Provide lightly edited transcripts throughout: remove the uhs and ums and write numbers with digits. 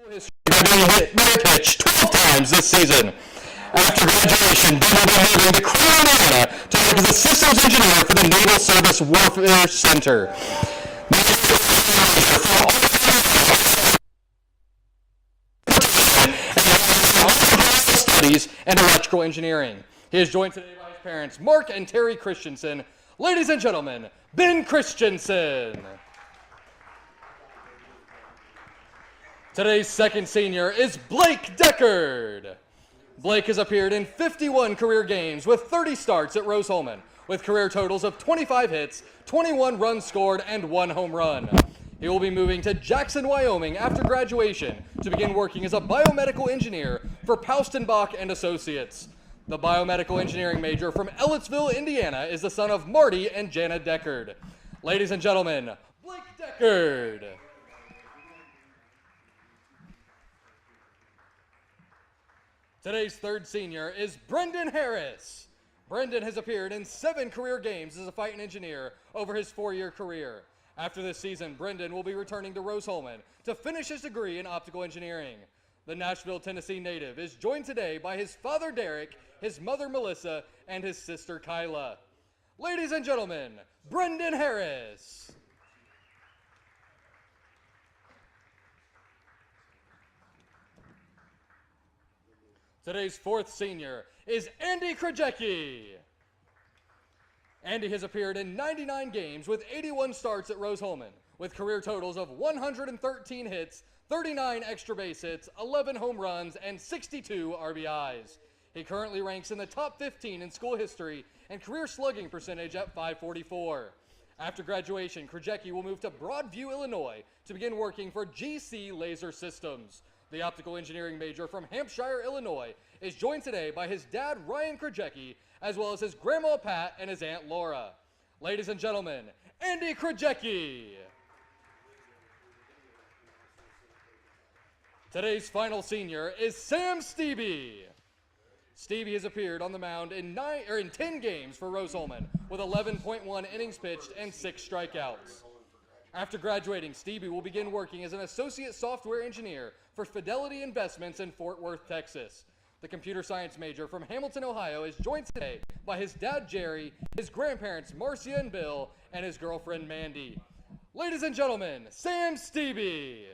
History by being hit by a pitch 12 times this season. After graduation, Ben will be moving to Crewe, Indiana to work as a systems engineer for the Naval Service Warfare Center. Studies and electrical engineering. He is joined today by his parents, Mark and Terry Christensen. Ladies and gentlemen, Ben Christensen. Today's second senior is Blake Deckard. Blake has appeared in 51 career games with 30 starts at Rose-Hulman, with career totals of 25 hits, 21 runs scored, and 1 home run. He will be moving to Jackson, Wyoming after graduation to begin working as a biomedical engineer for Paustenbach and Associates. The biomedical engineering major from Ellettsville, Indiana is the son of Marty and Jana Deckard. Ladies and gentlemen, Blake Deckard. Today's third senior is Brendan Harris. Brendan has appeared in 7 career games as a fighting engineer over his 4-year career. After this season, Brendan will be returning to Rose-Hulman to finish his degree in optical engineering. The Nashville, Tennessee native is joined today by his father Derek, his mother Melissa, and his sister Kyla. Ladies and gentlemen, Brendan Harris. Today's fourth senior is Andy Krajecki. Andy has appeared in 99 games with 81 starts at Rose-Hulman, with career totals of 113 hits, 39 extra base hits, 11 home runs, and 62 RBIs. He currently ranks in the top 15 in school history and career slugging percentage at .544. After graduation, Krajecki will move to Broadview, Illinois to begin working for GC Laser Systems. The optical engineering major from Hampshire, Illinois, is joined today by his dad, Ryan Krajecki, as well as his grandma, Pat, and his aunt, Laura. Ladies and gentlemen, Andy Krajecki. Today's final senior is Sam Stevie. Stevie has appeared on the mound in 10 games for Rose-Hulman with 11.1 innings pitched and 6 strikeouts. After graduating, Stevie will begin working as an associate software engineer for Fidelity Investments in Fort Worth, Texas. The computer science major from Hamilton, Ohio, is joined today by his dad, Jerry, his grandparents, Marcia and Bill, and his girlfriend, Mandy. Ladies and gentlemen, Sam Stevie.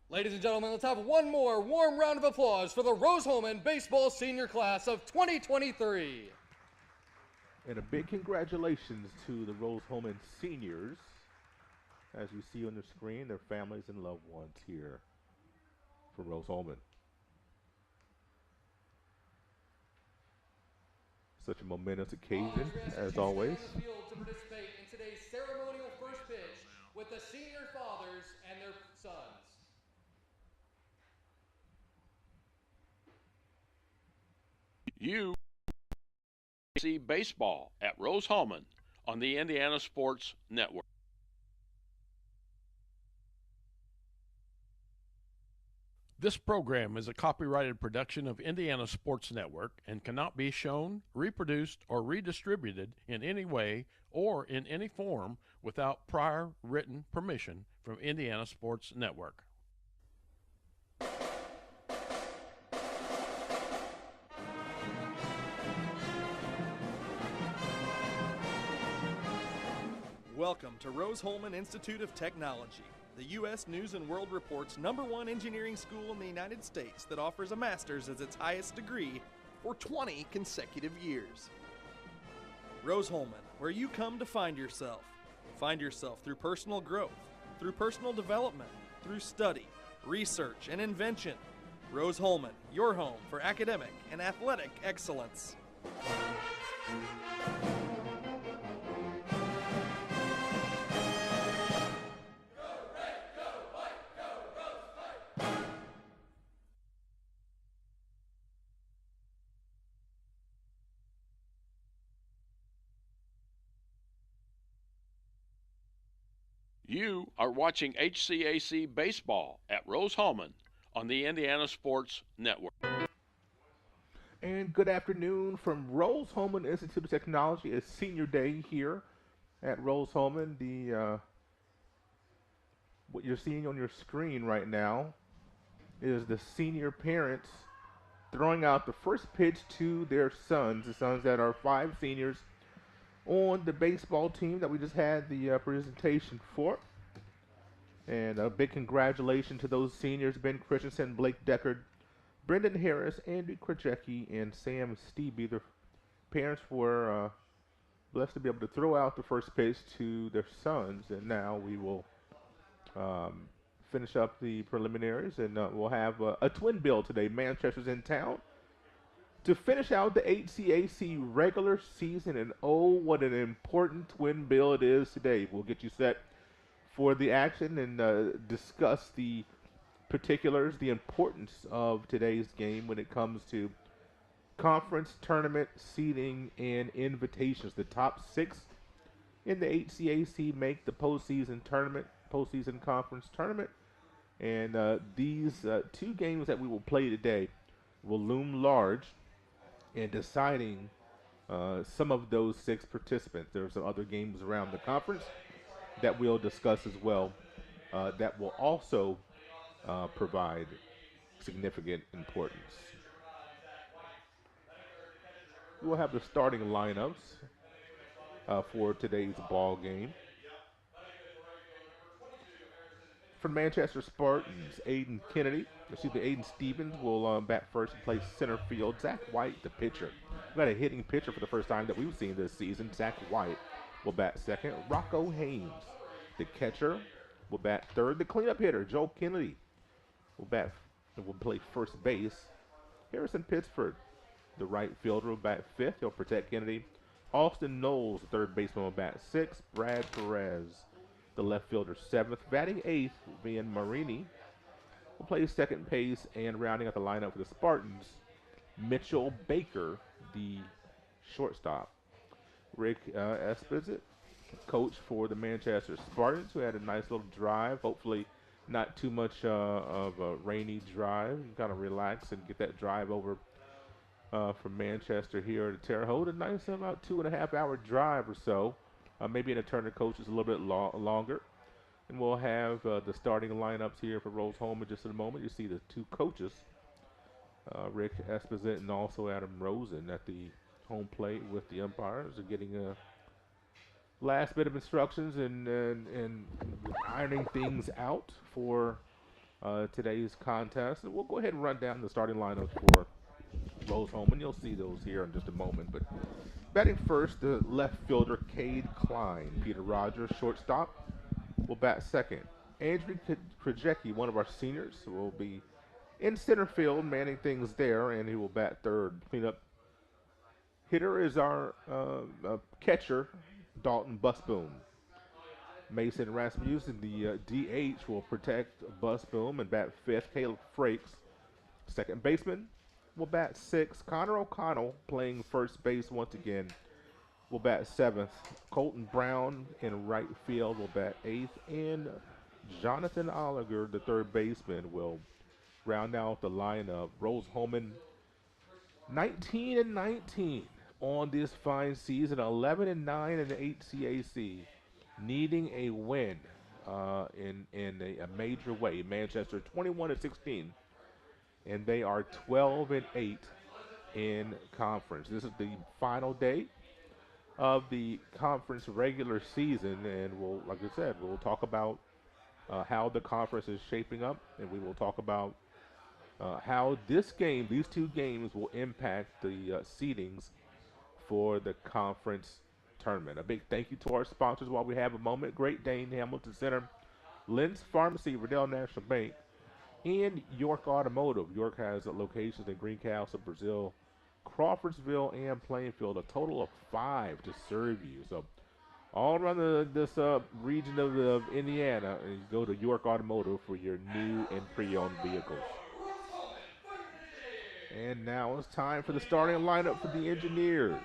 Ladies and gentlemen, let's have one more warm round of applause for the Rose-Hulman Baseball Senior Class of 2023. And a big congratulations to the Rose-Hulman seniors. As you see on the screen, their families and loved ones here for Rose-Hulman. Such a momentous occasion, as always. To participate in today's ceremonial first pitch with the senior fathers and their sons. You see baseball at Rose-Hulman on the Indiana Sports Network. This program is a copyrighted production of Indiana Sports Network and cannot be shown, reproduced, or redistributed in any way or in any form without prior written permission from Indiana Sports Network. Welcome to Rose-Hulman Institute of Technology, the U.S. News & World Report's #1 engineering school in the United States that offers a master's as its highest degree for 20 consecutive years. Rose-Hulman, where you come to find yourself. Find yourself through personal growth, through personal development, through study, research, and invention. Rose-Hulman, your home for academic and athletic excellence. You are watching HCAC Baseball at Rose-Hulman on the Indiana Sports Network. And good afternoon from Rose-Hulman Institute of Technology. It's senior day here at Rose-Hulman. What you're seeing on your screen right now is the senior parents throwing out the first pitch to their sons, the sons that are 5 seniors on the baseball team that we just had the presentation for. And a big congratulations to those seniors: Ben Christensen, Blake Deckard, Brendan Harris, Andy Krajewski, and Sam Stevie. Their parents were blessed to be able to throw out the first pitch to their sons. And now we will finish up the preliminaries, and we'll have a twin bill today. Manchester's in town to finish out the HCAC regular season, and oh, what an important twin bill it is today. We'll get you set for the action and discuss the particulars, the importance of today's game when it comes to conference tournament seeding and invitations. The top 6 in the HCAC make the postseason conference tournament, and these 2 games that we will play today will loom large in deciding some of those 6 participants. There are some other games around the conference that we'll discuss as well that will also provide significant importance. We'll have the starting lineups for today's ball game. For Manchester Spartans, Aiden Stevens will bat first and play center field. Zach White, the pitcher. We've got a hitting pitcher for the first time that we've seen this season. Zach White will bat second. Rocco Haynes, the catcher, will bat third. The cleanup hitter, Joe Kennedy, will play first base. Harrison Pittsford, the right fielder, will bat fifth. He'll protect Kennedy. Austin Knowles, the third baseman, will bat sixth. Brad Perez, the left fielder, seventh. Batting eighth, being Marini, will play second base. And rounding out the lineup for the Spartans, Mitchell Baker, the shortstop. Rick Esposito, coach for the Manchester Spartans, who had a nice little drive. Hopefully not too much of a rainy drive. You kind of relax and get that drive over from Manchester here to Terre Haute. A nice about 2.5 hour drive or so. Maybe in a Turner coach is a little bit longer. And we'll have the starting lineups here for Rose-Hulman in just in a moment. You see the 2 coaches, Rick Esposito and also Adam Rosen, at the home plate with the umpires. They're getting a last bit of instructions and ironing things out for today's contest. And we'll go ahead and run down the starting lineups for Rose-Hulman. You'll see those here in just a moment. But batting first, the left fielder, Cade Klein. Peter Rogers, shortstop, will bat second. Andrew Krajewski, one of our seniors, will be in center field, manning things there, and he will bat third. Cleanup hitter is our catcher, Dalton Busboom. Mason Rasmussen, the DH, will protect Busboom and bat fifth. Caleb Frakes, second baseman, will bat sixth. Connor O'Connell, playing first base once again, will bat seventh. Colton Brown in right field will bat eighth. And Jonathan Oliger, the third baseman, will round out the lineup. Rose-Hulman 19-19 on this fine season, 11-9 in the HCAC, needing a win in a major way. Manchester 21-16, and they are 12-8 in conference. This is the final day of the conference regular season, and like I said, we'll talk about how the conference is shaping up, and we will talk about how these 2 games will impact the seedings for the conference tournament. A big thank you to our sponsors while we have a moment: Great Dane Hamilton Center, Lynn's Pharmacy, Riddell National Bank, and York Automotive. York has locations in Greencastle, Brazil, Crawfordsville, and Plainfield. A total of 5 to serve you. So all around this region of Indiana, you go to York Automotive for your new and pre-owned vehicles. And now it's time for the starting lineup for the Engineers.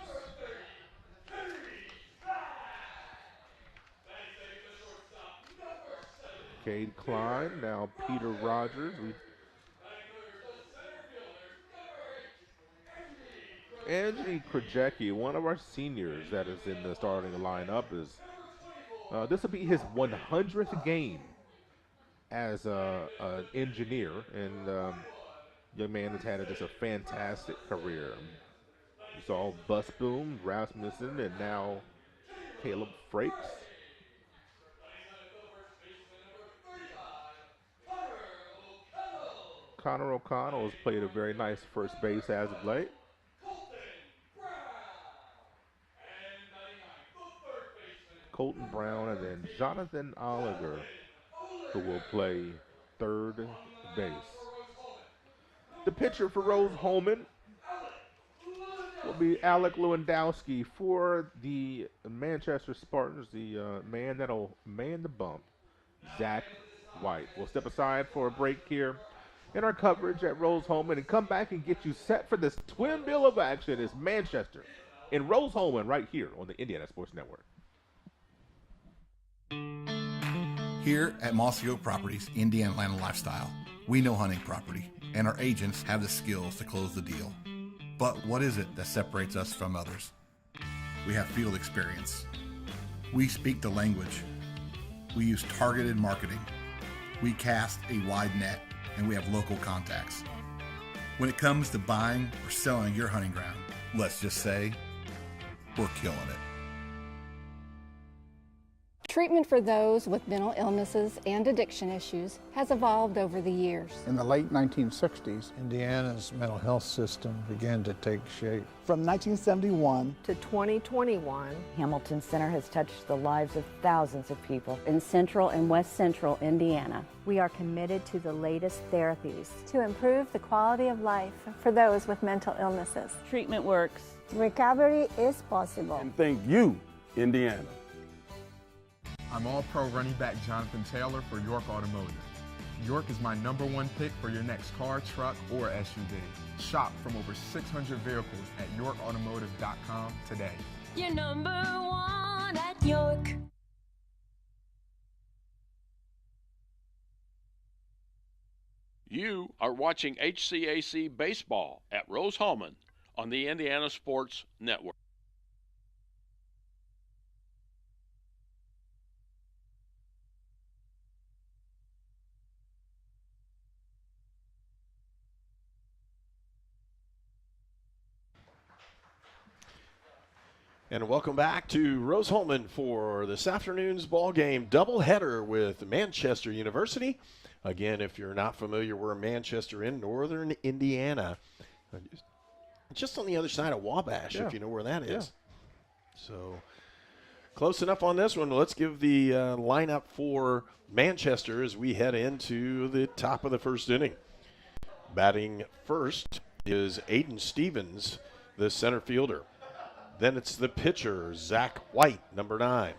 Cade Klein, now Peter Rogers. Andy Krajewski, one of our seniors that is in the starting lineup, is this will be his 100th game as an engineer, and young man has had just a fantastic career. You saw Bus Boom, Rasmussen, and now Caleb Frakes. Connor O'Connell has played a very nice first base as of late. Colton Brown and then Jonathan Oliver, who will play third base. The pitcher for Rose-Hulman will be Alec Lewandowski. For the Manchester Spartans, the man that'll man the bump, Zach White. We'll step aside for a break here in our coverage at Rose-Hulman and come back and get you set for this twin bill of action. It's Manchester and Rose-Hulman right here on the Indiana Sports Network. Here at Mossy Oak Properties, Indiana Land and Lifestyle, we know hunting property, and our agents have the skills to close the deal. But what is it that separates us from others? We have field experience. We speak the language. We use targeted marketing. We cast a wide net, and we have local contacts. When it comes to buying or selling your hunting ground, let's just say, we're killing it. Treatment for those with mental illnesses and addiction issues has evolved over the years. In the late 1960s, Indiana's mental health system began to take shape. From 1971 to 2021, Hamilton Center has touched the lives of thousands of people in central and west central Indiana. We are committed to the latest therapies to improve the quality of life for those with mental illnesses. Treatment works. Recovery is possible. And thank you, Indiana. I'm All-Pro running back Jonathan Taylor for York Automotive. York is my #1 pick for your next car, truck, or SUV. Shop from over 600 vehicles at yorkautomotive.com today. You're #1 at York. You are watching HCAC Baseball at Rose-Hulman on the Indiana Sports Network. And welcome back to Rose-Hulman for this afternoon's ball game doubleheader with Manchester University. Again, if you're not familiar, we're in Manchester in northern Indiana, just on the other side of Wabash, if you know where that is. So close enough on this one. Let's give the lineup for Manchester as we head into the top of the first inning. Batting first is Aiden Stevens, the center fielder. Then it's the pitcher, Zach White, #9.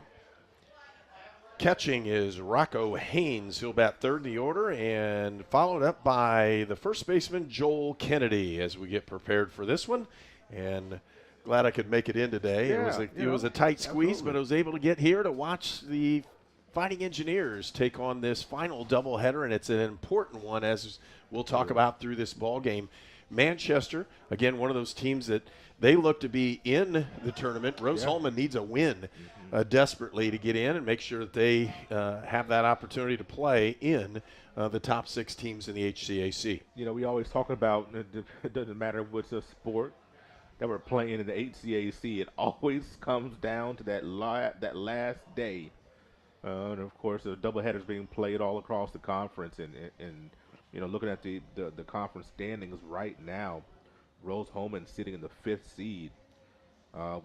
Catching is Rocco Haynes. He'll bat third in the order, and followed up by the first baseman, Joel Kennedy, as we get prepared for this one. And glad I could make it in today. It was a tight squeeze, but I was able to get here to watch the Fighting Engineers take on this final doubleheader, and it's an important one, as we'll talk about through this ball game. Manchester, again, one of those teams that they look to be in the tournament. Rose-Hulman needs a win desperately to get in and make sure that they have that opportunity to play in the top 6 teams in the HCAC. You know, we always talk about it doesn't matter what's a sport that we're playing in the HCAC. It always comes down to that last day. And, of course, the doubleheaders being played all across the conference. And you know, looking at the conference standings right now, Rose-Hulman sitting in the 5th seed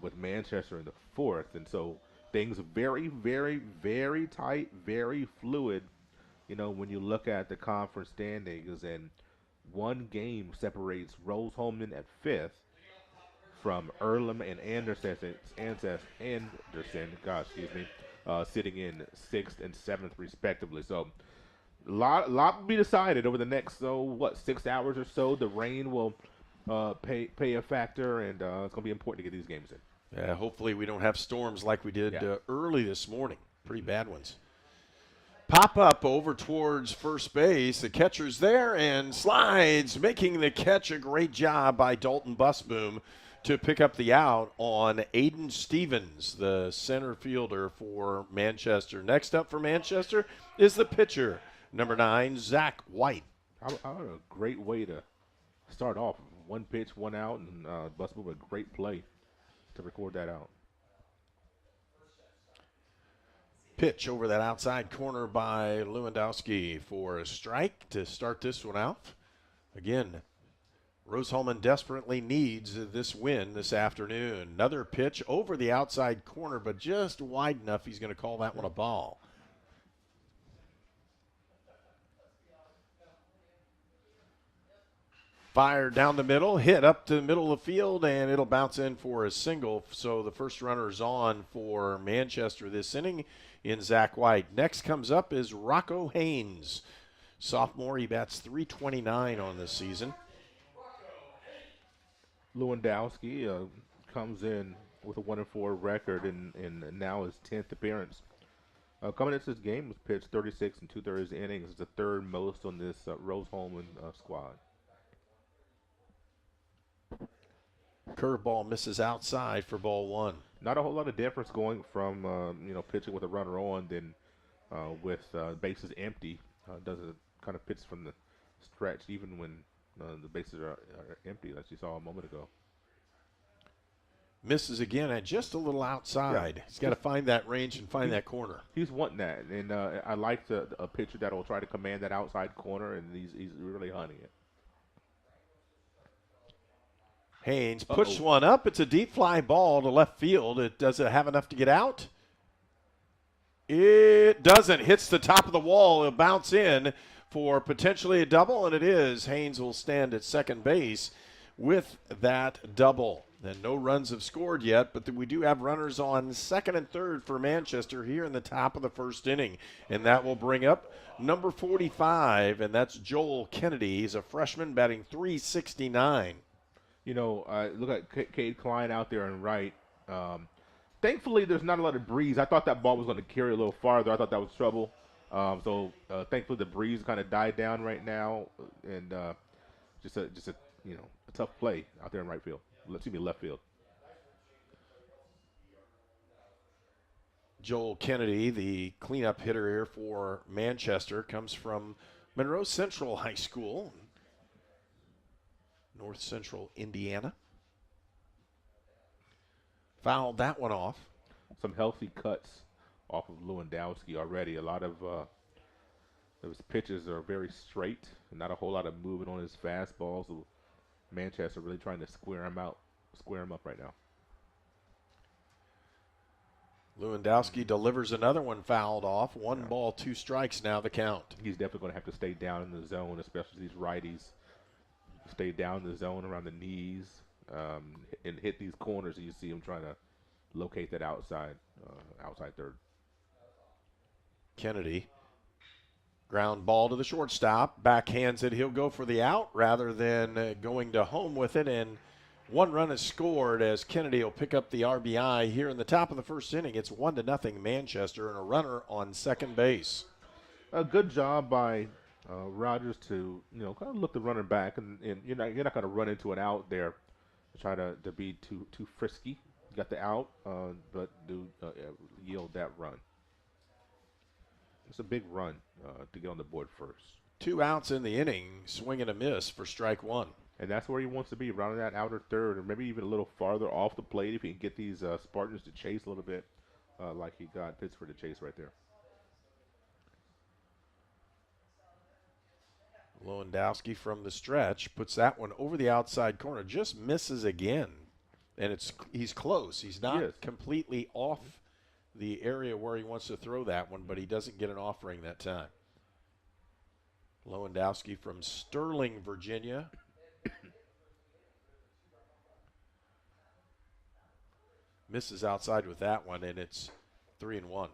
with Manchester in the 4th. And so things are very, very, very tight, very fluid, you know, when you look at the conference standings. And one game separates Rose-Hulman at 5th from Earlham and Anderson, sitting in 6th and 7th respectively. So a lot will be decided over the next 6 hours or so. The rain will pay a factor, and it's going to be important to get these games in. Yeah, hopefully we don't have storms like we did early this morning. Pretty bad ones. Pop up over towards first base. The catcher's there and slides, making the catch. A great job by Dalton Busboom to pick up the out on Aiden Stevens, the center fielder for Manchester. Next up for Manchester is the pitcher, number 9, Zach White. How a great way to start off. One pitch, one out, and Bus Move a great play to record that out. Pitch over that outside corner by Lewandowski for a strike to start this one out. Again, Rose-Hulman desperately needs this win this afternoon. Another pitch over the outside corner, but just wide enough. He's going to call that one a ball. Fire down the middle, hit up to the middle of the field, and it'll bounce in for a single. So the first runner's on for Manchester this inning in Zach White. Next comes up is Rocco Haynes. Sophomore, he bats .329 on this season. Lewandowski comes in with a 1-4 record and now his 10th appearance. Coming into this game, was pitched 36 and 2/3 innings. It's the third most on this Rose-Hulman squad. Curveball misses outside for ball 1. Not a whole lot of difference going from pitching with a runner on than with bases empty. Does it kind of pitch from the stretch even when the bases are empty, as you saw a moment ago. Misses again at just a little outside. Yeah. He's got to find that range and find that corner. He's wanting that, and I like a pitcher that will try to command that outside corner, and he's really hunting it. Haynes pushes one up. It's a deep fly ball to left field. Does it have enough to get out? It doesn't. Hits the top of the wall. It'll bounce in for potentially a double, and it is. Haynes will stand at second base with that double. And no runs have scored yet, but we do have runners on second and third for Manchester here in the top of the first inning. And that will bring up number 45, and that's Joel Kennedy. He's a freshman batting .369. Look at Cade Klein out there and right. Thankfully, there's not a lot of breeze. I thought that ball was going to carry a little farther. I thought that was trouble. So thankfully, the breeze kind of died down right now, and just a tough play out there in right field. Left field. Joel Kennedy, the cleanup hitter here for Manchester, comes from Monroe Central High School, North Central Indiana. Fouled that one off. Some healthy cuts off of Lewandowski already. A lot of his pitches are very straight, not a whole lot of movement on his fastballs. Manchester really trying to square him up right now. Lewandowski delivers another one fouled off. 1 ball, 2 strikes now the count. He's definitely going to have to stay down in the zone, especially these righties. Stay down in the zone around the knees and hit these corners. And you see him trying to locate that outside third. Kennedy, ground ball to the shortstop, backhands it. He'll go for the out rather than going to home with it, and 1 run is scored as Kennedy will pick up the RBI here in the top of the first inning. It's 1-0 Manchester and a runner on second base. A good job by Rogers to kind of look the runner back, and you're not going to run into an out there, try to be too frisky. You got the out, but do yield that run. It's a big run to get on the board first. 2 outs in the inning, swing and a miss for strike 1. And that's where he wants to be, around that outer third, or maybe even a little farther off the plate if he can get these Spartans to chase a little bit, like he got Pittsburgh to chase right there. Lewandowski from the stretch puts that one over the outside corner, just misses again, and he's close. He's not completely off the area where he wants to throw that one, but he doesn't get an offering that time. Lewandowski from Sterling, Virginia. Misses outside with that one, and it's 3-1.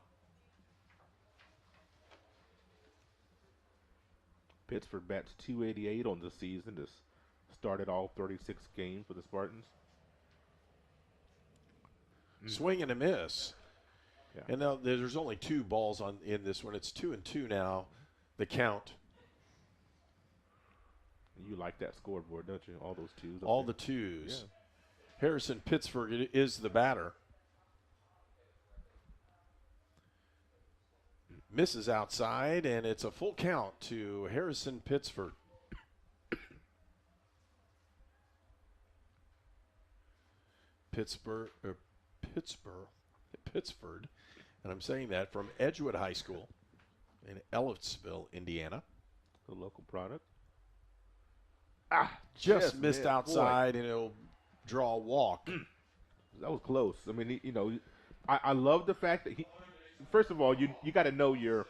Pittsburgh bats .288 on the season to started all 36 games for the Spartans. Swing and a miss. Yeah. And now there's only 2 balls in this one. It's 2-2 now, the count. You like that scoreboard, don't you? All those 2s. All the 2s. Harrison Pittsford is the batter. Misses outside, and it's a full count to Harrison Pittsford. Pittsford, and I'm saying that from Edgewood High School in Ellisville, Indiana. The local product. Just missed outside, and it'll draw a walk. That was close. I mean, I love the fact that first of all, you got to know your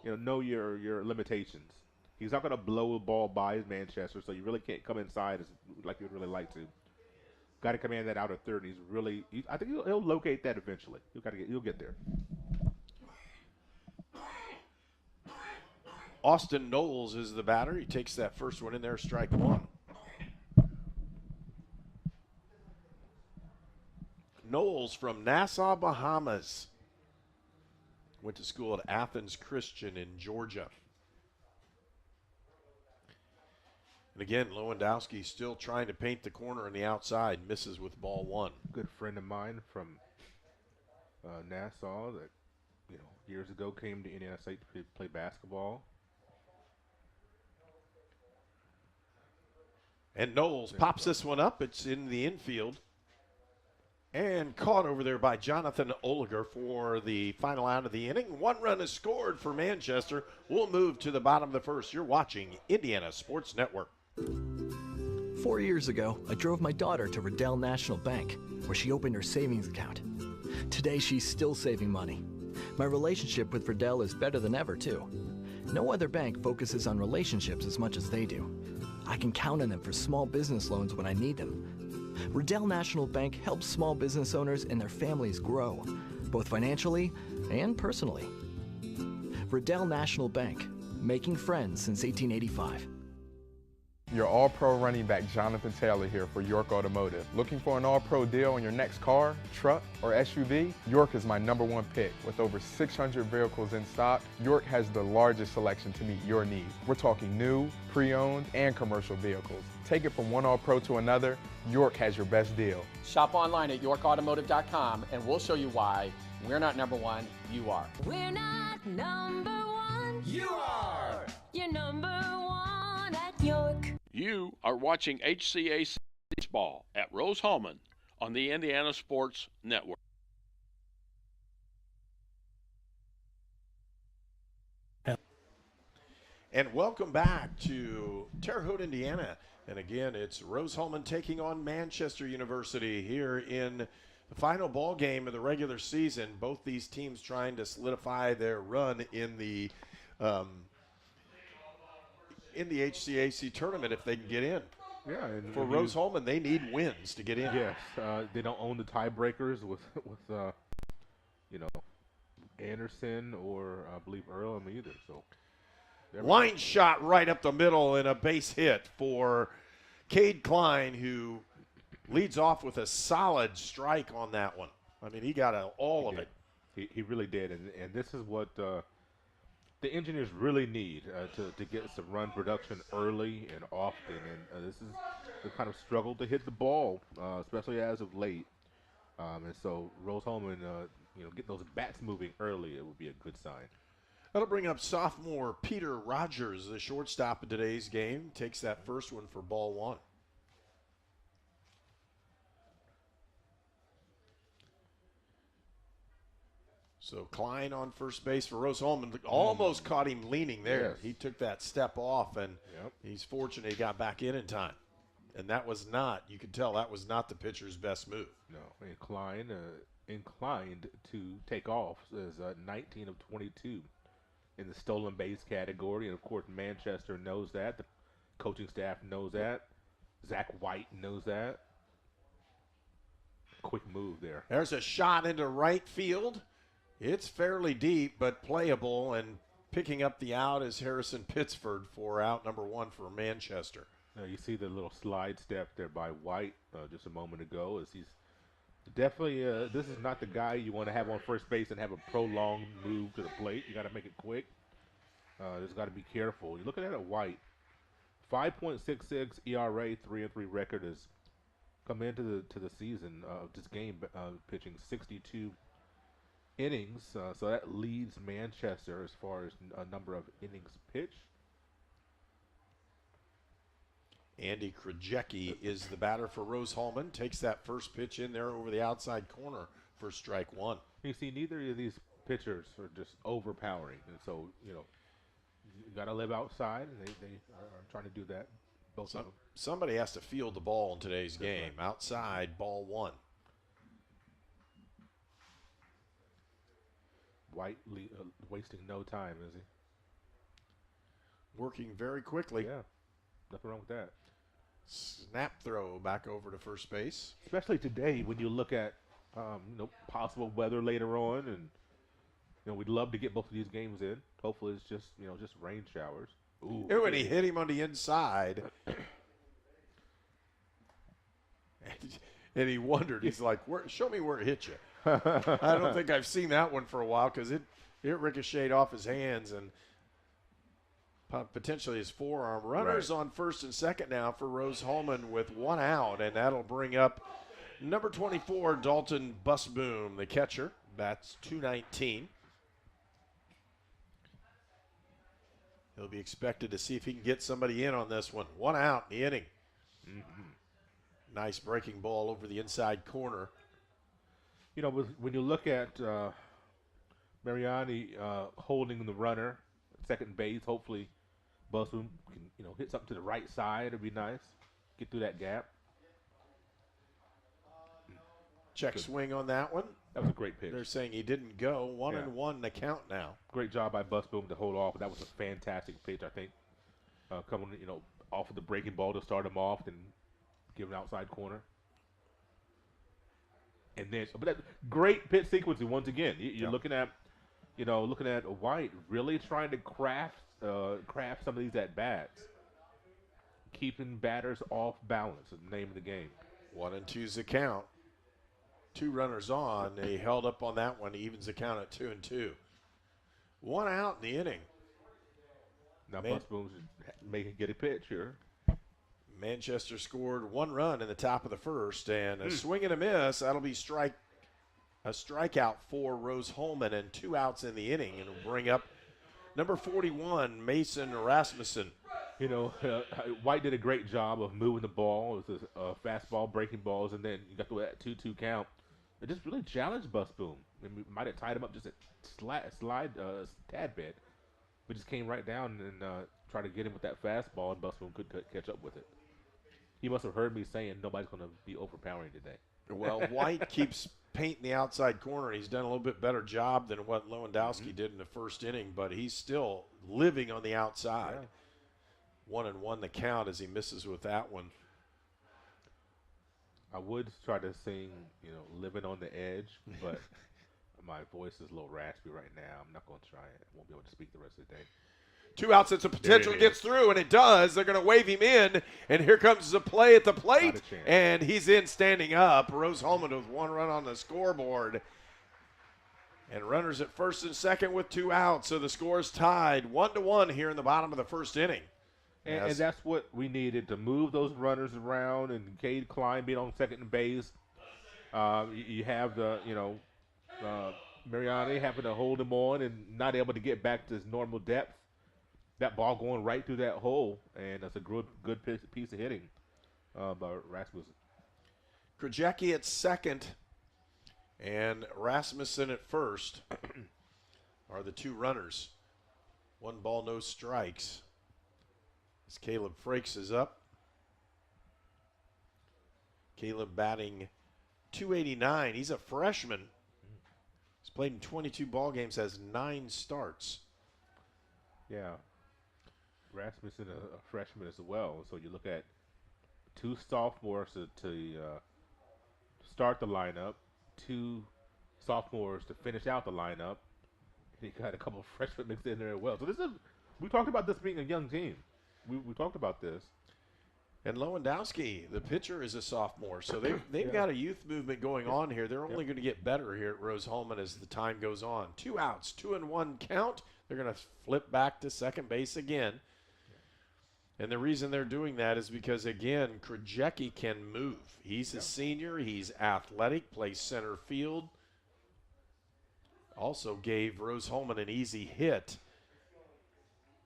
limitations. He's not going to blow a ball by his Manchester, so you really can't come inside like you'd really like to. Got to command that outer third. I think he'll locate that eventually. You'll get there. Austin Knowles is the batter. He takes that first one in there, strike one. Knowles from Nassau, Bahamas. Went to school at Athens Christian in Georgia. And again, Lewandowski still trying to paint the corner on the outside, misses with ball one. Good friend of mine from Nassau that years ago came to Indiana State to play basketball. And Knowles pops this one up. It's in the infield. And caught over there by Jonathan Oliger for the final out of the inning. One run is scored for Manchester. We'll move to the bottom of the first. You're watching Indiana Sports Network. 4 years ago, I drove my daughter to Riddell National Bank, where she opened her savings account. Today, she's still saving money. My relationship with Riddell is better than ever, too. No other bank focuses on relationships as much as they do. I can count on them for small business loans when I need them. Riddell National Bank helps small business owners and their families grow, both financially and personally. Riddell National Bank, making friends since 1885. Your All-Pro running back Jonathan Taylor here for York Automotive. Looking for an All-Pro deal on your next car, truck, or SUV? York is my #1 pick. With over 600 vehicles in stock, York has the largest selection to meet your needs. We're talking new, pre-owned, and commercial vehicles. Take it from one All-Pro to another, York has your best deal. Shop online at yorkautomotive.com and we'll show you why we're not #1, you are. We're not #1. You are. You're #1 at York. You are watching HCAC baseball at Rose-Hulman on the Indiana Sports Network. And welcome back to Terre Haute, Indiana. And again, it's Rose-Hulman taking on Manchester University here in the final ball game of the regular season. Both these teams trying to solidify their run in the HCAC tournament if they can get in. Yeah, and for Rose-Hulman, they need wins to get in. Yes, they don't own the tiebreakers with Anderson or I believe Earl either. So line shot right up the middle and a base hit for Cade Klein, who leads off with a solid strike on that one. I mean, he got all of it. He really did, and this is what the engineers really need to get some run production early and often. And this is the kind of struggle to hit the ball, especially as of late. And so Rose-Hulman, getting those bats moving early, it would be a good sign. That'll bring up sophomore Peter Rogers, the shortstop of today's game. Takes that first one for ball one. So Klein on first base for Rose-Hulman. Almost caught him leaning there. Yes. He took that step off, and he's fortunate he got back in time. And that was not, you could tell, that was not the pitcher's best move. No, and Klein inclined to take off as 19 of 22 in the stolen base category. And, of course, Manchester knows that. The coaching staff knows that. Zach White knows that. Quick move there. There's a shot into right field. It's fairly deep, but playable, and picking up the out is Harrison Pittsford for out number one for Manchester. Now you see the little slide step there by White just a moment ago. As he's definitely, this is not the guy you want to have on first base and have a prolonged move to the plate. You got to make it quick. There's got to be careful. You're looking at a White, 5.66 ERA, 3-3 record is come into the season of this game pitching 62 innings, so that leads Manchester as far as a number of innings pitched. Andy Krajewski is the batter for Rose-Hulman. Takes that first pitch in there over the outside corner for strike one. You see, neither of these pitchers are just overpowering, and so you got to live outside, and they are trying to do that. Both of them. Somebody has to field the ball in today's game. Right. Outside, ball one. White wasting no time, is he? Working very quickly. Yeah, nothing wrong with that. Snap throw back over to first base. Especially today when you look at possible weather later on, and we'd love to get both of these games in. Hopefully it's just just rain showers. Ooh, and he hit him on the inside. And he wondered. He's like, show me where it hit you. I don't think I've seen that one for a while because it ricocheted off his hands and potentially his forearm. Runners on first and second now for Rose-Hulman with one out, and that'll bring up number 24, Dalton Busboom, the catcher. Bats .219. He'll be expected to see if he can get somebody in on this one. One out in the inning. Mm-hmm. Nice breaking ball over the inside corner. When you look at Mariani holding the runner at second base, hopefully Busboom can hit something to the right side. It'd be nice. Get through that gap. Check swing on that one. That was a great pitch. They're saying he didn't go. 1-1 the count now. Great job by Busboom to hold off. That was a fantastic pitch, I think. Coming off of the breaking ball to start him off, then give an outside corner. And then, but that great pitch sequencing once again. You're looking at, White really trying to craft some of these at bats, keeping batters off balance is the name of the game. 1-2's the count. 2 runners on. They held up on that one. Evens the count at 2-2. One out in the inning. Now Busboom's get a pitch here. Manchester scored 1 run in the top of the first, and a swing and a miss. That'll be a strikeout for Rose-Hulman, and 2 outs in the inning, and will bring up number 41, Mason Rasmussen. White did a great job of moving the ball. It was a fastball, breaking balls, and then you got to that 2-2 count. It just really challenged Busboom. We might have tied him up just a slide tad bit, but just came right down and tried to get him with that fastball, and Busboom could catch up with it. He must have heard me saying nobody's going to be overpowering today. Well, White keeps painting the outside corner. He's done a little bit better job than what Lewandowski did in the first inning, but he's still living on the outside. Yeah. 1-1 the count as he misses with that one. I would try to sing, Living on the Edge, but my voice is a little raspy right now. I'm not going to try it. I won't be able to speak the rest of the day. 2 outs, it's a potential, gets through, and it does. They're going to wave him in, and here comes the play at the plate, and he's in standing up. Rose-Hulman with 1 run on the scoreboard. And runners at first and second with 2 outs, so the score is tied 1-1 here in the bottom of the first inning. And that's what we needed, to move those runners around, and Cade Klein being on second base. You have Mariani having to hold him on and not able to get back to his normal depth. That ball going right through that hole, and that's a good piece of hitting by Rasmussen. Krajewski at second and Rasmussen at first are the 2 runners. 1 ball, no strikes. As Caleb Frakes is up. Caleb batting .289. He's a freshman. He's played in 22 ball games, has 9 starts. Yeah. Rasmussen, a freshman as well. So you look at 2 sophomores to start the lineup, 2 sophomores to finish out the lineup. And you got a couple of freshmen mixed in there as well. So we talked about this being a young team. We talked about this. And Lewandowski, the pitcher, is a sophomore. So they've got a youth movement going on here. They're only going to get better here at Rose-Hulman as the time goes on. 2 outs, 2-1 count. They're going to flip back to second base again. And the reason they're doing that is because, again, Krajewski can move. He's a senior. He's athletic, plays center field. Also gave Rose-Hulman an easy hit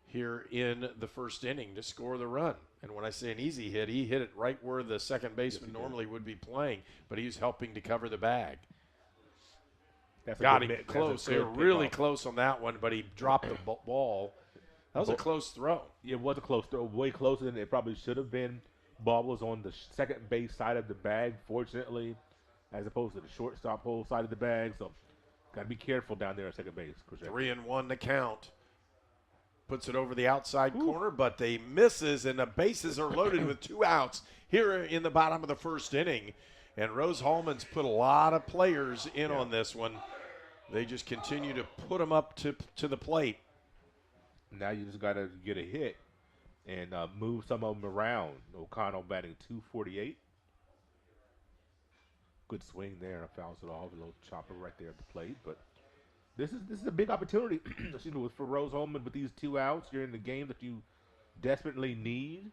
here in the first inning to score the run. And when I say an easy hit, he hit it right where the second baseman normally would be playing, but he was helping to cover the bag. Got him close. They were really close on that one, but he dropped the ball. That was a close throw. It was a close throw, way closer than it probably should have been. Ball was on the second base side of the bag, fortunately, as opposed to the shortstop hole side of the bag. So, got to be careful down there at second base. 3-1 the count. Puts it over the outside corner, but they misses, and the bases are loaded with 2 outs here in the bottom of the first inning. And Rose-Hulman's put a lot of players in on this one. They just continue to put them up to the plate. Now you just got to get a hit and move some of them around. O'Connell batting .248. Good swing there. Fouls it off. A little chopper right there at the plate. But this is a big opportunity for Rose-Hulman with these 2 outs. You're in the game that you desperately need.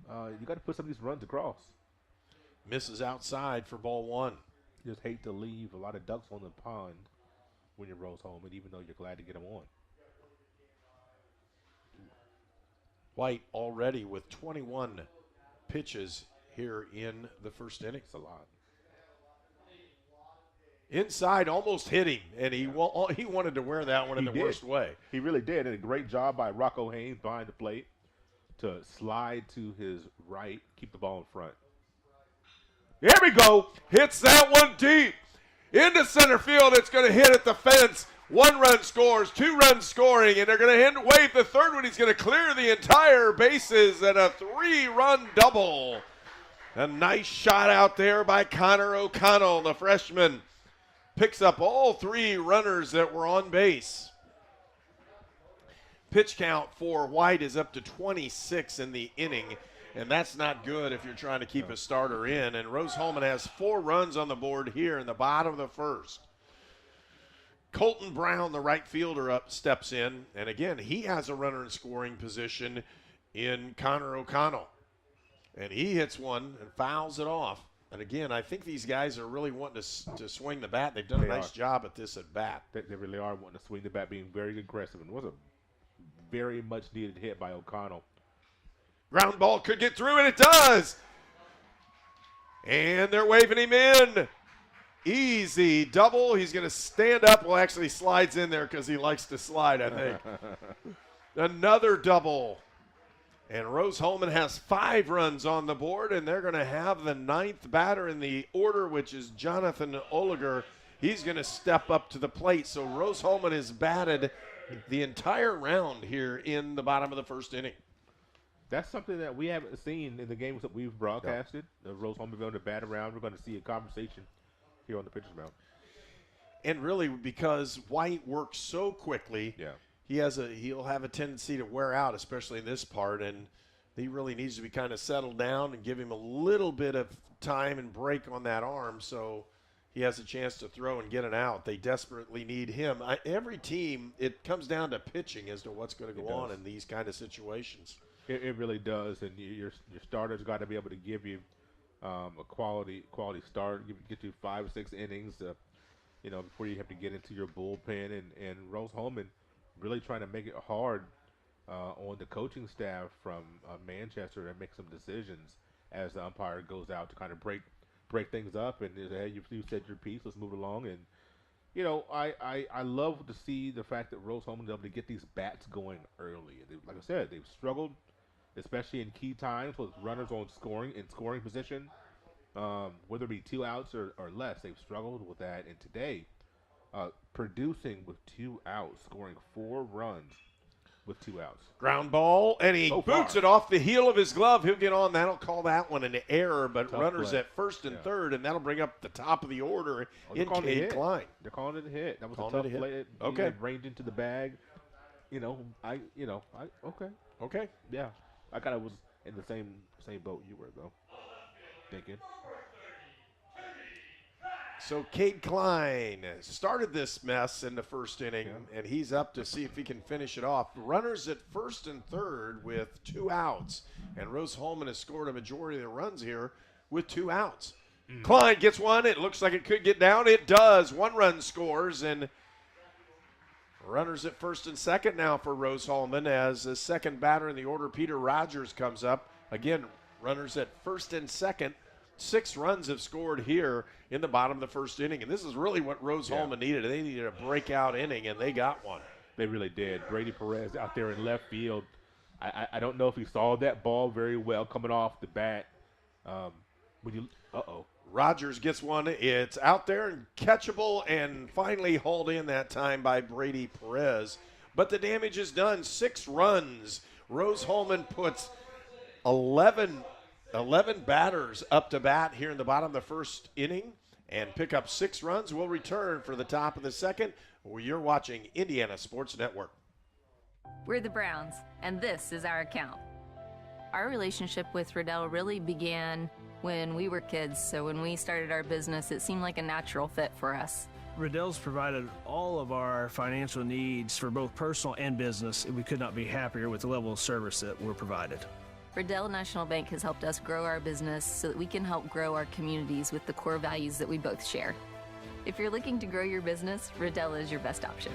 You got to put some of these runs across. Misses outside for ball 1. You just hate to leave a lot of ducks on the pond when you're Rose-Hulman, even though you're glad to get them on. White already with 21 pitches here in the first inning. It's a lot. Inside almost hit him, and he wanted to wear that one in the worst way. He really did, and a great job by Rocco Haynes behind the plate to slide to his right, keep the ball in front. Here we go. Hits that one deep into center field. It's going to hit at the fence. 1 run scores, 2 runs scoring, and they're going to wait the third one. He's going to clear the entire bases and a 3-run double. A nice shot out there by Connor O'Connell, the freshman. Picks up all 3 runners that were on base. Pitch count for White is up to 26 in the inning, and that's not good if you're trying to keep a starter in. And Rose-Hulman has 4 runs on the board here in the bottom of the first. Colton Brown, the right fielder, steps in, and again, he has a runner in scoring position in Connor O'Connell. And he hits one and fouls it off. And again, I think these guys are really wanting to swing the bat. They've done a nice job at this at bat. They really are wanting to swing the bat, being very aggressive. And it was a very much needed hit by O'Connell. Ground ball could get through, and it does. And they're waving him in. Easy double. He's going to stand up. Well, actually slides in there because he likes to slide, I think. Another double. And Rose-Hulman has 5 runs on the board, and they're going to have the 9th batter in the order, which is Jonathan Oliger. He's going to step up to the plate. So Rose-Hulman has batted the entire round here in the bottom of the first inning. That's something that we haven't seen in the games that we've broadcasted. Rose-Hulman going to bat around. We're going to see a conversation here on the pitcher's mound. And really, because White works so quickly, he'll have a tendency to wear out, especially in this part, and he really needs to be kind of settled down and give him a little bit of time and break on that arm so he has a chance to throw and get an out. They desperately need him. Every team, it comes down to pitching as to what's going to go on in these kind of situations. It really does, and your starters got to be able to give you a quality start, get you 5 or 6 innings, before you have to get into your bullpen. And Rose-Hulman really trying to make it hard on the coaching staff from Manchester and make some decisions as the umpire goes out to kind of break things up and say, hey, you said your piece, let's move along. And I love to see the fact that Rose-Hulman is able to get these bats going early. Like I said, they've struggled, especially in key times with runners in scoring position, whether it be 2 outs or less. They've struggled with that. And today, producing with 2 outs, scoring 4 runs with 2 outs. Ground ball, and he boots it off the heel of his glove. He'll get on. That'll call that one an error, but tough runners play at first and third, and that'll bring up the top of the order in Cade Klein. They're calling it a hit. That was a tough play. Okay. It ranged into the bag. Okay. Yeah. I kind of was in the same boat you were, though. Thinking. So Cade Klein started this mess in the first inning, and he's up to see if he can finish it off. Runners at first and third with 2 outs, and Rose-Hulman has scored a majority of the runs here with 2 outs. Klein gets one. It looks like it could get down. It does. 1 run scores, and runners at first and second now for Rose-Hulman as the second batter in the order, Peter Rogers, comes up. Again, runners at first and second. 6 runs have scored here in the bottom of the first inning, and this is really what Rose-Hulman needed. They needed a breakout inning, and they got one. They really did. Brady Perez out there in left field. I don't know if he saw that ball very well coming off the bat. Rogers gets one. It's out there and catchable, and finally hauled in that time by Brady Perez. But the damage is done. 6 runs. Rose-Hulman puts 11 batters up to bat here in the bottom of the first inning and pick up 6 runs. We'll return for the top of the second. You're watching Indiana Sports Network. We're the Browns, and this is our account. Our relationship with Riddell really began when we were kids, so when we started our business, it seemed like a natural fit for us. Riddell's provided all of our financial needs for both personal and business, and we could not be happier with the level of service that we're provided. Riddell National Bank has helped us grow our business so that we can help grow our communities with the core values that we both share. If you're looking to grow your business, Riddell is your best option.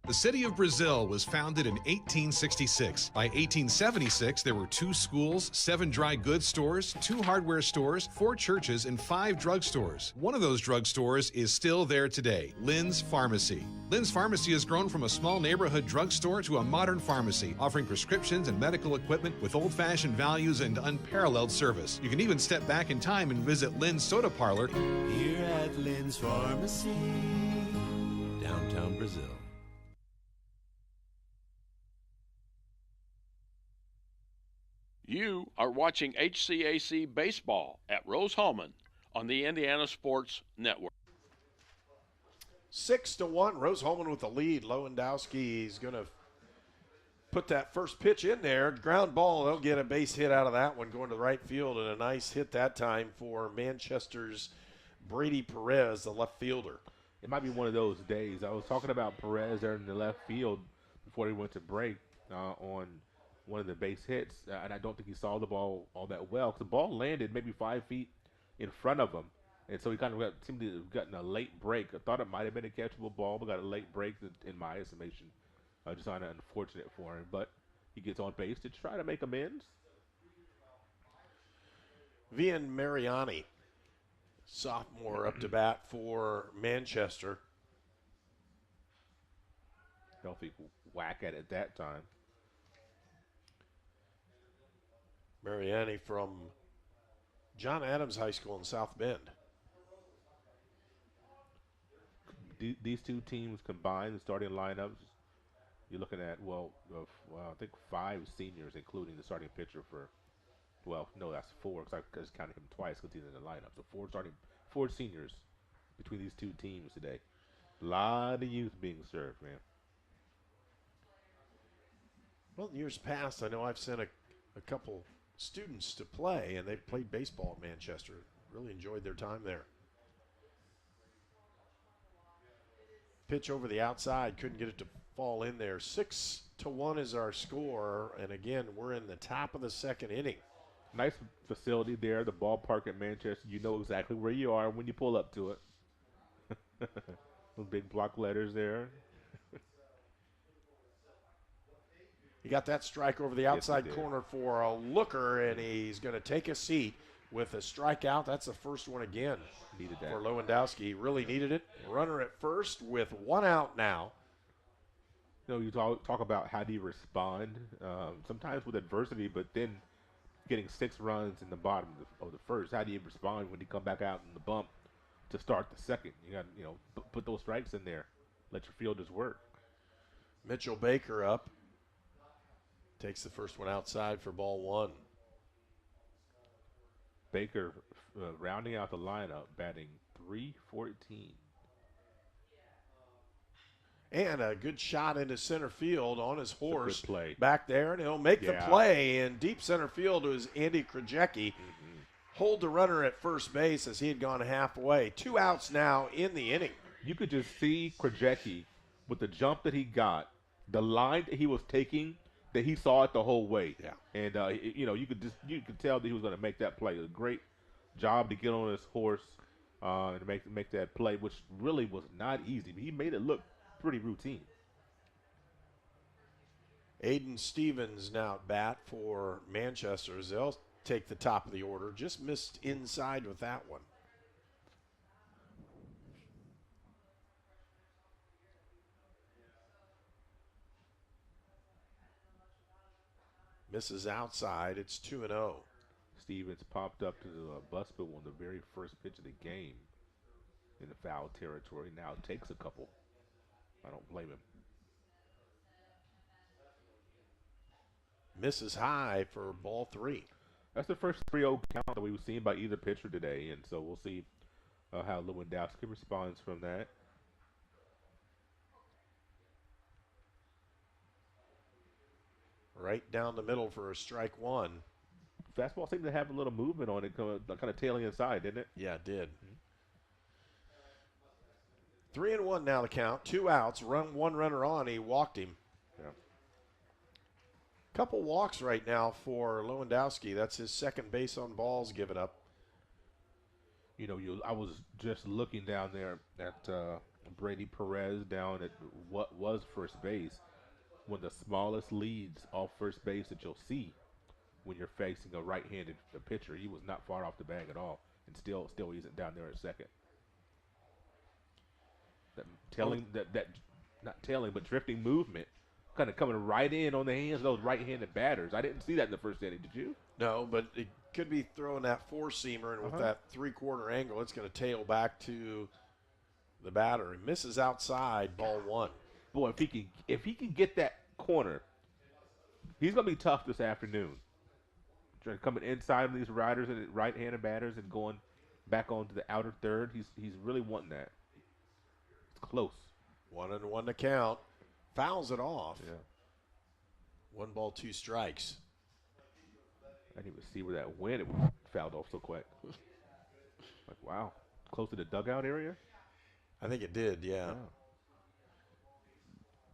The city of Brazil was founded in 1866. By 1876, there were 2 schools, 7 dry goods stores, 2 hardware stores, 4 churches, and 5 drugstores. One of those drugstores is still there today, Lynn's Pharmacy. Lynn's Pharmacy has grown from a small neighborhood drugstore to a modern pharmacy, offering prescriptions and medical equipment with old-fashioned values and unparalleled service. You can even step back in time and visit Lynn's Soda Parlor here at Lynn's Pharmacy, downtown Brazil. You are watching HCAC Baseball at Rose-Hulman on the Indiana Sports Network. 6-1, Rose-Hulman with the lead. Lewandowski is going to put that first pitch in there. Ground ball, they'll get a base hit out of that one going to the right field, and a nice hit that time for Manchester's Brady Perez, the left fielder. It might be one of those days. I was talking about Perez there in the left field before he went to break on one of the base hits, and I don't think he saw the ball all that well because the ball landed maybe 5 feet in front of him, and so he kind of seemed to have gotten a late break. I thought it might have been a catchable ball, but got a late break in my estimation. Just kind of unfortunate for him, but he gets on base to try to make amends. Vian Mariani, sophomore, up to bat for Manchester. Healthy whack at it that time. Mariani from John Adams High School in South Bend. These 2 teams combined, the starting lineups, you're looking at, I think 5 seniors, including the starting pitcher for, that's 4 because I just counted him twice because he's in the lineup. So 4 seniors between these 2 teams today. A lot of youth being served, man. Well, in years past, I know I've sent a couple students to play, and they played baseball at Manchester. Really enjoyed their time there. Pitch over the outside, couldn't get it to fall in there. 6-1 is our score, and again, we're in the top of the second inning. Nice facility there, the ballpark at Manchester. You know exactly where you are when you pull up to it. Those big block letters there. He got that strike over the outside corner for a looker, and he's going to take a seat with a strikeout. That's the first one again for Lewandowski. He really needed it. Runner at first with 1 out now. You talk about how do you respond, sometimes with adversity, but then getting 6 runs in the bottom of the first. How do you respond when you come back out in the bump to start the second? You got put those strikes in there. Let your fielders work. Mitchell Baker up. Takes the first one outside for ball 1. Baker rounding out the lineup, batting .314. And a good shot into center field on his horse play back there, and he'll make the play in deep center field. It was Andy Krajewski. hold the runner at first base as he had gone halfway. 2 outs now in the inning. You could just see Krajewski with the jump that he got, the line that he was taking, that he saw it the whole way. Yeah. And you could tell that he was going to make that play. A great job to get on his horse and make that play, which really was not easy. He made it look pretty routine. Aiden Stevens now at bat for Manchester. They'll take the top of the order. Just missed inside with that one. Misses outside. It's 2-0. Stevens popped up to the busted on the very first pitch of the game in the foul territory. Now takes a couple. I don't blame him. Misses high for ball 3. That's the first 3-0 count that we've seen by either pitcher today, and so we'll see how Lewandowski responds from that. Right down the middle for a strike 1. Fastball seemed to have a little movement on it, kind of tailing inside, didn't it? Yeah, it did. 3-1 now the count. 2 outs. One runner on. He walked him. Yeah. Couple walks right now for Lewandowski. That's his second base on balls given up. I was just looking down there at Brady Perez down at what was first base. One of the smallest leads off first base that you'll see when you're facing a right-handed pitcher. He was not far off the bag at all, and still isn't down there at second. Not tailing, but drifting movement, kind of coming right in on the hands of those right-handed batters. I didn't see that in the first inning. Did you? No, but it could be throwing that four-seamer, and with that three-quarter angle, it's going to tail back to the batter. He misses outside, ball 1. Boy, if he can get that corner, he's going to be tough this afternoon. Coming inside of these riders and right-handed batters and going back onto the outer third, he's really wanting that. It's close. 1-1 to count. Fouls it off. Yeah. 1 ball, 2 strikes. I didn't even see where that went. It fouled off so quick. Like, wow. Close to the dugout area? I think it did, yeah.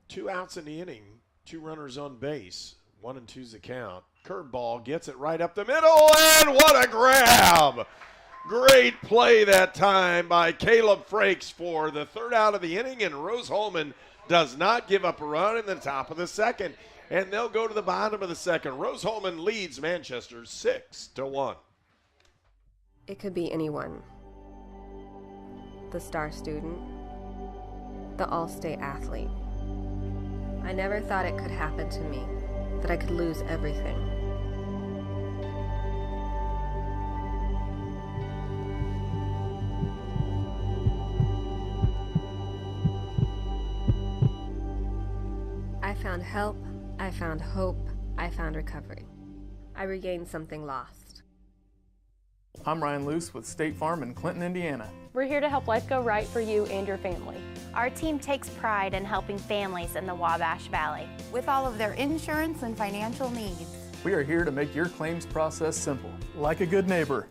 2 outs in the inning. 2 runners on base. 1 and 2's the count. Curveball gets it right up the middle, and what a grab! Great play that time by Caleb Frakes for the 3rd out of the inning, and Rose-Hulman does not give up a run in the top of the 2nd. And they'll go to the bottom of the 2nd. Rose-Hulman leads Manchester 6-1. It could be anyone. The star student, the all-state athlete. I never thought it could happen to me, that I could lose everything. I found help, I found hope, I found recovery. I regained something lost. I'm Ryan Luce with State Farm in Clinton, Indiana. We're here to help life go right for you and your family. Our team takes pride in helping families in the Wabash Valley with all of their insurance and financial needs. We are here to make your claims process simple, like a good neighbor.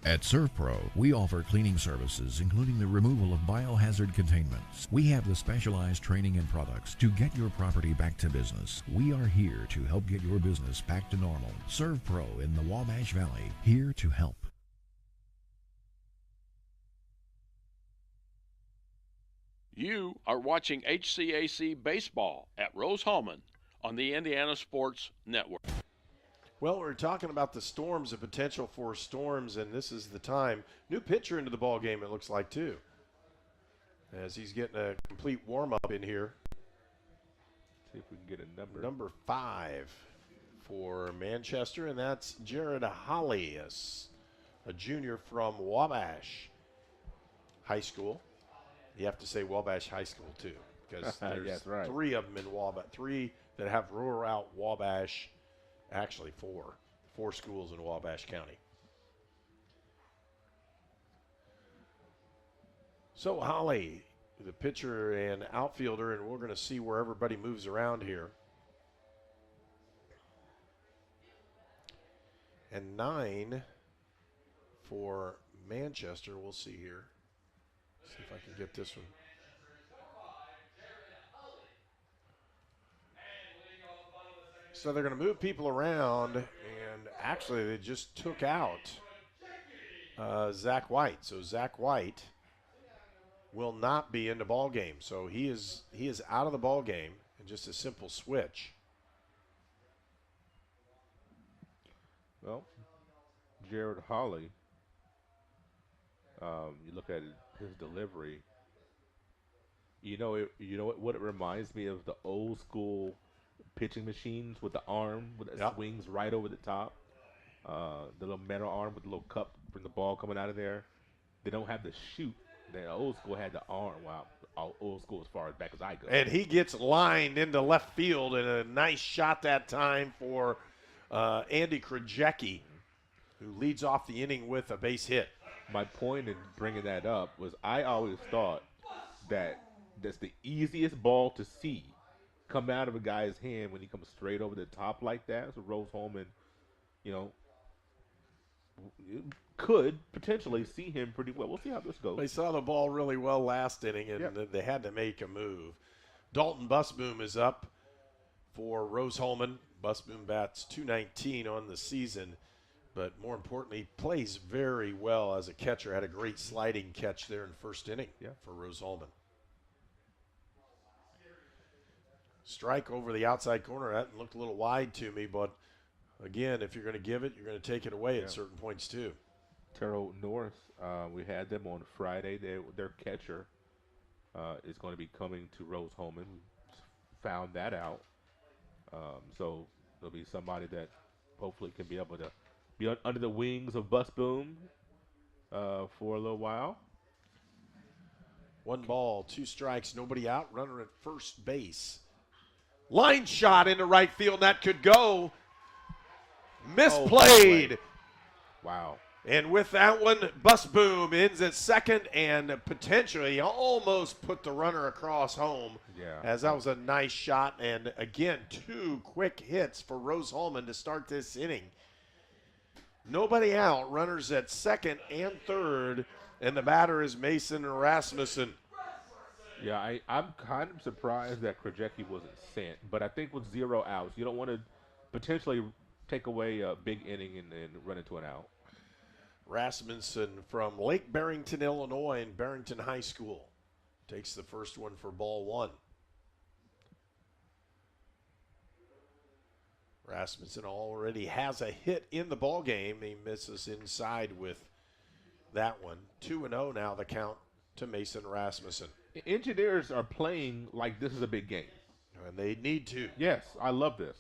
At ServPro, we offer cleaning services, including the removal of biohazard containments. We have the specialized training and products to get your property back to business. We are here to help get your business back to normal. ServPro in the Wabash Valley, here to help. You are watching HCAC Baseball at Rose-Hulman on the Indiana Sports Network. Well, we're talking about the storms, the potential for storms, and this is the time. New pitcher into the ball game, it looks like, too, as he's getting a complete warm-up in here. See if we can get a number. Number 5 for Manchester, and that's Jared Holly, a junior from Wabash High School. You have to say Wabash High School, too, because there's yes, right. 3 of them in Wabash, 3 that have rural Wabash. Actually, 4 schools in Wabash County. So Holly, the pitcher and outfielder, and we're going to see where everybody moves around here. And 9 for Manchester. We'll see here. See if I can get this one. So they're going to move people around, and actually they just took out Zach White. So Zach White will not be in the ball game. So he is out of the ball game, and just a simple switch. Well, Jared Holly, you look at his delivery. What it reminds me of, the old school pitching machines with the arm that swings right over the top. The little metal arm with the little cup from the ball coming out of there. They don't have the shoot. The old school had the arm. Wow, old school as far as back as I go. And he gets lined into left field, and a nice shot that time for Andy Krajewski, who leads off the inning with a base hit. My point in bringing that up was I always thought that's the easiest ball to see come out of a guy's hand when he comes straight over the top like that. So Rose-Hulman, could potentially see him pretty well. We'll see how this goes. They saw the ball really well last inning, and they had to make a move. Dalton Busboom is up for Rose-Hulman. Busboom bats .219 on the season, but more importantly, plays very well as a catcher. Had a great sliding catch there in first inning for Rose-Hulman. Strike over the outside corner. That looked a little wide to me, but again, if you're going to give it, you're going to take it away at certain points too. Terrell North, we had them on Friday. Their catcher is going to be coming to Rose-Hulman. Found that out. So there'll be somebody that hopefully can be able to be under the wings of Busboom for a little while. 1 ball, 2 strikes, nobody out. Runner at first base. Line shot into right field. That could go. Misplayed. Wow. And with that one, Busboom ends at second and potentially almost put the runner across home. Yeah. As that was a nice shot. And again, 2 quick hits for Rose-Hulman to start this inning. Nobody out. Runners at second and third. And the batter is Mason Rasmussen. Yeah, I'm kind of surprised that Krajewski wasn't sent. But I think with 0 outs, you don't want to potentially take away a big inning and run into an out. Rasmussen from Lake Barrington, Illinois, and Barrington High School takes the first one for ball 1. Rasmussen already has a hit in the ball game. He misses inside with that one. 2-0 now the count to Mason Rasmussen. Engineers are playing like this is a big game. And they need to. Yes, I love this.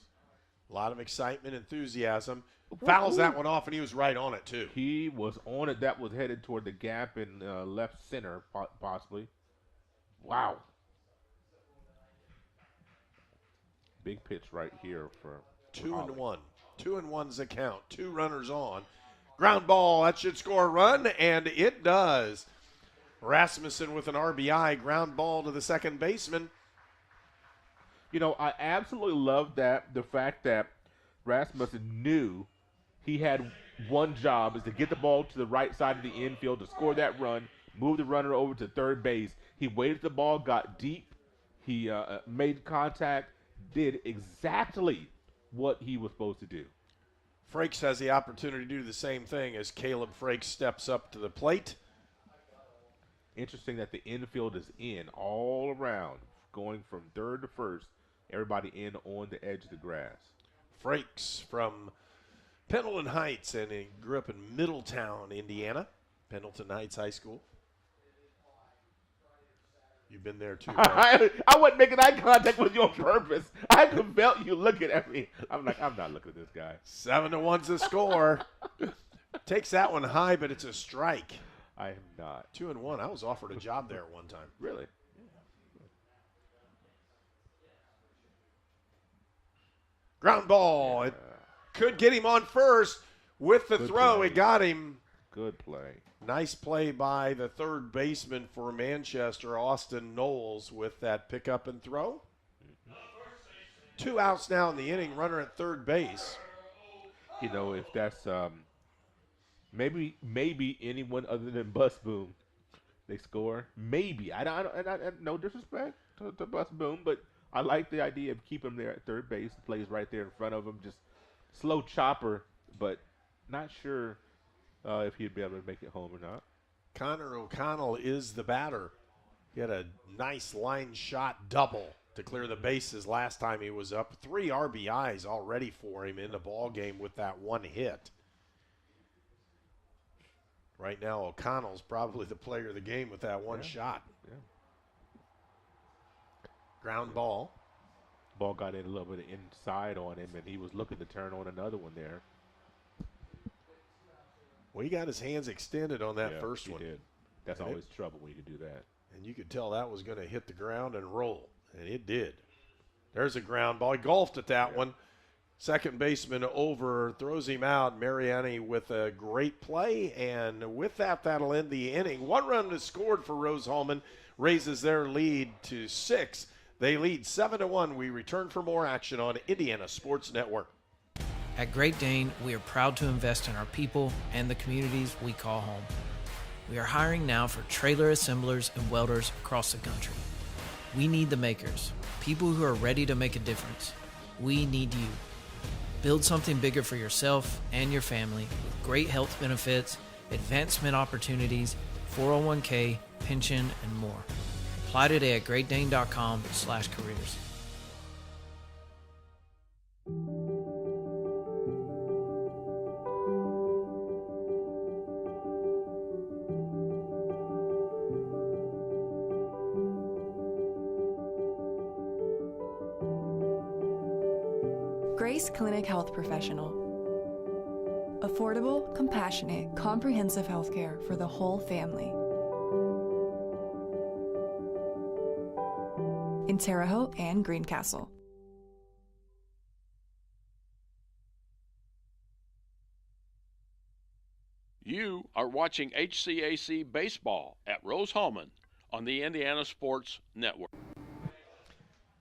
A lot of excitement, enthusiasm. Fouls that one off, and he was right on it, too. He was on it. That was headed toward the gap in left center, possibly. Wow. Big pitch right here for 2-1. 2-1's the count. 2 runners on. Ground ball. That should score a run, and it does. Rasmussen with an RBI. Ground ball to the second baseman. I absolutely love the fact that Rasmussen knew he had one job, is to get the ball to the right side of the infield to score that run, move the runner over to third base. He waited the ball, got deep. He made contact, did exactly what he was supposed to do. Frakes has the opportunity to do the same thing as Caleb Frakes steps up to the plate. Interesting that the infield is in all around, going from third to first. Everybody in on the edge of the grass. Frakes from Pendleton Heights, and he grew up in Middletown, Indiana. Pendleton Heights High School. You've been there too, right? I wasn't making eye contact with you on purpose. I could felt you looking at me. I'm like, I'm not looking at this guy. 7-1's the score. Takes that one high, but it's a strike. I am not. 2-1. I was offered a job there at one time. Really? Ground ball. It could get him on first with the throw. Play. It got him. Good play. Nice play by the third baseman for Manchester, Austin Knowles, with that pickup and throw. 2 outs now in the inning. Runner at third base. If that's Maybe anyone other than Bus Boom. They score. Maybe. No disrespect to Bus Boom, but I like the idea of keeping him there at third base. Plays right there in front of him. Just slow chopper, but not sure if he'd be able to make it home or not. Connor O'Connell is the batter. He had a nice line shot double to clear the bases last time he was up. 3 RBIs already for him in the ball game with that one hit. Right now, O'Connell's probably the player of the game with that one shot. Yeah. Ground ball. Ball got in a little bit of inside on him, and he was looking to turn on another one there. Well, he got his hands extended on that first one. Did. That's always trouble when you can do that. And you could tell that was going to hit the ground and roll, and it did. There's a ground ball. He golfed at that one. Second baseman over, throws him out. Mariani with a great play, and with that, that'll end the inning. 1 run is scored for Rose-Hulman, raises their lead to 6. They lead 7-1. We return for more action on Indiana Sports Network. At Great Dane, we are proud to invest in our people and the communities we call home. We are hiring now for trailer assemblers and welders across the country. We need the makers, people who are ready to make a difference. We need you. Build something bigger for yourself and your family with great health benefits, advancement opportunities, 401k, pension, and more. Apply today at greatdane.com/careers. Grace Clinic Health Professional. Affordable, compassionate, comprehensive healthcare for the whole family. In Terre Haute and Greencastle. You are watching HCAC Baseball at Rose-Hulman on the Indiana Sports Network.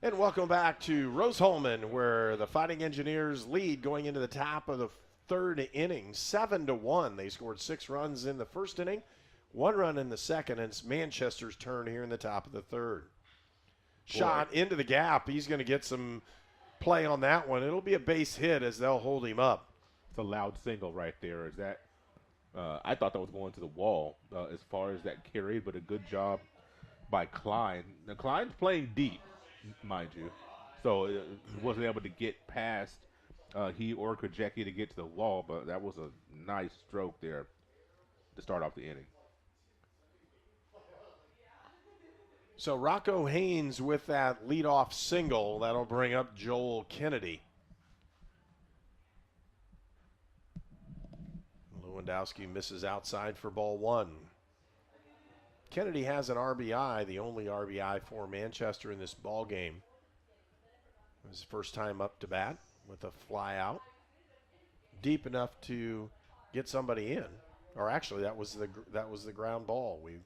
And welcome back to Rose-Hulman, where the Fighting Engineers lead going into the top of the third inning, 7-1. They scored 6 runs in the first inning, 1 run in the second, and it's Manchester's turn here in the top of the third. Shot into the gap. He's going to get some play on that one. It'll be a base hit as they'll hold him up. It's a loud single right there. Is that? I thought that was going to the wall as far as that carried, but a good job by Klein. Now, Klein's playing deep, mind you, so he wasn't able to get past he or Krajecki to get to the wall, but that was a nice stroke there to start off the inning. So Rocco Haynes with that leadoff single. That'll bring up Joel Kennedy. Lewandowski misses outside for ball 1. Kennedy has an RBI, the only RBI for Manchester in this ball game. It was his first time up to bat with a fly out. Deep enough to get somebody in. Or actually, that was the ground ball. We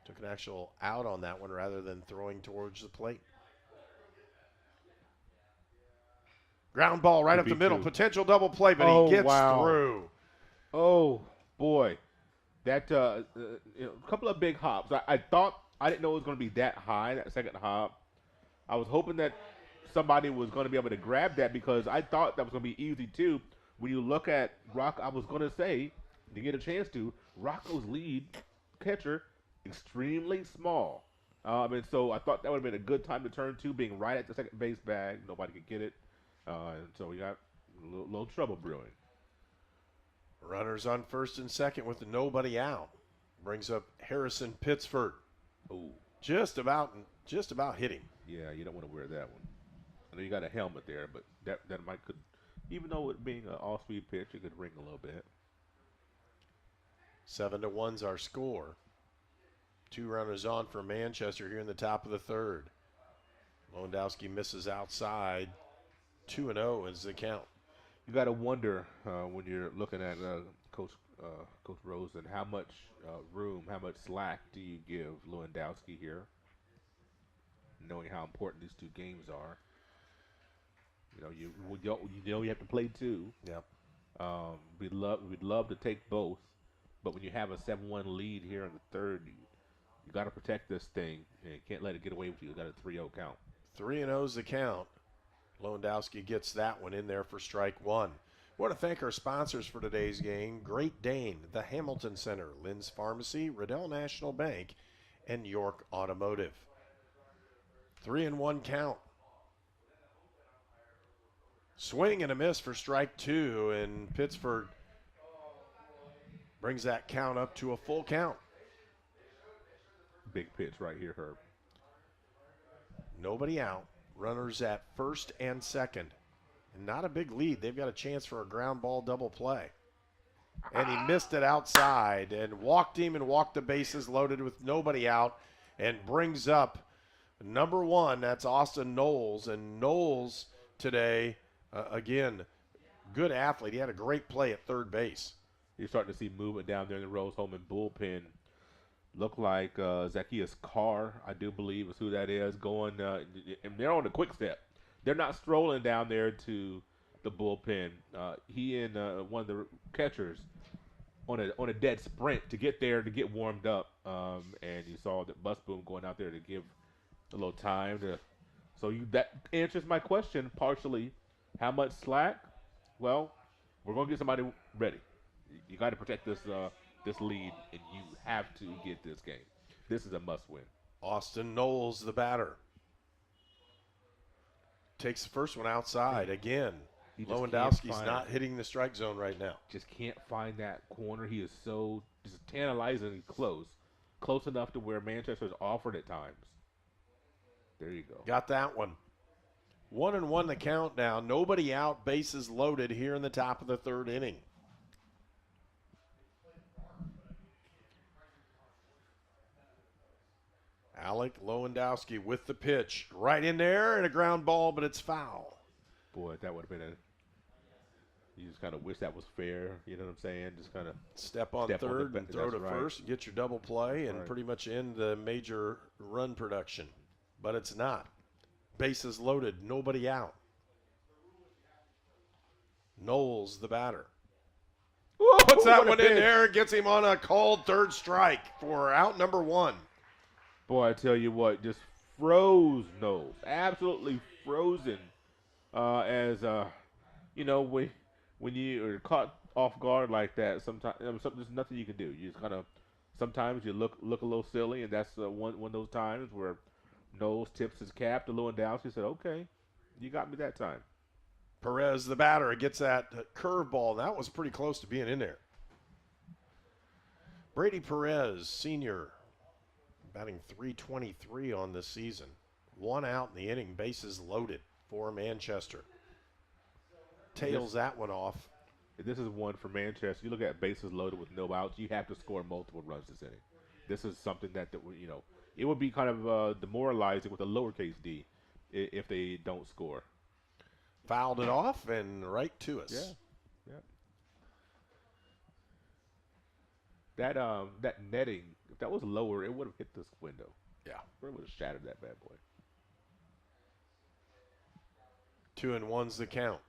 took an actual out on that one rather than throwing towards the plate. Ground ball right up the middle. Potential double play, but he gets through. Oh, boy. That a couple of big hops. I didn't know it was going to be that high, that second hop. I was hoping that somebody was going to be able to grab that because I thought that was going to be easy too. When you look at Rock, I was going to say, to get a chance to, Rocco's lead catcher, extremely small. And so I thought that would have been a good time to turn to, being right at the second base bag. Nobody could get it. And so we got a little trouble brewing. Runners on first and second with nobody out. Brings up Harrison Pittsford. Oh, just about hit him. Yeah, you don't want to wear that one. I know you got a helmet there, but that might could, even though it being an off-speed pitch, it could ring a little bit. 7-1's our score. 2 runners on for Manchester here in the top of the third. Lewandowski misses outside. 2-0 is the count. You got to wonder when you're looking at Coach Rose and how much room, how much slack do you give Lewandowski here, knowing how important these 2 games are. You know you have to play 2. Yep. We'd love to take both, but when you have a 7-1 lead here in the third, you got to protect this thing and can't let it get away with you. You got a 3-0 count. 3-0's the count. Lewandowski gets that one in there for strike one. We want to thank our sponsors for today's game: Great Dane, the Hamilton Center, Lynn's Pharmacy, Riddell National Bank, and York Automotive. 3-1 count. Swing and a miss for strike two, and Pittsford brings that count up to a full count. Big pitch right here, Herb. Nobody out. Runners at first and second. And not a big lead. They've got a chance for a ground ball double play. And he missed it outside and walked him and walked the bases loaded with nobody out and brings up number one. That's Austin Knowles. And Knowles today, again, good athlete. He had a great play at third base. You're starting to see movement down there in the Rose-Hulman bullpen. Look like Zacchaeus Carr, I do believe is who that is, going, and they're on the quick step. They're not strolling down there to the bullpen. He and one of the catchers on a dead sprint to get there to get warmed up, and you saw that Busboom going out there to give a little time to. So that answers my question partially. How much slack? Well, we're gonna get somebody ready. You got to protect this lead, and you have to get this game. This is a must-win. Austin Knowles, the batter, takes the first one outside again. Lewandowski's not hitting the strike zone right now. Just can't find that corner. He is so just tantalizingly close enough to where Manchester's offered at times. There you go. Got that one. 1-1 the count now. Nobody out. Bases loaded here in the top of the third inning. Alec Lewandowski with the pitch. Right in there and a ground ball, but it's foul. Boy, that would have been you just kind of wish that was fair. You know what I'm saying? Just kind of step on third and throw to first, get your double play, and pretty much end the major run production. But it's not. Bases loaded, nobody out. Knowles, the batter. Whoa, puts that one in there, gets him on a called third strike for out number one. Boy, I tell you what, just froze Knowles. Absolutely frozen. When you are caught off guard like that, sometimes there's nothing you can do. You just kind of, sometimes you look a little silly, and that's one of those times where Knowles tips his cap to Lewandowski. Said, "Okay, you got me that time." Perez, the batter, gets that curveball. That was pretty close to being in there. Brady Perez, senior, batting .323 on this season. One out in the inning, bases loaded for Manchester. Tails that one off. This is one for Manchester. You look at bases loaded with no outs, you have to score multiple runs this inning. This is something that it would be kind of demoralizing with a lowercase d if they don't score. Fouled it off and right to us. Yeah. That netting, if that was lower, it would have hit this window. Yeah. It would have shattered that bad boy. 2-1's the count.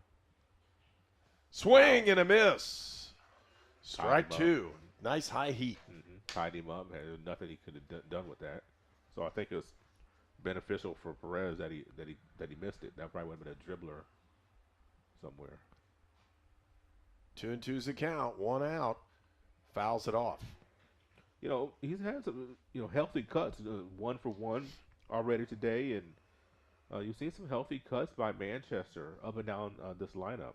Swing and a miss. Strike two. Nice high heat. Mm-hmm. Tied him up. Had nothing he could have done with that. So I think it was beneficial for Perez that he missed it. That probably would have been a dribbler somewhere. 2-2's the count. One out. Fouls it off. He's had some healthy cuts. 1 for 1 already today, and you've seen some healthy cuts by Manchester up and down this lineup.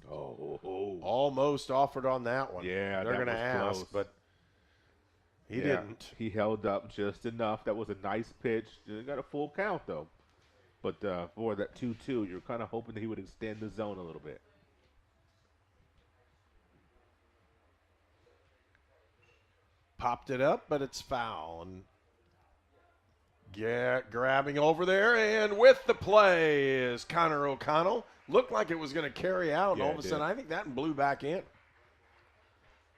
Oh. Almost offered on that one. Yeah, they're going to ask, close. but he didn't. He held up just enough. That was a nice pitch. Got a full count, though. But for that 2-2, you're kind of hoping that he would extend the zone a little bit. Popped it up, but it's foul. And grabbing over there, and with the play is Connor O'Connell. Looked like it was going to carry out, and all of a sudden, I think that blew back in.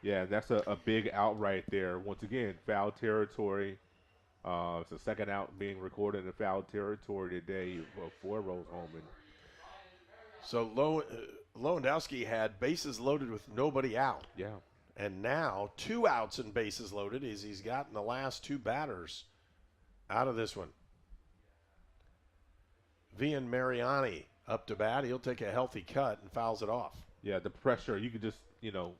Yeah, that's a big out right there. Once again, foul territory. It's the second out being recorded in foul territory today for Rose-Hulman. So Lewandowski had bases loaded with nobody out. Yeah. And now 2 outs and bases loaded as he's gotten the last 2 batters out of this one. Vian Mariani up to bat. He'll take a healthy cut and fouls it off. Yeah, the pressure, you could just, you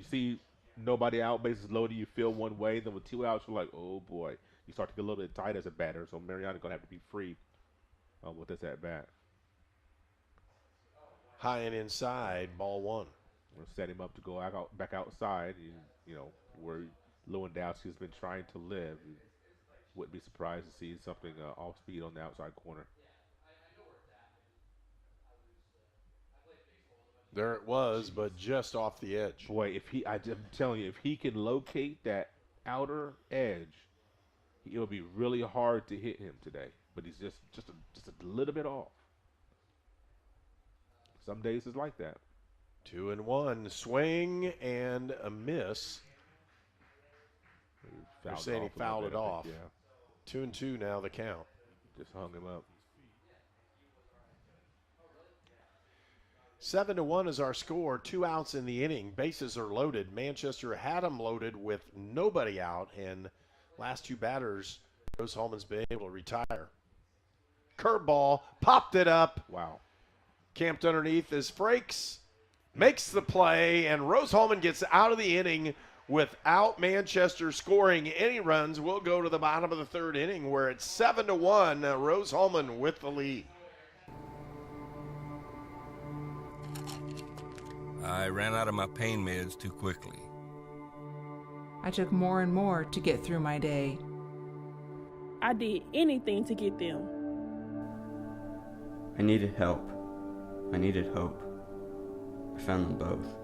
see nobody out, bases loaded, you feel one way. Then with 2 outs, you're like, oh, boy. You start to get a little bit tight as a batter, so Mariani's going to have to be free with this at-bat. High and inside, ball 1. We'll set him up to go back outside, where Lewandowski's been trying to live. You wouldn't be surprised to see something off speed on the outside corner. There it was, but just off the edge. Boy, I'm telling you, if he can locate that outer edge, it'll be really hard to hit him today. But he's just a little bit off. Some days it's like that. 2-1, swing and a miss. They're saying he fouled it off. Yeah. 2-2 now the count. Just hung him up. 7-1 is our score. 2 outs in the inning. Bases are loaded. Manchester had them loaded with nobody out, and last 2 batters, Rose-Hulman's been able to retire. Curveball, popped it up. Wow. Camped underneath as Frakes makes the play, and Rose-Hulman gets out of the inning without Manchester scoring any runs. We'll go to the bottom of the 3rd inning where it's 7-1. Rose-Hulman with the lead. I ran out of my pain meds too quickly. I took more and more to get through my day. I did anything to get them. I needed help. I needed hope. I found them both.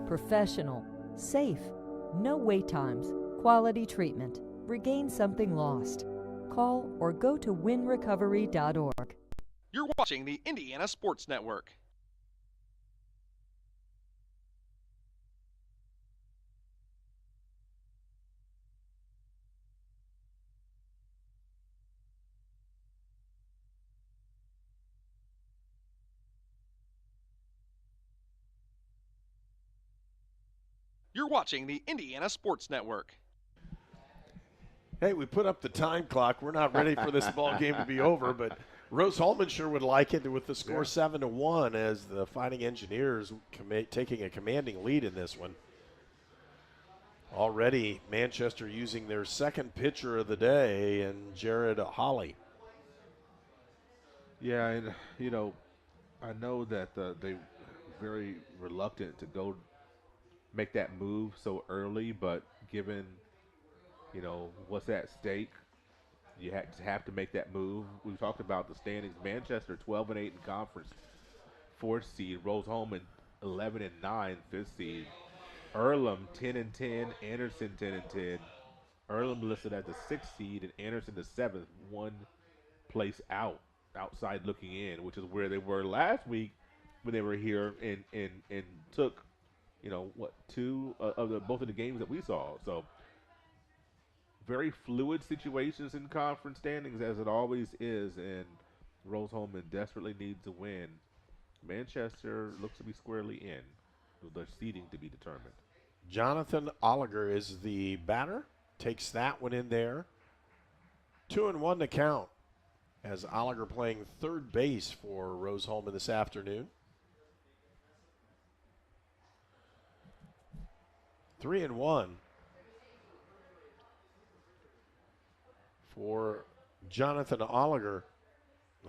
Professional, safe, no wait times, quality treatment. Regain something lost. Call or go to winrecovery.org. You're watching the Indiana Sports Network. You're watching the Indiana Sports Network. Hey, we put up the time clock. We're not ready for this ball game to be over, but Rose-Hulman sure would like it with the score 7-1 as the Fighting Engineers taking a commanding lead in this one. Already, Manchester using their 2nd pitcher of the day, and Jared Holly. Yeah, and, I know that they're very reluctant to go make that move so early, but given, what's at stake, you have to make that move. We talked about the standings. Manchester 12-8 in conference, 4th seed. Rose-Hulman 11-9, 5th seed. Earlham 10-10, Anderson 10-10. Earlham listed as the 6th seed and Anderson the 7th, 1 place outside looking in, which is where they were last week when they were here and took 2 of both of the games that we saw. So very fluid situations in conference standings, as it always is, and Rose-Hulman desperately needs a win. Manchester looks to be squarely in, with their seeding to be determined. Jonathan Oliger is the batter. Takes that one in there. 2-1 to count as Oliger playing 3rd base for Rose-Hulman this afternoon. 3-1 for Jonathan Oliger,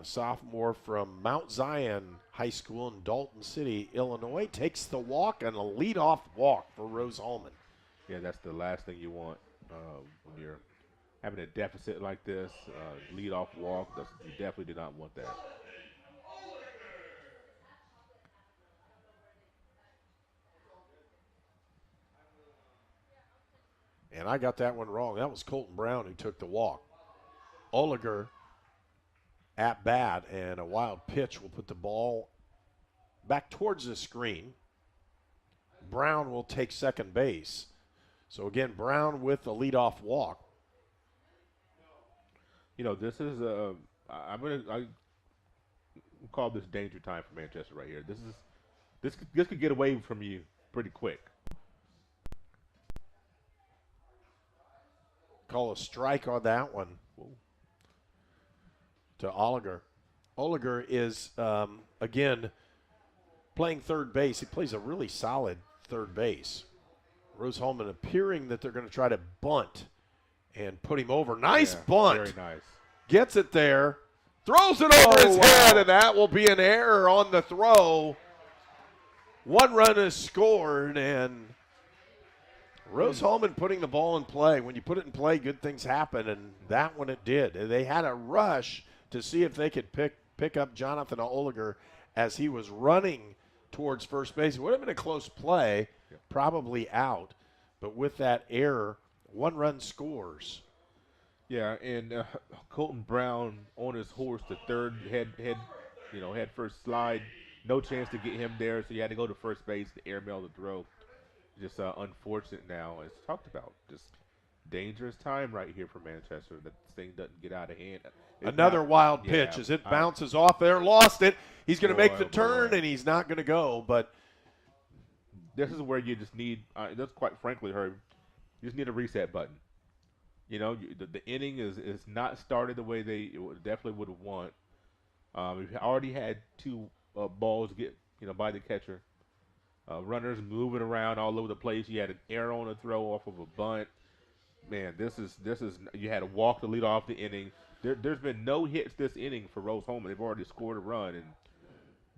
a sophomore from Mount Zion High School in Dalton City, Illinois. Takes the walk and a leadoff walk for Rose-Hulman. Yeah, that's the last thing you want when you're having a deficit like this. Leadoff walk, you definitely do not want that. And I got that one wrong. That was Colton Brown who took the walk. Oliger at bat, and a wild pitch will put the ball back towards the screen. Brown will take 2nd base. So again, Brown with the leadoff walk. This is I call this danger time for Manchester right here. This could get away from you pretty quick. Call a strike on that one. Whoa. To Oliger. Oliger is, again, playing third base. He plays a really solid third base. Rose-Hulman appearing that they're going to try to bunt and put him over. Nice bunt. Very nice. Gets it there. Throws it over his head, and that will be an error on the throw. One run is scored, and Rose-Hulman putting the ball in play. When you put it in play, good things happen, and that one it did. They had a rush to see if they could pick up Jonathan Oliger as he was running towards first base. It would have been a close play, probably out. But with that error, one run scores. Yeah, and Colton Brown on his horse, the third head first slide. No chance to get him there, so you had to go to first base to airmail the throw. Just unfortunate now, as talked about. Just dangerous time right here for Manchester. That this thing doesn't get out of hand. Another wild pitch as it bounces off there. Lost it. He's going to make the turn, and he's not going to go. But this is where you just need, that's quite frankly, Herb, you just need a reset button. The inning is not started the way they definitely would have want. We've already had two balls get by the catcher. Runners moving around all over the place. You had an error on a throw off of a bunt. Man, this is you had to walk to lead off the inning. There's been no hits this inning for Rose-Hulman. They've already scored a run, and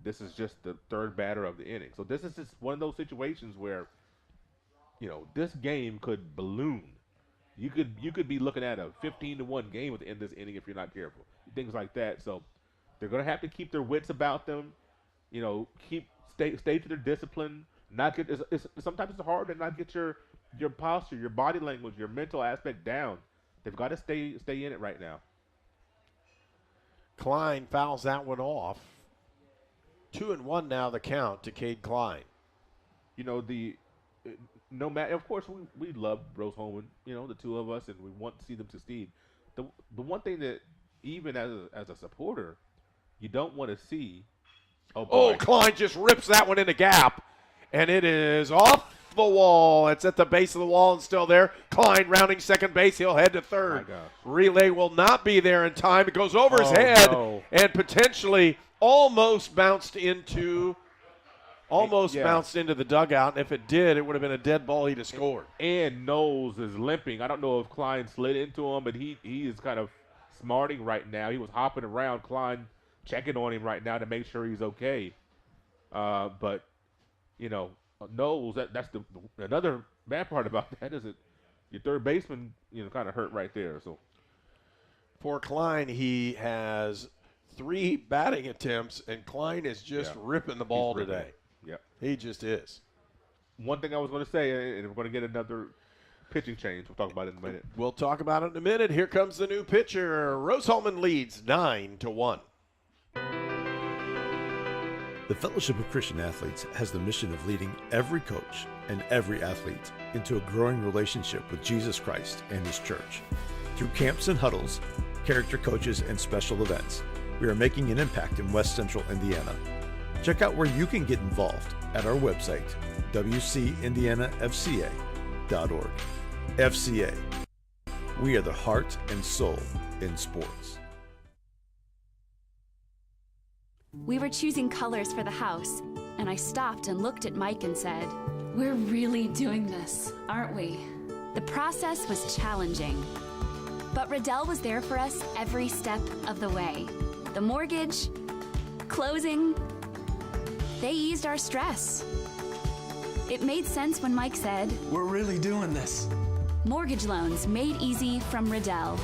this is just the third batter of the inning. So this is just one of those situations where, this game could balloon. You could be looking at a 15-1 game at the end of this inning if you're not careful. Things like that. So they're going to have to keep their wits about them. Stay to their discipline. Sometimes it's hard to not get your posture, your body language, your mental aspect down. They've got to stay in it right now. Klein fouls that one off. 2-1 now the count to Cade Klein. No matter, of course, we love Rose-Hulman, the two of us, and we want to see them succeed. The one thing that even as a supporter, you don't want to see. Klein just rips that one in the gap, and it is off the wall. It's at the base of the wall and still there. Klein rounding second base. He'll head to third. Relay will not be there in time. It goes over his head and potentially almost bounced into the dugout. And if it did, it would have been a dead ball. He'd have scored. And Knowles is limping. I don't know if Klein slid into him, but he is kind of smarting right now. He was hopping around. Klein checking on him right now to make sure he's okay. But Knowles, that's another bad part about that is that your third baseman, kind of hurt right there. So for Klein, he has 3 batting attempts, and Klein is just ripping the ball today. Yep. He just is. One thing I was going to say, and we're going to get another pitching change. We'll talk about it in a minute. We'll talk about it in a minute. Here comes the new pitcher. Rose-Hulman leads 9-1. The Fellowship of Christian Athletes has the mission of leading every coach and every athlete into a growing relationship with Jesus Christ and His church. Through camps and huddles, character coaches, and special events, we are making an impact in West Central Indiana. Check out where you can get involved at our website, wcindianafca.org. FCA. We are the heart and soul in sports. We were choosing colors for the house, and I stopped and looked at Mike and said, "We're really doing this, aren't we?" The process was challenging, but Riddell was there for us every step of the way. The mortgage, closing, they eased our stress. It made sense when Mike said, "We're really doing this." Mortgage loans made easy from Riddell.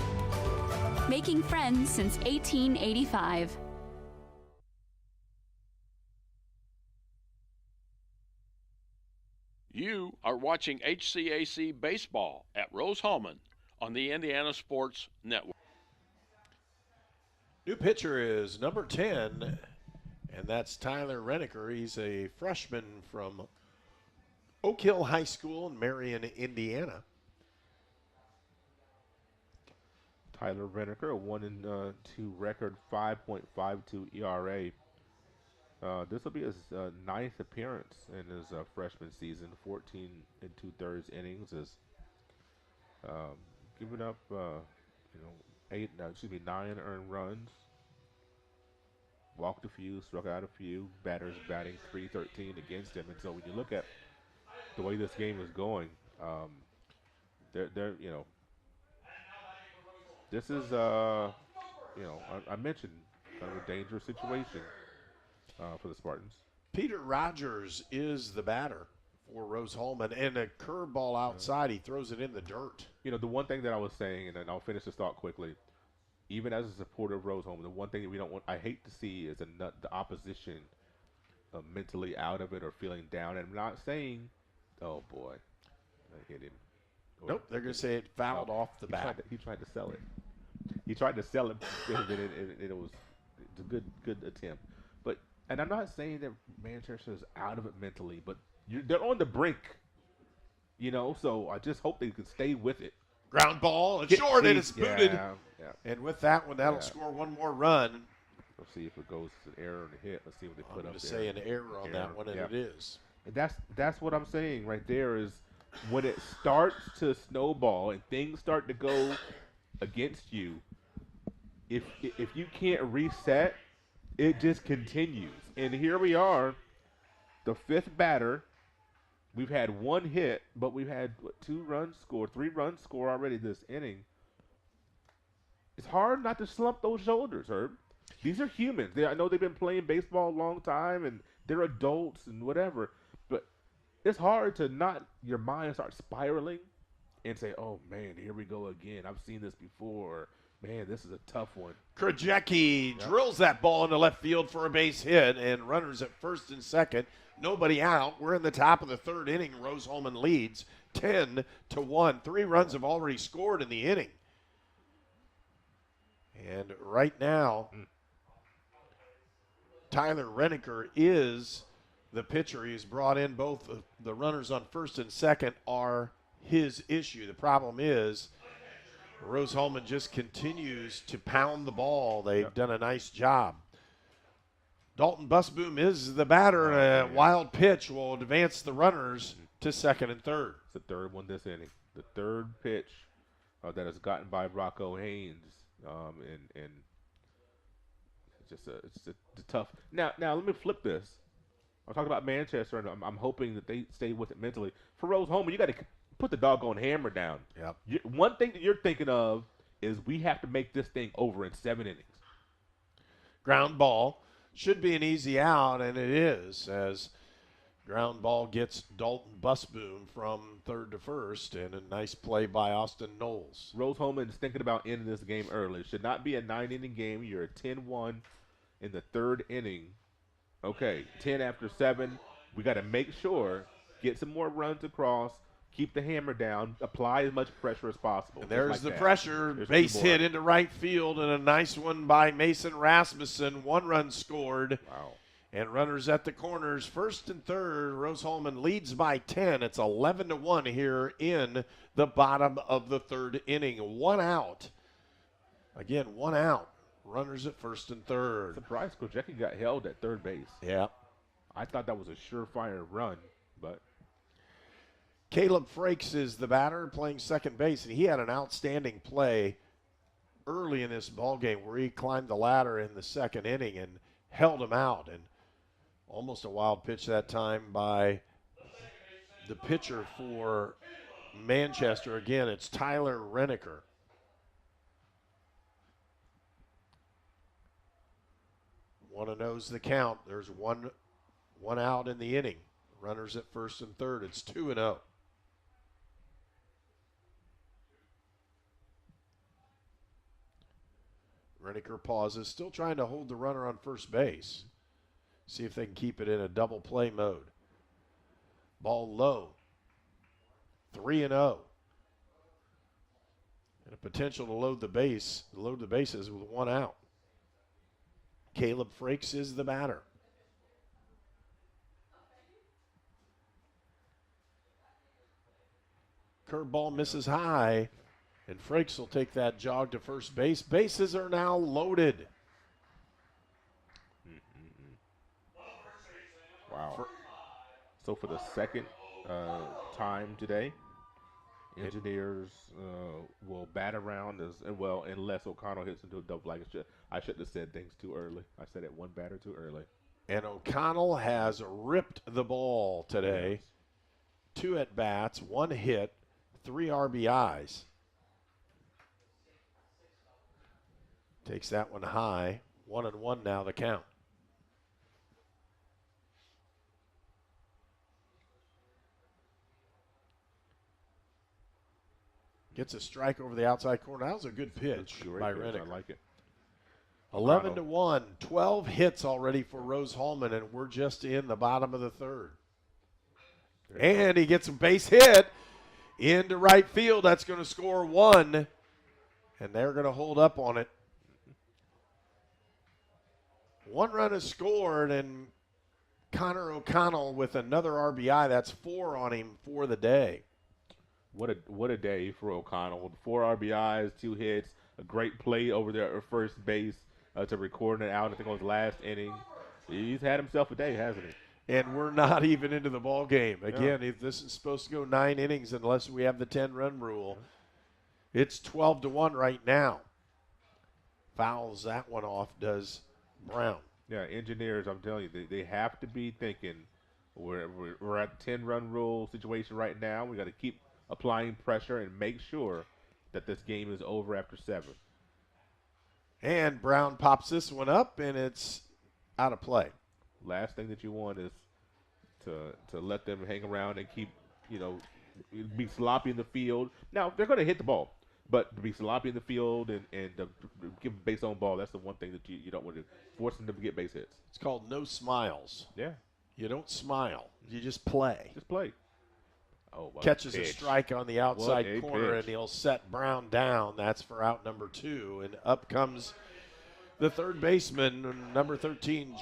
Making friends since 1885. You are watching HCAC Baseball at Rose-Hulman on the Indiana Sports Network. New pitcher is number 10, and that's Tyler Reneker. He's a freshman from Oak Hill High School in Marion, Indiana. Tyler Renneker, a 1-2 record, 5.52 ERA. This will be his ninth appearance in his freshman season. 14 2/3 innings, is giving up, 9 earned runs. Walked a few, struck out a few. Batters batting .313 against him. And so when you look at the way this game is going, this is I mentioned kind of a dangerous situation for the Spartans. Peter Rogers is the batter for Rose-Hulman, and a curveball outside. He throws it in the dirt. The one thing that I was saying, and then I'll finish this thought quickly, even as a supporter of Rose-Hulman, the one thing that we don't want, I hate to see, is the opposition mentally out of it or feeling down. And I'm not saying, oh boy, I hit him. Nope, they're going to say it fouled off the bat. He tried to sell it. He tried to sell it, and it was a good attempt. And I'm not saying that Manchester is out of it mentally, but they're on the brink, so I just hope they can stay with it. Ground ball, it's short, and it's booted. Yeah. And with that one, that'll score one more run. Let's see if it goes to an error and a hit. Let's see what they put up there. I'm going to say an error on that one, and it is. And that's what I'm saying right there is when it starts to snowball and things start to go against you, if you can't reset, it just continues. And here we are, the fifth batter. We've had one hit, but we've had 3 runs scored already this inning. It's hard not to slump those shoulders, Herb. These are humans. I know they've been playing baseball a long time, and they're adults and whatever. But it's hard to not your mind start spiraling and say, oh, man, here we go again. I've seen this before. Man, this is a tough one. Krajewski drills that ball into left field for a base hit, and runners at first and second. Nobody out. We're in the top of the third inning. Rose-Hulman leads 10-1. 3 runs have already scored in the inning. And right now, Tyler Renneker is the pitcher. He's brought in. Both of the runners on first and second are his issue. The problem is Rose-Hulman just continues to pound the ball. They've done a nice job. Dalton Busboom is the batter. A wild pitch will advance the runners to second and third. It's the third one this inning. The third pitch that is gotten by Rocco Haynes. And it's a tough. Now let me flip this. I'm talking about Manchester, and I'm hoping that they stay with it mentally. For Rose-Hulman, you got to put the doggone hammer down. Yep. One thing that you're thinking of is we have to make this thing over in 7 innings. Ground ball. Should be an easy out, and it is, as ground ball gets Dalton Busboom from third to first, and a nice play by Austin Knowles. Rose-Hulman is thinking about ending this game early. It should not be a 9-inning game. You're at 10-1 in the third inning. Okay, 10 after 7. We got to make sure, get some more runs across, keep the hammer down, apply as much pressure as possible. And there's the pressure. Base hit into right field, and a nice one by Mason Rasmussen. 1 run scored. Wow. And runners at the corners, first and third. Rose-Hulman leads by 10. It's 11-1 here in the bottom of the third inning. 1 out. Again, 1 out. Runners at first and third. Surprised Krajewski got held at third base. Yeah. I thought that was a surefire run, but Caleb Frakes is the batter playing second base, and he had an outstanding play early in this ball game where he climbed the ladder in the second inning and held him out. And almost a wild pitch that time by the pitcher for Manchester. Again, it's Tyler Renneker. Want to knows the count. There's one out in the inning. Runners at first and third. It's 2-0. Renneker pauses, still trying to hold the runner on first base. See if they can keep it in a double play mode. Ball low. 3-0. And a potential to load the bases with 1 out. Caleb Frakes is the batter. Curveball misses high. And Frakes will take that jog to first base. Bases are now loaded. Wow. So for the second time today, Engineers will bat around unless O'Connell hits into a double. I shouldn't have said things too early. I said it one batter too early. And O'Connell has ripped the ball today. Yes. 2 at-bats, 1 hit, 3 RBIs. Takes that one high. 1-1 now the count. Gets a strike over the outside corner. That was a good pitch by Rennick. I like it. 11-1, 12 hits already for Rose-Hulman, and we're just in the bottom of the third. And he gets a base hit into right field. That's going to score 1, and they're going to hold up on it. 1 run is scored, and Connor O'Connell with another RBI. That's 4 on him for the day. What a day for O'Connell. 4 RBIs, 2 hits, a great play over there at first base to record it out. I think on his last inning. He's had himself a day, hasn't he? And we're not even into the ball game. Again, if this is supposed to go 9 innings unless we have the 10-run rule. It's 12-1 right now. Fouls that one off, does Brown. Yeah, Engineers, I'm telling you, they have to be thinking we're at the 10-run rule situation right now. We got to keep applying pressure and make sure that this game is over after 7. And Brown pops this one up, and it's out of play. Last thing that you want is to let them hang around and keep, be sloppy in the field. Now, they're going to hit the ball, but to be sloppy in the field and give a base on ball, that's the one thing that you don't want to force them to get base hits. It's called no smiles. Yeah. You don't smile. You just play. Just play. Oh, catches a strike on the outside corner, and he'll set Brown down. That's for out number 2. And up comes the third baseman, number 13,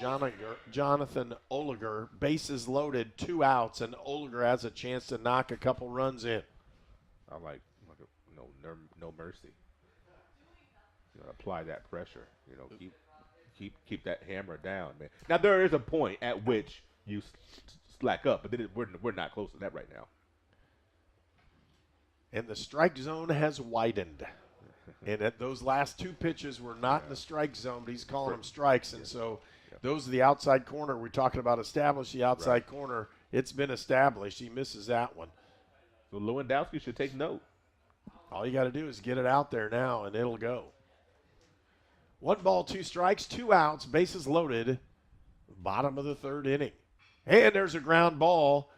Jonathan Oliger. Bases loaded, 2 outs, and Oliger has a chance to knock a couple runs in. I like no mercy. Apply that pressure. Keep that hammer down, man. Now there is a point at which you slack up, but then we're not close to that right now. And the strike zone has widened. And those last 2 pitches were not in the strike zone, but he's calling them strikes. And so those are the outside corner. We're talking about establish the outside corner. It's been established. He misses that one. So Lewandowski should take note. All you got to do is get it out there now, and it'll go. 1 ball, 2 strikes, 2 outs, bases loaded, bottom of the 3rd inning. And there's a ground ball.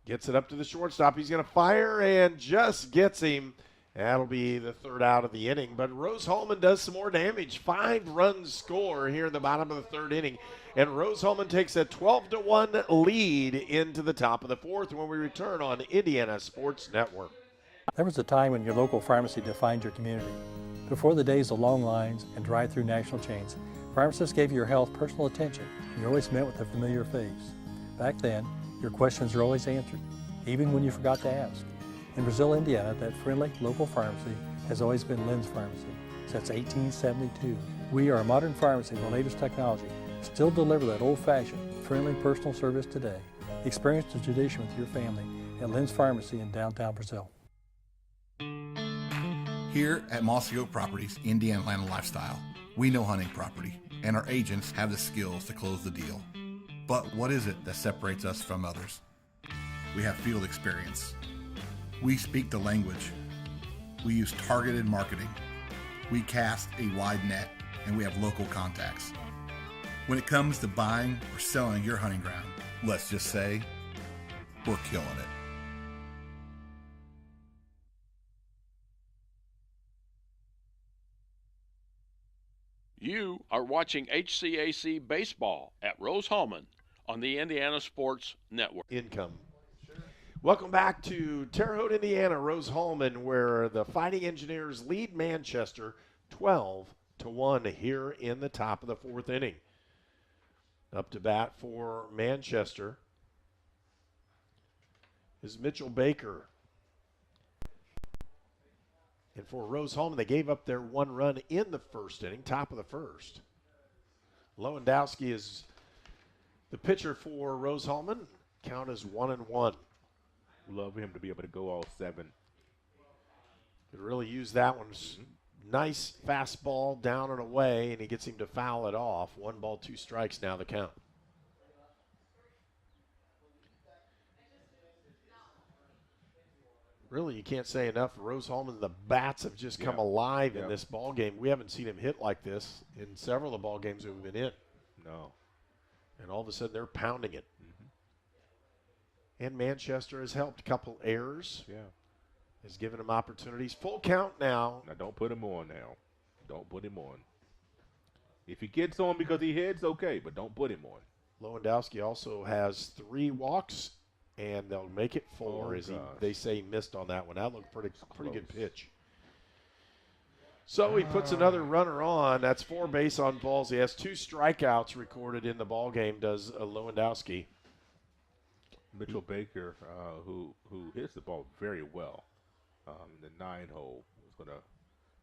Gets it up to the shortstop. He's going to fire and just gets him. That'll be the 3rd out of the inning. But Rose-Hulman does some more damage. 5 runs score here in the bottom of the 3rd inning. And Rose-Hulman takes a 12-1 lead into the top of the 4th when we return on Indiana Sports Network. There was a time when your local pharmacy defined your community. Before the days of long lines and drive-through national chains, pharmacists gave your health personal attention, and you always met with a familiar face. Back then, your questions were always answered, even when you forgot to ask. In Brazil, Indiana, that friendly local pharmacy has always been Lynn's Pharmacy since 1872. We are a modern pharmacy with the latest technology, still deliver that old-fashioned, friendly personal service today. Experience the tradition with your family at Lynn's Pharmacy in downtown Brazil. Here at Mossy Oak Properties, Indiana Land and Lifestyle, we know hunting property, and our agents have the skills to close the deal. But what is it that separates us from others? We have field experience. We speak the language. We use targeted marketing. We cast a wide net, and we have local contacts. When it comes to buying or selling your hunting ground, let's just say, we're killing it. You are watching HCAC Baseball at Rose-Hulman on the Indiana Sports Network. Income. Welcome back to Terre Haute, Indiana, Rose-Hulman, where the Fighting Engineers lead Manchester 12-1 here in the top of the 4th inning. Up to bat for Manchester is Mitchell Baker. And for Rose-Hulman, they gave up their 1 run in the first inning, top of the first. Lewandowski is the pitcher for Rose-Hulman. Count is 1-1. Love him to be able to go all 7. Could really use that one. Nice fastball down and away, and he gets him to foul it off. 1 ball, 2 strikes now the count. Really, you can't say enough. Rose-Hulman, the bats have just come alive in this ball game. We haven't seen him hit like this in several of the ball games we've been in. No. And all of a sudden, they're pounding it. And Manchester has helped. A couple errors. Yeah. Has given him opportunities. Full count now. Now, don't put him on now. Don't put him on. If he gets on because he hits, okay, but don't put him on. Lewandowski also has 3 walks, and they'll make it 4 they say he missed on that one. That looked pretty good pitch. So he puts another runner on. That's 4 base on balls. He has 2 strikeouts recorded in the ball game, does Lewandowski. Mitchell Baker, who hits the ball very well. The 9-hole is going to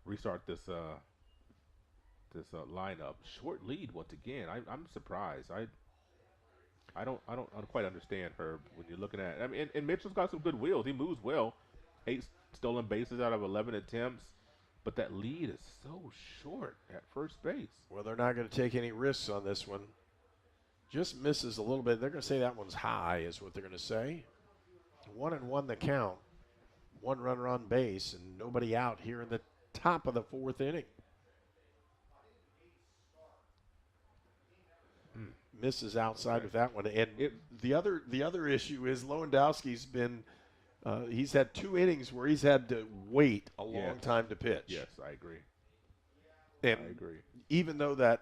restart this lineup. Short lead once again. I'm surprised. I don't quite understand Herb when you're looking at it. I mean, and Mitchell's got some good wheels. He moves well. 8 stolen bases out of 11 attempts, but that lead is so short at first base. Well, they're not going to take any risks on this one. Just misses a little bit. They're going to say that one's high, is what they're going to say. 1-1 the count. 1 runner on base and nobody out here in the top of the 4th inning. Misses outside with that one. And the other issue is Lewandowski's been he's had 2 innings where he's had to wait a long time to pitch. Yes, I agree. And I agree. Even though that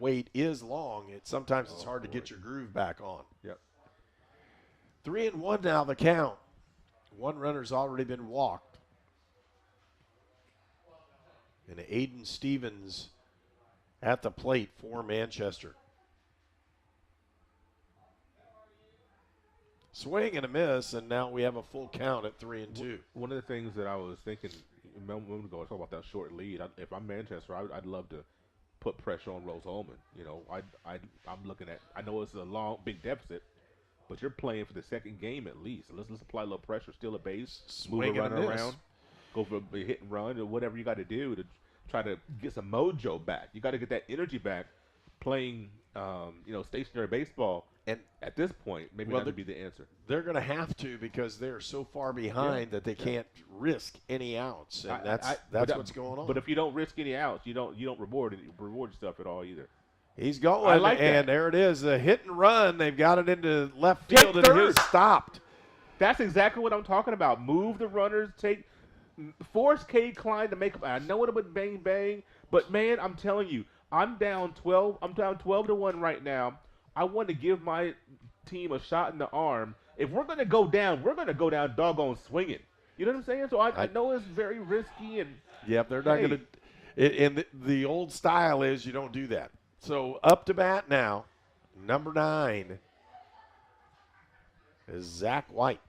wait is long, sometimes it's hard to get your groove back on. Yep. 3-1 now the count. 1 runner's already been walked. And Aiden Stevens at the plate for Manchester. Swing and a miss, and now we have a full count at 3-2. One of the things that I was thinking a moment ago, I talked about that short lead. If I'm Manchester, I'd love to put pressure on Rose-Hulman. You know, I'm looking at. I know it's a long, big deficit, but you're playing for the second game at least. So let's apply a little pressure, steal a base, move a runner around, go for a hit and run, or whatever you got to do to try to get some mojo back. You got to get that energy back playing, stationary baseball. And at this point, maybe that would be the answer. They're going to have to because they're so far behind that they can't risk any outs, and that's what's going on. But if you don't risk any outs, you don't reward yourself at all either. He's going, I like and that. There it is, a hit and run. They've got it into left field, and his stopped. That's exactly what I'm talking about. Move the runners, force Cade Klein to make. I know it would bang bang, but man, I'm telling you, I'm down 12. I'm down 12-1 right now. I want to give my team a shot in the arm. If we're going to go down, we're going to go down doggone swinging. You know what I'm saying? So I know it's very risky. And yep, they're not going to. And the old style is you don't do that. So up to bat now, number 9 is Zach White.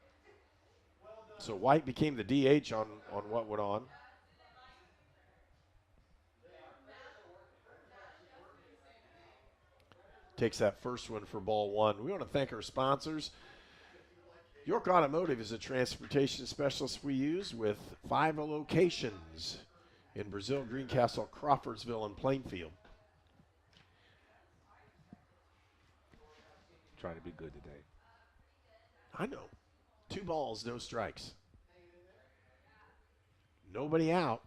So White became the DH on what went on. Takes that first one for ball 1. We want to thank our sponsors. York Automotive is a transportation specialist we use with 5 locations in Brazil, Greencastle, Crawfordsville, and Plainfield. Trying to be good today. I know. 2 balls, no strikes. Nobody out.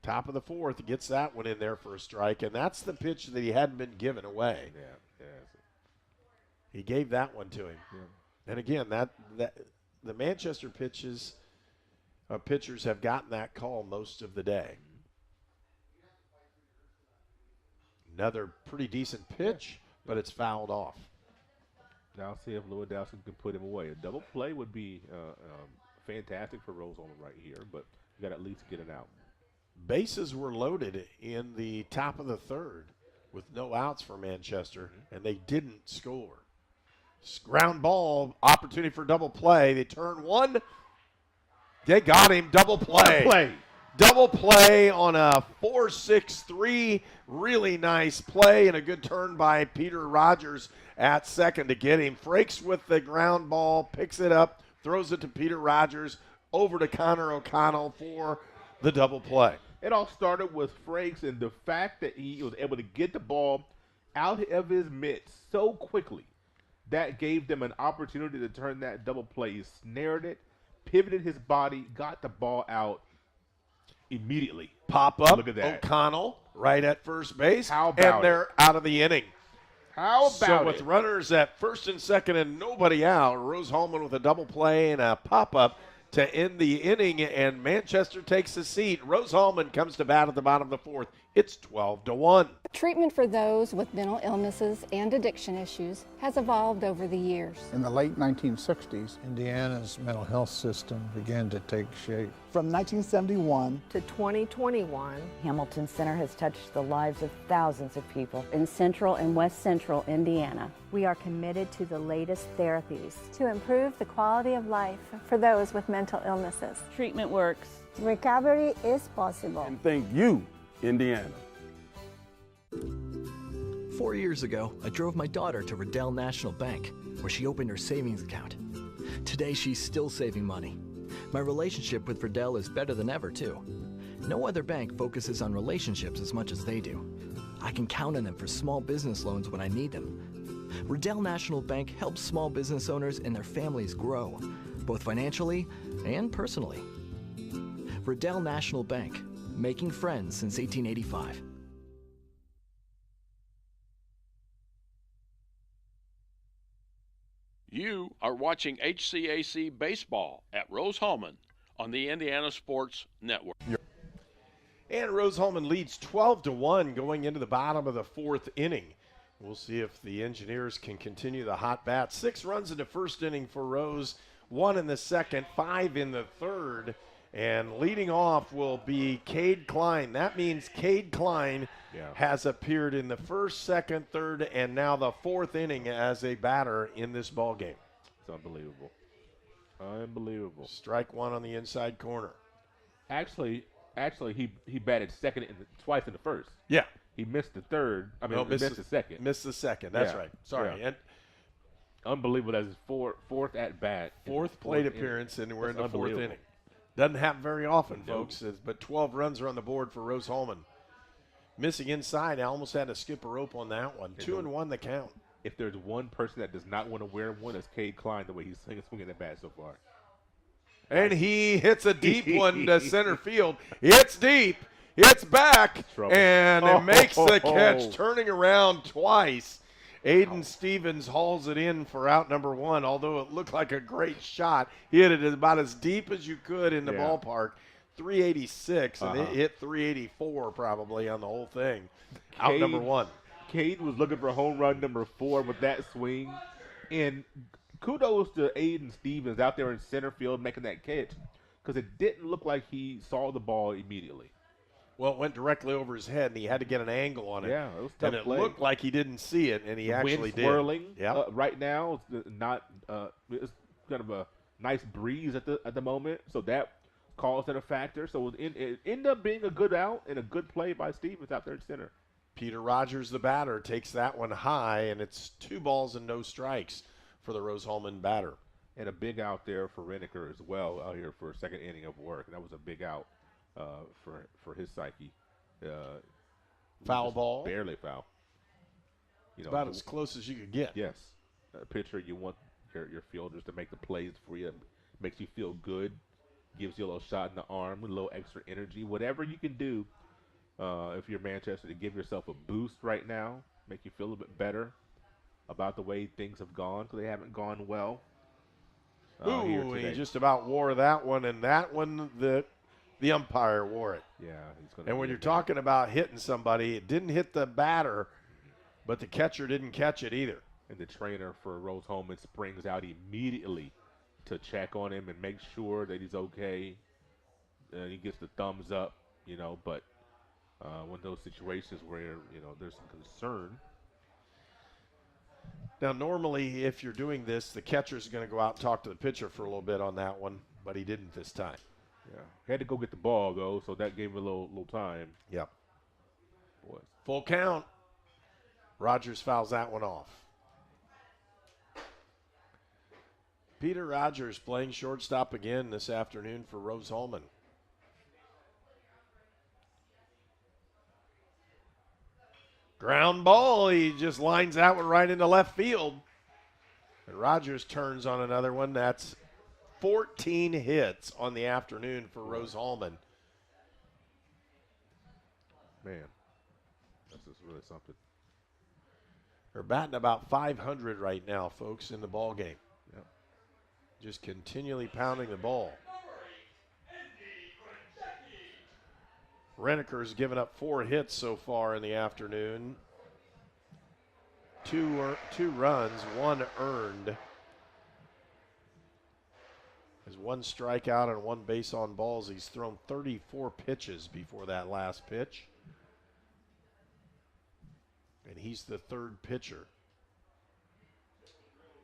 Top of the 4th, gets that one in there for a strike, and that's the pitch that he hadn't been given away. Yeah. He gave that one to him. Yeah. And again, that the Manchester pitchers have gotten that call most of the day. Another pretty decent pitch, but it's fouled off. Now see if Lewandowski can put him away. A double play would be fantastic for Rose-Hulman right here, but you got to at least get it out. Bases were loaded in the top of the 3rd with no outs for Manchester, and they didn't score. Ground ball, opportunity for double play. They turn one. They got him, double play. Double play on a 4-6-3. Really nice play and a good turn by Peter Rogers at second to get him. Frakes with the ground ball, picks it up, throws it to Peter Rogers, over to Connor O'Connell for the double play. It all started with Frakes and the fact that he was able to get the ball out of his mitts so quickly. That gave them an opportunity to turn that double play. He snared it, pivoted his body, got the ball out immediately. Pop up, Look at that. O'Connell right at first base. How about and they're out of the inning. How about So with runners at first and second and nobody out, Rose-Hulman with a double play and a pop-up to end the inning, and Manchester takes a seat. Rose-Hulman comes to bat at the bottom of the fourth. It's 12-1. Treatment for those with mental illnesses and addiction issues has evolved over the years. In the late 1960s, Indiana's mental health system began to take shape. from 1971 to 2021, Hamilton Center has touched the lives of thousands of people in central and west central Indiana. We are committed to the latest therapies to improve the quality of life for those with mental illnesses. Treatment works. Recovery is possible. And thank you, Indiana. 4 years ago, I drove my daughter to Riddell National Bank, where she opened her savings account. Today, she's still saving money. My relationship with Riddell is better than ever, too. No other bank focuses on relationships as much as they do. I can count on them for small business loans when I need them. Riddell National Bank helps small business owners and their families grow, both financially and personally. Riddell National Bank, making friends since 1885. You are watching HCAC Baseball at Rose-Hulman on the Indiana Sports Network. And Rose-Hulman leads 12-1 going into the bottom of the fourth inning. We'll see if the Engineers can continue the hot bat. 6 runs in the first inning for Rose, 1 in the second, 5 in the third. And leading off will be Cade Klein. That means Cade Klein has appeared in the first, second, third, and now the fourth inning as a batter in this ball game. It's unbelievable. Unbelievable. Strike one on the inside corner. Actually, he batted second twice in the first. Yeah. He missed the third. Missed the second. Missed the second. That's right. Sorry. Yeah. And unbelievable. That's his fourth at bat. Fourth plate appearance, and we're in the fourth inning. Doesn't happen very often, folks, but 12 runs are on the board for Rose-Hulman. Missing inside, I almost had to skip a rope on that one. 2-1 the count. If there's one person that does not want to wear one, it's Cade Klein, the way he's swinging the bat so far. And he hits a deep one to center field. It's deep. It's back. And it makes the catch, turning around twice. Aiden Stevens hauls it in for out number one, although it looked like a great shot. He hit it about as deep as you could in the ballpark. 386, and it hit 384 probably on the whole thing. Out number one. Cade was looking for home run number 4 with that swing. And kudos to Aiden Stevens out there in center field making that catch, because it didn't look like he saw the ball immediately. Well, it went directly over his head, and he had to get an angle on it. Yeah, it was tough. And it looked like he didn't see it, and he actually wind did. Swirling right now. It's not. It's kind of a nice breeze at the moment, so that caused it a factor. So it ended up being a good out and a good play by Stevens out there in center. Peter Rogers, the batter, takes that one high, and it's 2 balls and no strikes for the Rose-Hulman batter. And a big out there for Reneker as well out here for a second inning of work. That was a big out. For his psyche, foul ball, barely foul. About as close as you could get. Yes, pitcher, you want your fielders to make the plays for you. Makes you feel good, gives you a little shot in the arm, a little extra energy. Whatever you can do, if you're Manchester, to give yourself a boost right now, make you feel a little bit better about the way things have gone, because they haven't gone well. Ooh, he just about wore that one, and that one the umpire wore it. Yeah, and when you're talking about hitting somebody, it didn't hit the batter, but the catcher didn't catch it either. And the trainer for Rose-Hulman springs out immediately to check on him and make sure that he's okay. He gets the thumbs up, but when those situations where, there's some concern. Now, normally, if you're doing this, the catcher's going to go out and talk to the pitcher for a little bit on that one, but he didn't this time. Yeah. Had to go get the ball, though, so that gave him a little time. Yep. Boy. Full count. Rogers fouls that one off. Peter Rogers playing shortstop again this afternoon for Rose-Hulman. Ground ball. He just lines that one right into left field. And Rogers turns on another one. That's 14 hits on the afternoon for Rose-Hulman. Man, this is really something. They're batting about 500 right now, folks, in the ball game. Yep. Just continually pounding the ball. Reneker's given up 4 hits so far in the afternoon. Two runs, 1 earned. Has 1 strikeout and 1 base on balls. He's thrown 34 pitches before that last pitch. And he's the 3rd pitcher.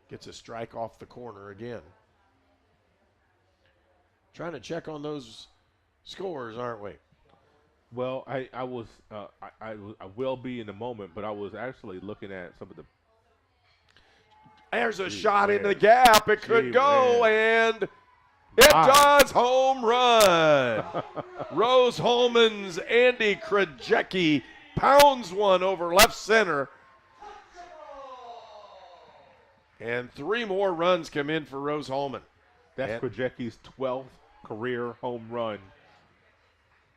Gets a strike off the corner again. Trying to check on those scores, aren't we? Well, I will be in a moment, but I was actually looking at some of the. There's a shot in the gap. It could go, and it does. Home run. Rose-Hulman's Andy Krajewski pounds one over left center. And 3 more runs come in for Rose-Hulman. That's Krajewski's 12th career home run.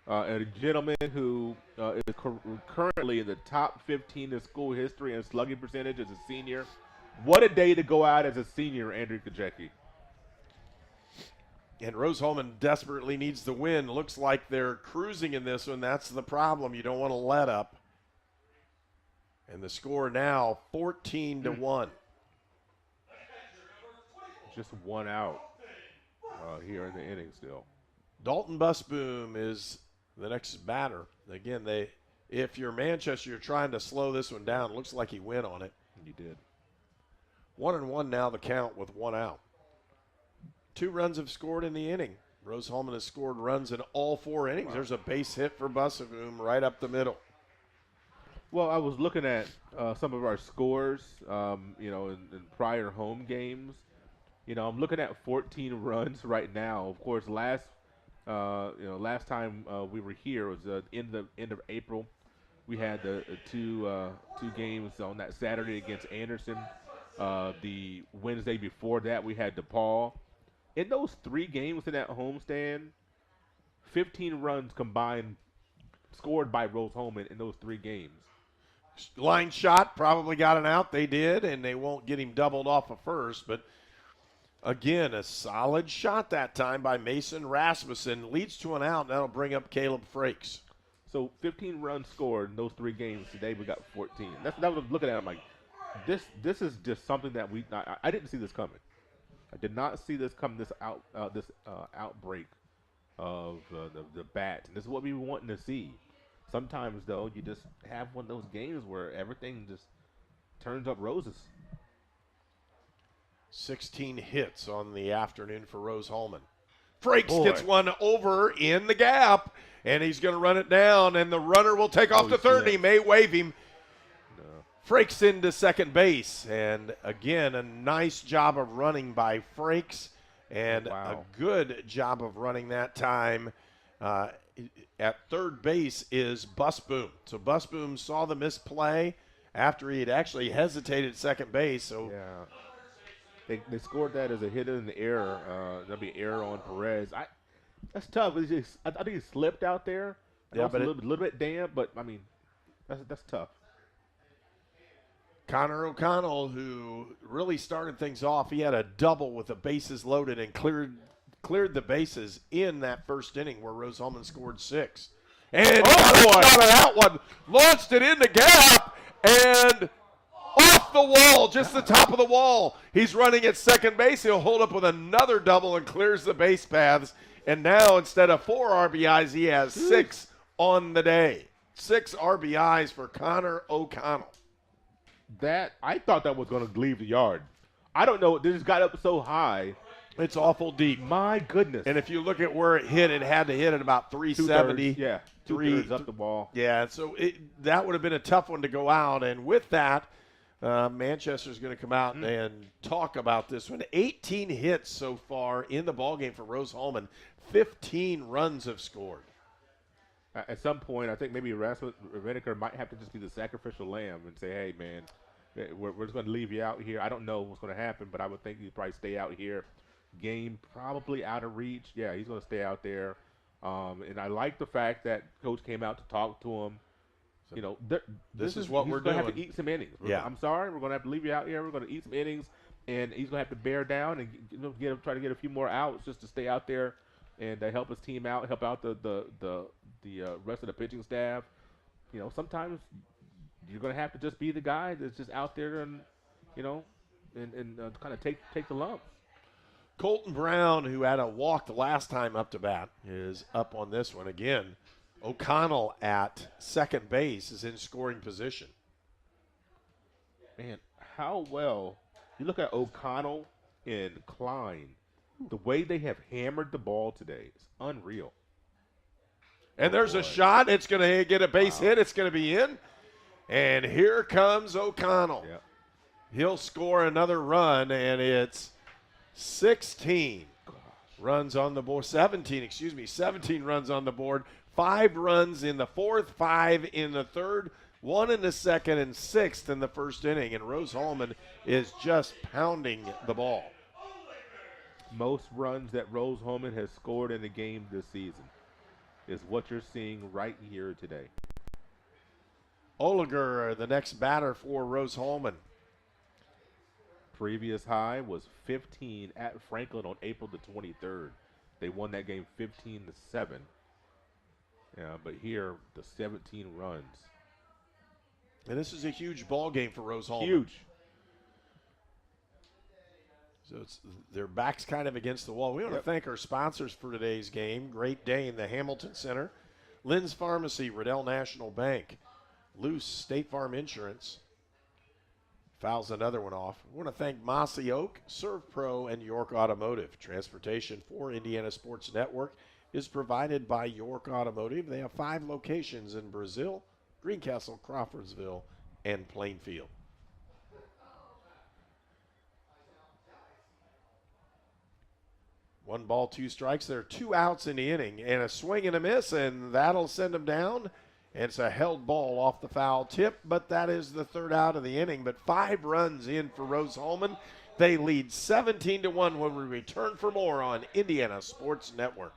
And a gentleman who is currently in the top 15 in school history in slugging percentage as a senior. What a day to go out as a senior, Andrew Krajewski. And Rose-Hulman desperately needs the win. Looks like they're cruising in this one. That's the problem. You don't want to let up. And the score now 14-1. Just 1 out here in the inning still. Dalton Busboom is the next batter. Again, if you're Manchester, you're trying to slow this one down. Looks like he went on it. You did. 1-1 now the count with 1 out. 2 runs have scored in the inning. Rose-Hulman has scored runs in all 4 innings. Wow. There's a base hit for Busboom right up the middle. Well, I was looking at some of our scores, in prior home games. I'm looking at 14 runs right now. Of course, last time we were here was the end of April. We had the two games on that Saturday against Anderson. The Wednesday before that, we had DePaul. In those 3 games in that homestand, 15 runs combined scored by Rose-Hulman in those 3 games. Line shot, probably got an out. They did, and they won't get him doubled off of first. But, again, a solid shot that time by Mason Rasmussen. Leads to an out, and that'll bring up Caleb Frakes. So 15 runs scored in those 3 games. Today we got 14. That was I'm looking at. I'm like, this is just something that I didn't see this coming. I did not see this come. This outbreak of the bat. And this is what we were wanting to see. Sometimes though, you just have one of those games where everything just turns up roses. 16 hits on the afternoon for Rose-Hulman. Frakes gets one over in the gap, and he's going to run it down, and the runner will take off to third. He may wave him. No. Frakes into second base, and again, a nice job of running by Frakes, and a good job of running that time. At third base is Busboom. So Busboom saw the misplay after he had actually hesitated at second base. So yeah. They scored that as a hit in the air. That'll be error on Perez. That's tough. I think he slipped out there. Yeah, but a little bit damp. But I mean, that's tough. Connor O'Connell, who really started things off, he had a double with the bases loaded and cleared the bases in that first inning where Rose-Hulman scored 6. And got a shot of that one. Launched it in the gap and off the wall, just the top of the wall. He's running at second base. He'll hold up with another double and clears the base paths. And now instead of 4 RBIs, he has 6 on the day. 6 RBIs for Connor O'Connell. I thought that was going to leave the yard. I don't know. They just got up so high It's awful deep. My goodness. And if you look at where it hit, it had to hit at about 370. Two-thirds up the ball. Yeah, so that would have been a tough one to go out. And with that, Manchester's going to come out and talk about this one. 18 hits so far in the ballgame for Rose-Hulman. 15 runs have scored. At some point, I think maybe Rasmus Vinegar might have to just be the sacrificial lamb and say, hey, man, we're just going to leave you out here. I don't know what's going to happen, but I would think he'd probably stay out here. Game probably out of reach. Yeah, he's going to stay out there. And I like the fact that Coach came out to talk to him. So you know, this is what we're doing. doing. Have to eat some innings. Yeah. I'm sorry. We're going to have to leave you out here. We're going to eat some innings. And he's going to have to bear down and try to get a few more outs just to stay out there and help his team out, help out the rest of the pitching staff. You know, sometimes you're going to have to just be the guy that's just out there and, you know, and kind of take the lumps. Colton Brown, who had a walk the last time up to bat, is up on this one again. O'Connell at second base is in scoring position. Man, how well you look at O'Connell and Klein. The way they have hammered the ball today is unreal. And there's a shot. It's going to get a base hit. It's going to be in. And here comes O'Connell. Yep. He'll score another run, and it's 17 runs on the board. 17 runs on the board. 5 runs in the fourth, 5 in the third, 1 in the second, and 6th in the first inning. And Rose-Hulman is just pounding the ball. Most runs that Rose-Hulman has scored in a game this season is what you're seeing right here today. Oliger, the next batter for Rose-Hulman. Previous high was 15 at Franklin on April the 23rd. They won that game 15-7. Yeah, but here, the 17 runs. And this is a huge ball game for Rose-Hulman. Huge. So their back's kind of against the wall. We want to thank our sponsors for today's game. Great Dane, the Hamilton Center, Lynn's Pharmacy, Riddell National Bank, Luce State Farm Insurance. Fouls another one off. We want to thank Mossy Oak, Serve Pro, and York Automotive. Transportation for Indiana Sports Network is provided by York Automotive. They have 5 locations in Brazil, Greencastle, Crawfordsville, and Plainfield. One ball, 2 strikes. There are 2 outs in the inning, and a swing and a miss, and that'll send them down. And it's a held ball off the foul tip, but that is the 3rd out of the inning. But 5 runs in for Rose-Hulman. They lead 17-1 when we return for more on Indiana Sports Network.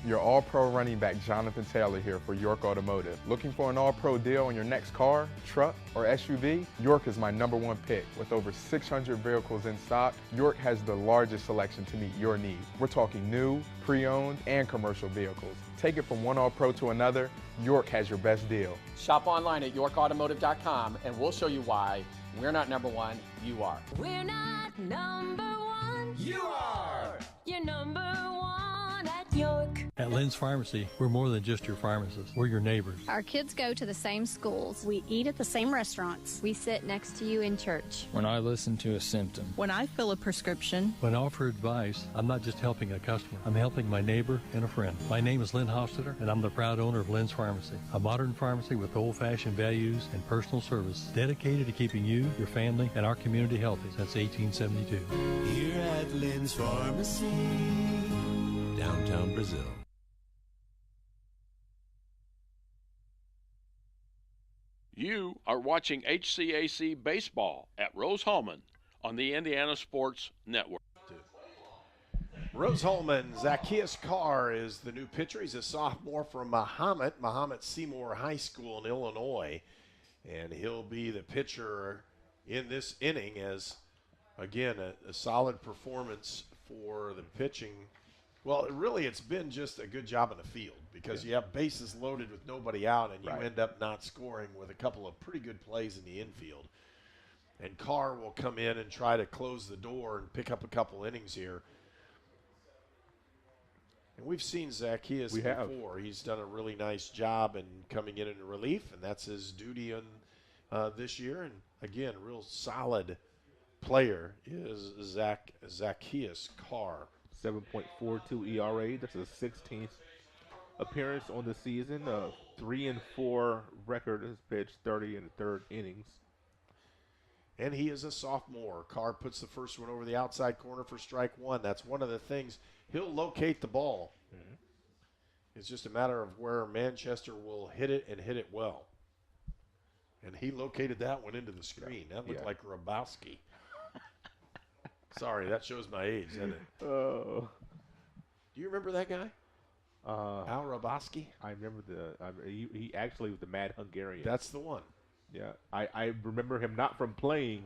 Your All-Pro running back Jonathan Taylor here for York Automotive. Looking for an All-Pro deal on your next car, truck, or SUV? York is my #1 pick. With over 600 vehicles in stock, York has the largest selection to meet your needs. We're talking new, pre-owned, and commercial vehicles. Take it from one All-Pro to another, York has your best deal. Shop online at yorkautomotive.com and we'll show you why we're not #1, you are. We're not #1. You are. You're #1 at York. At Lynn's Pharmacy, we're more than just your pharmacist. We're your neighbors. Our kids go to the same schools. We eat at the same restaurants. We sit next to you in church. When I listen to a symptom. When I fill a prescription. When I offer advice, I'm not just helping a customer. I'm helping my neighbor and a friend. My name is Lynn Hofstetter, and I'm the proud owner of Lynn's Pharmacy, a modern pharmacy with old-fashioned values and personal service dedicated to keeping you, your family, and our community healthy since 1872. Here at Lynn's Pharmacy, downtown Brazil. You are watching HCAC Baseball at Rose-Hulman on the Indiana Sports Network. Rose-Hulman, Zacchaeus Carr is the new pitcher. He's a sophomore from Mahomet Seymour High School in Illinois. And he'll be the pitcher in this inning as, again, a solid performance for the pitching. Well, it's been just a good job in the field because you have bases loaded with nobody out and you end up not scoring with a couple of pretty good plays in the infield. And Carr will come in and try to close the door and pick up a couple innings here. And we've seen Zacchaeus before. He's done a really nice job in coming in relief, and that's his duty on this year. And, again, real solid player is Zacchaeus Carr. 7.42 ERA. That's his 16th appearance on the season. 3-4 record has pitched 30 in the third innings. And he is a sophomore. Carr puts the first one over the outside corner for strike one. That's one of the things. He'll locate the ball. Mm-hmm. It's just a matter of where Manchester will hit it and hit it well. And he located that one into the screen. That looked like Grabowski. Sorry, that shows my age, doesn't it? Do you remember that guy? Al Grabowski? I remember he actually was the Mad Hungarian. That's the one. Yeah, I remember him not from playing,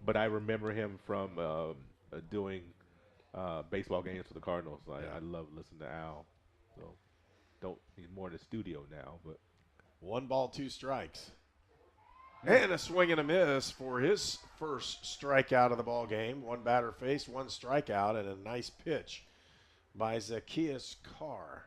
but I remember him from doing baseball games for the Cardinals. I love listening to Al. So he's more in the studio now. But 1 ball, 2 strikes. And a swing and a miss for his first strikeout of the ball game. 1 batter faced, 1 strikeout, and a nice pitch by Zacchaeus Carr.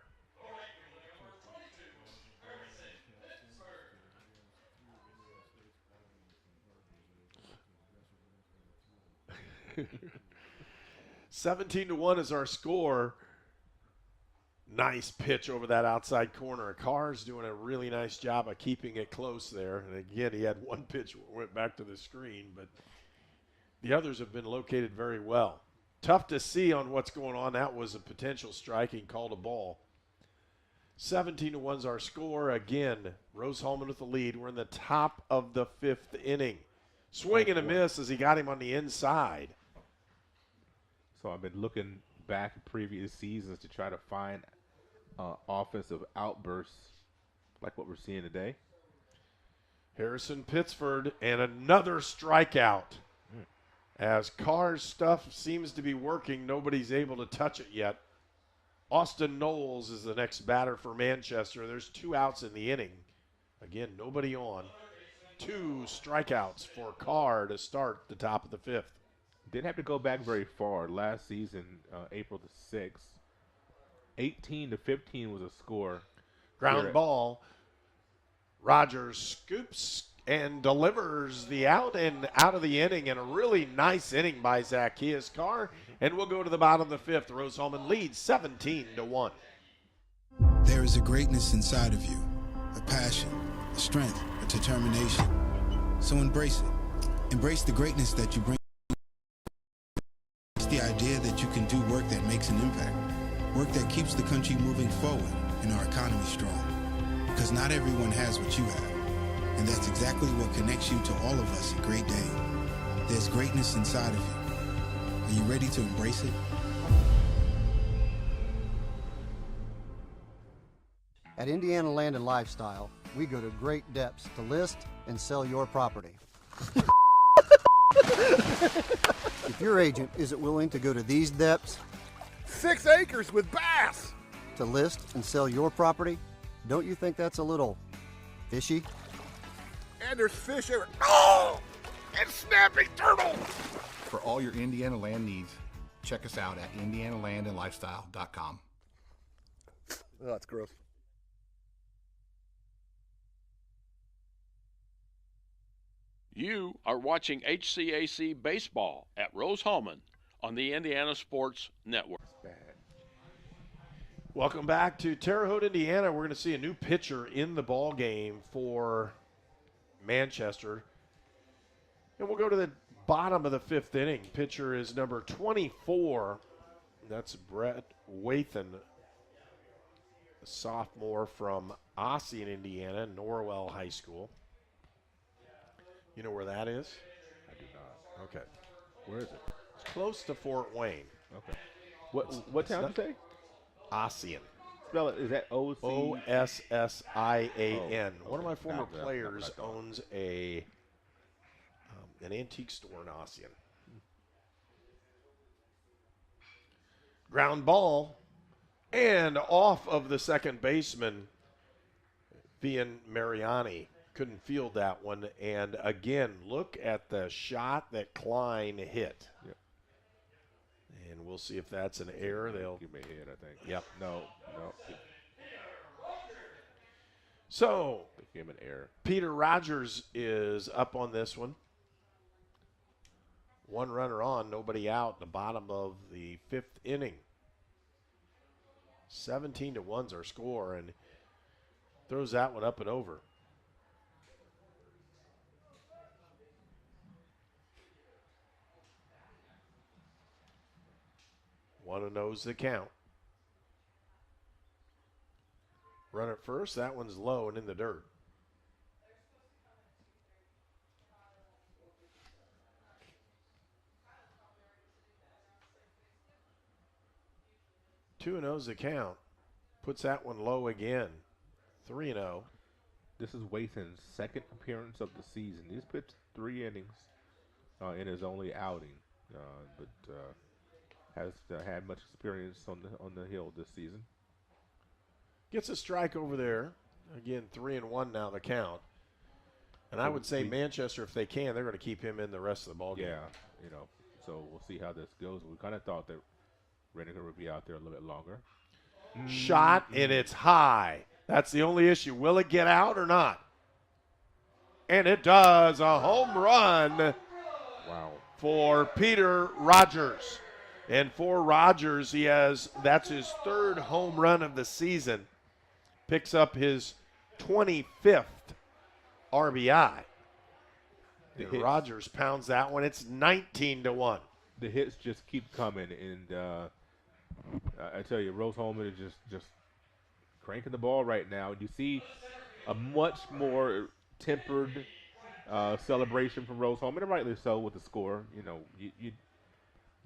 (17-1) is our score. Nice pitch over that outside corner. Carr's doing a really nice job of keeping it close there. And again, he had 1 pitch went back to the screen, but the others have been located very well. Tough to see on what's going on. That was a potential strike. He called a ball. 17-1's our score. Again, Rose-Hulman with the lead. We're in the top of the 5th inning. Swing and a miss as he got him on the inside. So I've been looking back at previous seasons to try to find offensive outbursts like what we're seeing today. Harrison Pittsford and another strikeout. As Carr's stuff seems to be working, nobody's able to touch it yet. Austin Knowles is the next batter for Manchester. There's 2 outs in the inning. Again, nobody on. 2 strikeouts for Carr to start the top of the 5th. Didn't have to go back very far. Last season, April the 6th, 18-15 was a score. Ground ball. Rogers scoops and delivers the out and out of the inning, and a really nice inning by Zacchaeus Carr. And we'll go to the bottom of the 5th. Rose-Hulman leads 17-1. There is a greatness inside of you, a passion, a strength, a determination. So embrace it. Embrace the greatness that you bring. It's the idea that you can do work that makes an impact, work that keeps the country moving forward and our economy strong. Because not everyone has what you have. And that's exactly what connects you to all of us at Great Dane. There's greatness inside of you. Are you ready to embrace it? At Indiana Land and Lifestyle, we go to great depths to list and sell your property. If your agent isn't willing to go to these depths, 6 acres with bass, to list and sell your property, don't you think that's a little fishy? And there's fish everywhere. Oh! And snapping turtles! For all your Indiana land needs, check us out at indianalandandlifestyle.com. Oh, that's gross. You are watching HCAC Baseball at Rose-Hulman on the Indiana Sports Network. Welcome back to Terre Haute, Indiana. We're going to see a new pitcher in the ball game for Manchester. And we'll go to the bottom of the 5th inning. Pitcher is number 24. That's Brett Wathan, a sophomore from Ossian, Indiana, Norwell High School. You know where that is? I do not. Okay. Where is it? It's close to Fort Wayne. Okay. What town did you say? Ossian. Spell it. Is that O-C? Ossian. Oh, One of my okay. former Not players owns an antique store in Ossian. Ground ball. And off of the second baseman, Vian Mariani. Couldn't field that one. And again, look at the shot that Klein hit. Yep. And we'll see if that's an error. They'll give me a hit, I think. Yep. No. So, they gave him an error. Peter Rogers is up on this one. One runner on, nobody out in the bottom of the 5th inning. 17-1's our score, and throws that one up and over. One knows the count. Run at first. That one's low and in the dirt. Two and oh's the count. Puts that one low again. 3-0. This is Wathan's second appearance of the season. He's pitched 3 innings in his only outing, but has had much experience on the hill this season. Gets a strike over there. Again, 3-1 now the count. And I would say Manchester, if they can, they're going to keep him in the rest of the ballgame. Yeah, so we'll see how this goes. We kind of thought that Reniger would be out there a little bit longer. Shot, and it's high. That's the only issue. Will it get out or not? And it does. A home run. Wow. For Peter Rogers. And for Rogers, that's his 3rd home run of the season. Picks up his 25th RBI. Rogers pounds that one. It's 19-1. The hits just keep coming, and I tell you, Rose-Hulman is just cranking the ball right now. You see a much more tempered celebration from Rose-Hulman, and rightly so with the score. You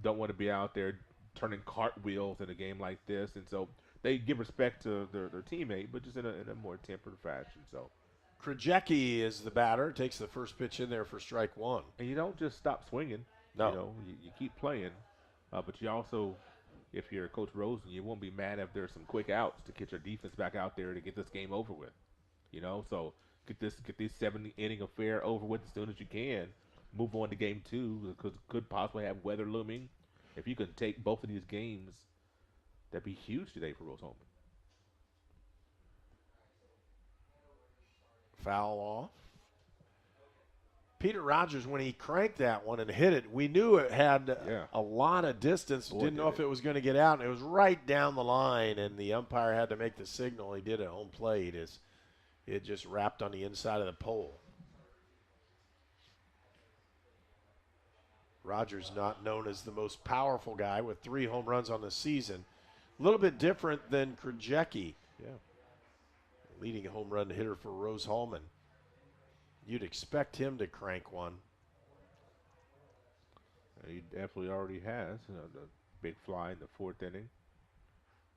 don't want to be out there turning cartwheels in a game like this, and so they give respect to their teammate, but just in a more tempered fashion. So Krajewski is the batter, takes the first pitch in there for strike one. And you don't just stop swinging. No. You keep playing, but you also, if you're Coach Rosen, you won't be mad if there's some quick outs to get your defense back out there to get this game over with. So get this 7-inning affair over with as soon as you can. Move on to game 2, because could possibly have weather looming. If you could take both of these games, that'd be huge today for Rose-Hulman. Foul off. Peter Rogers, when he cranked that one and hit it, we knew it had a lot of distance. Didn't know if it was going to get out, and it was right down the line, and the umpire had to make the signal. He did at home plate. It just wrapped on the inside of the pole. Rogers not known as the most powerful guy with 3 home runs on the season. A little bit different than Krajewski. Yeah. Leading home run hitter for Rose-Hulman. You'd expect him to crank one. He definitely already has. The big fly in the 4th inning.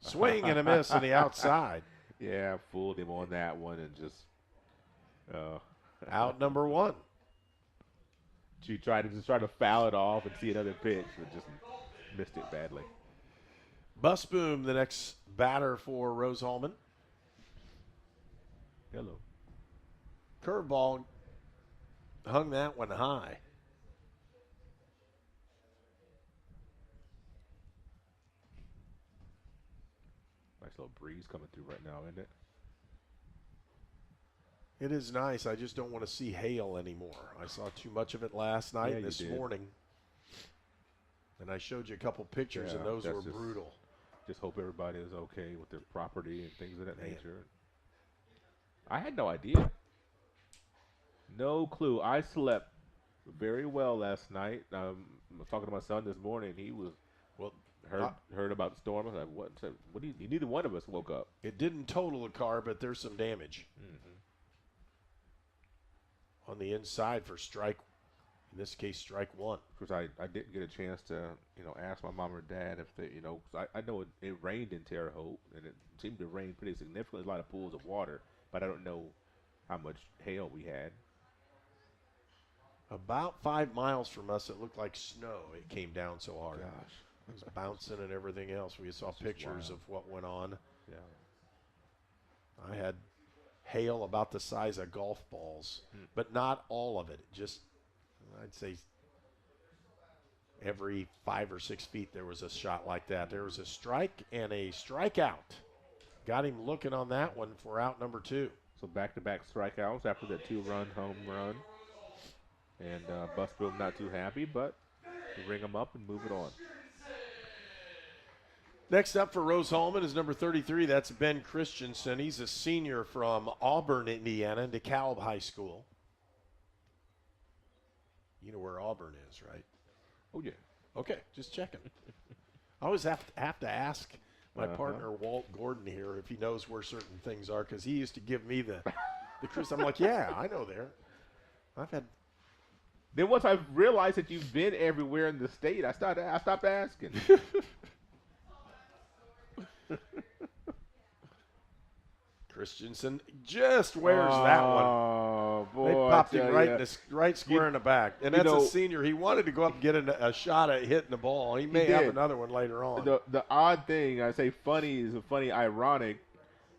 Swing and a miss on the outside. Yeah, fooled him on that one and just out number 1. She tried to foul it off and see another pitch, but just missed it badly. Busboom, the next batter for Rose-Hulman. Hello. Curveball, hung that one high. Nice little breeze coming through right now, isn't it? It is nice. I just don't want to see hail anymore. I saw too much of it last night and this morning. And I showed you a couple pictures, and those were brutal. Just hope everybody is okay with their property and things of that nature. I had no idea. No clue. I slept very well last night. I was talking to my son this morning. He was heard about the storm. I was like, what do you, neither one of us woke up. It didn't total the car, but there's some damage. On the inside for strike, in this case, strike 1. Because I didn't get a chance to, ask my mom or dad if they, I know it rained in Terre Haute, and it seemed to rain pretty significantly, a lot of pools of water, but I don't know how much hail we had. About 5 miles from us, it looked like snow. It came down so hard. Gosh. It was bouncing and everything else. We saw pictures of what went on. Yeah. I had hail about the size of golf balls, but not all of it. Just, I'd say every 5 or 6 feet there was a shot like that. There was a strike and a strikeout. Got him looking on that one for out number 2. So back-to-back strikeouts after that 2-run home run. And Busboom not too happy, but ring them up and move it on. Next up for Rose-Hulman is number 33. That's Ben Christensen. He's a senior from Auburn, Indiana, DeKalb High School. You know where Auburn is, right? Oh, yeah. Okay, just checking. I always have to ask my partner, Walt Gordon, here if he knows where certain things are, because he used to give me the Chris. I'm like, yeah, I know there. I've had. Then once I realized that you've been everywhere in the state, I stopped asking. Christensen just wears that one. Oh, boy. They popped him right square in the back. And that's a senior. He wanted to go up and get a shot at hitting the ball. He may have another one later on. The odd thing, I say funny is ironic,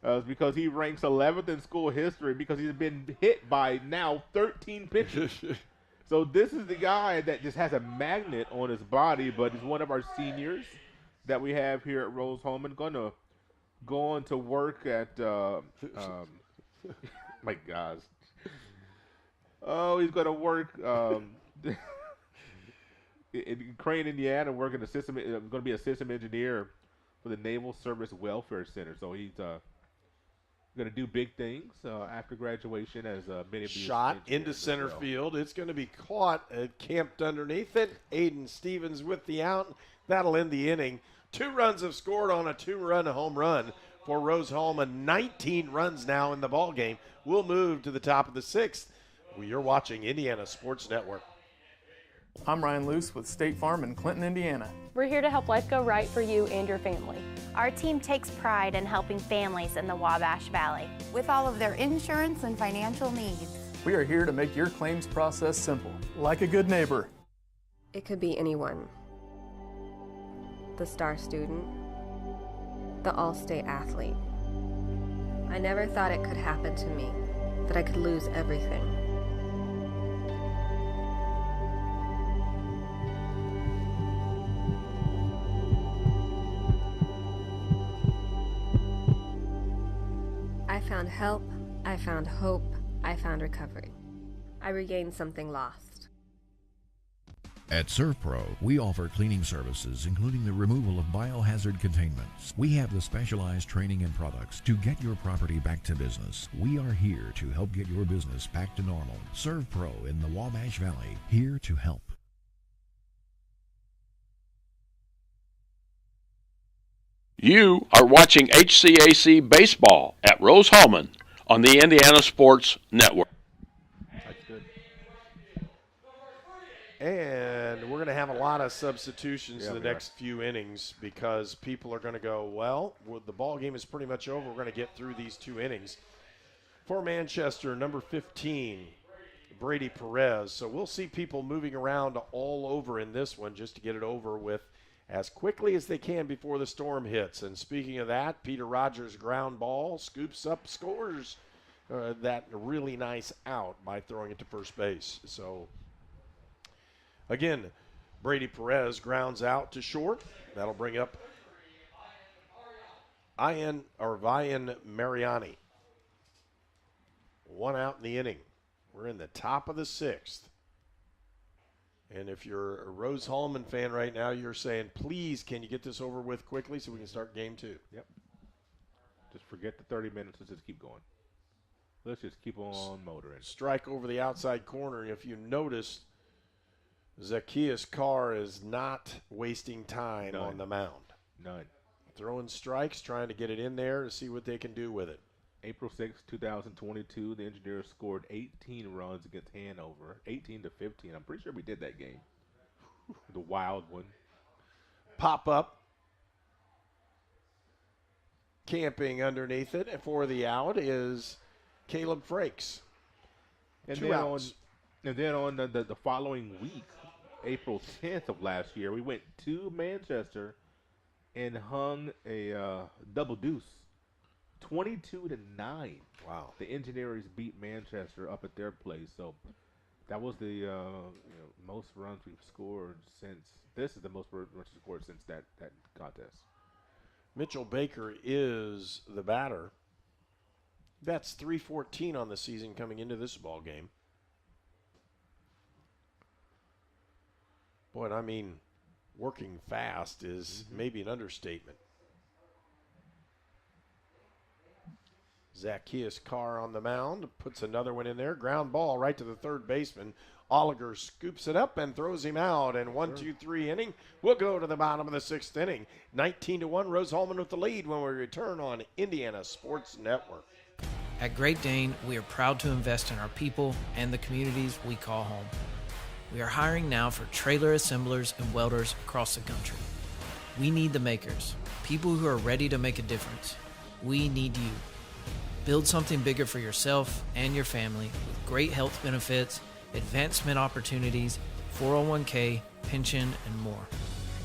is because he ranks 11th in school history because he's been hit by now 13 pitchers. So this is the guy that just has a magnet on his body, but is one of our seniors that we have here at Rose-Hulman. Going to work at my gosh. Oh, he's going to work in Crane, Indiana, working going to be a system engineer for the Naval Service Welfare Center. So he's going to do big things after graduation, as many of you shot into center field. It's going to be caught, camped underneath it. Aiden Stevens with the out. That'll end the inning. 2 runs have scored on a 2-run home run for Rose-Hulman. 19 runs now in the ball game. We'll move to the top of the 6th. You're watching Indiana Sports Network. I'm Ryan Luce with State Farm in Clinton, Indiana. We're here to help life go right for you and your family. Our team takes pride in helping families in the Wabash Valley with all of their insurance and financial needs. We are here to make your claims process simple, like a good neighbor. It could be anyone. The star student, the all-state athlete. I never thought it could happen to me, that I could lose everything. I found help, I found hope, I found recovery. I regained something lost. At ServPro, we offer cleaning services, including the removal of biohazard containments. We have the specialized training and products to get your property back to business. We are here to help get your business back to normal. ServPro in the Wabash Valley, here to help. You are watching HCAC Baseball at Rose-Hulman on the Indiana Sports Network. That's good. And we're going to have a lot of substitutions in the next few innings because people are going to go, well, the ball game is pretty much over. We're going to get through these 2 innings. For Manchester, number 15, Brady Perez. So we'll see people moving around all over in this one just to get it over with as quickly as they can before the storm hits. And speaking of that, Peter Rogers' ground ball scoops up, scores that really nice out by throwing it to first base. So again, Brady Perez grounds out to short. That'll bring up Vian Mariani. 1 out in the inning. We're in the top of the 6th. And if you're a Rose-Hulman fan right now, you're saying, please, can you get this over with quickly so we can start game 2? Yep. Just forget the 30 minutes. Let's just keep going. Let's just keep on motoring. Strike over the outside corner. If you notice, Zacchaeus Carr is not wasting time on the mound. None. Throwing strikes, trying to get it in there to see what they can do with it. April 6, 2022, the Engineers scored 18 runs against Hanover, 18-15. I'm pretty sure we did that game. The wild one. Pop up. Camping underneath it, and for the out is Caleb Frakes. And 2 then outs. on the following week, April 10th of last year, we went to Manchester and hung a double deuce. 22-9. Wow. The Engineers beat Manchester up at their place. So that was the most runs we've scored since. This is the most runs we've scored since that contest. Mitchell Baker is the batter. That's .314 on the season coming into this ball game. Boy, and I mean, working fast is maybe an understatement. Zacchaeus Carr on the mound, puts another one in there. Ground ball right to the third baseman. Oliger scoops it up and throws him out. And 1-2-3 inning. We'll go to the bottom of the 6th inning. 19-1, Rose-Hulman with the lead when we return on Indiana Sports Network. At Great Dane, we are proud to invest in our people and the communities we call home. We are hiring now for trailer assemblers and welders across the country. We need the makers, people who are ready to make a difference. We need you. Build something bigger for yourself and your family with great health benefits, advancement opportunities, 401k, pension, and more.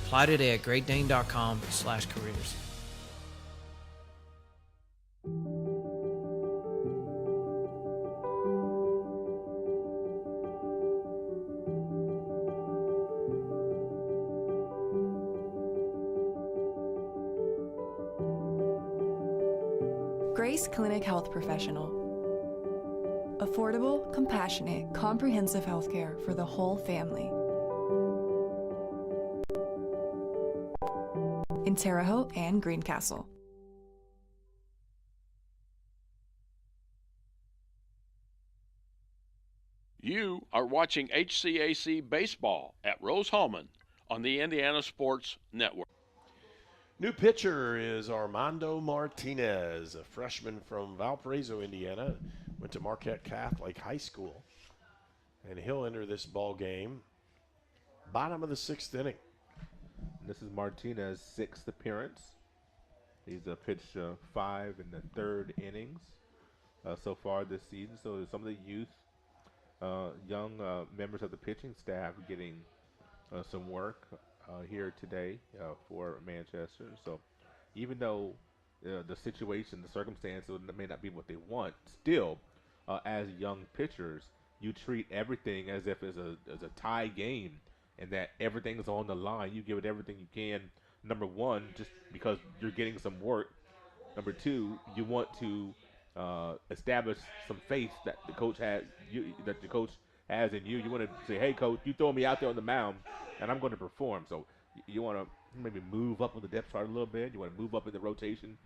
Apply today at greatdane.com/careers. Grace Clinic Health Professional. Affordable, compassionate, comprehensive healthcare for the whole family. In Terre Haute and Greencastle. You are watching HCAC Baseball at Rose-Hulman on the Indiana Sports Network. New pitcher is Armando Martinez, a freshman from Valparaiso, Indiana. Went to Marquette Catholic High School. And he'll enter this ball game bottom of the 6th inning. This is Martinez's 6th appearance. He's pitched 5 in the 3rd innings so far this season. So some of the youth, young members of the pitching staff getting some work here today for Manchester. So even though the situation, the circumstances may not be what they want, still, as young pitchers, you treat everything as if it's a tie game and that everything is on the line. You give it everything you can. Number one, just because you're getting some work. Number two, you want to establish some faith that the coach has in you. You want to say, hey, coach, you throw me out there on the mound, and I'm going to perform. So you want to maybe move up on the depth chart a little bit. You want to move up in the rotation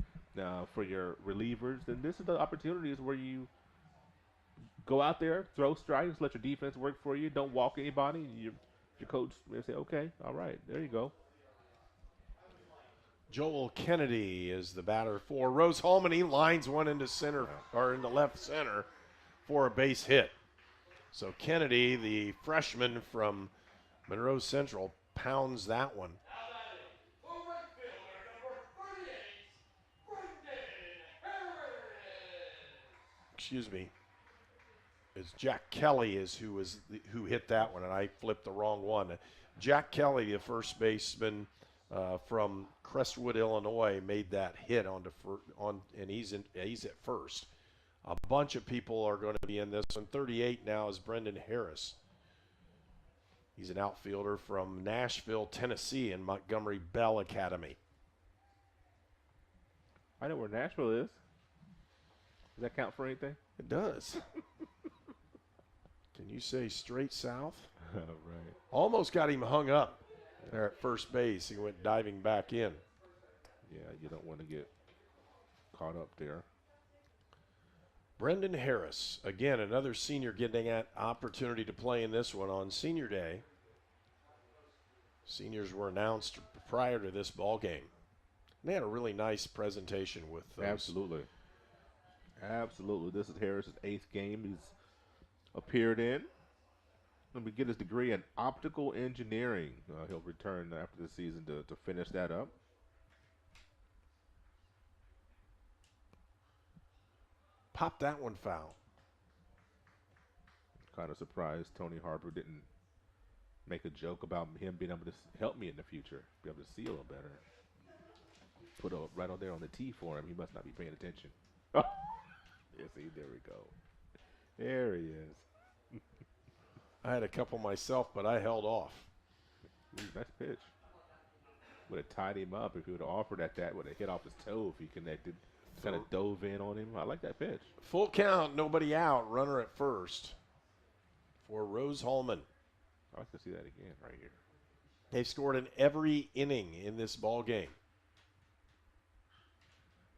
for your relievers. Then this is the opportunities where you go out there, throw strikes, let your defense work for you. Don't walk anybody. Your coach may say, okay, all right, there you go. Joel Kennedy is the batter for Rose-Hulman. He lines one into center, or into left center, for a base hit. So Kennedy, the freshman from Monroe Central, pounds that one. Excuse me. It's Jack Kelly who hit that one, and I flipped the wrong one. Jack Kelly, the first baseman from Crestwood, Illinois, made that hit and he's at first. A bunch of people are going to be in this one. 38 now is Brendan Harris. He's an outfielder from Nashville, Tennessee, in Montgomery Bell Academy. I know where Nashville is. Does that count for anything? It does. Can you say straight south? Right. Almost got him hung up there at first base. He went diving back in. Yeah, you don't want to get caught up there. Brendan Harris, again, another senior getting an opportunity to play in this one on Senior Day. Seniors were announced prior to this ball game. They had a really nice presentation with those. Absolutely. This is Harris's 8th game he's appeared in. Let me get his degree in optical engineering. He'll return after the season to finish that up. Pop that one foul. Kind of surprised Tony Harper didn't make a joke about him being able to help me in the future, be able to see a little better. Put it right on there on the tee for him. He must not be paying attention. Oh, yeah, see, there we go. There he is. I had a couple myself, but I held off. Ooh, nice pitch. Would have tied him up if he would have offered at that. Would have hit off his toe if he connected. Kind of dove in on him. I like that pitch. Full count, nobody out. Runner at first for Rose-Hulman. I like to see that again right here. They've scored in every inning in this ball game.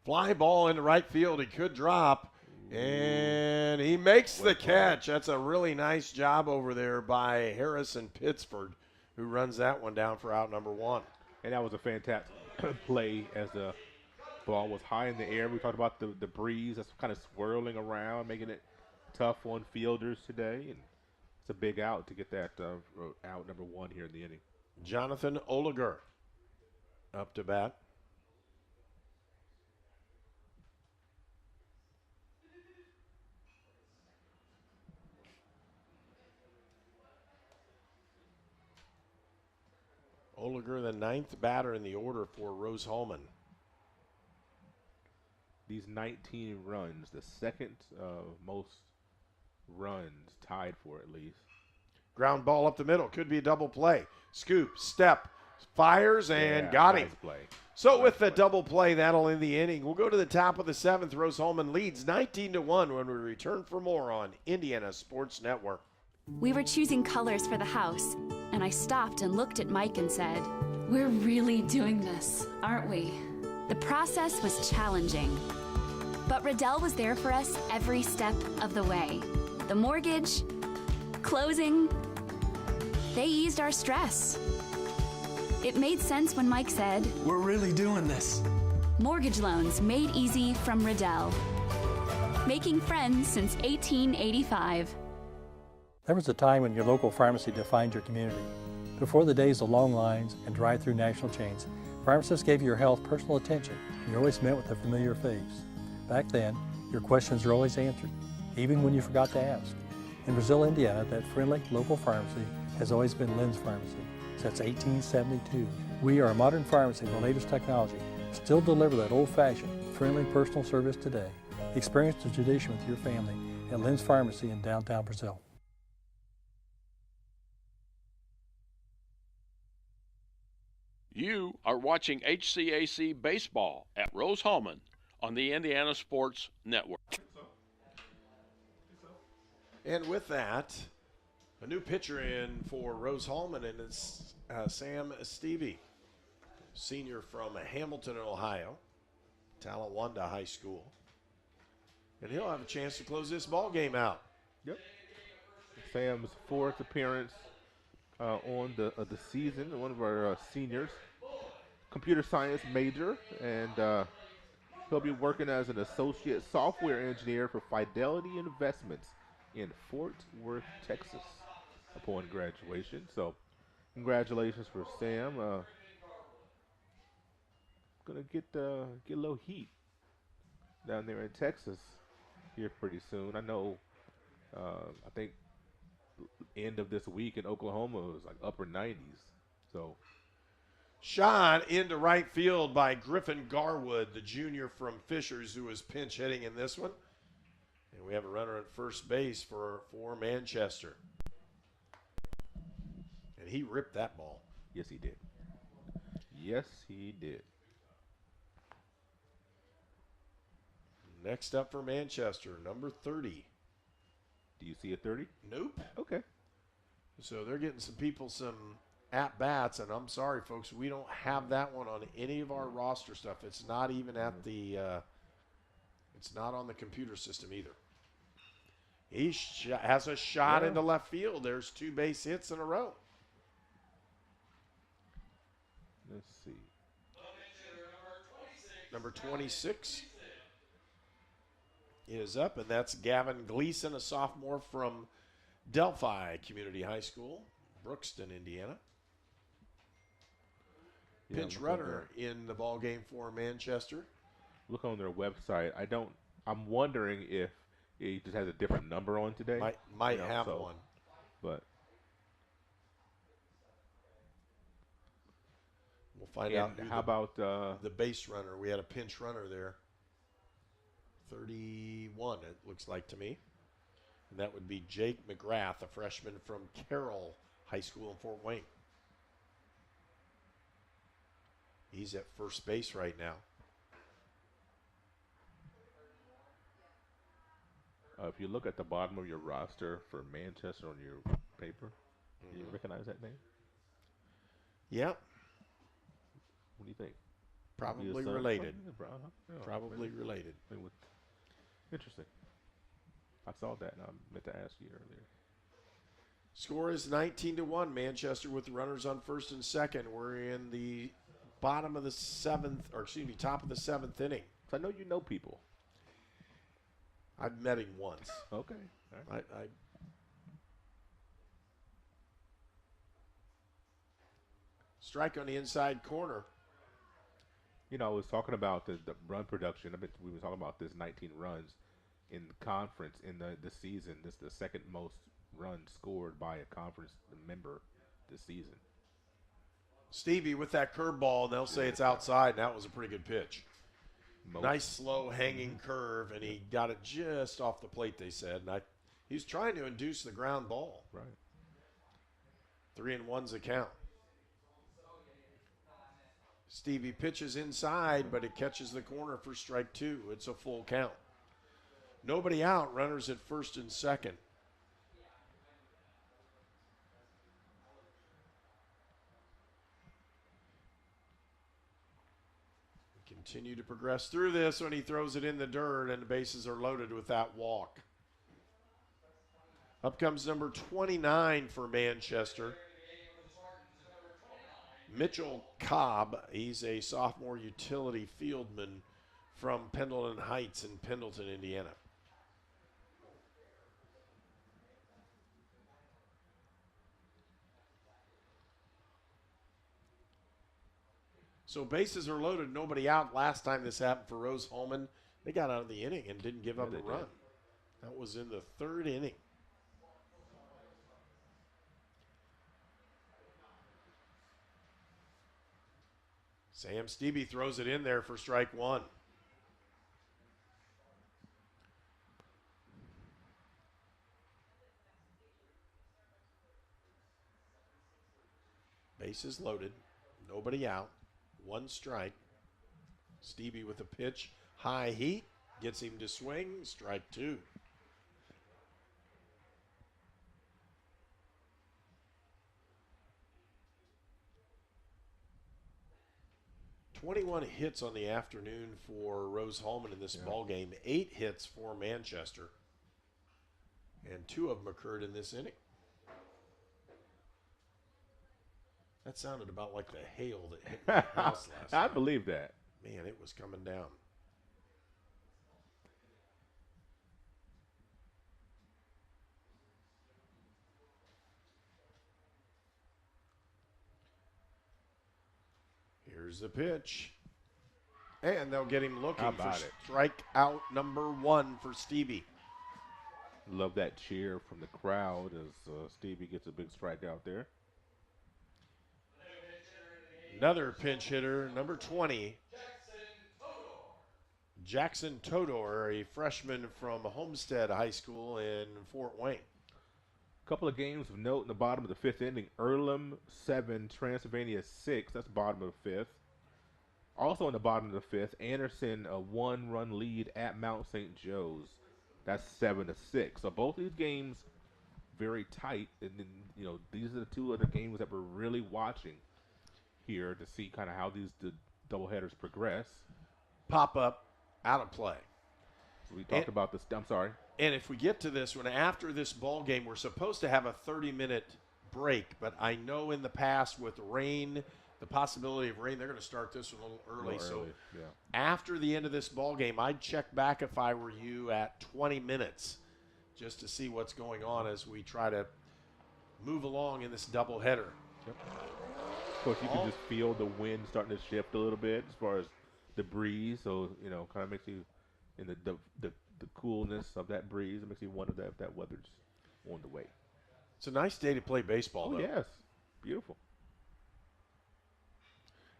Fly ball into right field. He could drop, and he makes the catch. That's a really nice job over there by Harrison Pittsford, who runs that one down for out number 1. And that was a fantastic play as the ball was high in the air. We talked about the breeze that's kind of swirling around, making it tough on fielders today. And it's a big out to get that out number 1 here in the inning. Jonathan Oliger up to bat. Oliger, the 9th batter in the order for Rose-Hulman. These 19 runs, the second most runs, tied for at least. Ground ball up the middle. Could be a double play. Scoop, step, fires, and got him. Nice play. So with the double play, that'll end the inning. We'll go to the top of the 7th. Rose-Hulman leads 19-1 when we return for more on Indiana Sports Network. We were choosing colors for the house, and I stopped and looked at Mike and said, "We're really doing this, aren't we?" The process was challenging, but Riddell was there for us every step of the way. The mortgage, closing, they eased our stress. It made sense when Mike said, "We're really doing this." Mortgage loans made easy from Riddell. Making friends since 1885. There was a time when your local pharmacy defined your community. Before the days of long lines and drive-through national chains, pharmacists gave your health personal attention, and you always met with a familiar face. Back then, your questions were always answered, even when you forgot to ask. In Brazil, Indiana, that friendly local pharmacy has always been Lynn's Pharmacy since 1872. We are a modern pharmacy with the latest technology, still deliver that old-fashioned, friendly personal service today. Experience the tradition with your family at Lynn's Pharmacy in downtown Brazil. You are watching HCAC Baseball at Rose-Hulman on the Indiana Sports Network. And with that, a new pitcher in for Rose-Hulman, and it's Sam Stevie, senior from Hamilton, Ohio, Talawanda High School. And he'll have a chance to close this ball game out. Yep. Sam's 4th appearance on the season, one of our seniors, computer science major, and he'll be working as an associate software engineer for Fidelity Investments in Fort Worth, Texas, upon graduation. So, congratulations for Sam. Gonna get a little heat down there in Texas here pretty soon. I know. I think end of this week in Oklahoma it was like upper 90s. So shot into right field by Griffin Garwood, the junior from Fishers, who was pinch hitting in this one. And we have a runner at first base for Manchester. And he ripped that ball. Yes, he did. Yes, he did. Next up for Manchester, number 30. Do you see a 30? Nope. Okay. So they're getting some people some at-bats, and I'm sorry, folks, we don't have that one on any of our roster stuff. It's not even at the it's not on the computer system either. He has a shot into left field. There's 2 base hits in a row. Let's see. Number 26 is up, and that's Gavin Gleason, a sophomore from Delphi Community High School, Brookston, Indiana. Pinch runner in the ball game for Manchester. Look on their website. I'm wondering if it just has a different number on today. Might have one. But we'll find out. How about the base runner? We had a pinch runner there. 31, it looks like to me. And that would be Jake McGrath, a freshman from Carroll High School in Fort Wayne. He's at first base right now. If you look at the bottom of your roster for Manchester on your paper, do you recognize that name? Yep. What do you think? Probably related. Yeah, Probably related. Interesting. I saw that, and I meant to ask you earlier. Score is 19-1. Manchester with runners on first and second. We're in the bottom of the top of the seventh inning. So I know you know people. I've met him once. Okay. All right. Strike on the inside corner. You know, I was talking about the run production. I bet we were talking about this 19 runs in conference in the season. This is the second most runs scored by a conference member this season. Stevie with that curveball, they'll say it's outside, and that was a pretty good pitch. Nice, slow, hanging curve, and he got it just off the plate, they said. And he's trying to induce the ground ball. Right. 3-1's the count. Stevie pitches inside, but it catches the corner for strike two. It's a full count. Nobody out, runners at first and second. We continue to progress through this when he throws it in the dirt and the bases are loaded with that walk. Up comes number 29 for Manchester. Mitchell Cobb, he's a sophomore utility fieldman from Pendleton Heights in Pendleton, Indiana. So bases are loaded, nobody out. Last time this happened for Rose-Hulman, they got out of the inning and didn't give up a run. That was in the third inning. Sam Stevie throws it in there for strike one. Bases loaded, nobody out, one strike. Stevie with a pitch, high heat, gets him to swing, strike two. "21 hits on the afternoon for Rose-Hulman in this ball game. 8 hits for Manchester. And 2 of them occurred in this inning. That sounded about like the hail that hit my house last night. I believe that. Man, it was coming down. Here's the pitch. And they'll get him looking for strikeout number 1 for Stevie. Love that cheer from the crowd as Stevie gets a big strikeout there. Another pinch hitter, number 20. Jackson Todor, a freshman from Homestead High School in Fort Wayne. Couple of games of note in the bottom of the 5th inning. Earlham 7, Transylvania 6. That's the bottom of the 5th. Also in the bottom of the 5th, Anderson a 1-run lead at Mount St. Joe's. That's 7-6. So both these games very tight. And then, you know, these are the 2 other games that we're really watching here to see kind of how the doubleheaders progress. Pop up, out of play. So we talked about this. I'm sorry. And if we get to this one, after this ball game, we're supposed to have a 30-minute break. But I know in the past with rain, the possibility of rain, they're going to start this one a little early. So after the end of this ball game, I'd check back if I were you at 20 minutes just to see what's going on as we try to move along in this doubleheader. Yep. Of course, you can just feel the wind starting to shift a little bit as far as the breeze. So, you know, kind of makes you in the coolness of that breeze. It makes you wonder if that weather's on the way. It's a nice day to play baseball, though. Yes. Beautiful.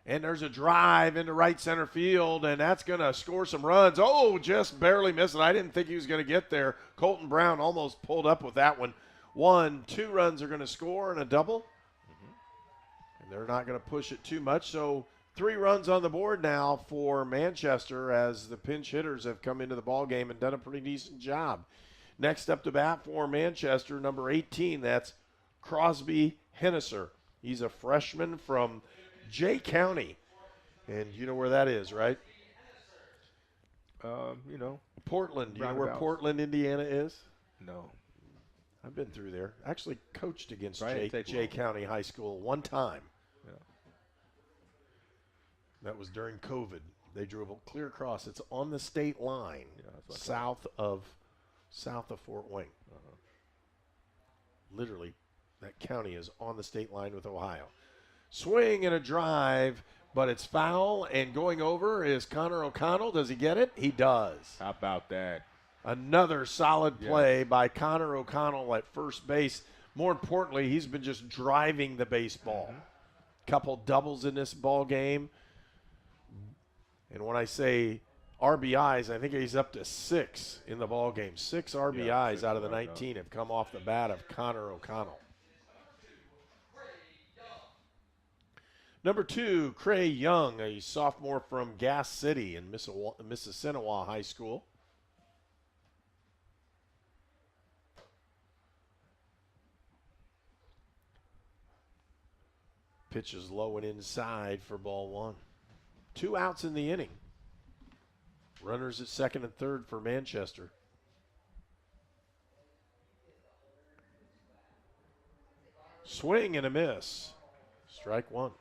And there's a drive into right center field, and that's going to score some runs. Oh, just barely missed it. I didn't think he was going to get there. Colton Brown almost pulled up with that one. 1, 2 runs are going to score and a double. And they're not going to push it too much. So 3 runs on the board now for Manchester as the pinch hitters have come into the ball game and done a pretty decent job. Next up to bat for Manchester, number 18, that's Crosby Hennesser. He's a freshman from Jay County. And you know where that is, right? You know. Portland. Do you know where Portland, Indiana is? No. I've been through there. Actually coached against Right, Jay County High School one time. Yeah. That was during COVID. They drove clear across. It's on the state line, south of Fort Wayne. Literally, that county is on the state line with Ohio. Swing and a drive, but it's foul, and going over is Connor O'Connell. Does he get it? He does. How about that? Another solid play by Connor O'Connell at first base. More importantly, he's been just driving the baseball. Couple doubles in this ball game. And when I say RBIs, I think he's up to 6 in the ball game. 6 RBIs out of the 19 have come off the bat of Connor O'Connell. Number 2, Cray Young, a sophomore from Gas City in Mississinawa High School. Pitch is low and inside for ball 1. 2 outs in the inning. Runners at second and third for Manchester. Swing and a miss. Strike 1.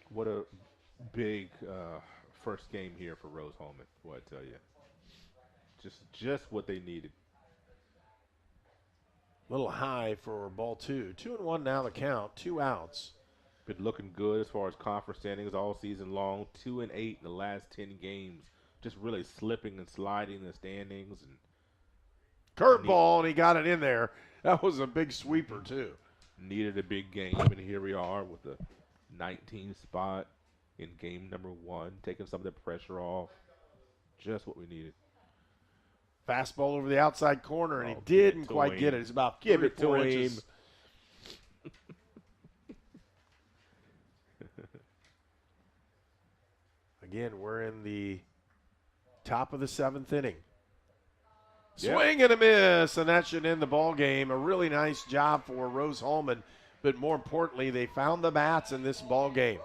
What a big first game here for Rose-Hulman, boy, I tell you. Just what they needed. A little high for ball 2. 2-1 now the count. 2 outs. Been looking good as far as conference standings all season long. 2-8 in the last 10 games. Just really slipping and sliding in the standings. And curveball, and he got it in there. That was a big sweeper, too. Needed a big game, and here we are with the 19th spot in game number 1, taking some of the pressure off. Just what we needed. Fastball over the outside corner, and he didn't quite get it. It's about 3 or 4 inches. Again, we're in the top of the 7th inning. Swing and a miss, and that should end the ball game. A really nice job for Rose-Hulman, but more importantly, they found the bats in this ball game.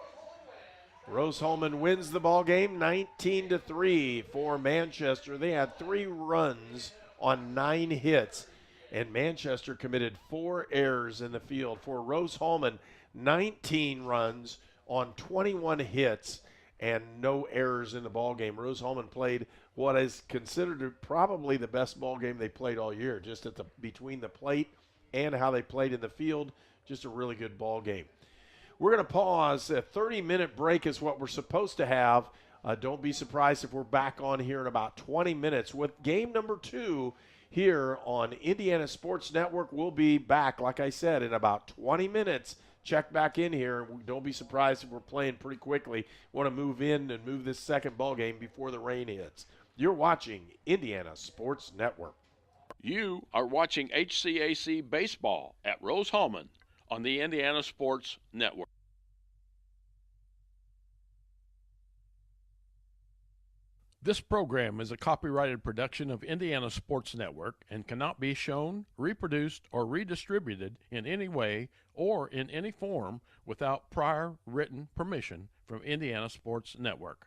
Rose-Hulman wins the ball game 19-3 for Manchester. They had 3 runs on 9 hits, and Manchester committed 4 errors in the field. For Rose-Hulman, 19 runs on 21 hits and no errors in the ball game. Rose-Hulman played what is considered probably the best ball game they played all year, just at between the plate and how they played in the field. Just a really good ball game. We're going to pause. A 30-minute break is what we're supposed to have. Don't be surprised if we're back on here in about 20 minutes with game number 2 here on Indiana Sports Network. We'll be back, like I said, in about 20 minutes. Check back in here. Don't be surprised if we're playing pretty quickly. Want to move in and move this second ball game before the rain hits. You're watching Indiana Sports Network. You are watching HCAC Baseball at Rose-Hulman on the Indiana Sports Network. This program is a copyrighted production of Indiana Sports Network and cannot be shown, reproduced, or redistributed in any way or in any form without prior written permission from Indiana Sports Network.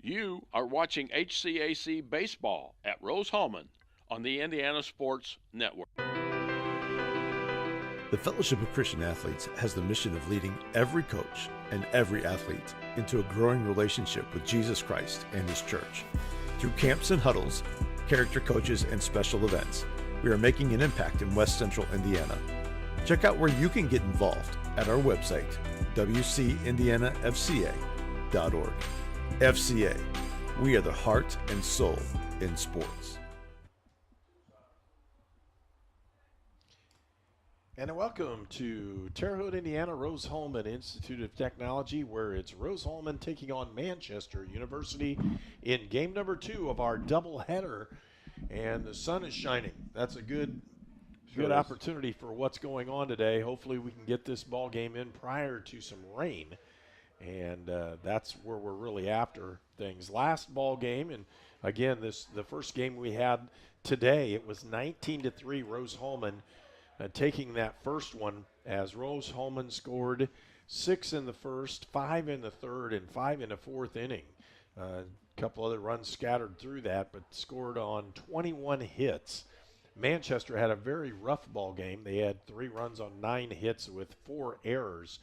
You are watching HCAC Baseball at Rose-Hulman on the Indiana Sports Network. The Fellowship of Christian Athletes has the mission of leading every coach and every athlete into a growing relationship with Jesus Christ and His church. Through camps and huddles, character coaches, and special events, we are making an impact in West Central Indiana. Check out where you can get involved at our website, wcindianafca.org. FCA, we are the heart and soul in sports. And welcome to Terre Haute, Indiana, Rose-Hulman Institute of Technology, where it's Rose-Hulman taking on Manchester University in game number 2 of our doubleheader. And the sun is shining. That's a good opportunity for what's going on today. Hopefully we can get this ball game in prior to some rain. And that's where we're really after things. Last ball game, and again, the first game we had today, it was 19-3 Rose-Hulman taking that first one, as Rose-Hulman scored 6 in the first, 5 in the third, and 5 in the fourth inning. A couple other runs scattered through that, but scored on 21 hits. Manchester had a very rough ball game. They had 3 runs on 9 hits with 4 errors.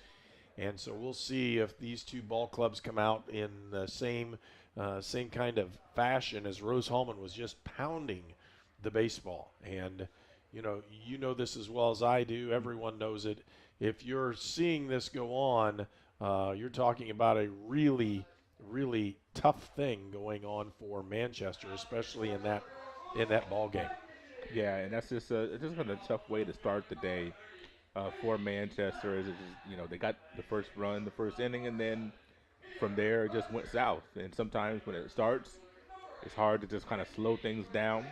And so we'll see if these two ball clubs come out in the same kind of fashion, as Rose-Hulman was just pounding the baseball. And, you know this as well as I do. Everyone knows it. If you're seeing this go on, you're talking about a really, really tough thing going on for Manchester, especially in that ball game. Yeah, and that's just it's just been a tough way to start the day. For Manchester, is they got the first run, the first inning, and then from there it just went south. And sometimes when it starts, it's hard to just kind of slow things down.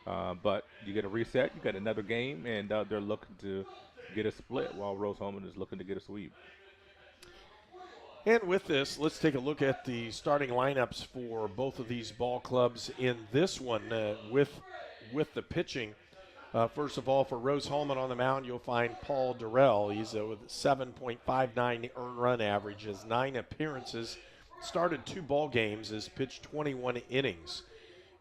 But you get a reset, you got another game, and they're looking to get a split while Rose-Hulman is looking to get a sweep. And with this, let's take a look at the starting lineups for both of these ball clubs in this one with the pitching. First of all, for Rose-Hulman on the mound, you'll find Paul Durrell. He's with 7.59 earned run average, has 9 appearances, started 2 ball games, has pitched 21 innings.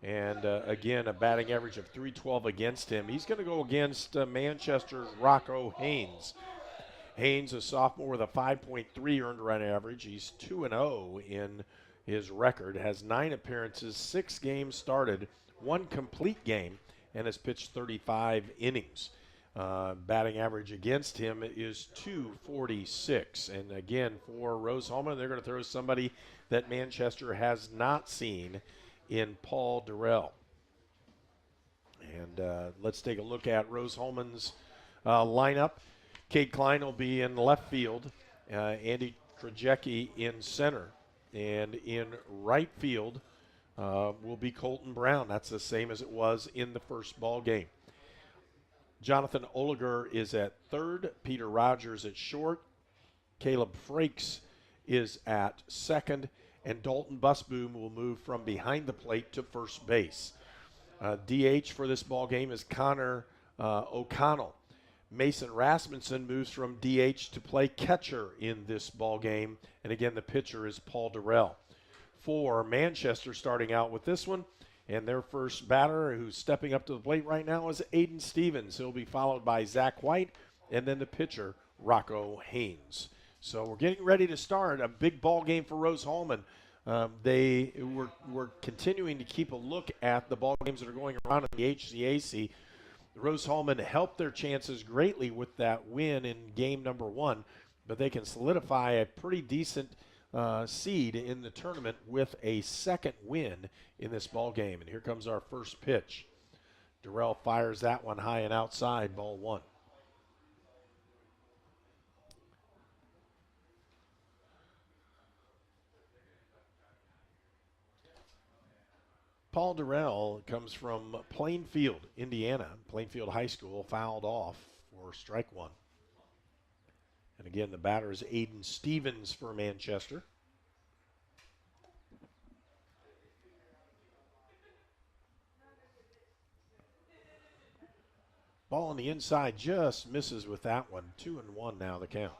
And again, a batting average of .312 against him. He's going to go against Manchester's Rocco Haynes. Haynes, a sophomore with a 5.3 earned run average. He's 2-0 in his record, has 9 appearances, 6 games started, 1 complete game, and has pitched 35 innings. Batting average against him is .246. And again, for Rose-Hulman, they're going to throw somebody that Manchester has not seen in Paul Durrell. And let's take a look at Rose-Hulman's lineup. Cade Klein will be in left field. Andy Krajewski in center. And in right field will be Colton Brown. That's the same as it was in the first ball game. Jonathan Oliger is at third. Peter Rogers at short. Caleb Frakes is at second. And Dalton Busboom will move from behind the plate to first base. DH for this ball game is Connor O'Connell. Mason Rasmussen moves from DH to play catcher in this ball game. And again, the pitcher is Paul Durrell. For Manchester starting out with this one, and their first batter who's stepping up to the plate right now is Aiden Stevens. He'll be followed by Zach White, and then the pitcher, Rocco Haynes. So we're getting ready to start a big ball game for Rose-Hulman. They were continuing to keep a look at the ball games that are going around in the HCAC. Rose-Hulman helped their chances greatly with that win in game number 1, but they can solidify a pretty decent seed in the tournament with a second win in this ball game. And here comes our first pitch. Durrell fires that one high and outside, ball 1. Paul Durrell comes from Plainfield, Indiana. Plainfield High School, fouled off for strike 1. And again, the batter is Aiden Stevens for Manchester. Ball on the inside, just misses with that one. 2-1 now the count.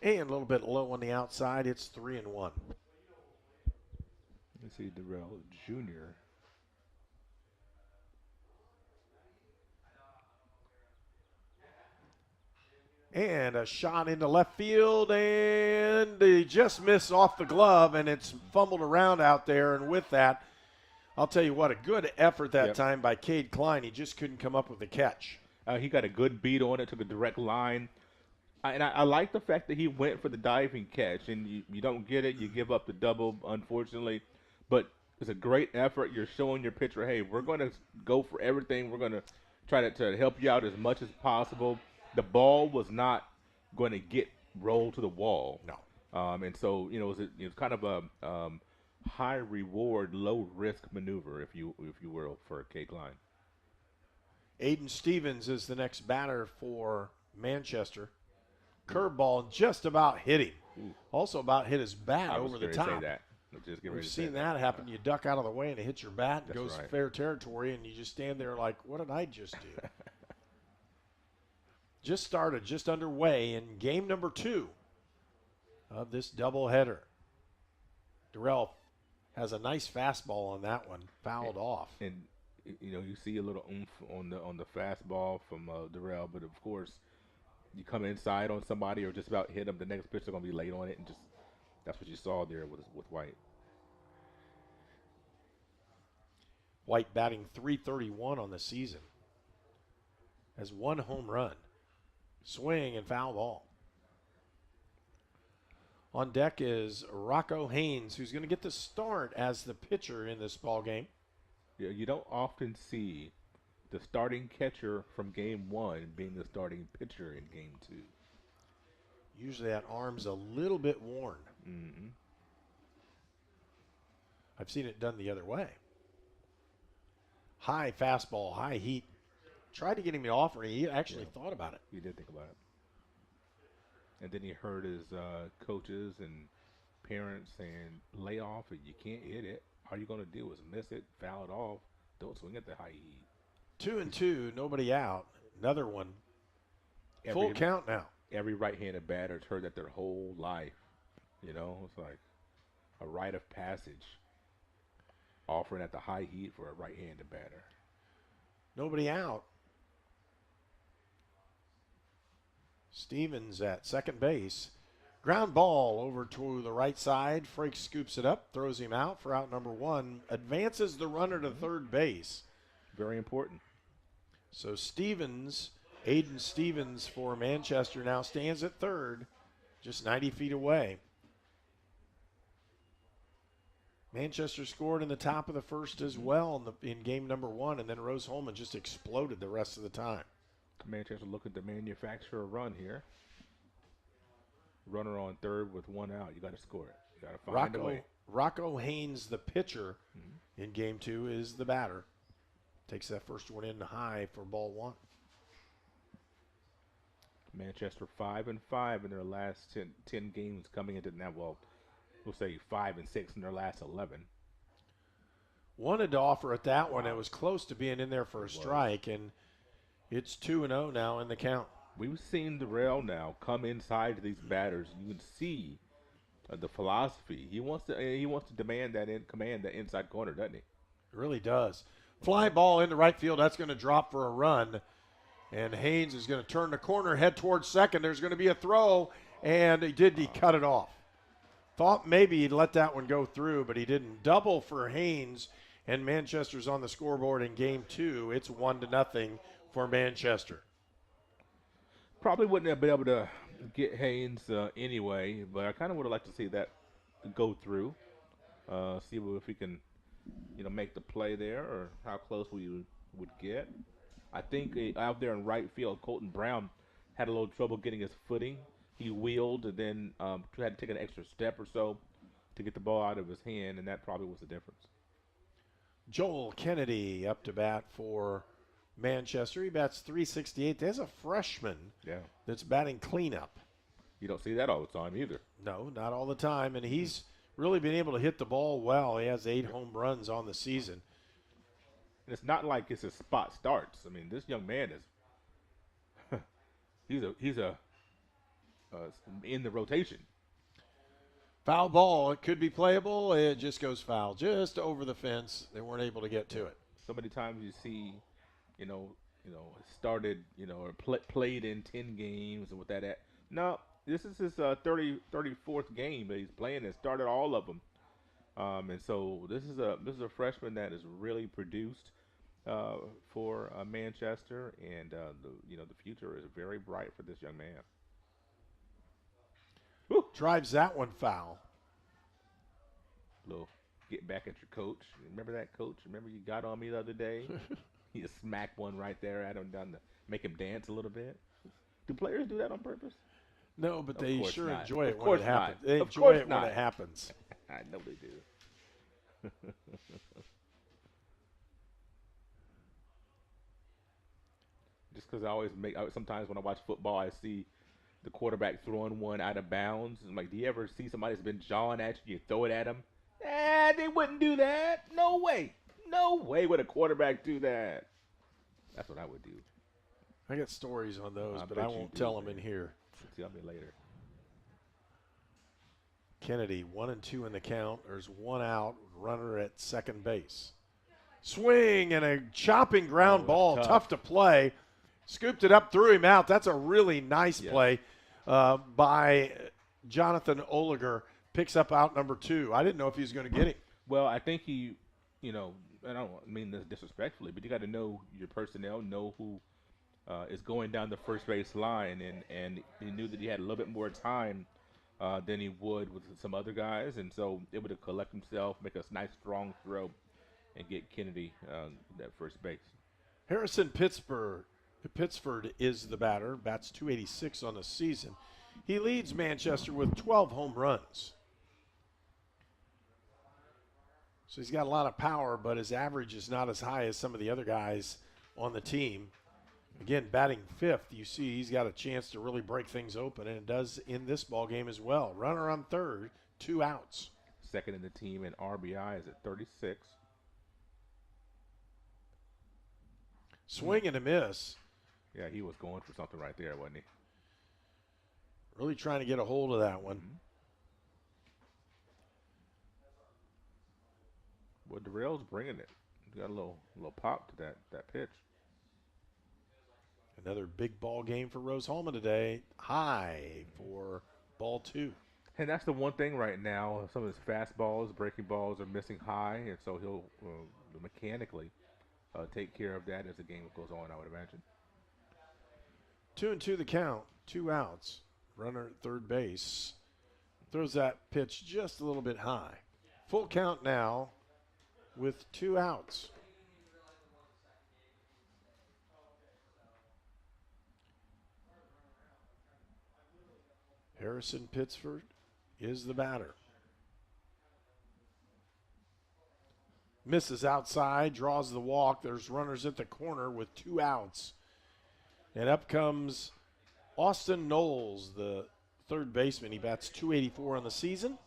And a little bit low on the outside. It's 3-1. Let's see, Darrell Jr. And a shot into left field, and they just miss off the glove, and it's fumbled around out there. And with that, I'll tell you what, a good effort that time by Cade Klein. He just couldn't come up with the catch. He got a good beat on it, took a direct line. I like the fact that he went for the diving catch, and you don't get it, you give up the double, unfortunately. But it's a great effort. You're showing your pitcher, hey, we're going to go for everything. We're going to try to help you out as much as possible. The ball was not going to get rolled to the wall. No. And so, it was kind of a high reward, low risk maneuver, if you will, for Cade Klein. Aiden Stevens is the next batter for Manchester. Curveball just about hit him. Ooh. Also about hit his bat over the top. We've seen that happen. You duck out of the way and it hits your bat and goes fair territory, and you just stand there like, what did I just do? just underway in game number 2 of this doubleheader. Darrell has a nice fastball on that one, fouled off. And you see a little oomph on the fastball from Darrell, but of course, you come inside on somebody or just about hit them, the next pitch is going to be late on it, and just that's what you saw there with White. White batting .331 on the season. Has 1 home run. Swing and foul ball. On deck is Rocco Haynes, who's going to get the start as the pitcher in this ball game. Yeah, you don't often see the starting catcher from game 1 being the starting pitcher in game 2. Usually that arm's a little bit worn. Mm-hmm. I've seen it done the other way. High fastball, high heat. Tried to get him to offer. He actually thought about it. He did think about it. And then he heard his coaches and parents saying, lay off it. You can't hit it. All you're going to do is miss it, foul it off. Don't swing at the high heat. 2-2, nobody out. Another one. Full count now. Every right-handed batter's heard that their whole life. It's like a rite of passage. Offering at the high heat for a right-handed batter. Nobody out. Stevens at second base. Ground ball over to the right side. Frakes scoops it up, throws him out for out number 1. Advances the runner to third base. Very important. So Stevens, Aiden Stevens for Manchester now stands at third, just 90 feet away. Manchester scored in the top of the first as well in game number 1, and then Rose-Hulman just exploded the rest of the time. Manchester looking to manufacture a run here. Runner on third with 1 out. You got to score it. You got to find a way. Rocco Haynes, the pitcher in game 2, is the batter. Takes that first one in high for ball 1. Manchester 5-5 in their last 10 games coming into now. Well, we'll say 5-6 in their last 11. Wanted to offer at that one. It was close to being in there for a strike, and it's 2-0 now in the count. We've seen Darrell now come inside these batters. You can see the philosophy. He wants to command that inside corner, doesn't he? Really does. Fly ball into right field. That's going to drop for a run. And Haynes is going to turn the corner, head towards second. There's going to be a throw, and he cut it off. Thought maybe he'd let that one go through, but he didn't. Double for Haynes, and Manchester's on the scoreboard in game 2. It's 1-0 for Manchester. Probably wouldn't have been able to get Haynes anyway, but I kind of would have liked to see that go through. See if we can, make the play there, or how close we would get. I think out there in right field, Colton Brown had a little trouble getting his footing. He wheeled and then had to take an extra step or so to get the ball out of his hand, and that probably was the difference. Joel Kennedy up to bat for Manchester. He bats .368. There's a freshman that's batting cleanup. You don't see that all the time either. No, not all the time, and he's really been able to hit the ball well. He has 8 home runs on the season. And it's not like it's a spot starts. I mean, this young man is he's a in the rotation. Foul ball. It could be playable. It just goes foul, just over the fence. They weren't able to get to it. So many times you see, started, or played in 10 games and with that at. No, this is his 34th game that he's playing and started all of them. And so this is a freshman that has really produced for Manchester, and the future is very bright for this young man. Woo. Drives that one foul. Little get back at your coach. Remember that, coach? Remember you got on me the other day? You just smacked one right there at him, done to make him dance a little bit. Do players do that on purpose? No, but they sure not. enjoy it Of when course it happens. not. They Of enjoy course it not. when it happens. I know they do. Just because sometimes when I watch football, I see the quarterback throwing one out of bounds. I'm like, do you ever see somebody that's been jawing at you, you throw it at them? They wouldn't do that. No way. No way would a quarterback do that. That's what I would do. I got stories on those, but bet I you won't do, tell them man. in here. Tell me later. Kennedy, 1-2 in the count. There's one out, runner at second base. Swing and a chopping ground ball, tough to play. Scooped it up, threw him out. That's a really nice play by Jonathan Oliger. Picks up out number 2. I didn't know if he was going to get him. Well, I think he, I don't mean this disrespectfully, but you got to know your personnel, know who is going down the first base line, and he knew that he had a little bit more time than he would with some other guys, and so able to collect himself, make a nice strong throw, and get Kennedy at first base. Harrison Pittsford is the batter, bats .286 on the season. He leads Manchester with 12 home runs. So he's got a lot of power, but his average is not as high as some of the other guys on the team. Again, batting 5th, you see he's got a chance to really break things open, and it does in this ball game as well. Runner on third, 2 outs. Second in the team in RBI is at 36. Swing and a miss. Yeah, he was going for something right there, wasn't he? Really trying to get a hold of that one. Well, Darrell's bringing it. He's got a little pop to that pitch. Another big ball game for Rose-Hulman today. High for ball 2. And that's the one thing right now. Some of his fastballs, breaking balls are missing high, and so he'll mechanically take care of that as the game goes on, I would imagine. 2-2 the count, 2 outs. Runner at third base. Throws that pitch just a little bit high. Full count now with 2 outs. Harrison Pittsford is the batter. Misses outside, draws the walk. There's runners at the corner with 2 outs. And up comes Austin Knowles, the third baseman. He bats .284 on the season.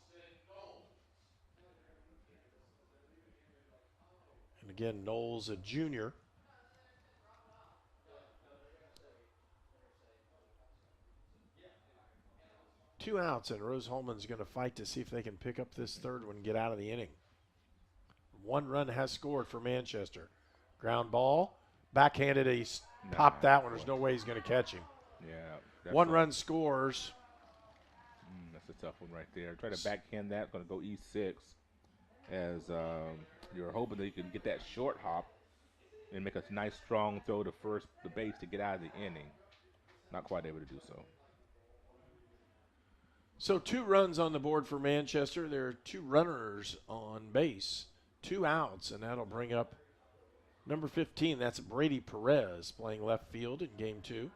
And again, Knowles, a junior. Two outs, and Rose-Hulman's going to fight to see if they can pick up this third one and get out of the inning. 1 run has scored for Manchester. Ground ball, backhanded, he popped that one. There's no way he's going to catch him. Yeah. 1 run scores. That's a tough one right there. Try to backhand that, going to go E6 as you're hoping that you can get that short hop and make a nice strong throw to first the base to get out of the inning. Not quite able to do so. So 2 runs on the board for Manchester. There are 2 runners on base, 2 outs, and that'll bring up number 15. That's Brady Perez playing left field in game 2.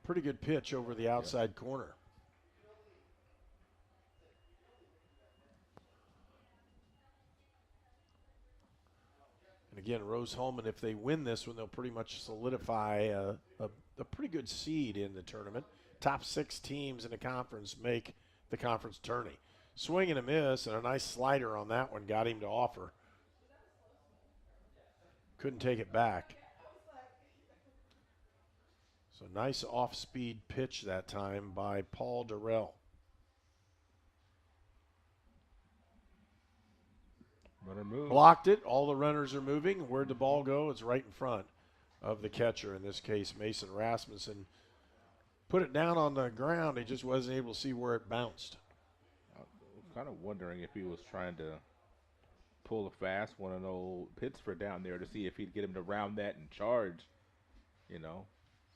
Pretty good pitch over the outside corner. And again, Rose-Hulman, if they win this one, they'll pretty much solidify a pretty good seed in the tournament. Top 6 teams in the conference make the conference tourney. Swing and a miss, and a nice slider on that one got him to offer. Couldn't take it back. So nice off-speed pitch that time by Paul Durrell. Runner move. Blocked it. All the runners are moving. Where'd the ball go? It's right in front of the catcher, in this case, Mason Rasmussen. Put it down on the ground. He just wasn't able to see where it bounced. I was kind of wondering if he was trying to pull a fast one of old Pittsford down there to see if he'd get him to round that and charge, you know,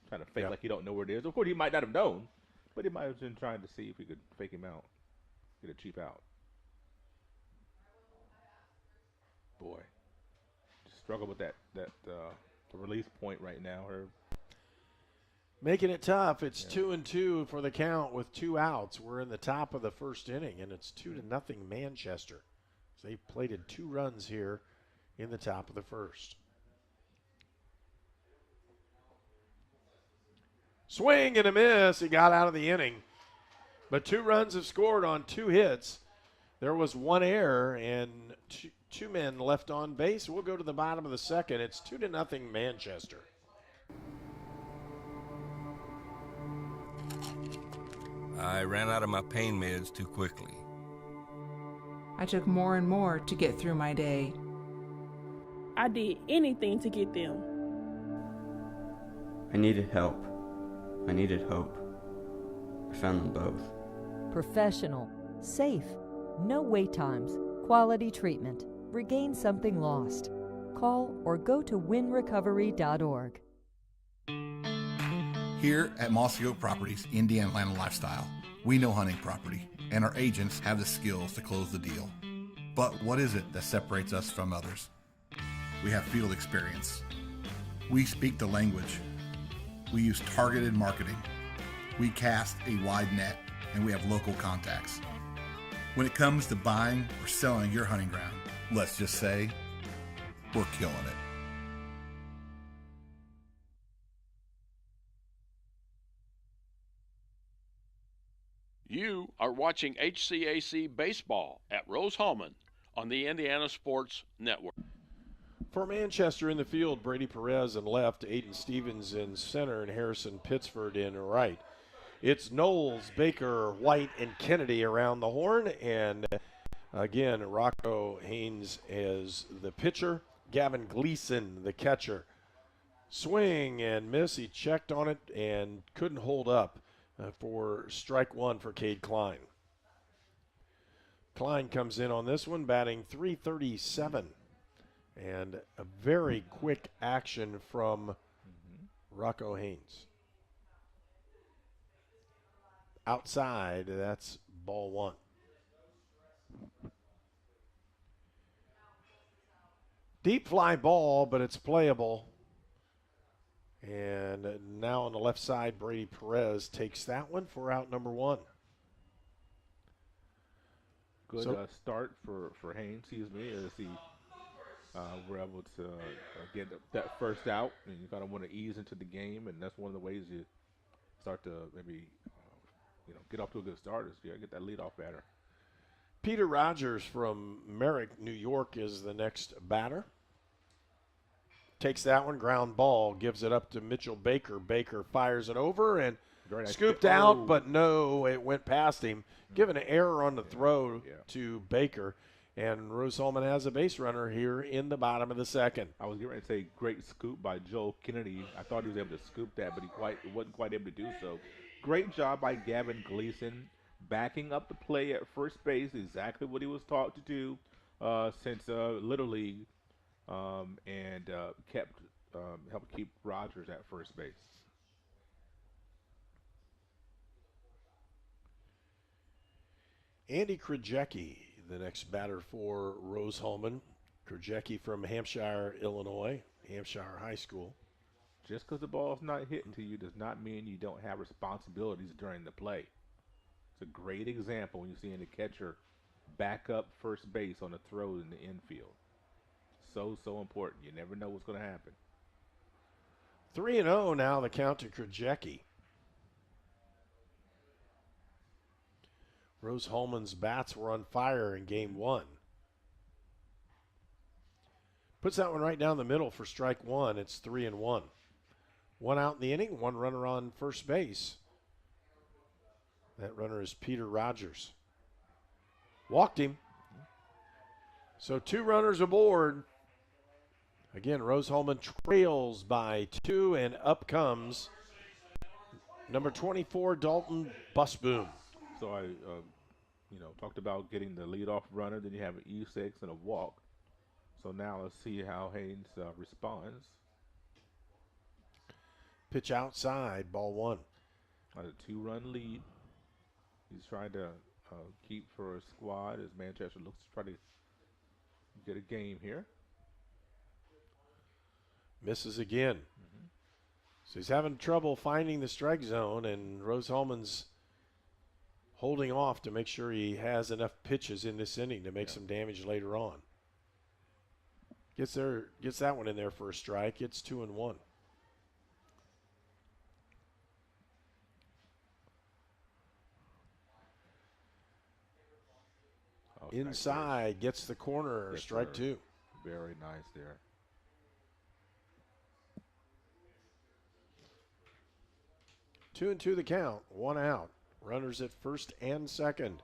trying to fake like he don't know where it is. Of course, he might not have known, but he might have been trying to see if he could fake him out, get a cheap out. Boy, struggle with the release point right now. Herb. Making it tough. It's 2-2 for the count with 2 outs. We're in the top of the first inning, and it's 2-0 Manchester. So they plated 2 runs here in the top of the first. Swing and a miss. He got out of the inning. But 2 runs have scored on 2 hits. There was 1 error and 2 men left on base. We'll go to the bottom of the second. It's 2-0 Manchester. I ran out of my pain meds too quickly. I took more and more to get through my day. I did anything to get them. I needed help. I needed hope. I found them both. Professional, safe, no wait times, quality treatment. Regain something lost. Call or go to winrecovery.org. Here at Mossy Oak Properties, Indiana Land and Lifestyle, we know hunting property, and our agents have the skills to close the deal. But what is it that separates us from others? We have field experience. We speak the language. We use targeted marketing. We cast a wide net, and we have local contacts. When it comes to buying or selling your hunting ground, let's just say, we're killing it. You are watching HCAC Baseball at Rose-Hulman on the Indiana Sports Network. For Manchester in the field, Brady Perez in left, Aiden Stevens in center, and Harrison Pittsford in right. It's Knowles, Baker, White, and Kennedy around the horn, and again, Rocco Haynes as the pitcher, Gavin Gleason the catcher. Swing and miss. He checked on it and couldn't hold up for strike 1 for Cade Klein. Klein comes in on this one, batting .337. And a very quick action from Rocco Haynes. Outside, that's ball 1. Deep fly ball, but it's playable. And now on the left side, Brady Perez takes that one for out number 1. Good start for Haynes, as he were able to get that first out. And you kind of want to ease into the game, and that's one of the ways you start to maybe get off to a good start is you get that leadoff batter. Peter Rogers from Merrick, New York is the next batter. Takes that one, ground ball, gives it up to Mitchell Baker. Baker fires it over and scooped out, but no, it went past him. Given an error on the throw to Baker, and Rose-Hulman has a base runner here in the bottom of the second. I was getting ready to say great scoop by Joe Kennedy. I thought he was able to scoop that, but he wasn't quite able to do so. Great job by Gavin Gleason, backing up the play at first base, exactly what he was taught to do since Little League. And helped keep Rogers at first base. Andy Krajewski, the next batter for Rose-Hulman. Krajewski from Hampshire, Illinois, Hampshire High School. Just because the ball's not hitting to you does not mean you don't have responsibilities during the play. It's a great example when you see the catcher back up first base on a throw in the infield. So important. You never know what's going to happen. 3-0 now, the count to Krajewski. Rose-Hulman's bats were on fire in game 1. Puts that one right down the middle for strike 1. It's 3-1. One out in the inning, one runner on first base. That runner is Peter Rogers. Walked him. So 2 runners aboard. Again, Rose-Hulman trails by 2, and up comes number 24, Dalton Busboom. So I, talked about getting the leadoff runner. Then you have an E6 and a walk. So now let's see how Haynes responds. Pitch outside, ball 1. A 2-run lead. He's trying to keep for a squad as Manchester looks to try to get a game here. Misses again. So he's having trouble finding the strike zone, and Rose-Hulman's holding off to make sure he has enough pitches in this inning to make some damage later on. Gets that one in there for a strike. It's 2-1. Inside, gets the corner, strike 2. Very nice there. Two and 2 the count, 1 out. Runners at first and second.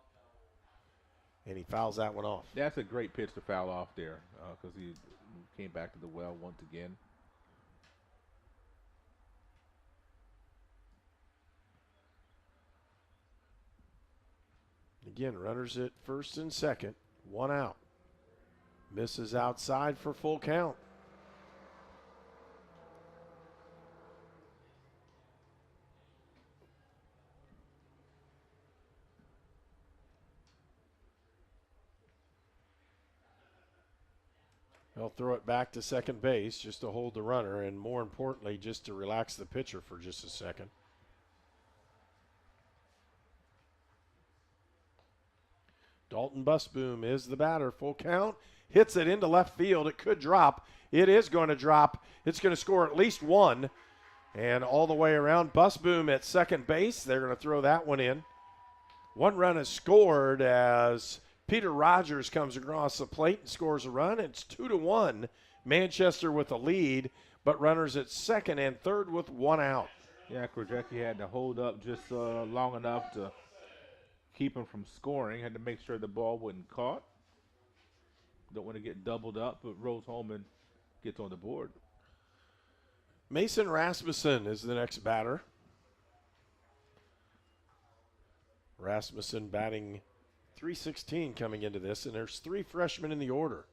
And he fouls that one off. That's a great pitch to foul off there because he came back to the well once again. Again, runners at first and second, 1 out. Misses outside for full count. He'll throw it back to second base just to hold the runner, and more importantly, just to relax the pitcher for just a second. Dalton Busboom is the batter. Full count. Hits it into left field. It could drop. It is going to drop. It's going to score at least 1. And all the way around, Busboom at second base. They're going to throw that one in. 1 run is scored as Peter Rogers comes across the plate and scores a run. It's 2-1. Manchester with the lead, but runners at second and third with 1 out. Yeah, Krajewski had to hold up just long enough to keep him from scoring. Had to make sure the ball wasn't caught. Don't want to get doubled up, but Rose-Hulman gets on the board. Mason Rasmussen is the next batter. Rasmussen batting .316 coming into this, and there's 3 freshmen in the order.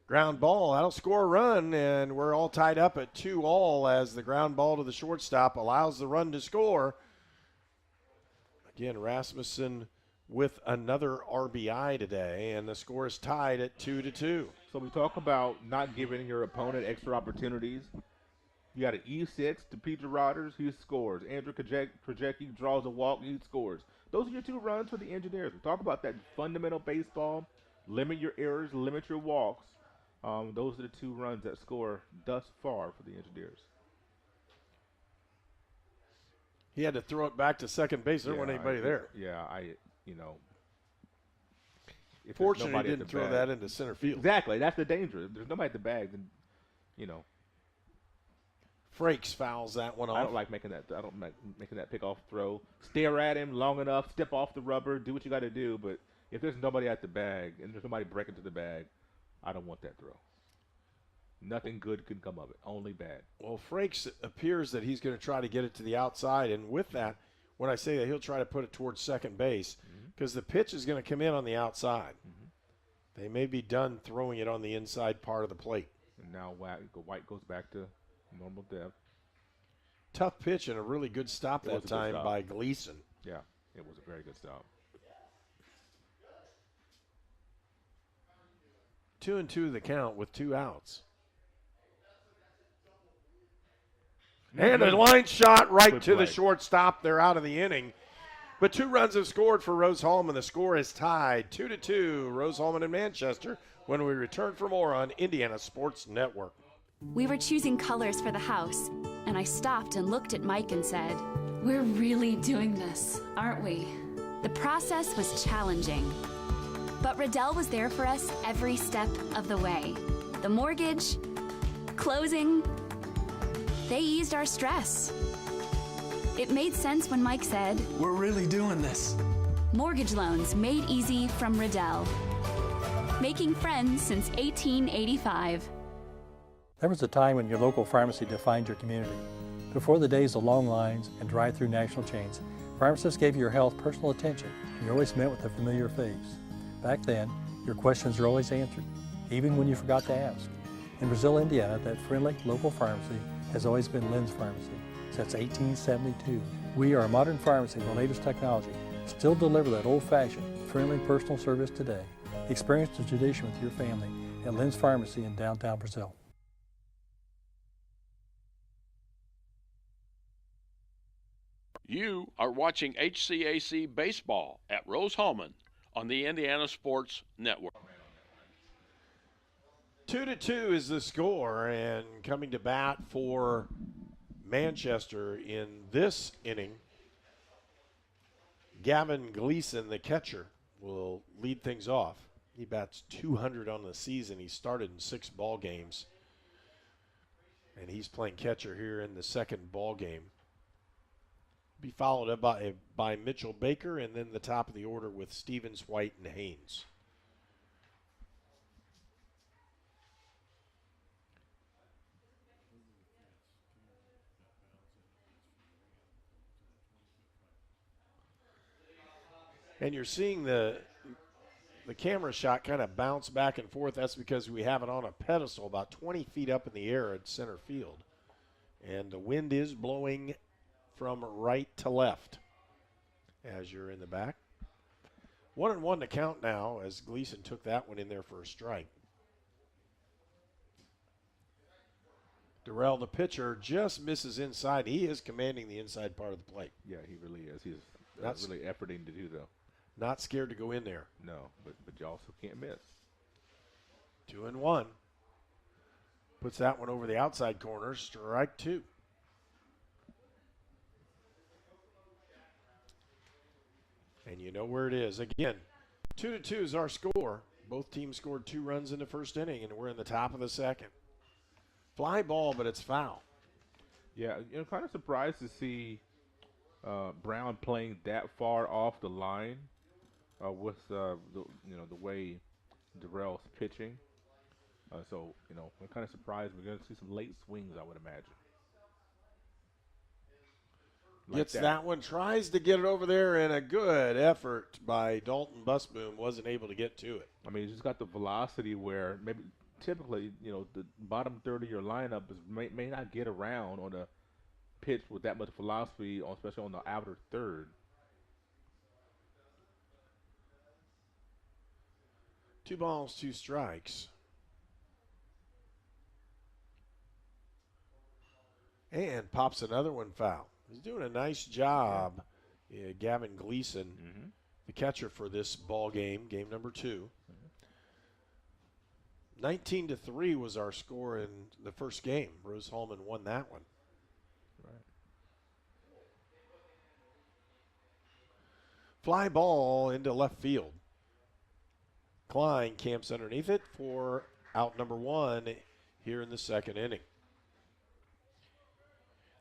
Ground ball, that'll score a run, and we're all tied up at 2-2 as the ground ball to the shortstop allows the run to score. Again, Rasmussen with another RBI today, and the score is tied at 2-2. So we talk about not giving your opponent extra opportunities. You got an E6 to Peter Rogers, he scores. Andrew Krajewski draws a walk, he scores. Those are your 2 runs for the Engineers. We talk about that fundamental baseball. Limit your errors, limit your walks. Those are the 2 runs that score thus far for the Engineers. He had to throw it back to second base. There wasn't anybody there. Yeah, Fortunately, he didn't throw that into center field. Exactly. That's the danger. If there's nobody at the bag, then, Frakes fouls that one off. I don't like making that. I don't like making that pickoff throw. Stare at him long enough, step off the rubber, do what you got to do. But if there's nobody at the bag and there's nobody breaking to the bag, I don't want that throw. Nothing good can come of it. Only bad. Well, Frakes appears that he's going to try to get it to the outside, and with that, when I say that, he'll try to put it towards second base because the pitch is going to come in on the outside. They may be done throwing it on the inside part of the plate. And now White goes back to normal depth. Tough pitch and a really good stop that time by Gleason. Yeah, it was a very good stop. 2-2 the count with 2 outs. And a line shot right to the shortstop. They're out of the inning. But 2 runs have scored for Rose-Hulman. The score is tied 2-2. Rose-Hulman and Manchester when we return for more on Indiana Sports Network. We were choosing colors for the house, and I stopped and looked at Mike and said, "We're really doing this, aren't we?" The process was challenging, but Riddell was there for us every step of the way. The mortgage, closing, They eased our stress. It made sense when Mike said, "We're really doing this." Mortgage loans made easy from Riddell. Making friends since 1885. There was a time when your local pharmacy defined your community. Before the days of long lines and drive-through national chains, pharmacists gave your health personal attention, and you always met with a familiar face. Back then, your questions were always answered, even when you forgot to ask. In Brazil, Indiana, that friendly local pharmacy has always been Lynn's Pharmacy since 1872. We are a modern pharmacy with the latest technology, still deliver that old-fashioned, friendly personal service today. Experience the tradition with your family at Lynn's Pharmacy in downtown Brazil. You are watching HCAC Baseball at Rose-Hulman on the Indiana Sports Network. 2-2 is the score, and coming to bat for Manchester in this inning, Gavin Gleason, the catcher, will lead things off. He bats .200 on the season. He started in 6 ball games, and he's playing catcher here in the second ball game. Be followed up by Mitchell Baker, and then the top of the order with Stevens, White, and Haynes. And you're seeing the camera shot kind of bounce back and forth. That's because we have it on a pedestal about 20 feet up in the air at center field. And the wind is blowing from right to left as you're in the back. 1-1 to count now as Gleason took that one in there for a strike. Durrell, the pitcher, just misses inside. He is commanding the inside part of the plate. Yeah, he really is. He's That's really efforting to do, though. Not scared to go in there. No, but you also can't miss. 2-1. Puts that one over the outside corner. Strike 2. And you know where it is. Again, 2-2 is our score. Both teams scored 2 runs in the first inning, and we're in the top of the second. Fly ball, but it's foul. Yeah, kind of surprised to see Brown playing that far off the line with the way Durrell's pitching. So I'm kind of surprised. We're going to see some late swings, I would imagine. Gets that one, tries to get it over there, and a good effort by Dalton Busboom. Wasn't able to get to it. I mean, he's just got the velocity where maybe typically, the bottom third of your lineup may not get around on a pitch with that much velocity, especially on the outer third. Two balls, 2 strikes. And pops another one foul. He's doing a nice job, Gavin Gleason, the catcher for this ball game, game number 2. 19-3 was our score in the first game. Rose-Hulman won that one. Right. Fly ball into left field. Klein camps underneath it for out number 1 here in the second inning.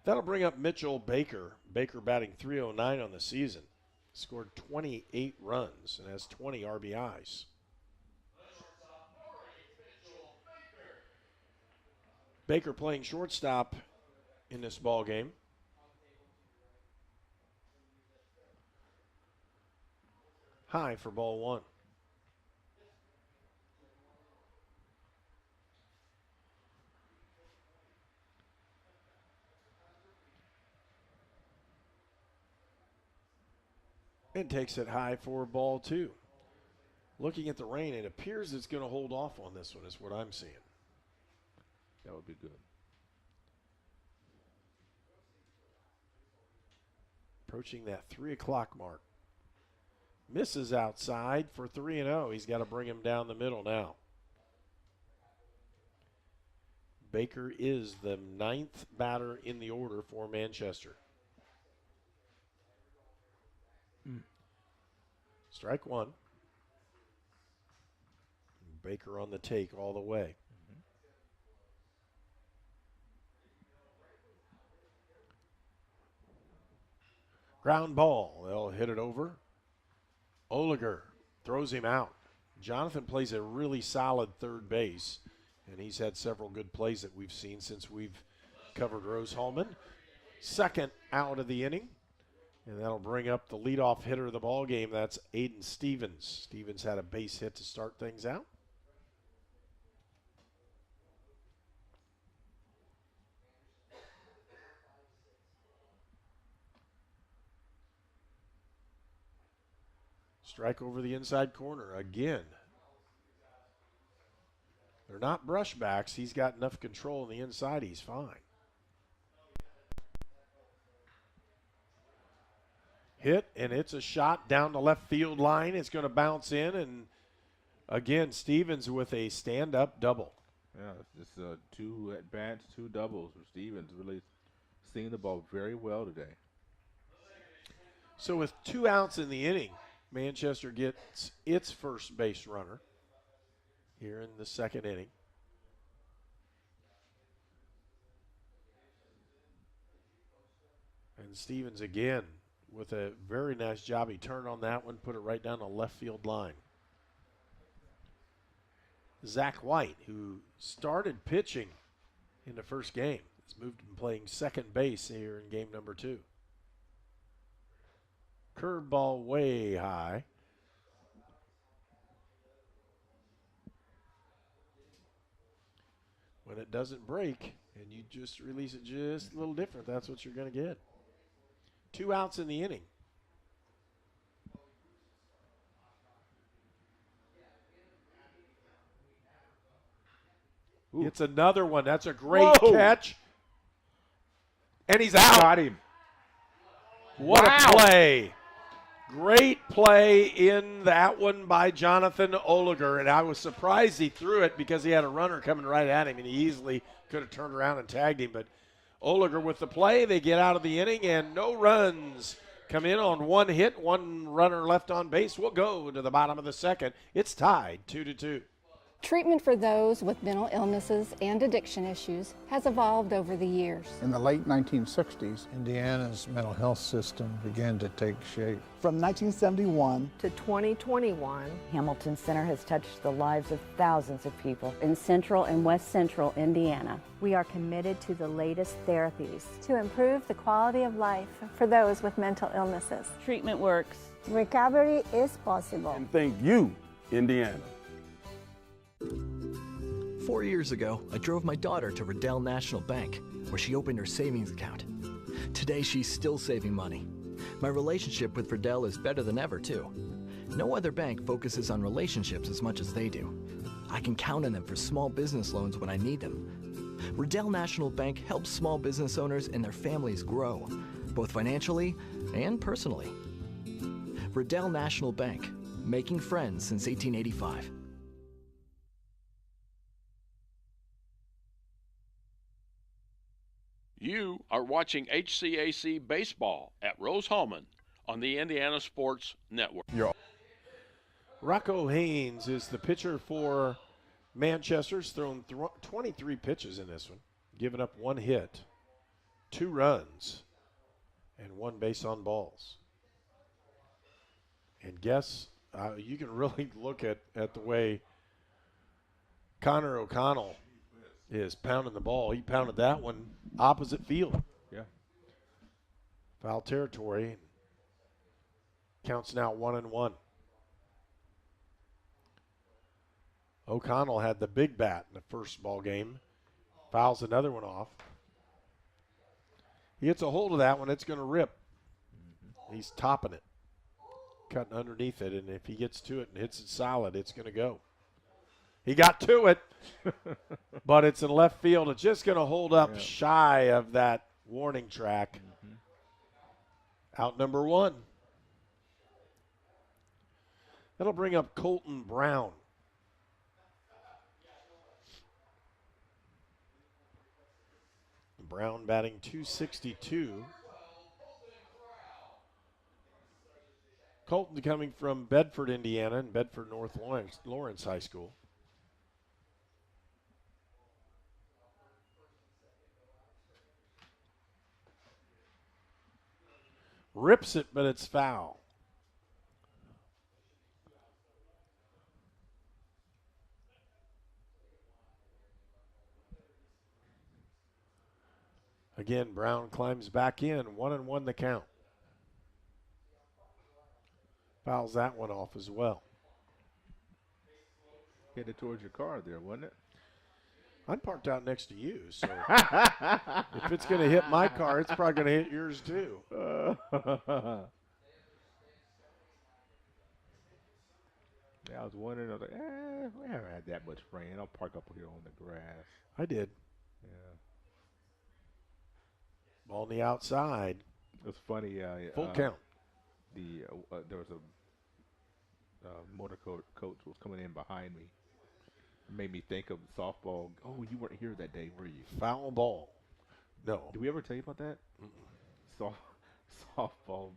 That'll bring up Mitchell Baker. Baker batting .309 on the season. Scored 28 runs and has 20 RBIs. Baker playing shortstop in this ball game. High for ball 1. And takes it high for ball 2. Looking at the rain, it appears it's going to hold off on this one, is what I'm seeing. That would be good. Approaching that 3 o'clock mark. Misses outside for 3-0. He's got to bring him down the middle now. Baker is the 9th batter in the order for Manchester. Strike 1. Baker on the take all the way. Ground ball. They'll hit it over. Oliger throws him out. Jonathan plays a really solid third base, and he's had several good plays that we've seen since we've covered Rose-Hulman. Second out of the inning, and that'll bring up the leadoff hitter of the ball game. That's Aiden Stevens. Stevens had a base hit to start things out. Strike over the inside corner again. They're not brushbacks. He's got enough control on the inside. He's fine. Hit, and it's a shot down the left field line. It's going to bounce in, and again, Stevens with a stand-up double. Yeah, it's 2 at-bats, 2 doubles. Stevens really seeing the ball very well today. So with 2 outs in the inning, Manchester gets its first base runner here in the second inning. And Stevens again with a very nice job. He turned on that one, put it right down the left field line. Zach White, who started pitching in the first game, has moved to playing second base here in game number 2. Curveball way high. When it doesn't break and you just release it just a little different, that's what you're going to get. 2 outs in the inning. Ooh. It's another one. That's a great catch. And he's out. Got him. What a play. Great play in that one by Jonathan Oliger, and I was surprised he threw it because he had a runner coming right at him, and he easily could have turned around and tagged him. But Oliger with the play, they get out of the inning, and no runs come in on 1 hit, 1 runner left on base. We'll go to the bottom of the second. It's tied 2-2. Treatment for those with mental illnesses and addiction issues has evolved over the years. In the late 1960s, Indiana's mental health system began to take shape. From 1971 to 2021, Hamilton Center has touched the lives of thousands of people in central and west central Indiana. We are committed to the latest therapies to improve the quality of life for those with mental illnesses. Treatment works. Recovery is possible. And thank you, Indiana. 4 years ago, I drove my daughter to Riddell National Bank, where she opened her savings account. Today, she's still saving money. My relationship with Riddell is better than ever, too. No other bank focuses on relationships as much as they do. I can count on them for small business loans when I need them. Riddell National Bank helps small business owners and their families grow, both financially and personally. Riddell National Bank, making friends since 1885. You are watching HCAC Baseball at Rose-Hulman on the Indiana Sports Network. Rocco Haynes is the pitcher for Manchester's thrown 23 pitches in this one, giving up 1 hit, 2 runs, and 1 base on balls. And guess, you can really look at the way Connor O'Connell is pounding the ball. He pounded that one opposite field. Yeah. Foul territory. Counts now 1-1. O'Connell had the big bat in the first ball game. Fouls another one off. He gets a hold of that one, it's going to rip. He's topping it, cutting underneath it, and if he gets to it and hits it solid, it's going to go. He got to it, but it's in left field. It's just going to hold up shy of that warning track. Out number 1. That'll bring up Colton Brown. Brown batting .262. Colton coming from Bedford, Indiana, and Bedford North Lawrence High School. rips it, but it's foul. Again, Brown climbs back in. 1-1 the count. Fouls that one off as well. Headed towards your car there, wasn't it? I'm parked out next to you, so if it's going to hit my car, it's probably going to hit yours too. Yeah, I was wondering. I was like, we haven't had that much rain. I'll park up here on the grass. I did. Yeah. Ball on the outside. It was funny. Full count. There was a motor coach was coming in behind me. It made me think of softball. Oh, you weren't here that day, were you? Foul ball. No. Did we ever tell you about that? Softball.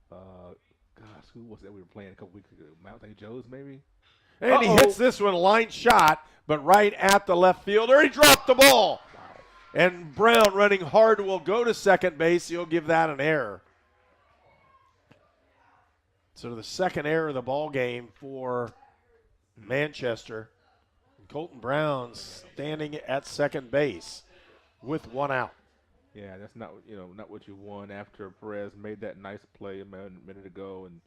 Gosh, who was that we were playing a couple weeks ago? Mount St. Joe's, maybe? And he hits this one, line shot, but right at the left fielder. He dropped the ball. Wow. And Brown, running hard, will go to second base. He'll give that an error. So the second error of the ball game for Manchester. Colton Brown standing at second base with one out. Yeah, that's not what you want after Perez made that nice play a minute ago, and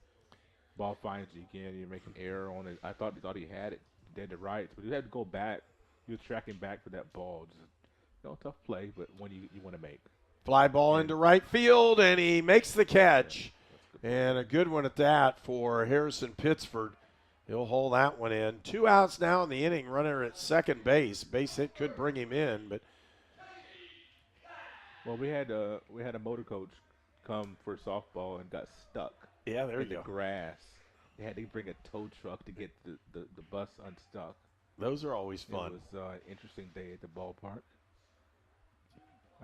ball finds you again. You make an error on it. I thought he had it dead to rights, but he had to go back. He was tracking back for that ball. Just tough play, but one you want to make. Fly ball into right field, and he makes the catch. And a good one at that for Harrison Pittsford. He'll hold that one in. 2 outs now in the inning. Runner at second base. Base hit could bring him in, but well, we had a motor coach come for softball and got stuck. Yeah, there you in go. The grass. They had to bring a tow truck to get the bus unstuck. Those are always fun. It was an interesting day at the ballpark.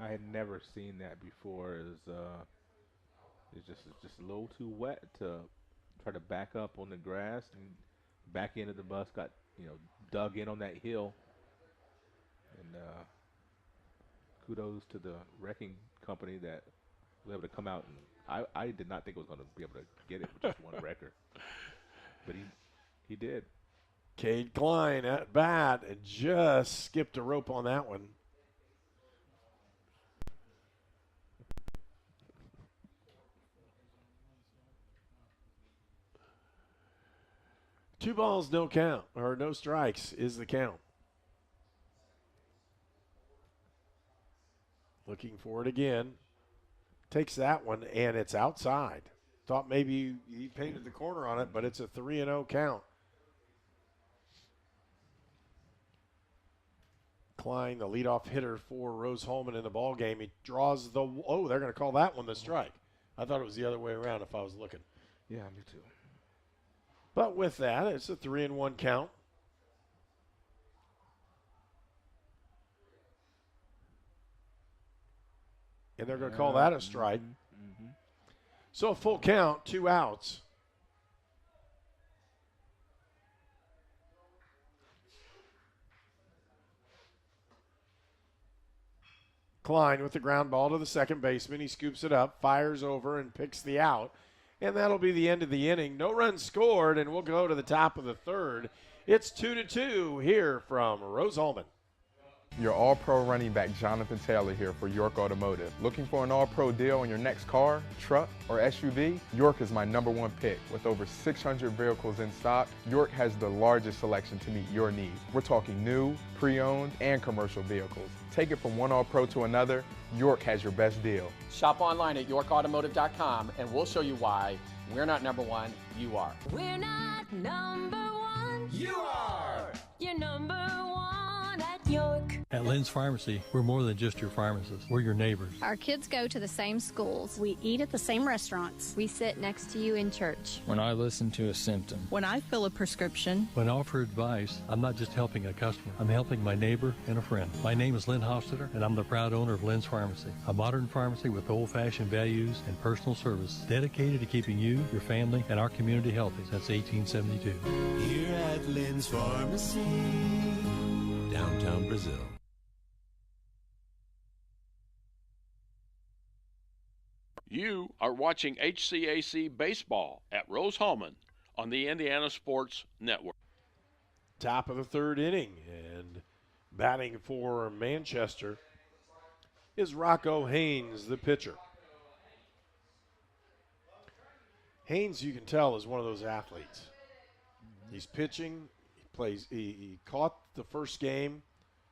I had never seen that before. It's just a little too wet to try to back up on the grass, and back end of the bus got dug in on that hill. And kudos to the wrecking company that was able to come out, and I did not think it was going to be able to get it with just one wrecker, but he did. Cade Klein at bat and just skipped a rope on that one. Two balls, no count, or no strikes is the count. Looking for it again. Takes that one, and it's outside. Thought maybe he painted the corner on it, but it's a 3-0 count. Klein, the leadoff hitter for Rose-Hulman in the ball game. He draws the – oh, they're going to call that one the strike. I thought it was the other way around if I was looking. Yeah, me too. But with that, it's a 3-1 count. And they're going to call that a strike. Mm-hmm. So a full count, 2 outs. Klein with the ground ball to the second baseman. He scoops it up, fires over, and picks the out. And that'll be the end of the inning. No runs scored, and we'll go to the top of the third. It's 2-2 here from Rose-Hulman. Your All-Pro running back Jonathan Taylor here for York Automotive. Looking for an All-Pro deal on your next car, truck, or SUV? York is my #1 pick. With over 600 vehicles in stock, York has the largest selection to meet your needs. We're talking new, pre-owned, and commercial vehicles. Take it from one All-Pro to another, York has your best deal. Shop online at yorkautomotive.com and we'll show you why we're not #1, you are. We're not #1. You are. You're #1 at York. At Lynn's Pharmacy, we're more than just your pharmacist. We're your neighbors. Our kids go to the same schools. We eat at the same restaurants. We sit next to you in church. When I listen to a symptom. When I fill a prescription. When I offer advice, I'm not just helping a customer. I'm helping my neighbor and a friend. My name is Lynn Hofstadter, and I'm the proud owner of Lynn's Pharmacy, a modern pharmacy with old-fashioned values and personal service dedicated to keeping you, your family, and our community healthy since 1872. Here at Lynn's Pharmacy, downtown Brazil. You are watching HCAC Baseball at Rose-Hulman on the Indiana Sports Network. Top of the third inning, and batting for Manchester is Rocco Haynes, the pitcher. Haynes, you can tell, is one of those athletes. He's pitching. He caught the first game.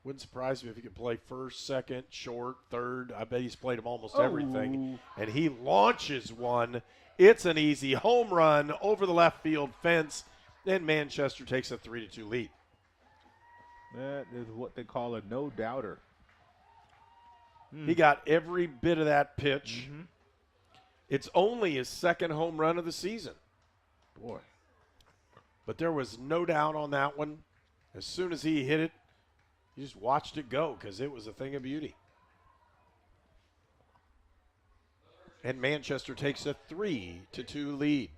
Wouldn't surprise me if he could play first, second, short, third. I bet he's played them almost everything. And he launches one. It's an easy home run over the left field fence. And Manchester takes a 3-2 lead. That is what they call a no-doubter. He got every bit of that pitch. It's only his second home run of the season. Boy. But there was no doubt on that one. As soon as he hit it, you just watched it go because it was a thing of beauty. And Manchester takes a 3-2 lead.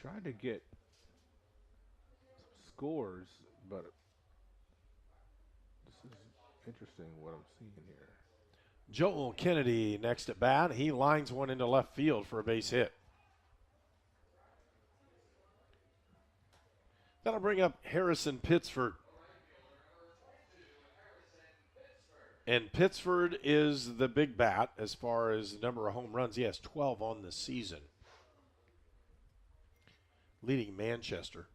Trying to get scores, but this is interesting what I'm seeing here. Joel Kennedy next at bat. He lines one into left field for a base hit. That'll bring up Harrison Pittsford. And Pittsford is the big bat as far as the number of home runs. He has 12 on the season, leading Manchester.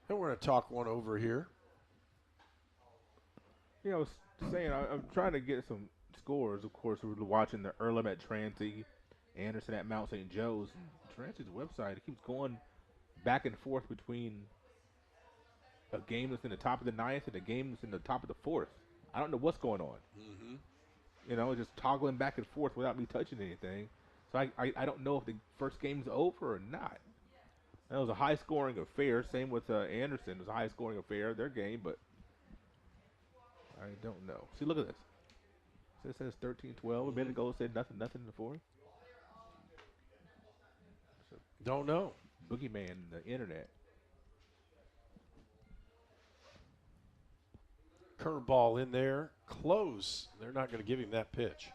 And we're going to talk one over here. I was saying, I'm trying to get some scores. Of course, we're watching the Earlham at Trancy, Anderson at Mount St. Joe's. Trancy's website, it keeps going back and forth between a game that's in the top of the ninth and a game that's in the top of the fourth. I don't know what's going on. Just toggling back and forth without me touching anything. So I don't know if the first game's over or not. That was a high-scoring affair. Same with Anderson. It was a high-scoring affair, their game, but I don't know. See, look at this. So it says 13-12. A minute ago it said nothing in the fourth. So don't know. Boogeyman, the internet. Curveball in there. Close. They're not going to give him that pitch.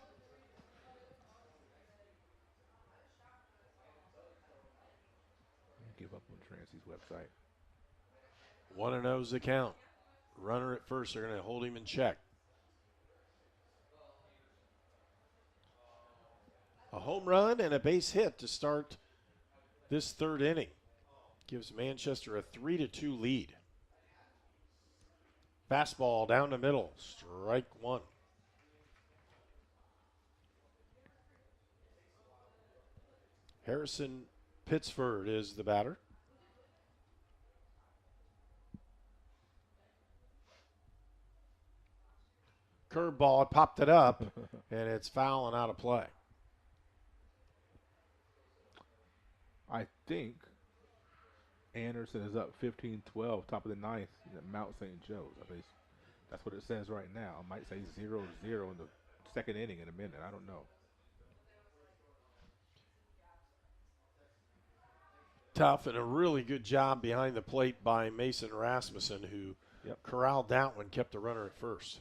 Give up on Trancy's website. 1-0's the count. Runner at first. They're going to hold him in check. A home run and a base hit to start this third inning. Gives Manchester a 3-2 lead. Fastball down the middle. Strike one. Harrison Pittsford is the batter. Curveball, popped it up, and it's foul and out of play. I think Anderson is up 15-12, top of the ninth at Mount St. Joe's. I mean, that's what it says right now. I might say 0-0 in the second inning in a minute. I don't know. Tough and a really good job behind the plate by Mason Rasmussen, who corralled that one, kept the runner at first.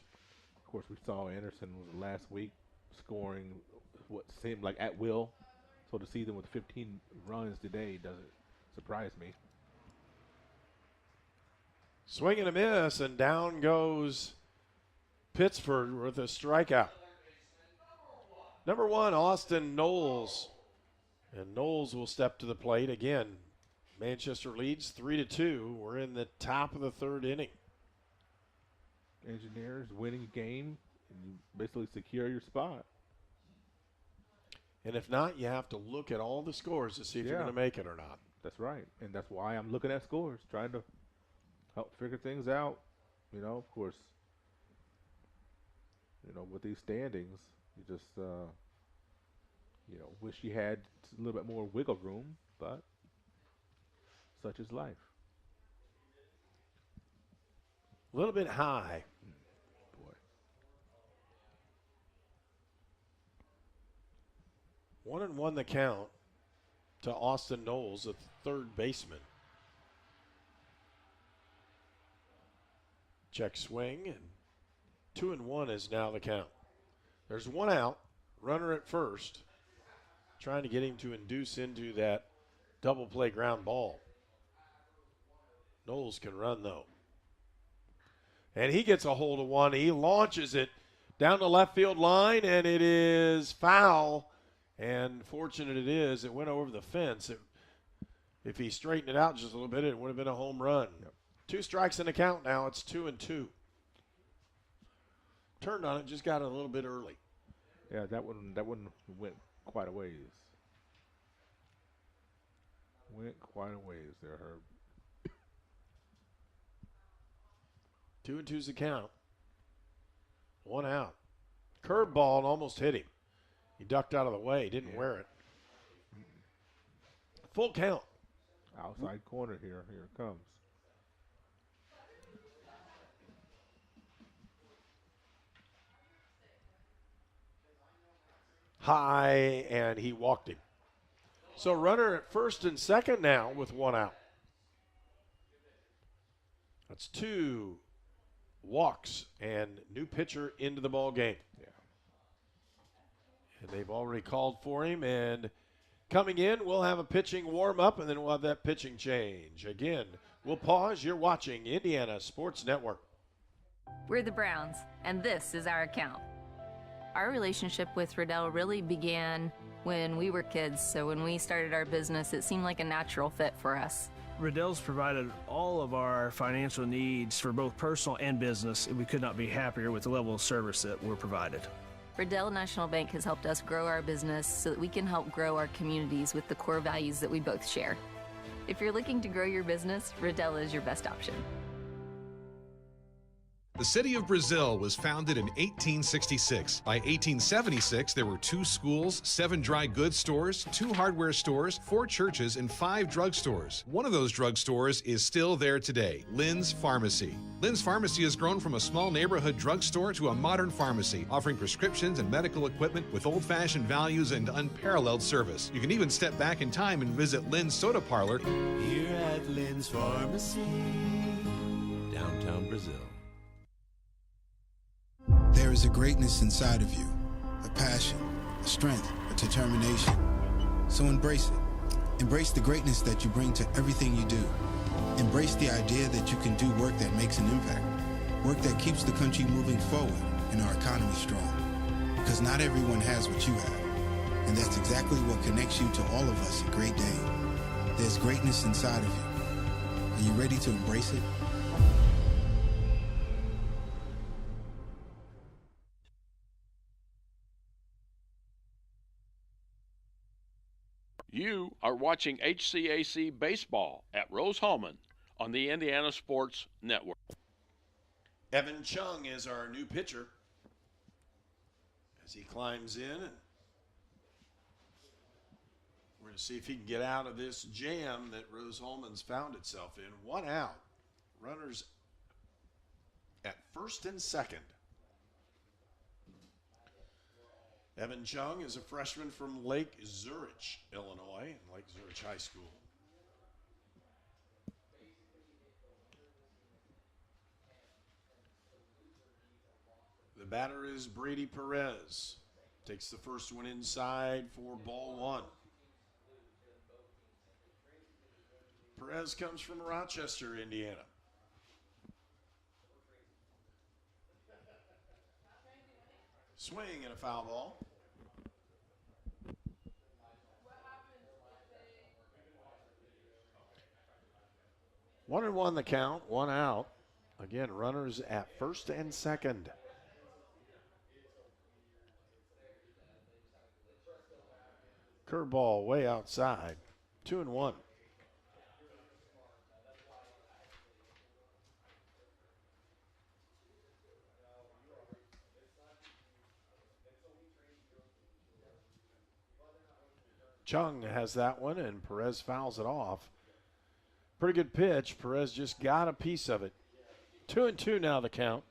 Of course, we saw Anderson was last week scoring what seemed like at will. So to see them with 15 runs today doesn't surprise me. Swing and a miss, and down goes Pittsford with a strikeout. Number one, Austin Knowles. And Knowles will step to the plate again. Manchester leads 3-2. We're in the top of the third inning. Engineers winning a game, and you basically secure your spot. And if not, you have to look at all the scores to see if you're going to make it or not. That's right. And that's why I'm looking at scores, trying to help figure things out. Of course, with these standings, you just, wish you had a little bit more wiggle room, but such is life. A little bit high. Boy. 1-1 the count to Austin Knowles, the third baseman. Check swing, and 2-1 is now the count. There's one out, runner at first, trying to get him to induce into that double play ground ball. Knowles can run, though. And he gets a hold of one. He launches it down the left field line, and it is foul. And fortunate it is, it went over the fence. If he straightened it out just a little bit, it would have been a home run. Yep. 2 strikes in the count now. It's 2-2. Turned on it, just got it a little bit early. Yeah, that one went quite a ways. Went quite a ways there, Herb. 2-2's the count. 1 out. Curveball and almost hit him. He ducked out of the way. Didn't wear it. Full count. Outside corner here. Here it comes. High, and he walked him. So runner at first and second now with 1 out. That's 2 walks and new pitcher into the ball game. Yeah. And they've already called for him, and coming in, we'll have a pitching warm-up, and then we'll have that pitching change. Again, we'll pause. You're watching Indiana Sports Network. We're the Browns, and this is our account. Our relationship with Riddell really began when we were kids, so when we started our business, it seemed like a natural fit for us. Riddell's provided all of our financial needs for both personal and business, and we could not be happier with the level of service that we're provided. Riddell National Bank has helped us grow our business so that we can help grow our communities with the core values that we both share. If you're looking to grow your business, Riddell is your best option. The city of Brazil was founded in 1866. By 1876, there were 2 schools, 7 dry goods stores, 2 hardware stores, 4 churches, and 5 drugstores. One of those drugstores is still there today, Lynn's Pharmacy. Lynn's Pharmacy has grown from a small neighborhood drugstore to a modern pharmacy, offering prescriptions and medical equipment with old-fashioned values and unparalleled service. You can even step back in time and visit Lynn's Soda Parlor Here at Lynn's Pharmacy, downtown Brazil. There is a greatness inside of you, a passion, a strength, a determination. So embrace it. Embrace the greatness that you bring to everything you do. Embrace the idea that you can do work that makes an impact, work that keeps the country moving forward and our economy strong. Because not everyone has what you have, and that's exactly what connects you to all of us at Great Dane. There's greatness inside of you. Are you ready to embrace it? You are watching HCAC Baseball at Rose-Hulman on the Indiana Sports Network. Evan Chung is our new pitcher as he climbs in. And we're going to see if he can get out of this jam that Rose-Hulman's found itself in. 1 out. Runners at first and second. Evan Chung is a freshman from Lake Zurich, Illinois, and Lake Zurich High School. The batter is Brady Perez. Takes the first one inside for ball 1. Perez comes from Rochester, Indiana. Swing and a foul ball. One and one the count, 1 out. Again, runners at first and second. Curveball way outside. 2-1. Chung has that one, and Perez fouls it off. Pretty good pitch. Perez just got a piece of it. 2-2 now the count.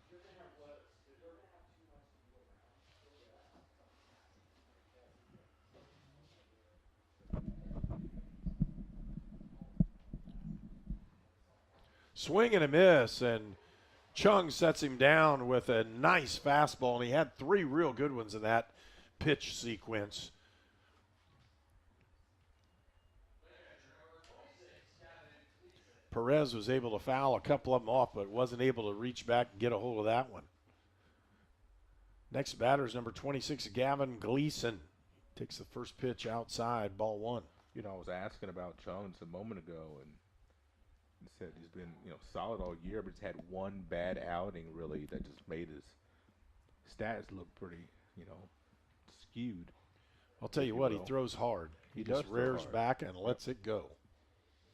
Swing and a miss, and Chung sets him down with a nice fastball, and he had 3 real good ones in that pitch sequence. Perez was able to foul a couple of them off, but wasn't able to reach back and get a hold of that one. Next batter is number 26, Gavin Gleason. Takes the first pitch outside, ball 1. You know, I was asking about Jones a moment ago, and he said he's been, solid all year, but he's had one bad outing, really, that just made his stats look pretty, skewed. I'll tell you what, he throws hard. He just rears back and lets it go.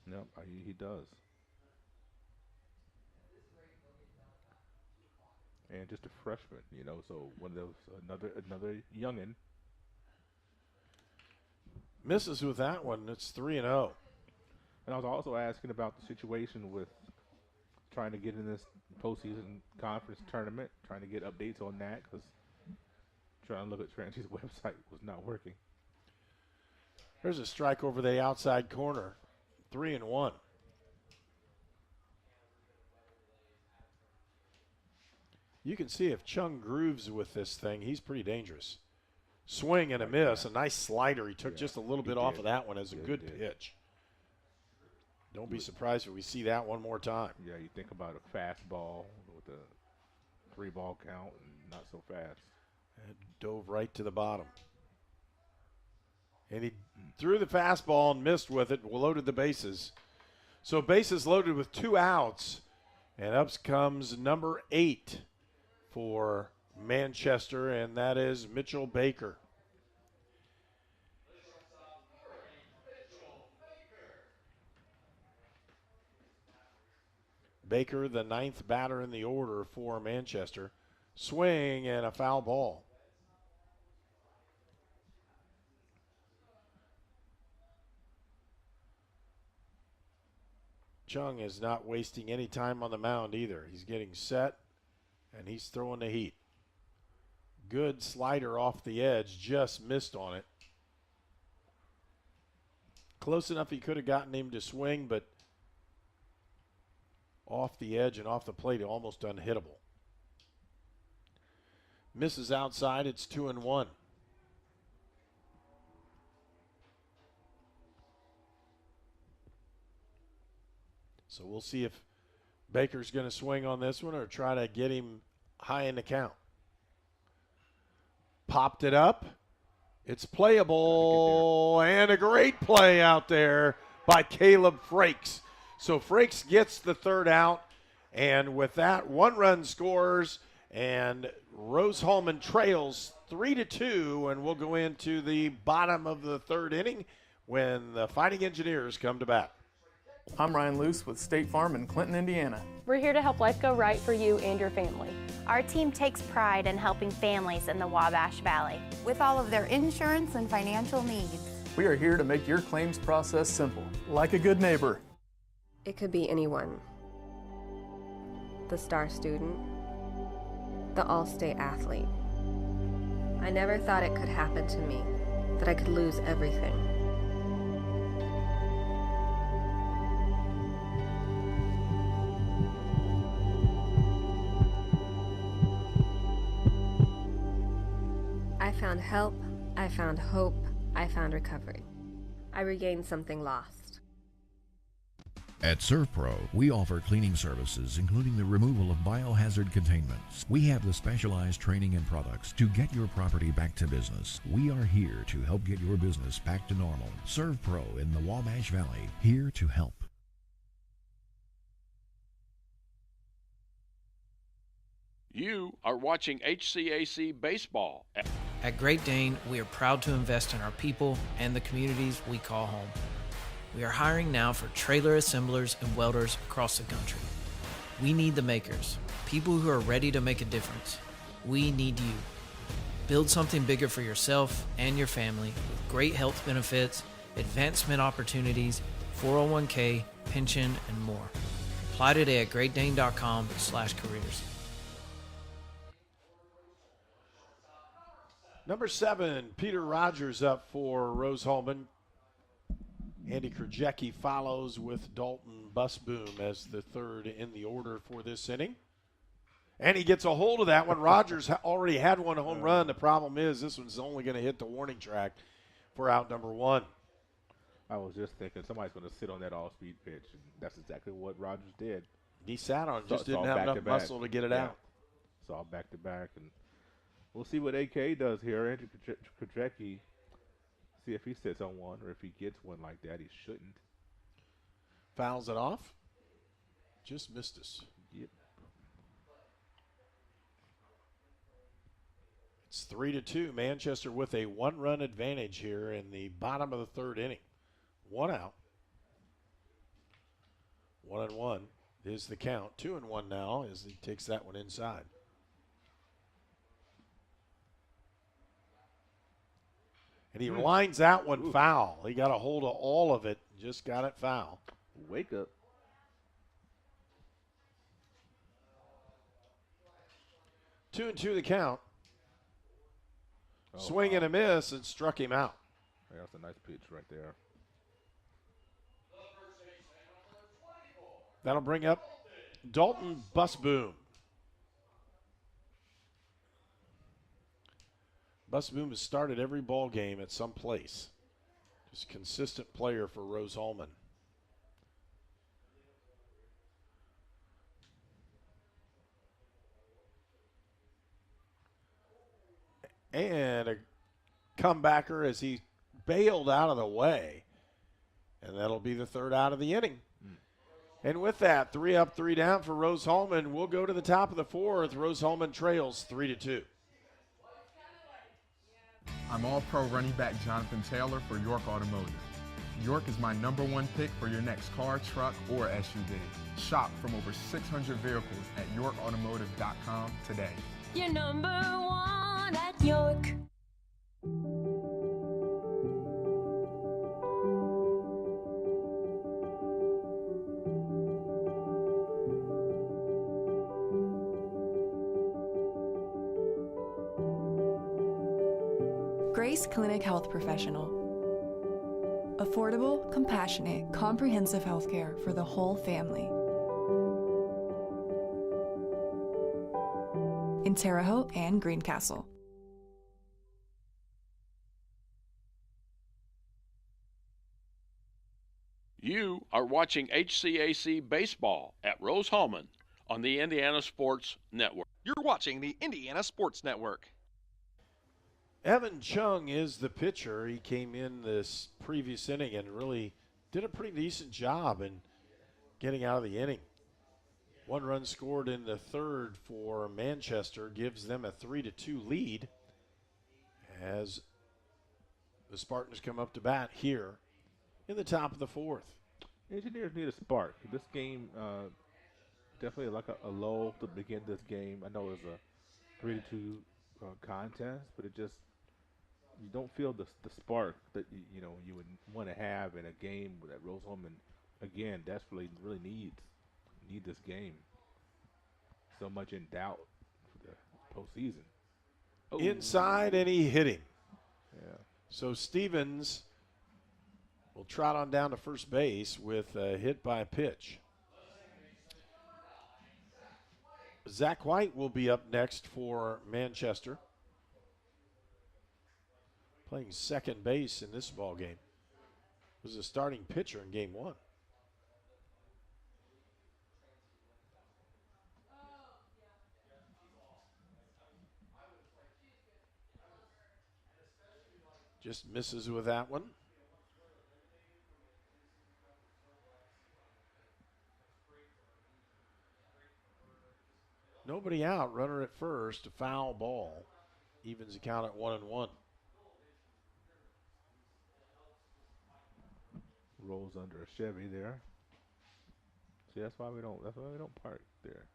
Yep, he does. And just a freshman, so one of those, another youngin'. Misses with that one. It's 3-0. And I was also asking about the situation with trying to get in this postseason conference tournament, trying to get updates on that, because trying to look at Transy's website was not working. There's a strike over the outside corner. 3-1. You can see if Chung grooves with this thing, he's pretty dangerous. Swing and a miss, a nice slider. He took just a little bit off of that one as a good pitch. Don't be surprised if we see that one more time. Yeah, you think about a fastball with a 3-ball count and not so fast. It dove right to the bottom. And he threw the fastball and missed with it, loaded the bases. So bases loaded with 2 outs. And up comes number 8 for Manchester, and that is Mitchell Baker. Baker, the 9th batter in the order for Manchester. Swing and a foul ball. Chung is not wasting any time on the mound either. He's getting set, and he's throwing the heat. Good slider off the edge, just missed on it. Close enough he could have gotten him to swing, but off the edge and off the plate, almost unhittable. Misses outside, it's 2-1. So we'll see if Baker's going to swing on this one or try to get him high in the count. Popped it up. It's playable, and a great play out there by Caleb Frakes. So Frakes gets the 3rd out, and with that, 1 run scores, and Rose-Hulman trails 3-2, and we'll go into the bottom of the 3rd inning when the Fighting Engineers come to bat. I'm Ryan Luce with State Farm in Clinton, Indiana. We're here to help life go right for you and your family. Our team takes pride in helping families in the Wabash Valley with all of their insurance and financial needs. We are here to make your claims process simple, like a good neighbor. It could be anyone. The star student, the all-state athlete. I never thought it could happen to me, that I could lose everything. I found help, I found hope, I found recovery. I regained something lost. At ServPro, we offer cleaning services, including the removal of biohazard containments. We have the specialized training and products to get your property back to business. We are here to help get your business back to normal. ServPro in the Wabash Valley, here to help. You are watching HCAC Baseball. At Great Dane, we are proud to invest in our people and the communities we call home. We are hiring now for trailer assemblers and welders across the country. We need the makers, people who are ready to make a difference. We need you. Build something bigger for yourself and your family with great health benefits, advancement opportunities, 401k, pension, and more. Apply today at greatdane.com/careers. Number 7, Peter Rogers up for Rose-Hulman. Andy Krajewski follows with Dalton Busboom as the third in the order for this inning. And he gets a hold of that one. Rogers already had one home run. The problem is this one's only going to hit the warning track for out number one. I was just thinking somebody's going to sit on that all-speed pitch, and that's exactly what Rogers did. He sat on it, just didn't have enough muscle to get it out. It's all back-to-back, and we'll see what AK does here. Andrew Krajewski, see if he sits on one or if he gets one like that. He shouldn't. Fouls it off. Just missed us. Yep. It's 3-2. Manchester with a one-run advantage here in the bottom of the third inning. One out. 1-1 is the count. 2-1 now as he takes that one inside. And he lines that one foul. He got a hold of all of it. Just got it foul. Wake up. 2-2 the count. Swing and a miss and struck him out. Yeah, that's a nice pitch right there. That'll bring up Dalton Busboom. Busboom has started every ball game at some place. Just a consistent player for Rose-Hulman. And a comebacker as he bailed out of the way. And that'll be the third out of the inning. And with that, 3 up, 3 down for Rose-Hulman. We'll go to the top of the fourth. Rose-Hulman trails 3-2. I'm All-Pro running back Jonathan Taylor for York Automotive. York is my #1 pick for your next car, truck, or SUV. Shop from over 600 vehicles at YorkAutomotive.com today. You're #1 at York. Grace Clinic Health Professional. Affordable, compassionate, comprehensive healthcare for the whole family. In Terre Haute and Greencastle. You are watching HCAC Baseball at Rose-Hulman on the Indiana Sports Network. You're watching the Indiana Sports Network. Evan Chung is the pitcher. He came in this previous inning and really did a pretty decent job in getting out of the inning. 1 run scored in the third for Manchester gives them a 3-2 lead as the Spartans come up to bat here in the top of the fourth. Engineers need a spark. This game definitely like a lull to begin this game. I know it's a 3-2 contest, but it just you don't feel the spark that you would want to have in a game that Rose-Hulman again desperately really need this game. So much in doubt for the postseason. Inside, and he hit him. Yeah. So Stevens will trot on down to first base with a hit by pitch. Zach White will be up next for Manchester. Playing second base in this ball game. Was a starting pitcher in game 1. Just misses with that one. Nobody out, runner at first, a foul ball. Evens the count at 1-1. Rolls under a Chevy there. See, that's why we don't park there.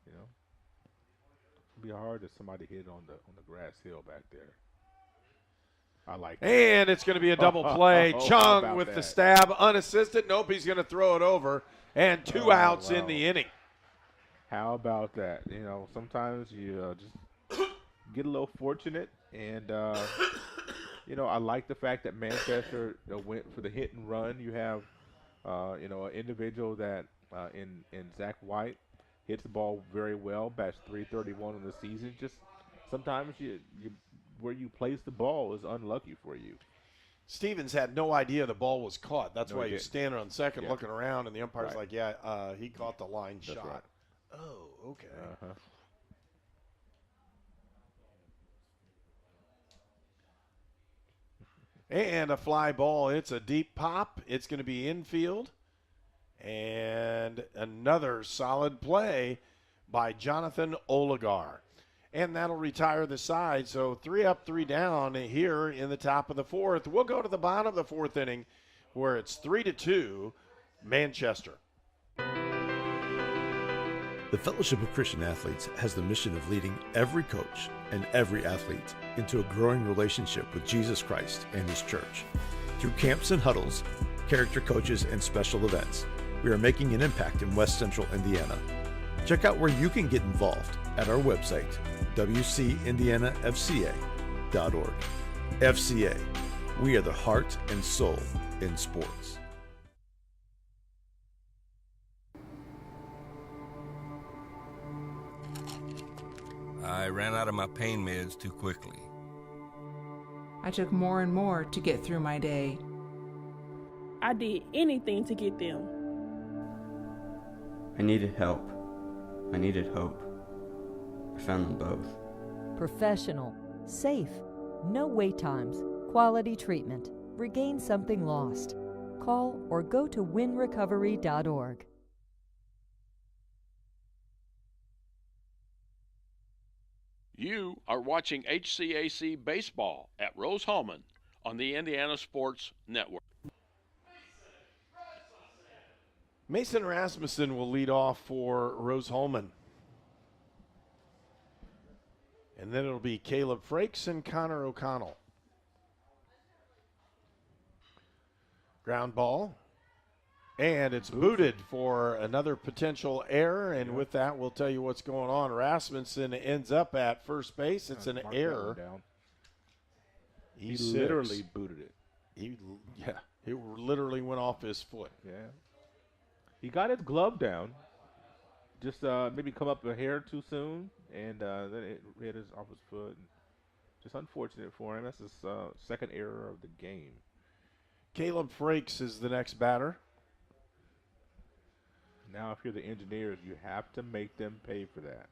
You know, it'd be hard if somebody hit on the grass hill back there. I like that. And it's going to be a double play. Chung with the stab, unassisted. Nope, he's going to throw it over. And 2 outs in the inning. How about that? You know, sometimes you just get a little fortunate and I like the fact that Manchester went for the hit and run. You have, an individual that in Zach White hits the ball very well, bats 331 on the season. Just sometimes you where you place the ball is unlucky for you. Stevens had no idea the ball was caught. That's why he was didn't. standing on second looking around, and the umpire's Right. like, he caught the line That's shot. right. Oh, okay. Uh-huh. And a fly ball. It's a deep pop. It's going to be infield. And another solid play by Jonathan Oligar. And that'll retire the side. So 3 up, 3 down here in the top of the fourth. We'll go to the bottom of the fourth inning where it's 3-2 Manchester. The Fellowship of Christian Athletes has the mission of leading every coach and every athlete into a growing relationship with Jesus Christ and His church. Through camps and huddles, character coaches, and special events, we are making an impact in West Central Indiana. Check out where you can get involved at our website, wcindianafca.org. FCA, we are the heart and soul in sports. I ran out of my pain meds too quickly. I took more and more to get through my day. I did anything to get them. I needed help. I needed hope. I found them both. Professional, safe, no wait times, quality treatment. Regain something lost. Call or go to winrecovery.org. You are watching HCAC Baseball at Rose-Hulman on the Indiana Sports Network. Mason Rasmussen will lead off for Rose-Hulman. And then it'll be Caleb Frakes and Connor O'Connell. Ground ball. And it's booted for another potential error. And with that, we'll tell you what's going on. Rasmussen ends up at first base. It's an error. He literally booted it. He literally went off his foot. Yeah. He got his glove down. Just maybe come up a hair too soon. And then it hit off his foot. And just unfortunate for him. That's his second error of the game. Caleb Frakes is the next batter. Now, if you're the Engineers, you have to make them pay for that.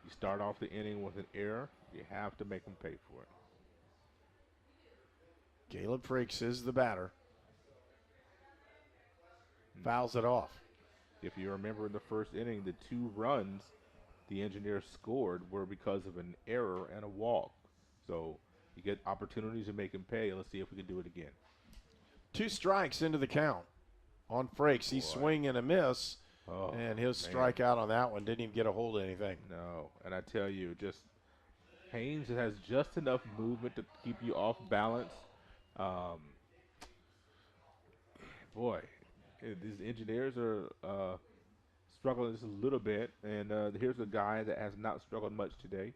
You start off the inning with an error, you have to make them pay for it. Caleb Frakes is the batter. Fouls it off. If you remember in the first inning, the 2 runs the Engineers scored were because of an error and a walk. So you get opportunities to make them pay. Let's see if we can do it again. 2 strikes into the count. On Frakes, he swing and a miss, and he'll strike out on that one. Didn't even get a hold of anything. No, and I tell you, just Haynes has just enough movement to keep you off balance. Boy, these Engineers are struggling just a little bit, and here's a guy that has not struggled much today.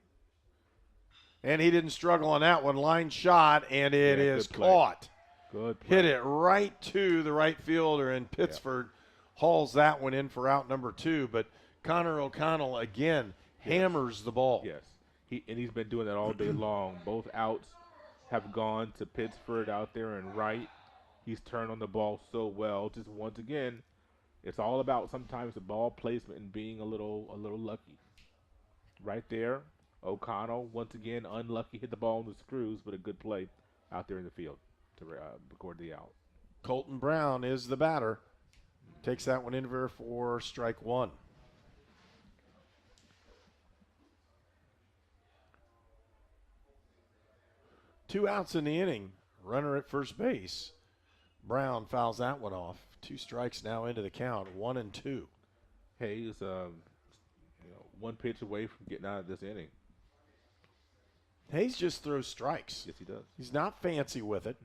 And he didn't struggle on that one. Line shot, and it is caught. Good play. Hit it right to the right fielder, and Pittsford hauls that one in for out number 2. But Connor O'Connell, again, hammers the ball. Yes, he's been doing that all day long. Both outs have gone to Pittsford out there and right. He's turned on the ball so well. Just once again, it's all about sometimes the ball placement and being a little lucky. Right there, O'Connell, once again, unlucky, hit the ball on the screws, but a good play out there in the field to record the out. Colton Brown is the batter. Takes that one in for strike 1. Two outs in the inning. Runner at first base. Brown fouls that one off. 2 strikes now into the count. 1-2. Hayes, 1 pitch away from getting out of this inning. Hayes just throws strikes. Yes, he does. He's not fancy with it.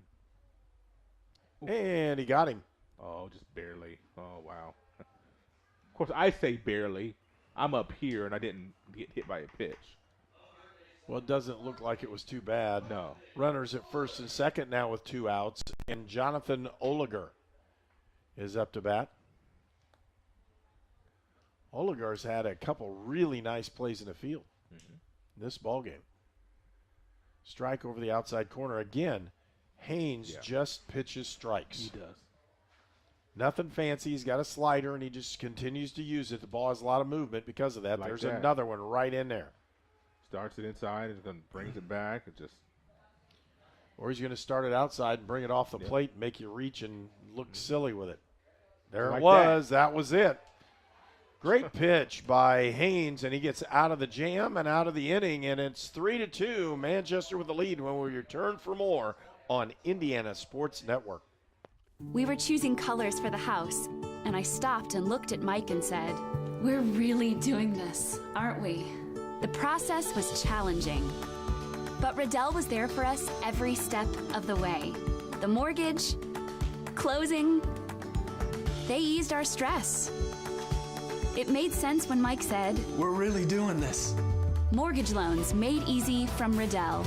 And he got him. Oh, just barely. Oh, wow. Of course, I say barely. I'm up here, and I didn't get hit by a pitch. Well, it doesn't look like it was too bad. No. Runners at first and second now with 2 outs, and Jonathan Oliger is up to bat. Oligar's had a couple really nice plays in the field in this ball game. Strike over the outside corner again. Haynes just pitches strikes. He does. Nothing fancy. He's got a slider, and he just continues to use it. The ball has a lot of movement because of that. Like There's that. another one right in there. Starts it inside and then brings it back. It just. Or he's going to start it outside and bring it off the plate and make you reach and look silly with it. There Like it was. That was it. Great pitch by Haynes, and he gets out of the jam and out of the inning, and it's 3-2. Manchester with the lead when we return for more on Indiana Sports Network. We were choosing colors for the house, and I stopped and looked at Mike and said, "We're really doing this, aren't we?" The process was challenging, but Riddell was there for us every step of the way. The mortgage, closing, they eased our stress. It made sense when Mike said, "We're really doing this." Mortgage loans made easy from Riddell.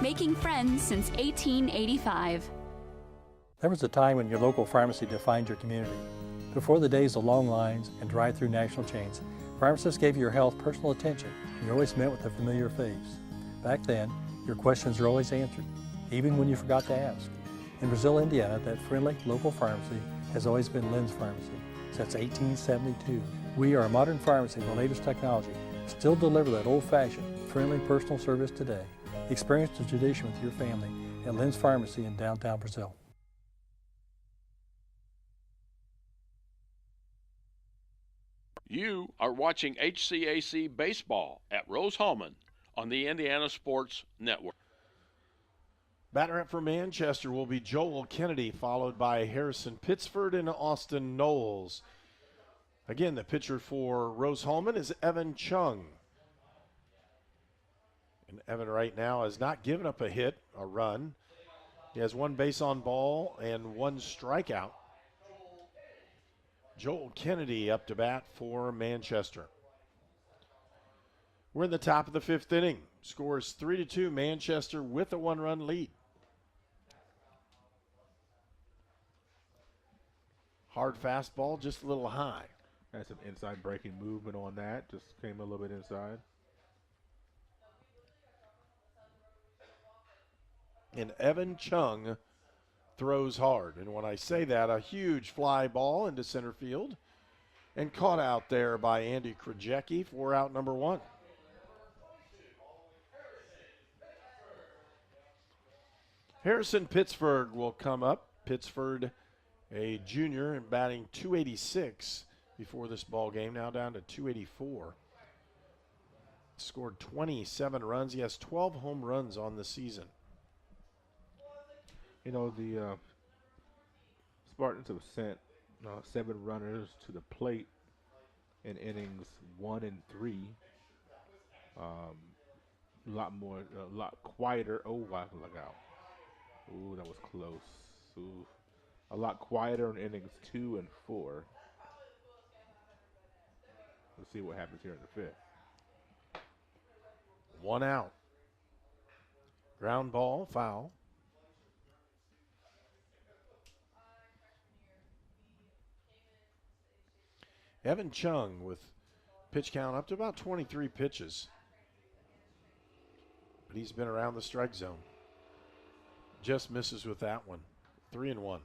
Making friends since 1885. There was a time when your local pharmacy defined your community. Before the days of long lines and drive-through national chains, pharmacists gave your health personal attention, and you always met with a familiar face. Back then, your questions were always answered, even when you forgot to ask. In Brazil, Indiana, that friendly local pharmacy has always been Lynn's Pharmacy since 1872. We are a modern pharmacy with the latest technology, still deliver that old-fashioned, friendly personal service today. Experience the tradition with your family at Lynn's Pharmacy in downtown Brazil. You are watching HCAC Baseball at Rose-Hulman on the Indiana Sports Network. Batter up for Manchester will be Joel Kennedy, followed by Harrison Pittsford and Austin Knowles. Again, the pitcher for Rose-Hulman is Evan Chung. And Evan right now has not given up a hit, a run. He has 1 base on ball and 1 strikeout. Joel Kennedy up to bat for Manchester. We're in the top of the 5th inning. Score is 3-2, Manchester with a 1-run lead. Hard fastball, just a little high. Had some inside breaking movement on that. Just came a little bit inside. And Evan Chung throws hard. And when I say that, a huge fly ball into center field and caught out there by Andy Krajewski for out number 1. Harrison Pittsford will come up. Pittsford, a junior, and batting .286 before this ball game, now down to .284. Scored 27 runs. He has 12 home runs on the season. You know, the Spartans have sent 7 runners to the plate in innings 1 and 3. A lot quieter. Oh, wow, look out. Ooh, that was close. Ooh. A lot quieter in innings 2 and 4. Let's see what happens here in the 5th. 1 out. Ground ball, foul. Evan Chung with pitch count up to about 23 pitches. But he's been around the strike zone. Just misses with that one. 3-1.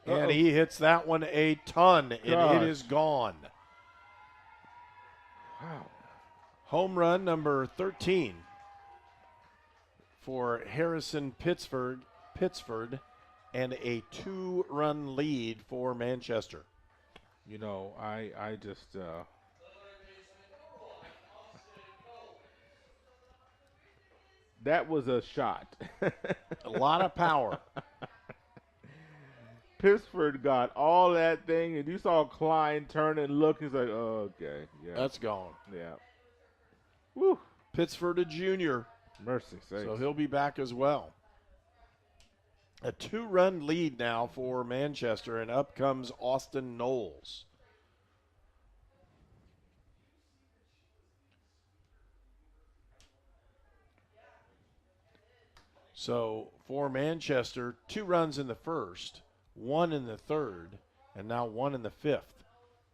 And he hits that one a ton, and it is gone. Wow. Home run number 13 for Harrison Pittsford, and a 2-run lead for Manchester. You know, I just that was a shot. A lot of power. Pittsford got all that thing, and you saw Klein turn and look. He's like, oh, okay, yeah. That's gone. Yeah. Woo. Pittsford a junior. Mercy sakes. So he'll be back as well. A 2-run lead now for Manchester, and up comes Austin Knowles. So for Manchester, 2 runs in the first, 1 in the third, and now 1 in the fifth.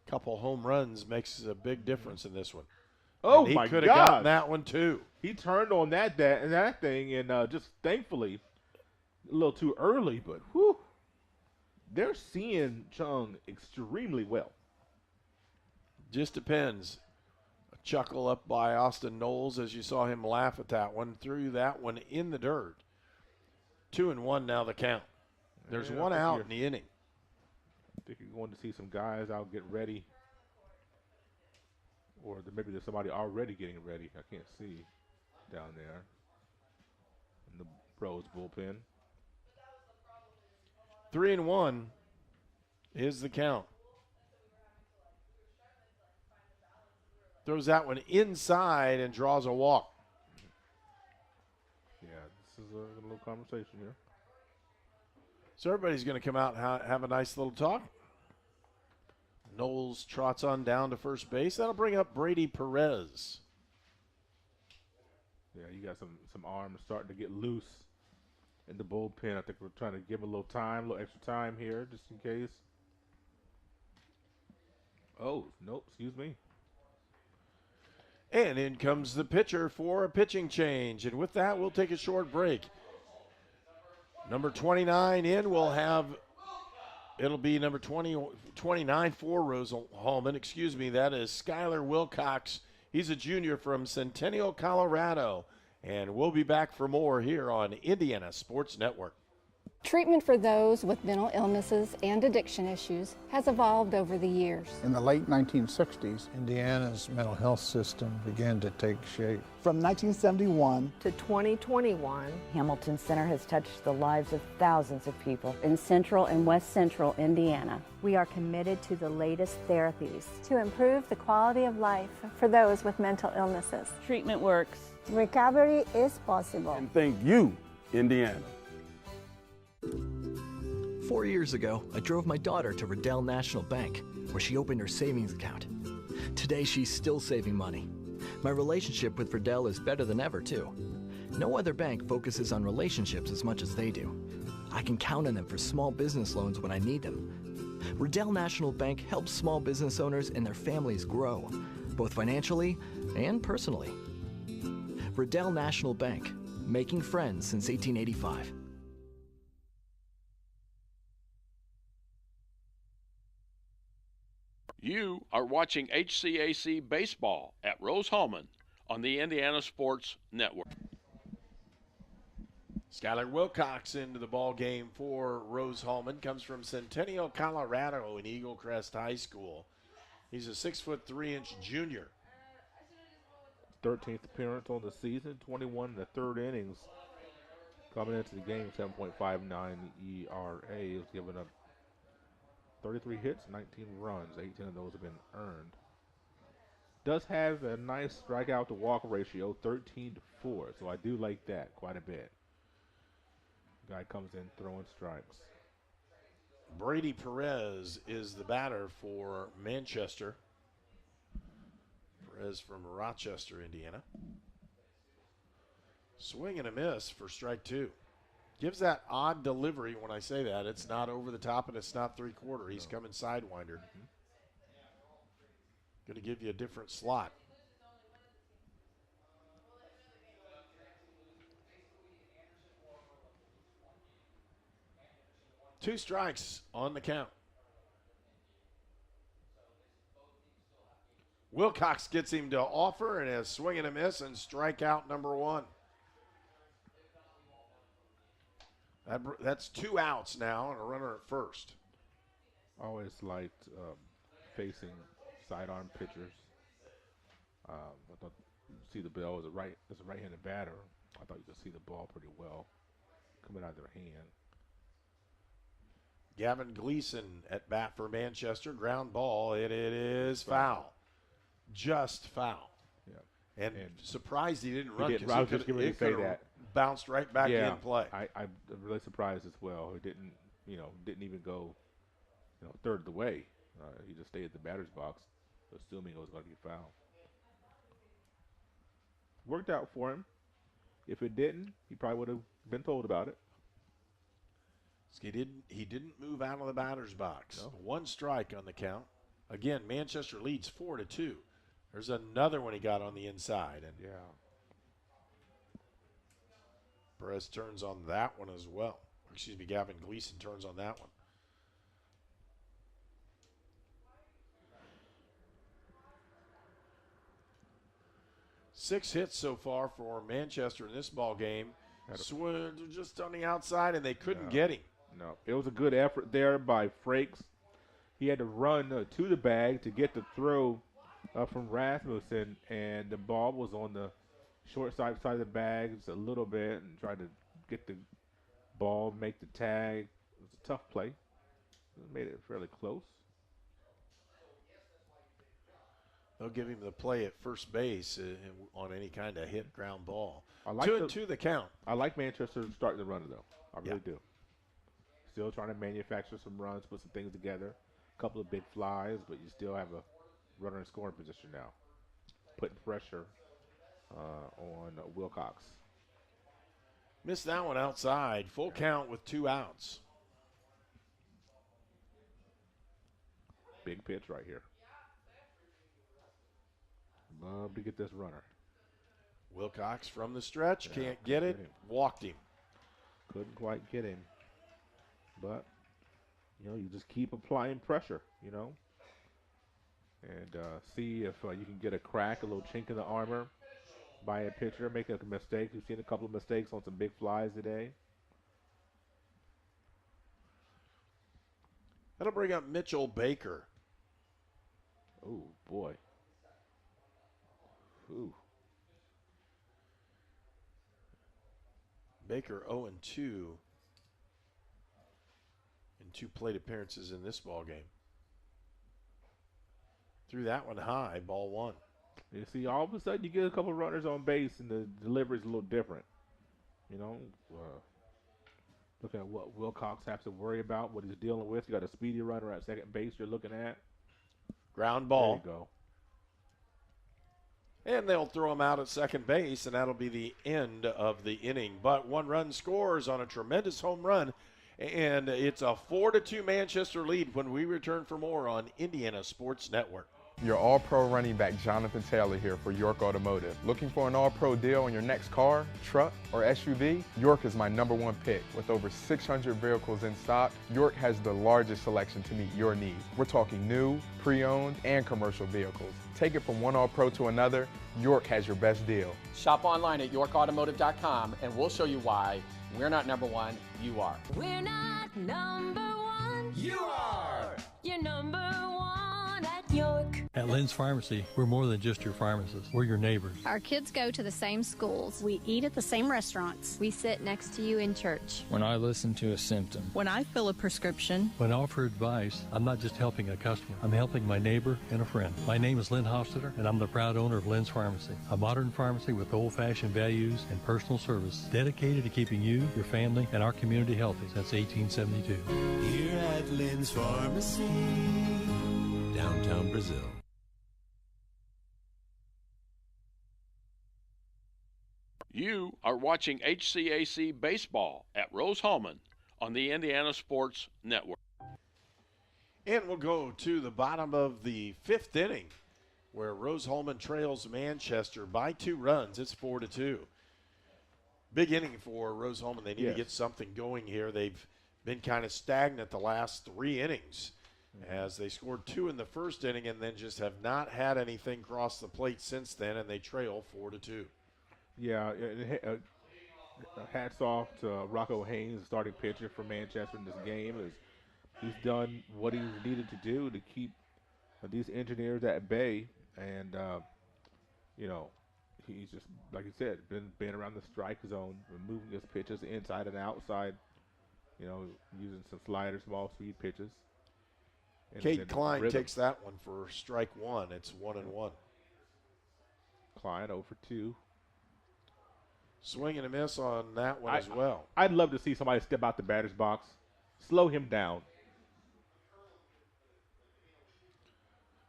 Couple home runs makes a big difference in this one. Oh, and my God. He could have gotten that one, too. He turned on that thing, and just thankfully, a little too early, but whew, they're seeing Chung extremely well. Just depends. A chuckle up by Austin Knowles as you saw him laugh at that one. Threw that one in the dirt. 2-1 now the count. There's one out in the inning. I think you're going to see some guys out get ready. Or maybe there's somebody already getting ready. I can't see down there in the Rose bullpen. 3-1 is the count. Throws that one inside and draws a walk. Yeah, this is a little conversation here. So everybody's going to come out and have a nice little talk. Knowles trots on down to first base. That'll bring up Brady Perez. Yeah, you got some arms starting to get loose in the bullpen. I think we're trying to give him a little extra time here, just in case. Oh, nope, excuse me. And in comes the pitcher for a pitching change. And with that, we'll take a short break. Number 29 in, it'll be number 29 for Rose-Hulman. That is Skylar Wilcox. He's a junior from Centennial, Colorado. And we'll be back for more here on Indiana Sports Network. Treatment for those with mental illnesses and addiction issues has evolved over the years. In the late 1960s, Indiana's mental health system began to take shape. From 1971 to 2021, Hamilton Center has touched the lives of thousands of people in central and west central Indiana. We are committed to the latest therapies to improve the quality of life for those with mental illnesses. Treatment works. Recovery is possible. And thank you, Indiana. 4 years ago, I drove my daughter to Riddell National Bank, where she opened her savings account. Today, she's still saving money. My relationship with Riddell is better than ever, too. No other bank focuses on relationships as much as they do. I can count on them for small business loans when I need them. Riddell National Bank helps small business owners and their families grow, both financially and personally. Riddell National Bank, making friends since 1885. You are watching HCAC Baseball at Rose-Hulman on the Indiana Sports Network. Skylar Wilcox into the ball game for Rose-Hulman. Comes from Centennial, Colorado in Eagle Crest High School. He's a 6'3" junior. 13th appearance on the season, 21 in the third innings. Coming into the game, 7.59 ERA. He's given up 33 hits, 19 runs. 18 of those have been earned. Does have a nice strikeout to walk ratio, 13-4. So I do like that quite a bit. Guy comes in throwing strikes. Brady Perez is the batter for Manchester. Perez from Rochester, Indiana. Swing and a miss for strike two. Gives that odd delivery when I say that. It's not over the top and it's not three-quarter. He's coming sidewinder. Going to give you a different slot. Two strikes on the count. Wilcox gets him to offer and a swing and a miss and strikeout number one. That's 2 outs now and a runner at first. Always liked facing sidearm pitchers. I thought you see the ball as a right-handed batter. I thought you could see the ball pretty well coming out of their hand. Gavin Gleason at bat for Manchester. Ground ball. It is foul. Just foul. Yeah. And surprised he didn't run. I was just going to say that. bounced right back in play. I'm really surprised as well. It didn't even go, third of the way. He just stayed at the batter's box, assuming it was going to be foul. Worked out for him. If it didn't, he probably would have been told about it. He didn't move out of the batter's box. No. 1 strike on the count. Again, Manchester leads 4-2. There's another one he got on the inside, and Perez turns on that one as well. Excuse me, Gavin Gleason turns on that one. Six hits so far for Manchester in this ball game. Just on the outside, and they couldn't get him. No, it was a good effort there by Frakes. He had to run to the bag to get the throw from Rasmussen, and the ball was on the short side of the bag just a little bit and tried to get the ball, make the tag. It was a tough play. It made it fairly close. They'll give him the play at first base on any kind of hit ground ball. I like to the count. I like Manchester starting the runner, though. I really do. Still trying to manufacture some runs, put some things together. A couple of big flies, but you still have a runner in scoring position now. Putting pressure on Wilcox. Missed that one outside. Full count with 2 outs. Big pitch right here. Love to get this runner. Wilcox from the stretch. Can't get it. Walked him. Couldn't quite get him. But, you just keep applying pressure, and see if you can get a crack, a little chink in the armor by a pitcher making a mistake. We've seen a couple of mistakes on some big flies today. That'll bring up Mitchell Baker. Oh, boy. Ooh. Baker 0-2 in 2 plate appearances in this ball game. Threw that one high, ball 1. You see, all of a sudden you get a couple of runners on base and the delivery is a little different. Looking at what Wilcox has to worry about, what he's dealing with. You got a speedy runner at second base you're looking at. Ground ball. There you go. And they'll throw him out at second base, and that'll be the end of the inning. But 1 run scores on a tremendous home run, and it's a 4-2 Manchester lead when we return for more on Indiana Sports Network. Your All-Pro running back Jonathan Taylor here for York Automotive. Looking for an All-Pro deal on your next car, truck, or SUV? York is my #1 pick. With over 600 vehicles in stock, York has the largest selection to meet your needs. We're talking new, pre-owned, and commercial vehicles. Take it from one All-Pro to another, York has your best deal. Shop online at yorkautomotive.com and we'll show you why we're not #1, you are. We're not #1. You are. You're #1 at York. At Lynn's Pharmacy, we're more than just your pharmacist. We're your neighbors. Our kids go to the same schools. We eat at the same restaurants. We sit next to you in church. When I listen to a symptom. When I fill a prescription. When I offer advice, I'm not just helping a customer. I'm helping my neighbor and a friend. My name is Lynn Hofstadter, and I'm the proud owner of Lynn's Pharmacy, a modern pharmacy with old-fashioned values and personal service dedicated to keeping you, your family, and our community healthy since 1872. Here at Lynn's Pharmacy, downtown Brazil. You are watching HCAC Baseball at Rose-Hulman on the Indiana Sports Network. And we'll go to the bottom of the 5th inning where Rose-Hulman trails Manchester by 2 runs. It's 4-2. Big inning for Rose-Hulman. They need to get something going here. They've been kind of stagnant the last 3 innings as they scored 2 in the first inning and then just have not had anything cross the plate since then, and they trail 4-2. Yeah, hats off to Rocco Haynes, starting pitcher for Manchester in this game. He's done what he's needed to do to keep these engineers at bay, and he's just, like you said, been around the strike zone, moving his pitches inside and outside. Using some sliders, small speed pitches. Cade Klein takes that one for strike 1. It's 1-1. Klein 0 for 2. Swing and a miss on that one as well. I'd love to see somebody step out the batter's box, slow him down.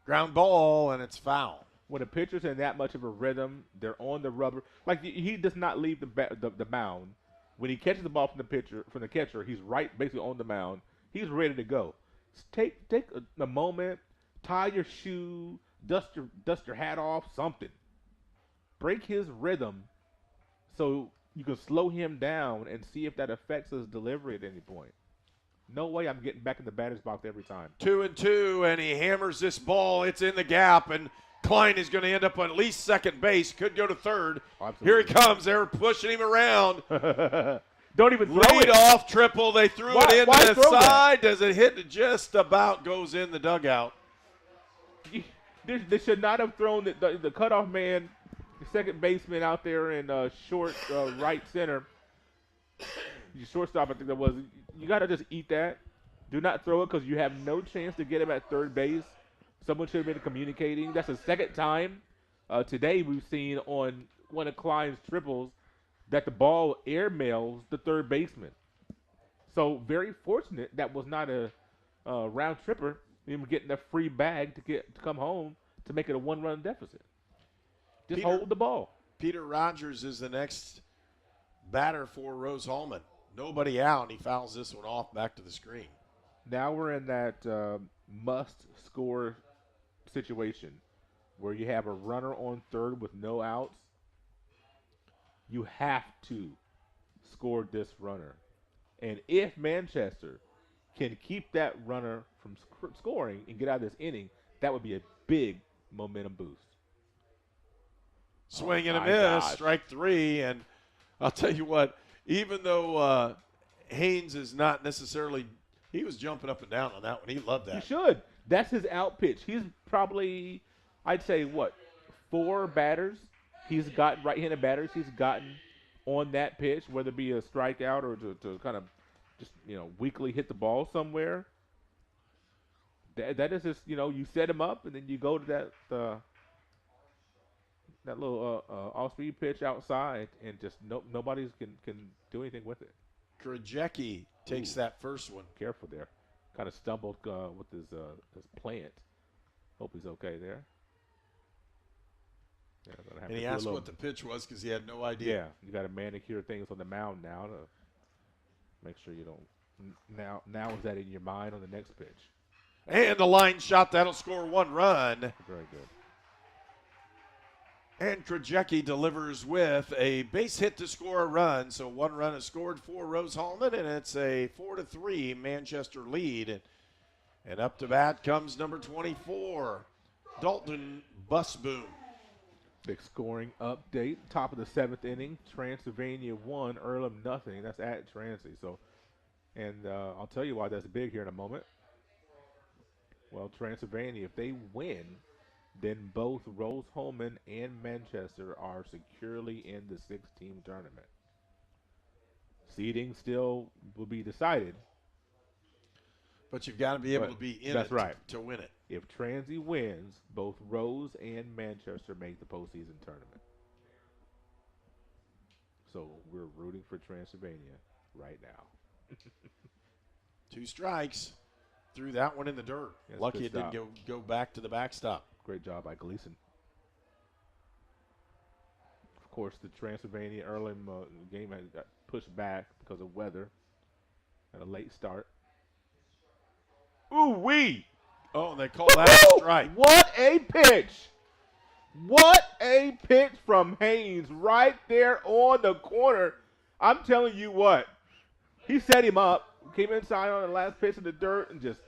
Ground ball, and it's foul. When a pitcher's in that much of a rhythm, they're on the rubber. Like, he does not leave the mound. When he catches the ball from the catcher, he's right basically on the mound. He's ready to go. Take a moment, tie your shoe, dust your hat off, something. Break his rhythm so you can slow him down and see if that affects his delivery at any point. No way I'm getting back in the batter's box every time. 2-2, and he hammers this ball. It's in the gap, and Klein is going to end up on at least second base. Could go to third. Absolutely. Here he comes. They're pushing him around. Don't even throw Lead it. off triple. They threw it in to the side. Does it hit? Just about goes in the dugout. They should not have thrown the cutoff man, the second baseman out there in short right center. Your shortstop, I think that was. You got to just eat that. Do not throw it because you have no chance to get him at third base. Someone should have been communicating. That's the second time today we've seen on one of Klein's triples that the ball airmails the third baseman. So very fortunate that was not a round tripper. Him getting a free bag to come home to make it a one-run deficit. Just hold the ball. Peter Rogers is the next batter for Rose-Hulman. Nobody out, and he fouls this one off back to the screen. Now we're in that must-score situation where you have a runner on third with no outs. You have to score this runner. And if Manchester can keep that runner from scoring and get out of this inning, that would be a big momentum boost. Swing and a miss, strike three. And I'll tell you what, even though Haynes is not necessarily – he was jumping up and down on that one. He loved that. He should. That's his out pitch. He's probably, I'd say, 4 batters he's gotten, right-handed batters he's gotten on that pitch, whether it be a strikeout or to kind of just, weakly hit the ball somewhere. That is just, you set him up and then you go to that little off-speed pitch outside and just nobody can do anything with it. Krajewski takes that first one. Careful there. Kind of stumbled with his plant. Hope he's okay there. Yeah, and he asked what the pitch was because he had no idea. Yeah, you got to manicure things on the mound now to make sure you don't. Now is that in your mind on the next pitch? And the line shot, that'll score 1 run. Very good. And Krajewski delivers with a base hit to score a run. So 1 run is scored for Rose-Hulman, and it's a 4-3 Manchester lead. And up to bat comes number 24, Dalton Busboom. Big scoring update. Top of the 7th inning. Transylvania 1, Earlham nothing. That's at Transy. So, and I'll tell you why that's big here in a moment. Well, Transylvania, if they win, then both Rose-Hulman and Manchester are securely in the 6-team tournament. Seeding still will be decided. But you've got to be able to be in it to win it. If Transy wins, both Rose and Manchester make the postseason tournament. So we're rooting for Transylvania right now. 2 strikes. Threw that one in the dirt. Yes, Lucky it didn't go back to the backstop. Great job by Gleason. Of course, the Transylvania Earlham game got pushed back because of weather and a late start. Ooh-wee! Oh, they call that a strike. What a pitch! What a pitch from Haynes right there on the corner. I'm telling you what. He set him up. Came inside on the last pitch in the dirt and just,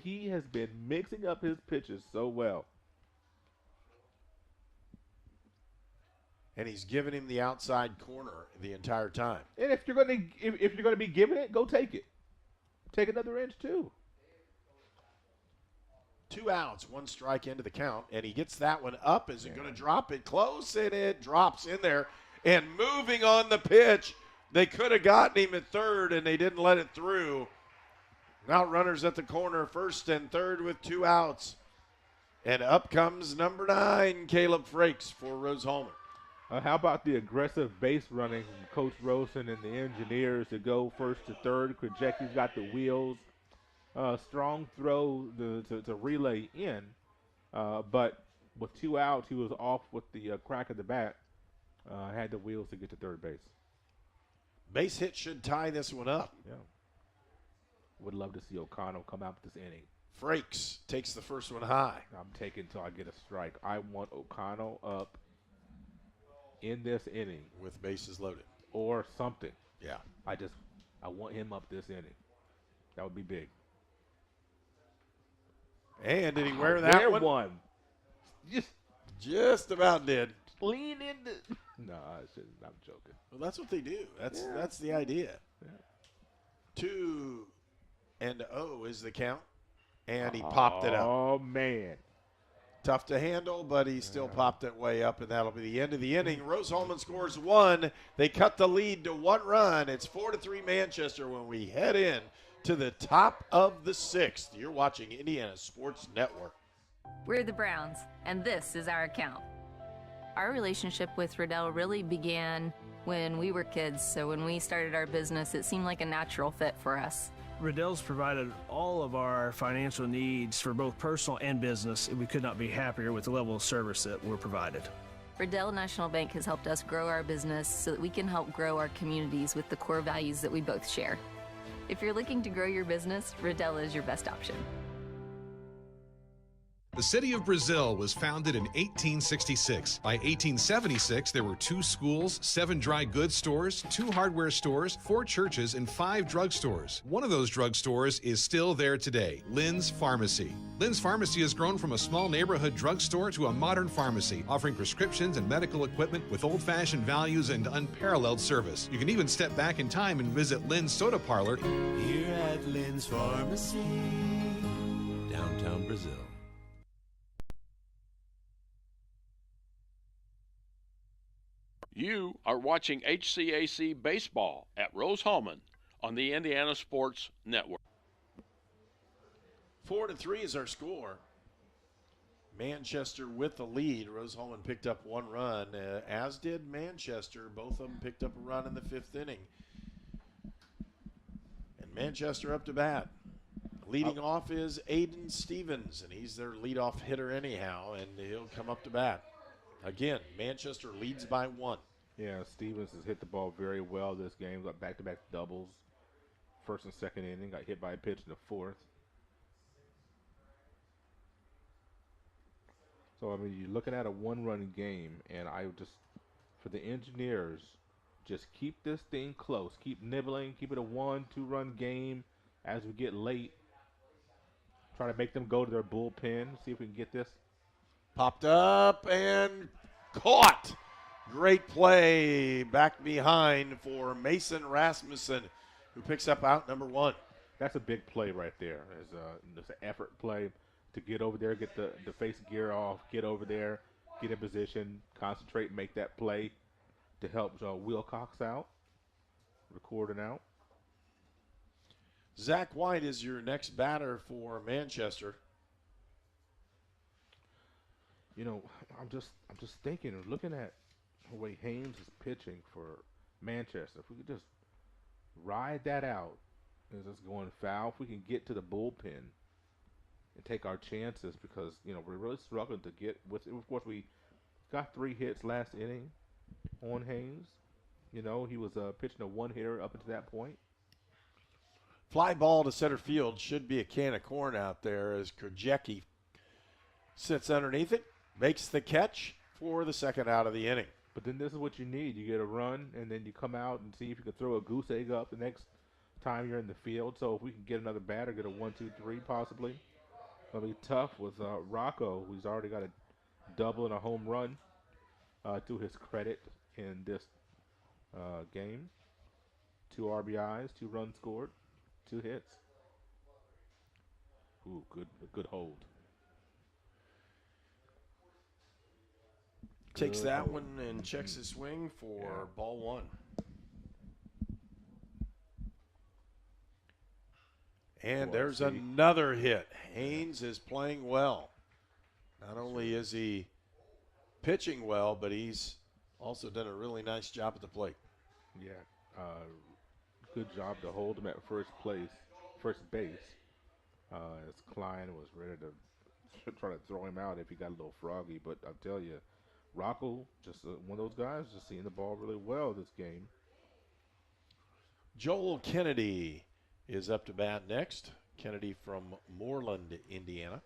he has been mixing up his pitches so well. And he's giving him the outside corner the entire time. And if you're gonna be giving it, go take it. Take another inch too. 2 outs, 1 strike into the count, and he gets that one up. Is it going to drop it close? And it drops in there. And moving on the pitch, they could have gotten him at third, and they didn't let it through. Now runners at the corner, first and third with 2 outs. And up comes number 9, Caleb Frakes for Rose-Hulman. How about the aggressive base running from Coach Rosen and the engineers to go first to third? Krajewski's got the wheels. Strong throw to relay in, but with 2 outs, he was off with the crack of the bat. Had the wheels to get to third base. Base hit should tie this one up. Yeah. Would love to see O'Connell come out this inning. Frakes takes the first one high. I'm taking until I get a strike. I want O'Connell up in this inning. With bases loaded. Or something. Yeah. I want him up this inning. That would be big. And did he wear that one? Just about did. Lean into. No, I'm joking. Well, that's what they do. That's the idea. Yeah. 2-0 is the count. And he popped it up. Oh, man. Tough to handle, but he still popped it way up, and that'll be the end of the inning. Rose-Hulman scores 1. They cut the lead to 1 run. It's 4-3 Manchester when we head in to the top of the 6th. You're watching Indiana Sports Network. We're the Browns, and this is our account. Our relationship with Riddell really began when we were kids, so when we started our business, it seemed like a natural fit for us. Riddell's provided all of our financial needs for both personal and business, and we could not be happier with the level of service that we're provided. Riddell National Bank has helped us grow our business so that we can help grow our communities with the core values that we both share. If you're looking to grow your business, Riddell is your best option. The city of Brazil was founded in 1866. By 1876, there were 2 schools, 7 dry goods stores, 2 hardware stores, 4 churches, and 5 drugstores. One of those drugstores is still there today, Lynn's Pharmacy. Lynn's Pharmacy has grown from a small neighborhood drugstore to a modern pharmacy, offering prescriptions and medical equipment with old-fashioned values and unparalleled service. You can even step back in time and visit Lynn's Soda Parlor Here at Lynn's Pharmacy, downtown Brazil. You are watching HCAC Baseball at Rose-Hulman on the Indiana Sports Network. 4-3 is our score. Manchester with the lead. Rose-Hulman picked up 1 run, as did Manchester. Both of them picked up a run in the 5th inning. And Manchester up to bat. Leading off is Aiden Stevens, and he's their leadoff hitter anyhow, and he'll come up to bat. Again, Manchester leads by 1. Yeah, Stevens has hit the ball very well this game. Got back-to-back doubles. First and second inning. Got hit by a pitch in the 4th. So, I mean, you're looking at a 1-run game, and for the Engineers, just keep this thing close. Keep nibbling. Keep it a 1-2-run game as we get late. Try to make them go to their bullpen. See if we can get this. Popped up and caught. Great play back behind for Mason Rasmussen, who picks up out number 1. That's a big play right there. It's an effort play to get over there, get the face gear off, get over there, get in position, concentrate, make that play to help Wilcox out, record an out. Zach White is your next batter for Manchester. You know, I'm just thinking, looking at the way Haynes is pitching for Manchester. If we could just ride that out, as it's going foul, if we can get to the bullpen and take our chances, because we're really struggling to get with. Of course, we got 3 hits last inning on Haynes. He was pitching a 1-hitter up until that point. Fly ball to center field, should be a can of corn out there as Krajewski sits underneath it, makes the catch for the 2nd out of the inning. But then this is what you need. You get a run, and then you come out and see if you can throw a goose egg up the next time you're in the field. So if we can get another batter, get a 1-2-3 possibly. It'll be tough with Rocco, who's already got a double and a home run to his credit in this game. 2 RBIs, 2 runs scored, 2 hits. Ooh, good hold. Takes that one and checks his swing for ball 1. And there's another hit. Haynes is playing well. Not only is he pitching well, but he's Also done a really nice job at the plate. Yeah. Good job to hold him at first base. As Klein was ready to try to throw him out if he got a little froggy. But I'll tell you, Rocco, just one of those guys, just seeing the ball really well this game. Joel Kennedy is up to bat next. Kennedy from Moreland, Indiana.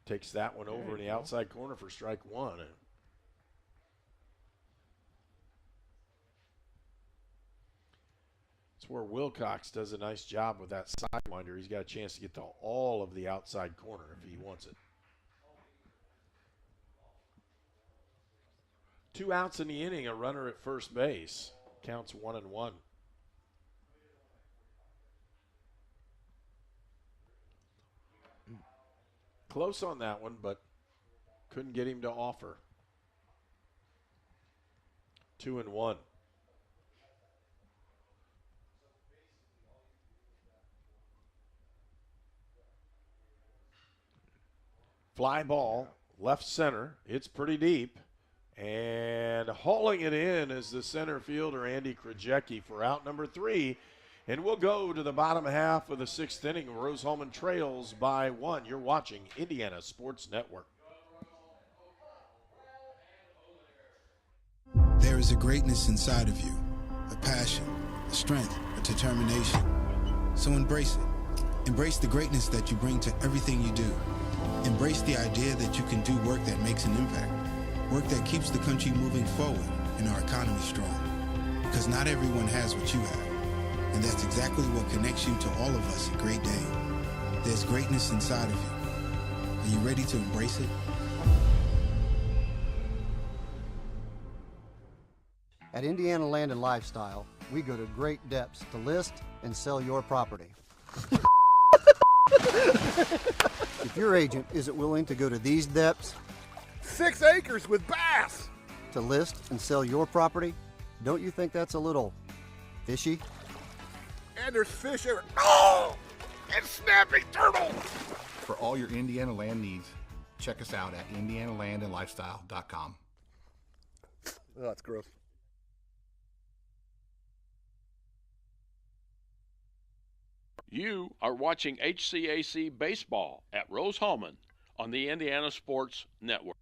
Takes that one over in the outside corner for strike one. It's where Wilcox does a nice job with that sidewinder. He's got a chance to get to all of the outside corner if he wants it. 2 outs in the inning, a runner at first base. Counts 1-1. Close on that one, but couldn't get him to offer. 2-1. Fly ball, left center. It's pretty deep. And hauling it in is the center fielder, Andy Krajewski, for out number 3. And we'll go to the bottom half of the 6th inning. Rose-Hulman trails by 1. You're watching Indiana Sports Network. There is a greatness inside of you, a passion, a strength, a determination. So embrace it. Embrace the greatness that you bring to everything you do. Embrace the idea that you can do work that makes an impact. Work that keeps the country moving forward and our economy strong. Because not everyone has what you have. And that's exactly what connects you to all of us at Great Dane. There's greatness inside of you. Are you ready to embrace it? At Indiana Land and Lifestyle, we go to great depths to list and sell your property. If your agent isn't willing to go to these depths, 6 acres with bass, to list and sell your property, don't you think that's a little fishy? and there's fish everywhere. Oh, and snapping turtles. For all your Indiana land needs, check us out at indianalandandlifestyle.com. Oh, that's gross. You are watching HCAC Baseball at Rose-Hulman on the Indiana Sports Network.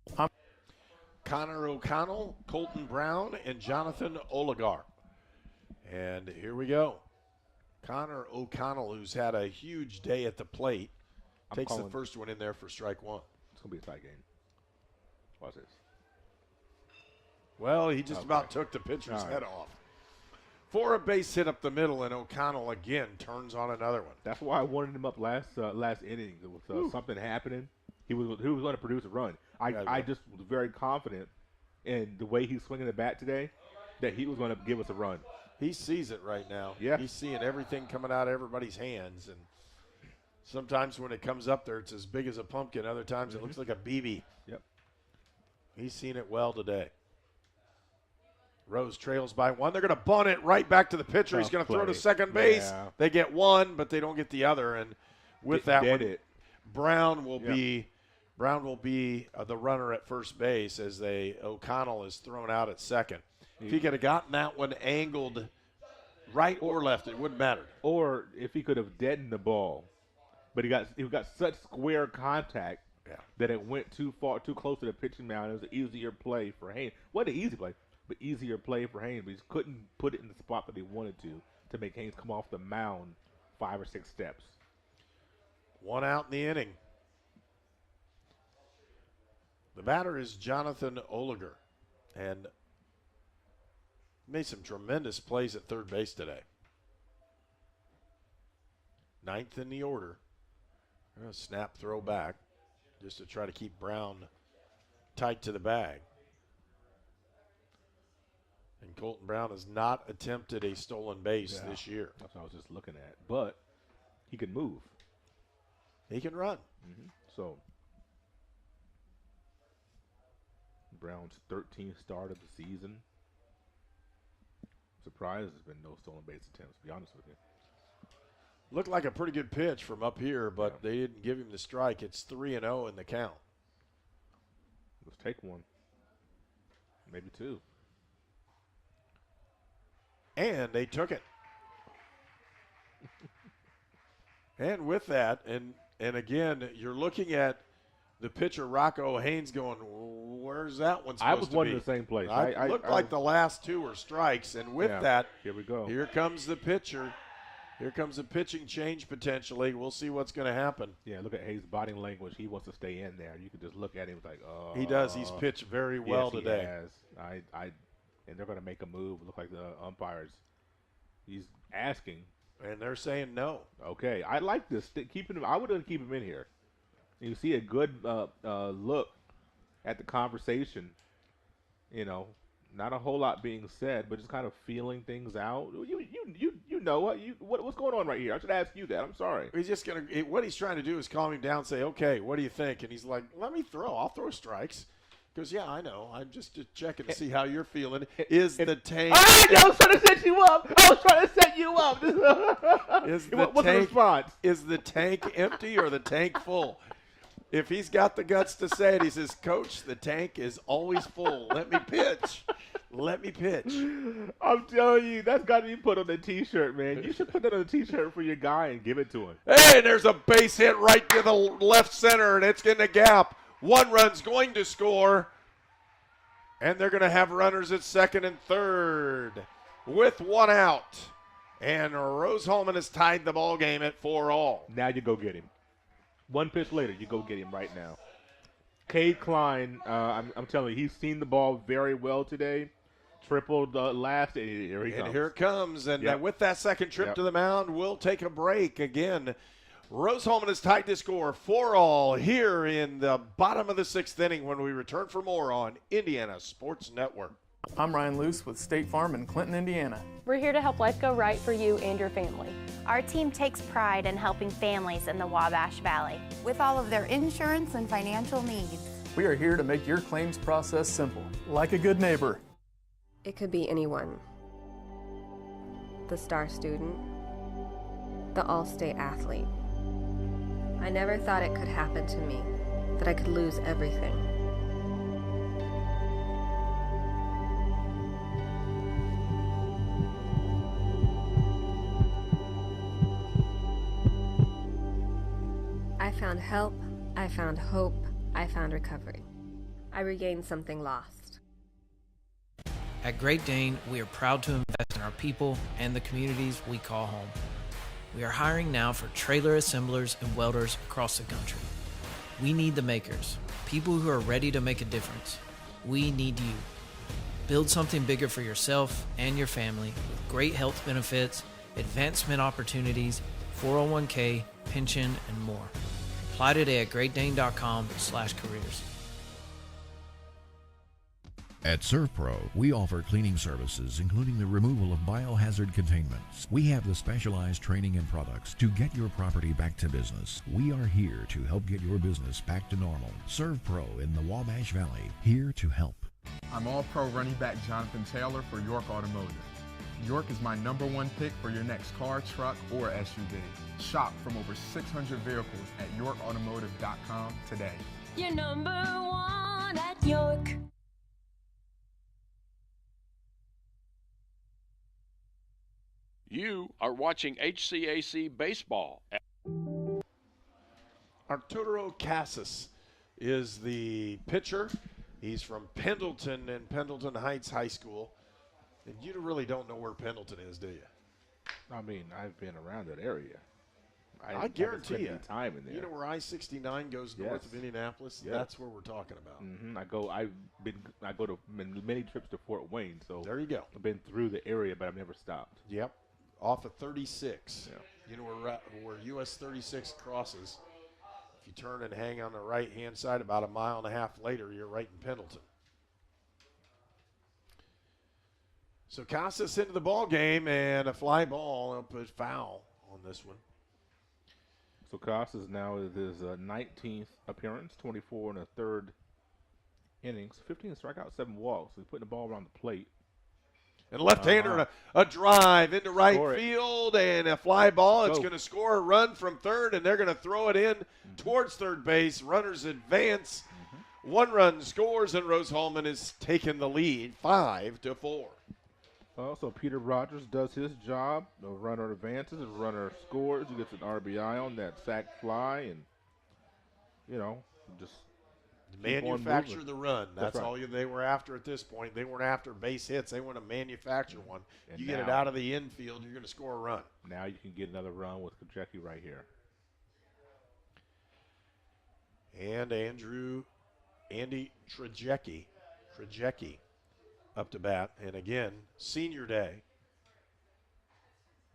Connor O'Connell, Colton Brown, and Jonathan Oligar. And here we go. Connor O'Connell, who's had a huge day at the plate, takes the first one in there for strike one. It's going to be a tie game. Watch this. Well, he just about took the pitcher's head off. For a base hit up the middle, and O'Connell again turns on another one. That's why I wanted him up last inning. With something happening, he was going to produce a run. I just was very confident in the way he's swinging the bat today that he was going to give us a run. He sees it right now. Yeah. He's seeing everything coming out of everybody's hands. And sometimes when it comes up there, it's as big as a pumpkin. Other times it looks like a BB. Yep. He's seen it well today. Rose trails by one. They're going to bunt it right back to the pitcher. He's going to throw to second base. Yeah. They get one, but they don't get the other. And with that one, Brown will be the runner at first base as O'Connell is thrown out at second. If he could have gotten that one angled right or left, it wouldn't matter. Or if he could have deadened the ball, but he got such square contact that it went too close to the pitching mound. It was an easier play for Haynes. Wasn't an easy play, but easier play for Haynes. But he just couldn't put it in the spot that he wanted to make Haynes come off the mound 5 or 6 steps. One out in the inning. The batter is Jonathan Oliger, and made some tremendous plays at third base today. 9th in the order. A snap throw back just to try to keep Brown tight to the bag. And Colton Brown has not attempted a stolen base this year. That's what I was just looking at. But he can move. He can run. Mm-hmm. So Brown's 13th start of the season. Surprised there's been no stolen base attempts, to be honest with you. Looked like a pretty good pitch from up here, but they didn't give him the strike. It's 3-0 in the count. Let's take one. Maybe two. And they took it. And with that, and again, you're looking at the pitcher, Rocco Haynes, going, where's that one supposed to be? I was wondering the same place. It looked like the last two were strikes. And with that, here we go. Here comes the pitcher. Here comes a pitching change potentially. We'll see what's going to happen. Yeah, look at Hayes' body language. He wants to stay in there. You can just look at him like, oh. He does. He's pitched very well today. He has. And they're going to make a move. Look like the umpires. He's asking. And they're saying no. Okay, I like this. I would keep him in here. You see a good look at the conversation. You know, not a whole lot being said, but just kind of feeling things out. You know what's going on right here. I should ask you that. I'm sorry. He's just what he's trying to do is calm him down. And say, okay, what do you think? And he's like, let me throw. I'll throw strikes. Because, yeah, I know. I'm just checking to see how you're feeling. Is the tank... I was trying to set you up. What's the response? Is the tank empty or the tank full? If he's got the guts to say it, he says, Coach, the tank is always full. Let me pitch. Let me pitch. I'm telling you, that's got to be put on the T-shirt, man. You should put that on the T-shirt for your guy and give it to him. Hey, there's a base hit right to the left center, and it's in the gap. One run's going to score, and they're going to have runners at second and third with one out. And Rose-Hulman has tied the ball game at 4-all. Now you go get him. One pitch later, you go get him right now. Cade Klein, I'm telling you, he's seen the ball very well today. Tripled last, and here he comes. And here it comes. And with that second trip to the mound, we'll take a break again. Rose-Hulman has tied the score 4-all here in the bottom of the sixth inning when we return for more on Indiana Sports Network. I'm Ryan Luce with State Farm in Clinton, Indiana. We're here to help life go right for you and your family. Our team takes pride in helping families in the Wabash Valley with all of their insurance and financial needs. We are here to make your claims process simple, like a good neighbor. It could be anyone. The star student, the all-state athlete. I never thought it could happen to me, that I could lose everything. I found help, I found hope, I found recovery. I regained something lost. At Great Dane, we are proud to invest in our people and the communities we call home. We are hiring now for trailer assemblers and welders across the country. We need the makers, people who are ready to make a difference. We need you. Build something bigger for yourself and your family with great health benefits, advancement opportunities, 401k, pension, and more. Apply today at greatdane.com/careers. At ServPro, we offer cleaning services, including the removal of biohazard containments. We have the specialized training and products to get your property back to business. We are here to help get your business back to normal. ServPro in the Wabash Valley, here to help. I'm All-Pro running back Jonathan Taylor for York Automotive. York is my #1 pick for your next car, truck, or SUV. Shop from over 600 vehicles at yorkautomotive.com today. You're #1 at York. You are watching HCAC Baseball. Arturo Casas is the pitcher. He's from Pendleton and Pendleton Heights High School. And you really don't know where Pendleton is, do you? I mean, I've been around that area. I guarantee you. Time in there. You know where I-69 goes north of Indianapolis? Yes. That's where we're talking about. Mm-hmm. I go to many trips to Fort Wayne, so there you go. I've been through the area, but I've never stopped. Yep, off of 36. Yeah. You know where US 36 crosses. If you turn and hang on the right-hand side, about a mile and a half later, you're right in Pendleton. So Casas into the ball game, and a fly ball, and put foul on this one. So Casas now is his 19th appearance, 24 in the third innings, 15 strikeouts, 7 walks. So he's putting the ball around the plate. And left-hander, a drive into right field, and a fly ball. It's going to score a run from third, and they're going to throw it in towards third base. Runners advance. 1 run scores, and Rose-Hulman has taken the lead 5-4. Also, Peter Rogers does his job. The runner advances, the runner scores. He gets an RBI on that sac fly, and, just Manufacture the run. That's right. all they were after at this point. They weren't after base hits. They want to manufacture one. And you get it now- out of the infield, you're going to score a run. Now you can get another run with Krajewski right here. And Andy Krajewski up to bat. And again, senior day.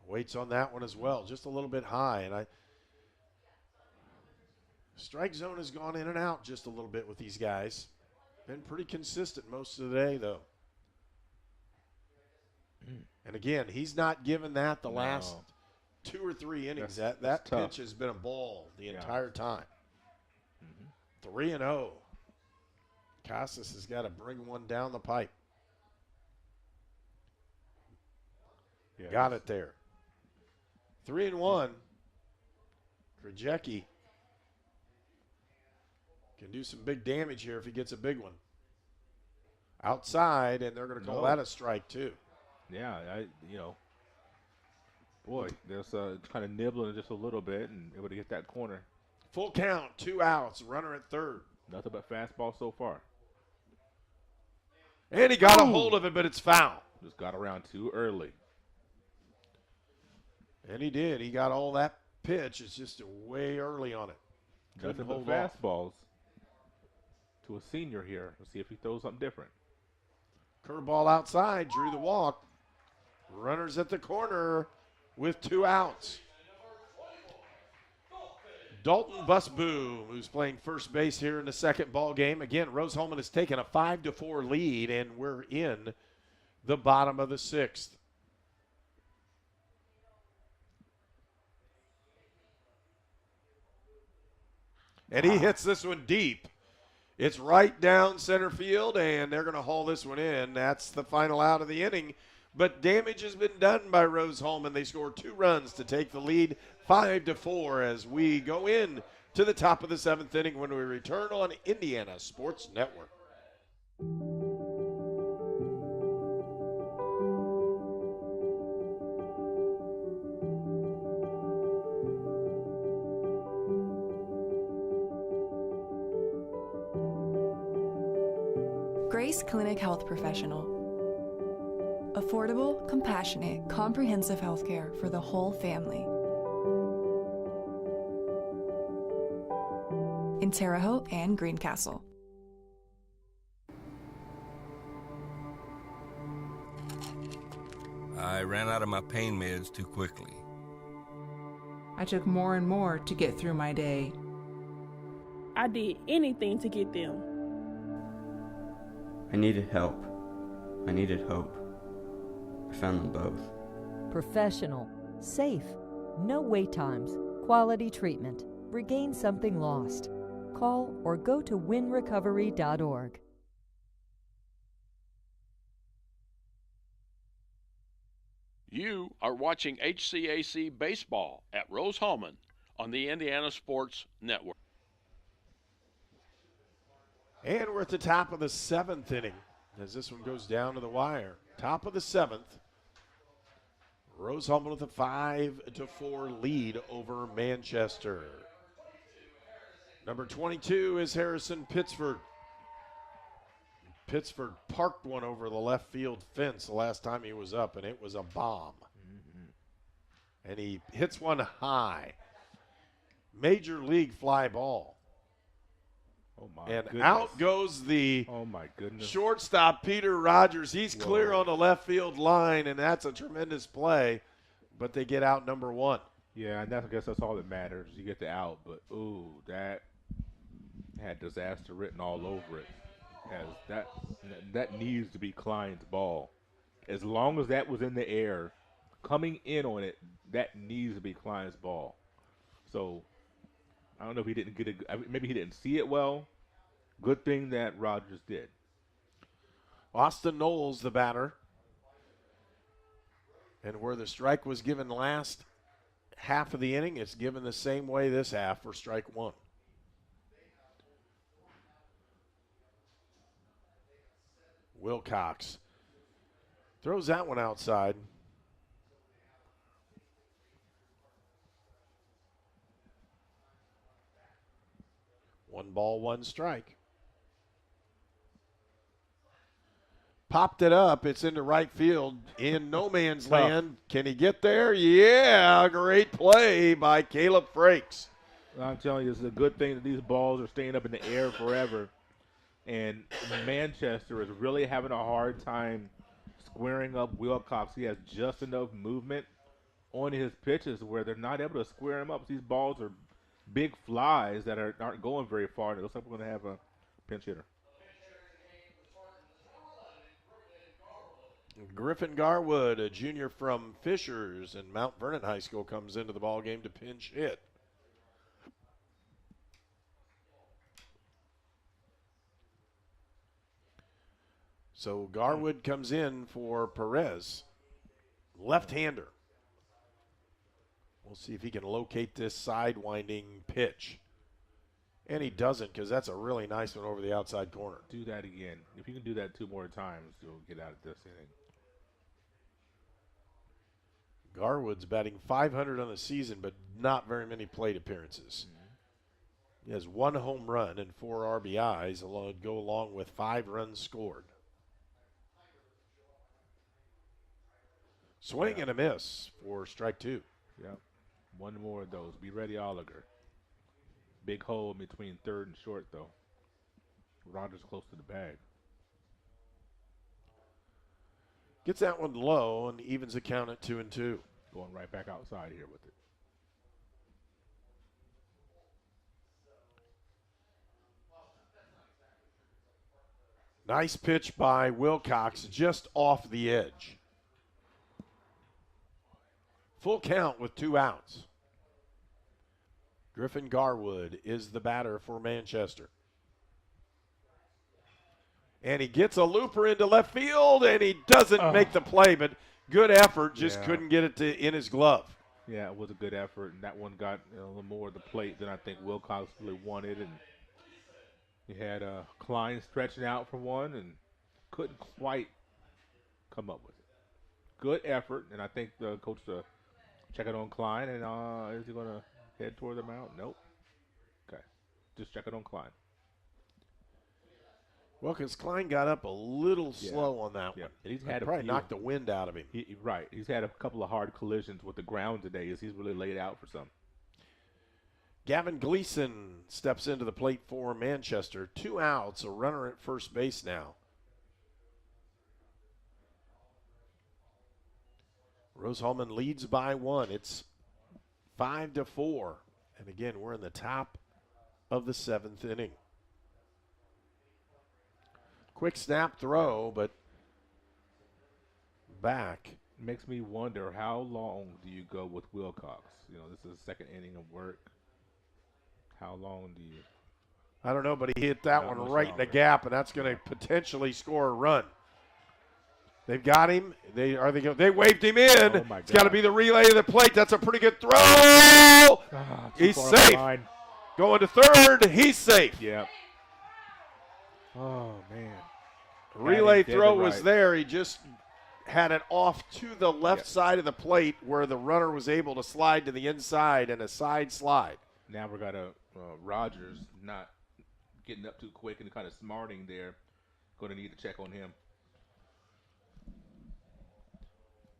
Waits on that one as well, just a little bit high. And strike zone has gone in and out just a little bit with these guys. Been pretty consistent most of the day, though. And again, he's not given that the last 2 or 3 innings. That pitch has been a ball the entire time. 3-0. Casas has got to bring one down the pipe. Got it there. 3-1. Krajewski can do some big damage here if he gets a big one. Outside, and they're going to call that a strike, too. Yeah, boy, there's kind of nibbling just a little bit and able to get that corner. Full count, 2 outs, runner at third. Nothing but fastball so far. And he got a hold of it, but it's foul. Just got around too early. And he did. He got all that pitch. It's just way early on it. Nothing but fastballs to a senior here. Let's see if he throws something different. Curveball outside, drew the walk. Runners at the corner with 2 outs. Dalton Busboom, who's playing first base here in the second ball game. Again, Rose-Hulman has taken a 5-4 lead, and we're in the bottom of the 6th. And he hits this one deep. It's right down center field, and they're going to haul this one in. That's the final out of the inning. But damage has been done by Rose-Hulman. They score 2 runs to take the lead 5-4 as we go in to the top of the 7th inning when we return on Indiana Sports Network. Grace Clinic Health Professional. Affordable, compassionate, comprehensive healthcare for the whole family. In Terre Haute and Greencastle. I ran out of my pain meds too quickly. I took more and more to get through my day. I did anything to get them. I needed help. I needed hope. I found them both. Professional, safe, no wait times, quality treatment. Regain something lost. Call or go to winrecovery.org. You are watching HCAC Baseball at Rose-Hulman on the Indiana Sports Network. And we're at the top of the 7th inning as this one goes down to the wire. Top of the 7th. Rose-Hulman with a 5-4 lead over Manchester. Number 22 is Harrison Pittsford. Pittsford parked one over the left field fence the last time he was up, and it was a bomb. And he hits one high. Major league fly ball. Oh my and goodness. Out goes the shortstop, Peter Rogers. He's clear on the left field line, and that's a tremendous play. But they get out number 1. Yeah, and I guess that's all that matters. You get the out, but that had disaster written all over it. As that needs to be Klein's ball. As long as that was in the air, coming in on it, that needs to be Klein's ball. So I don't know if he didn't get it. Maybe he didn't see it well. Good thing that Rogers did. Austin Knowles, the batter. And where the strike was given last half of the inning, it's given the same way this half for strike 1. Wilcox throws that one outside. One ball, one strike. Popped it up. It's into right field in no man's land. Can he get there? Yeah, great play by Caleb Frakes. I'm telling you, it's a good thing that these balls are staying up in the air forever. And Manchester is really having a hard time squaring up Wilcox. He has just enough movement on his pitches where they're not able to square him up. These balls are big flies that aren't going very far. And it looks like we're going to have a pinch hitter. Griffin Garwood, a junior from Fishers and Mount Vernon High School, comes into the ballgame to pinch hit. So Garwood comes in for Perez, left-hander. We'll see if he can locate this side-winding pitch. And he doesn't, because that's a really nice one over the outside corner. Do that again. If you can do that 2 more times, you'll get out of this inning. Garwood's batting .500 on the season, but not very many plate appearances. Mm-hmm. He has 1 home run and 4 RBIs, go along with 5 runs scored. Swing and a miss for strike 2. Yep. 1 more of those. Be ready, Oliger. Big hole between third and short, though. Rogers close to the bag. Gets that one low and evens the count at 2-2. Going right back outside here with it. Nice pitch by Wilcox, just off the edge. Full count with 2 outs. Griffin Garwood is the batter for Manchester. And he gets a looper into left field, and he doesn't make the play, but good effort, just couldn't get it in his glove. Yeah, it was a good effort, and that one got a little more of the plate than I think Wilcox really wanted. And he had Klein stretching out for one and couldn't quite come up with it. Good effort, and I think the coach check it on Klein, and is he going to head toward the mound? Nope. Okay, just check it on Klein. Well, because Klein got up a little slow on that one. And he's had probably knocked the wind out of him. Right. He's had a couple of hard collisions with the ground today as he's really laid out for some. Gavin Gleason steps into the plate for Manchester. 2 outs, a runner at first base now. Rose-Hulman leads by 1. It's 5-4. And again, we're in the top of the 7th inning. Quick snap throw, but back. Makes me wonder, how long do you go with Wilcox? You know, this is the 2nd inning of work. How long do you? I don't know, but he hit that one right in the gap, and that's going to potentially score a run. They've got him. They waved him in. Oh my it's got to be the relay to the plate. That's a pretty good throw. He's safe. Going to third. He's safe. Yep. Oh, man. Relay throw was there. He just had it off to the left side of the plate where the runner was able to slide to the inside and a side slide. Now we got Rogers not getting up too quick and kind of smarting there. Going to need to check on him.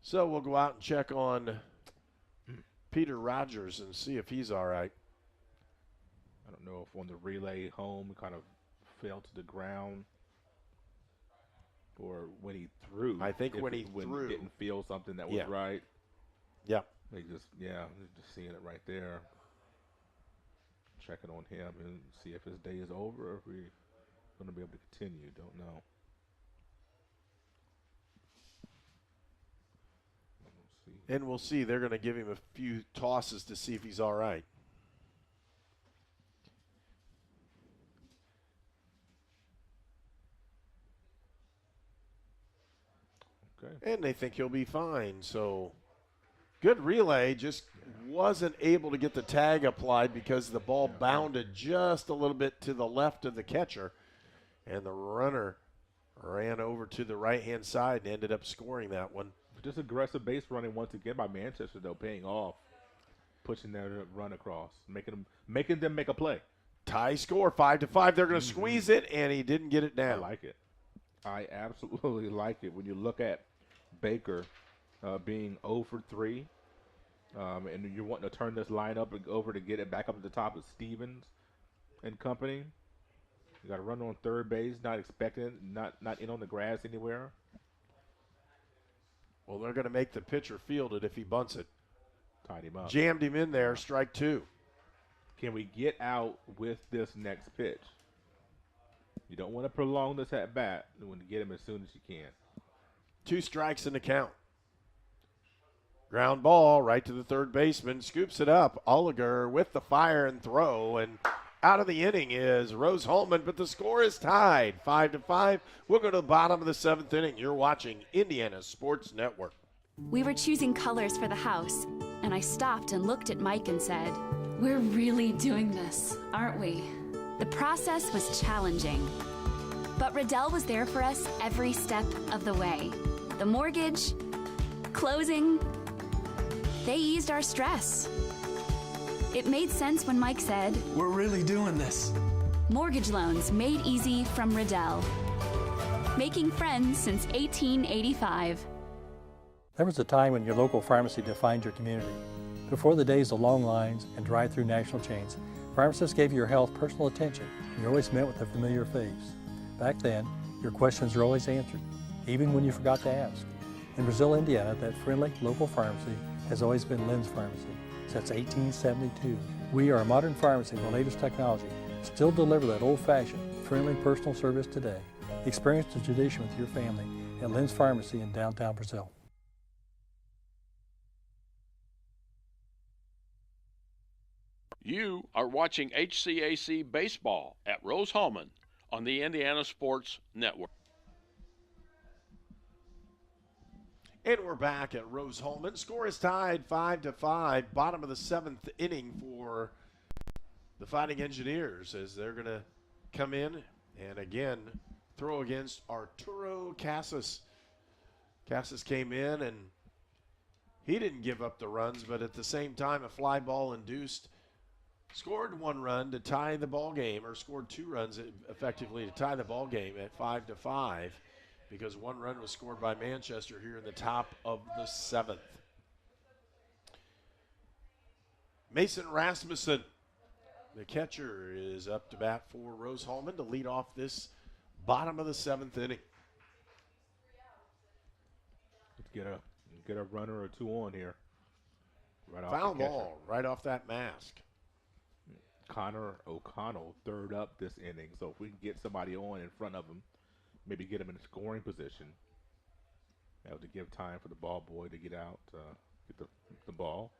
So we'll go out and check on Peter Rogers and see if he's all right. I don't know if on the relay home kind of fell to the ground or when he threw. I think when he threw. Didn't feel something that was right. Yep. They just seeing it right there. Checking on him and see if his day is over or if we're going to be able to continue. Don't know. And we'll see. They're going to give him a few tosses to see if he's all right. Okay. And they think he'll be fine. So good relay. Just wasn't able to get the tag applied because the ball bounded just a little bit to the left of the catcher. And the runner ran over to the right-hand side and ended up scoring that one. Just aggressive base running once again by Manchester, though, paying off. Pushing their run across, making them make a play. Tie score, 5-5. They're going to squeeze it, and he didn't get it down. I like it. I absolutely like it. When you look at Baker being 0 for 3, and you're wanting to turn this lineup over to get it back up at the top of Stevens and company. You got to run on third base, not expecting it, not in on the grass anywhere. Well, they're going to make the pitcher field it if he bunts it. Tied him up. Jammed him in there, strike 2. Can we get out with this next pitch? You don't want to prolong this at bat. You want to get him as soon as you can. 2 strikes in the count. Ground ball right to the third baseman. Scoops it up. Oliger with the fire and throw. And out of the inning is Rose-Hulman, but the score is tied 5-5. We'll go to the bottom of the 7th inning. You're watching Indiana Sports Network. We were choosing colors for the house, and I stopped and looked at Mike and said, "We're really doing this, aren't we?" The process was challenging, but Riddell was there for us every step of the way. The mortgage, closing, they eased our stress. It made sense when Mike said, "We're really doing this." Mortgage loans made easy from Riddell. Making friends since 1885. There was a time when your local pharmacy defined your community. Before the days of long lines and drive-through national chains, pharmacists gave your health personal attention, and you always met with a familiar face. Back then, your questions were always answered, even when you forgot to ask. In Brazil, Indiana, that friendly local pharmacy has always been Lynn's Pharmacy since 1872. We are a modern pharmacy with the latest technology, still deliver that old-fashioned, friendly personal service today. Experience the tradition with your family at Lynn's Pharmacy in downtown Brazil. You are watching HCAC Baseball at Rose-Hulman on the Indiana Sports Network. And we're back at Rose-Hulman. Score is tied 5-5. Bottom of the 7th inning for the Fighting Engineers as they're going to come in and again throw against Arturo Casas. Casas came in and he didn't give up the runs, but at the same time a fly ball induced. Scored 1 run to tie the ball game, or scored 2 runs effectively to tie the ball game at 5-5, because 1 run was scored by Manchester here in the top of the 7th. Mason Rasmussen, the catcher, is up to bat for Rose-Hulman to lead off this bottom of the 7th inning. Let's get a runner or 2 on here. Right off Foul the catcher. ball right off that mask. Connor O'Connell, third up this inning. So if we can get somebody on in front of him, maybe get him in a scoring position, that would give time for the ball boy to get out, get the ball.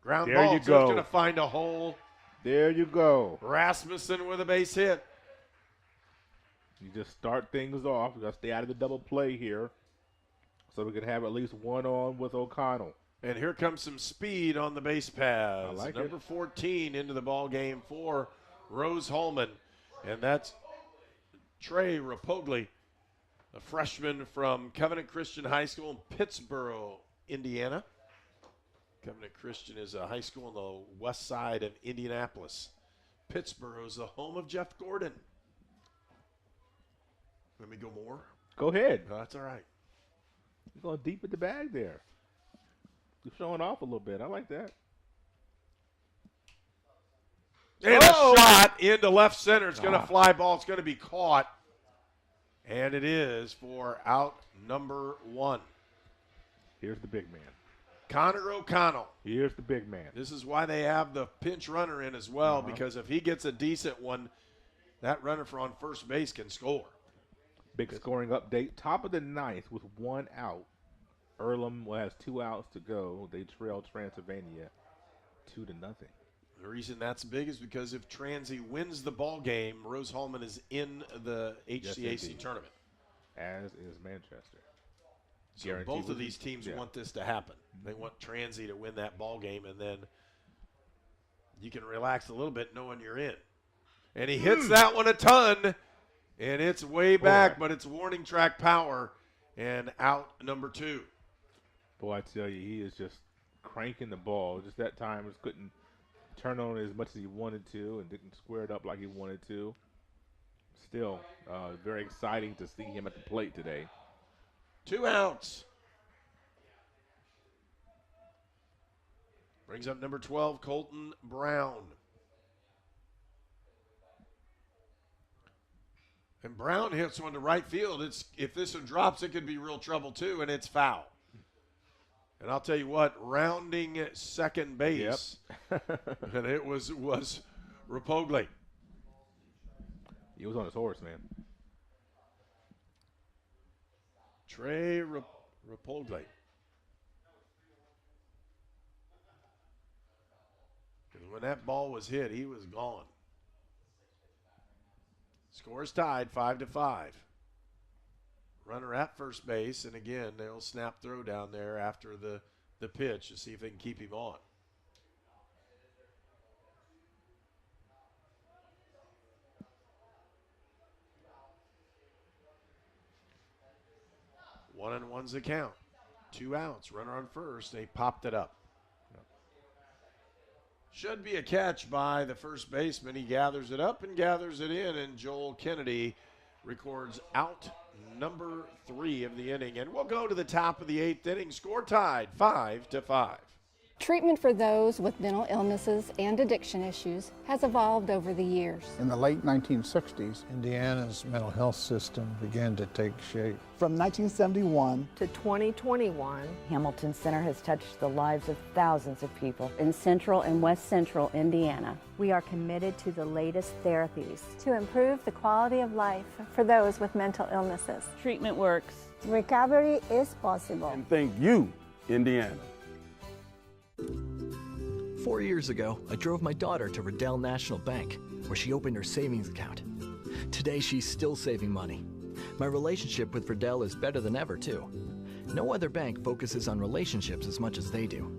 Ground there ball, you just go. going to find a hole. There you go. Rasmussen with a base hit. You just start things off. We got to stay out of the double play here, so we can have at least 1 on with O'Connell. And here comes some speed on the base paths. I like Number it. 14 into the ball game for Rose-Hulman. And that's Trey Rapogli, a freshman from Covenant Christian High School in Pittsboro, Indiana. Covenant Christian is a high school on the west side of Indianapolis. Pittsboro is the home of Jeff Gordon. Let me go more. Go ahead. No, that's all right. You're going deep in the bag there. You're showing off a little bit. I like that. And a shot into left center. It's going to fly ball. It's going to be caught. And it is for out number 1. Here's the big man. Connor O'Connell. Here's the big man. This is why they have the pinch runner in as well, because if he gets a decent one, that runner for on first base can score. Big scoring update. Top of the 9th with 1 out. Earlham has 2 outs to go. They trail Transylvania 2-0. The reason that's big is because if Transy wins the ball game, Rose-Hulman is in the HCAC tournament. As is Manchester. So both of these teams want this to happen. They want Transy to win that ball game, and then you can relax a little bit knowing you're in. And he hits that one a ton, and it's way back, but it's warning track power, and out number 2. Boy, I tell you, he is just cranking the ball. Just that time, just couldn't turn on it as much as he wanted to and didn't square it up like he wanted to. Still, very exciting to see him at the plate today. 2 outs. Brings up number 12, Colton Brown. And Brown hits one to right field. If this one drops, it could be real trouble too, and it's foul. And I'll tell you what, rounding second base, and it was Rapogli. He was on his horse, man. Trey Rapogli. Because when that ball was hit, he was gone. Score's tied 5-5. Runner at first base, and again, they'll snap throw down there after the pitch to see if they can keep him on. One and one's the count. 2 outs, runner on first. They popped it up. Should be a catch by the first baseman. He gathers it up and gathers it in, and Joel Kennedy records out number 3 of the inning. And we'll go to the top of the 8th inning. Score tied 5-5. Treatment for those with mental illnesses and addiction issues has evolved over the years. In the late 1960s, Indiana's mental health system began to take shape. From 1971 to 2021, Hamilton Center has touched the lives of thousands of people in central and west central Indiana. We are committed to the latest therapies to improve the quality of life for those with mental illnesses. Treatment works. Recovery is possible. And thank you, Indiana. 4 years ago, I drove my daughter to Riddell National Bank, where she opened her savings account. Today, she's still saving money. My relationship with Riddell is better than ever, too. No other bank focuses on relationships as much as they do.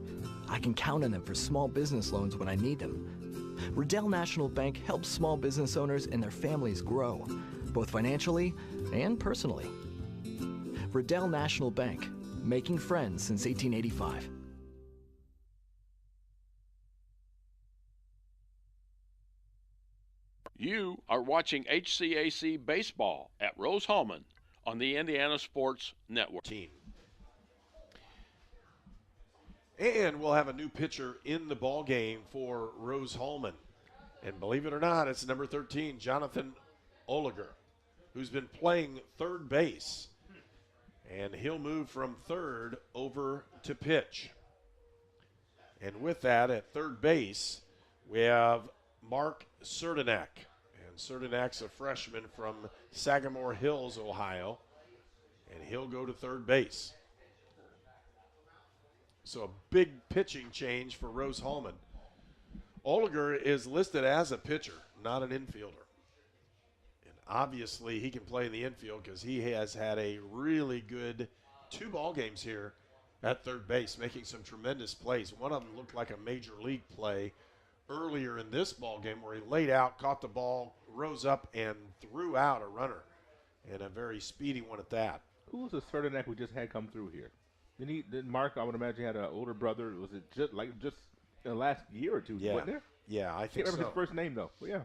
I can count on them for small business loans when I need them. Riddell National Bank helps small business owners and their families grow, both financially and personally. Riddell National Bank, making friends since 1885. You are watching HCAC Baseball at Rose-Hulman on the Indiana Sports Network. And we'll have a new pitcher in the ball game for Rose-Hulman. And believe it or not, it's number 13, Jonathan Oliger, who's been playing third base. And he'll move from third over to pitch. And with that, at third base, we have Mark Serdenak. And Serdenak's a freshman from Sagamore Hills, Ohio. And he'll go to third base. So a big pitching change for Rose-Hulman. Oliger is listed as a pitcher, not an infielder. And obviously he can play in the infield because he has had a really good 2 ball games here at third base, making some tremendous plays. One of them looked like a major league play earlier in this ball game where he laid out, caught the ball, rose up, and threw out a runner. And a very speedy one at that. Who was the Serdenak we just had come through here? Did Mark, I would imagine, had an older brother. Was it just in the last year or two? Yeah. Wasn't there? Yeah, I think can't remember so. his first name, though. But yeah.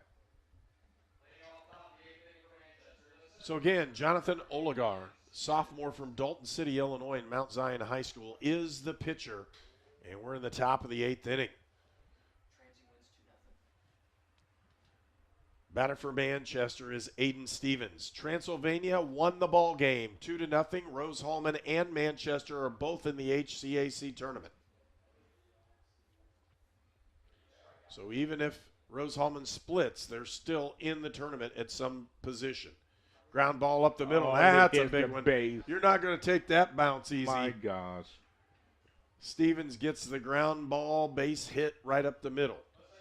So again, Jonathan Oligar, sophomore from Dalton City, Illinois, and Mount Zion High School, is the pitcher. And we're in the top of the 8th inning. Batter for Manchester is Aiden Stevens. Transylvania won the ball game 2-0. Rose-Hulman and Manchester are both in the HCAC tournament. So even if Rose-Hulman splits, they're still in the tournament at some position. Ground ball up the middle. That's a big one. Base. You're not going to take that bounce easy. My gosh. Stevens gets the ground ball base hit right up the middle.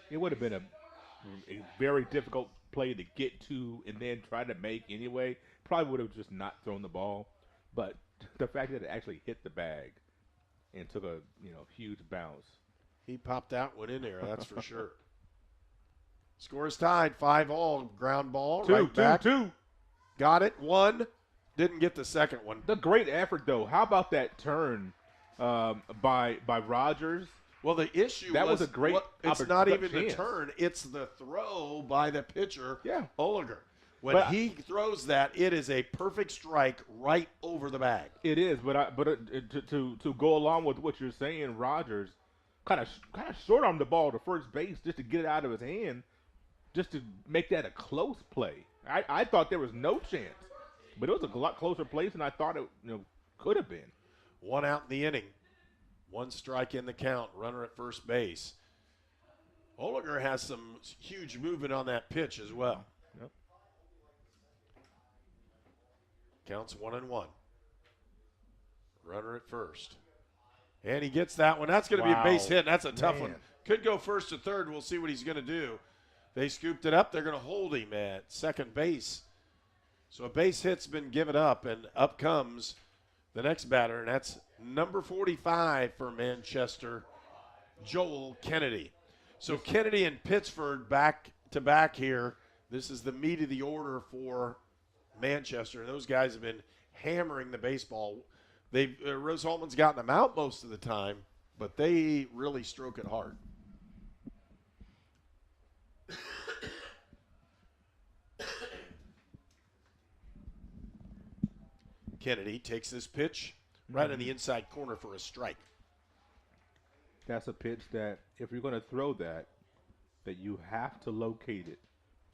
It would have been a very difficult play to get to and then try to make anyway. Probably would have just not thrown the ball. But the fact that it actually hit the bag and took a huge bounce. He popped out, went in there, that's for sure. Score is tied, 5-all. Ground ball, Two, right back. two. Got it, one. Didn't get the second one. The great effort, though. How about that turn by Rogers? Well, the issue that was a great. It's not even the turn; it's the throw by the pitcher, Oliger. When he throws that, it is a perfect strike right over the bag. It is, but to go along with what you're saying, Rogers kind of short-armed the ball to first base just to get it out of his hand, just to make that a close play. I thought there was no chance, but it was a lot closer place than I thought it could have been. 1 out in the inning. 1 strike in the count. Runner at first base. Oliger has some huge movement on that pitch as well. Yep. Counts 1-1. Runner at first. And he gets that one. That's going to be a base hit. That's a tough one. Could go first to third. We'll see what he's going to do. They scooped it up. They're going to hold him at second base. So a base hit's been given up, and up comes the next batter, and that's number 45 for Manchester, Joel Kennedy. So Kennedy and Pittsford back to back here. This is the meat of the order for Manchester. Those guys have been hammering the baseball. Rose-Hulman's gotten them out most of the time, but they really stroke it hard. Kennedy takes this pitch right in the inside corner for a strike. That's a pitch that, if you're going to throw that you have to locate it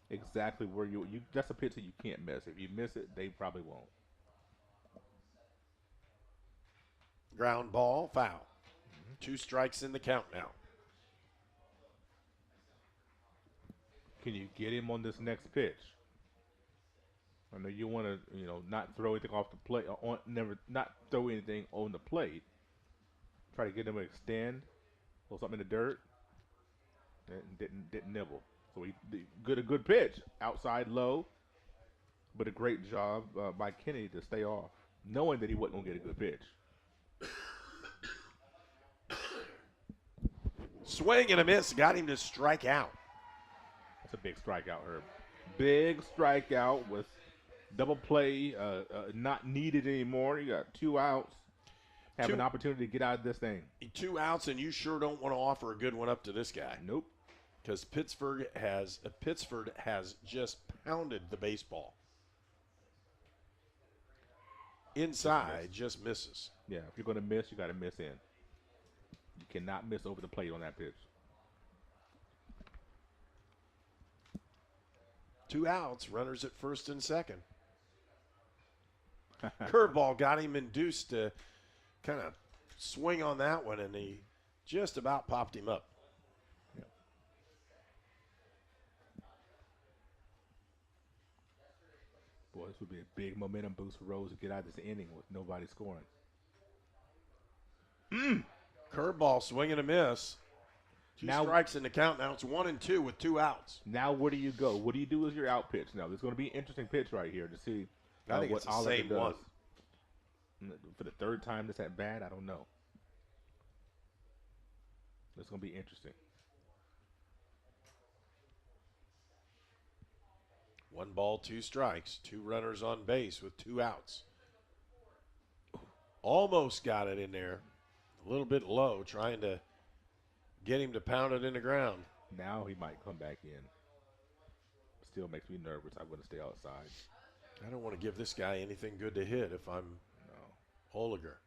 exactly where you. That's a pitch that you can't miss. If you miss it, they probably won't. Ground ball, foul. 2 strikes in the count now. Can you get him on this next pitch? I know you want to, not throw anything off the plate, not throw anything on the plate. Try to get him to extend, throw something in the dirt, and didn't nibble. So a good pitch, outside low, but a great job by Kennedy to stay off, knowing that he wasn't gonna get a good pitch. Swing and a miss, got him to strike out. That's a big strikeout, Herb. Big strikeout with double play, not needed anymore. You got 2 outs. Have an opportunity to get out of this thing. 2 outs, and you sure don't want to offer a good one up to this guy. Nope. Because Pittsford has just pounded the baseball. Inside, just misses. Yeah, if you're going to miss, you got to miss in. You cannot miss over the plate on that pitch. 2 outs, runners at first and second. Curveball got him induced to kind of swing on that one, and he just about popped him up. Yep. Boy, this would be a big momentum boost for Rose to get out of this inning with nobody scoring. Curveball, swing and a miss. 2 strikes in the count. Now it's 1-2 with 2 outs. Now where do you go? What do you do as your out pitch? Now there's going to be an interesting pitch right here to see I think what it's the Oliver same does. one. For the 3rd time that's at bat, I don't know. It's going to be interesting. 1 ball, 2 strikes. 2 runners on base with 2 outs. Almost got it in there. A little bit low, trying to get him to pound it in the ground. Now he might come back in. Still makes me nervous. I'm going to stay outside. I don't want to give this guy anything good to hit if I'm Oliger.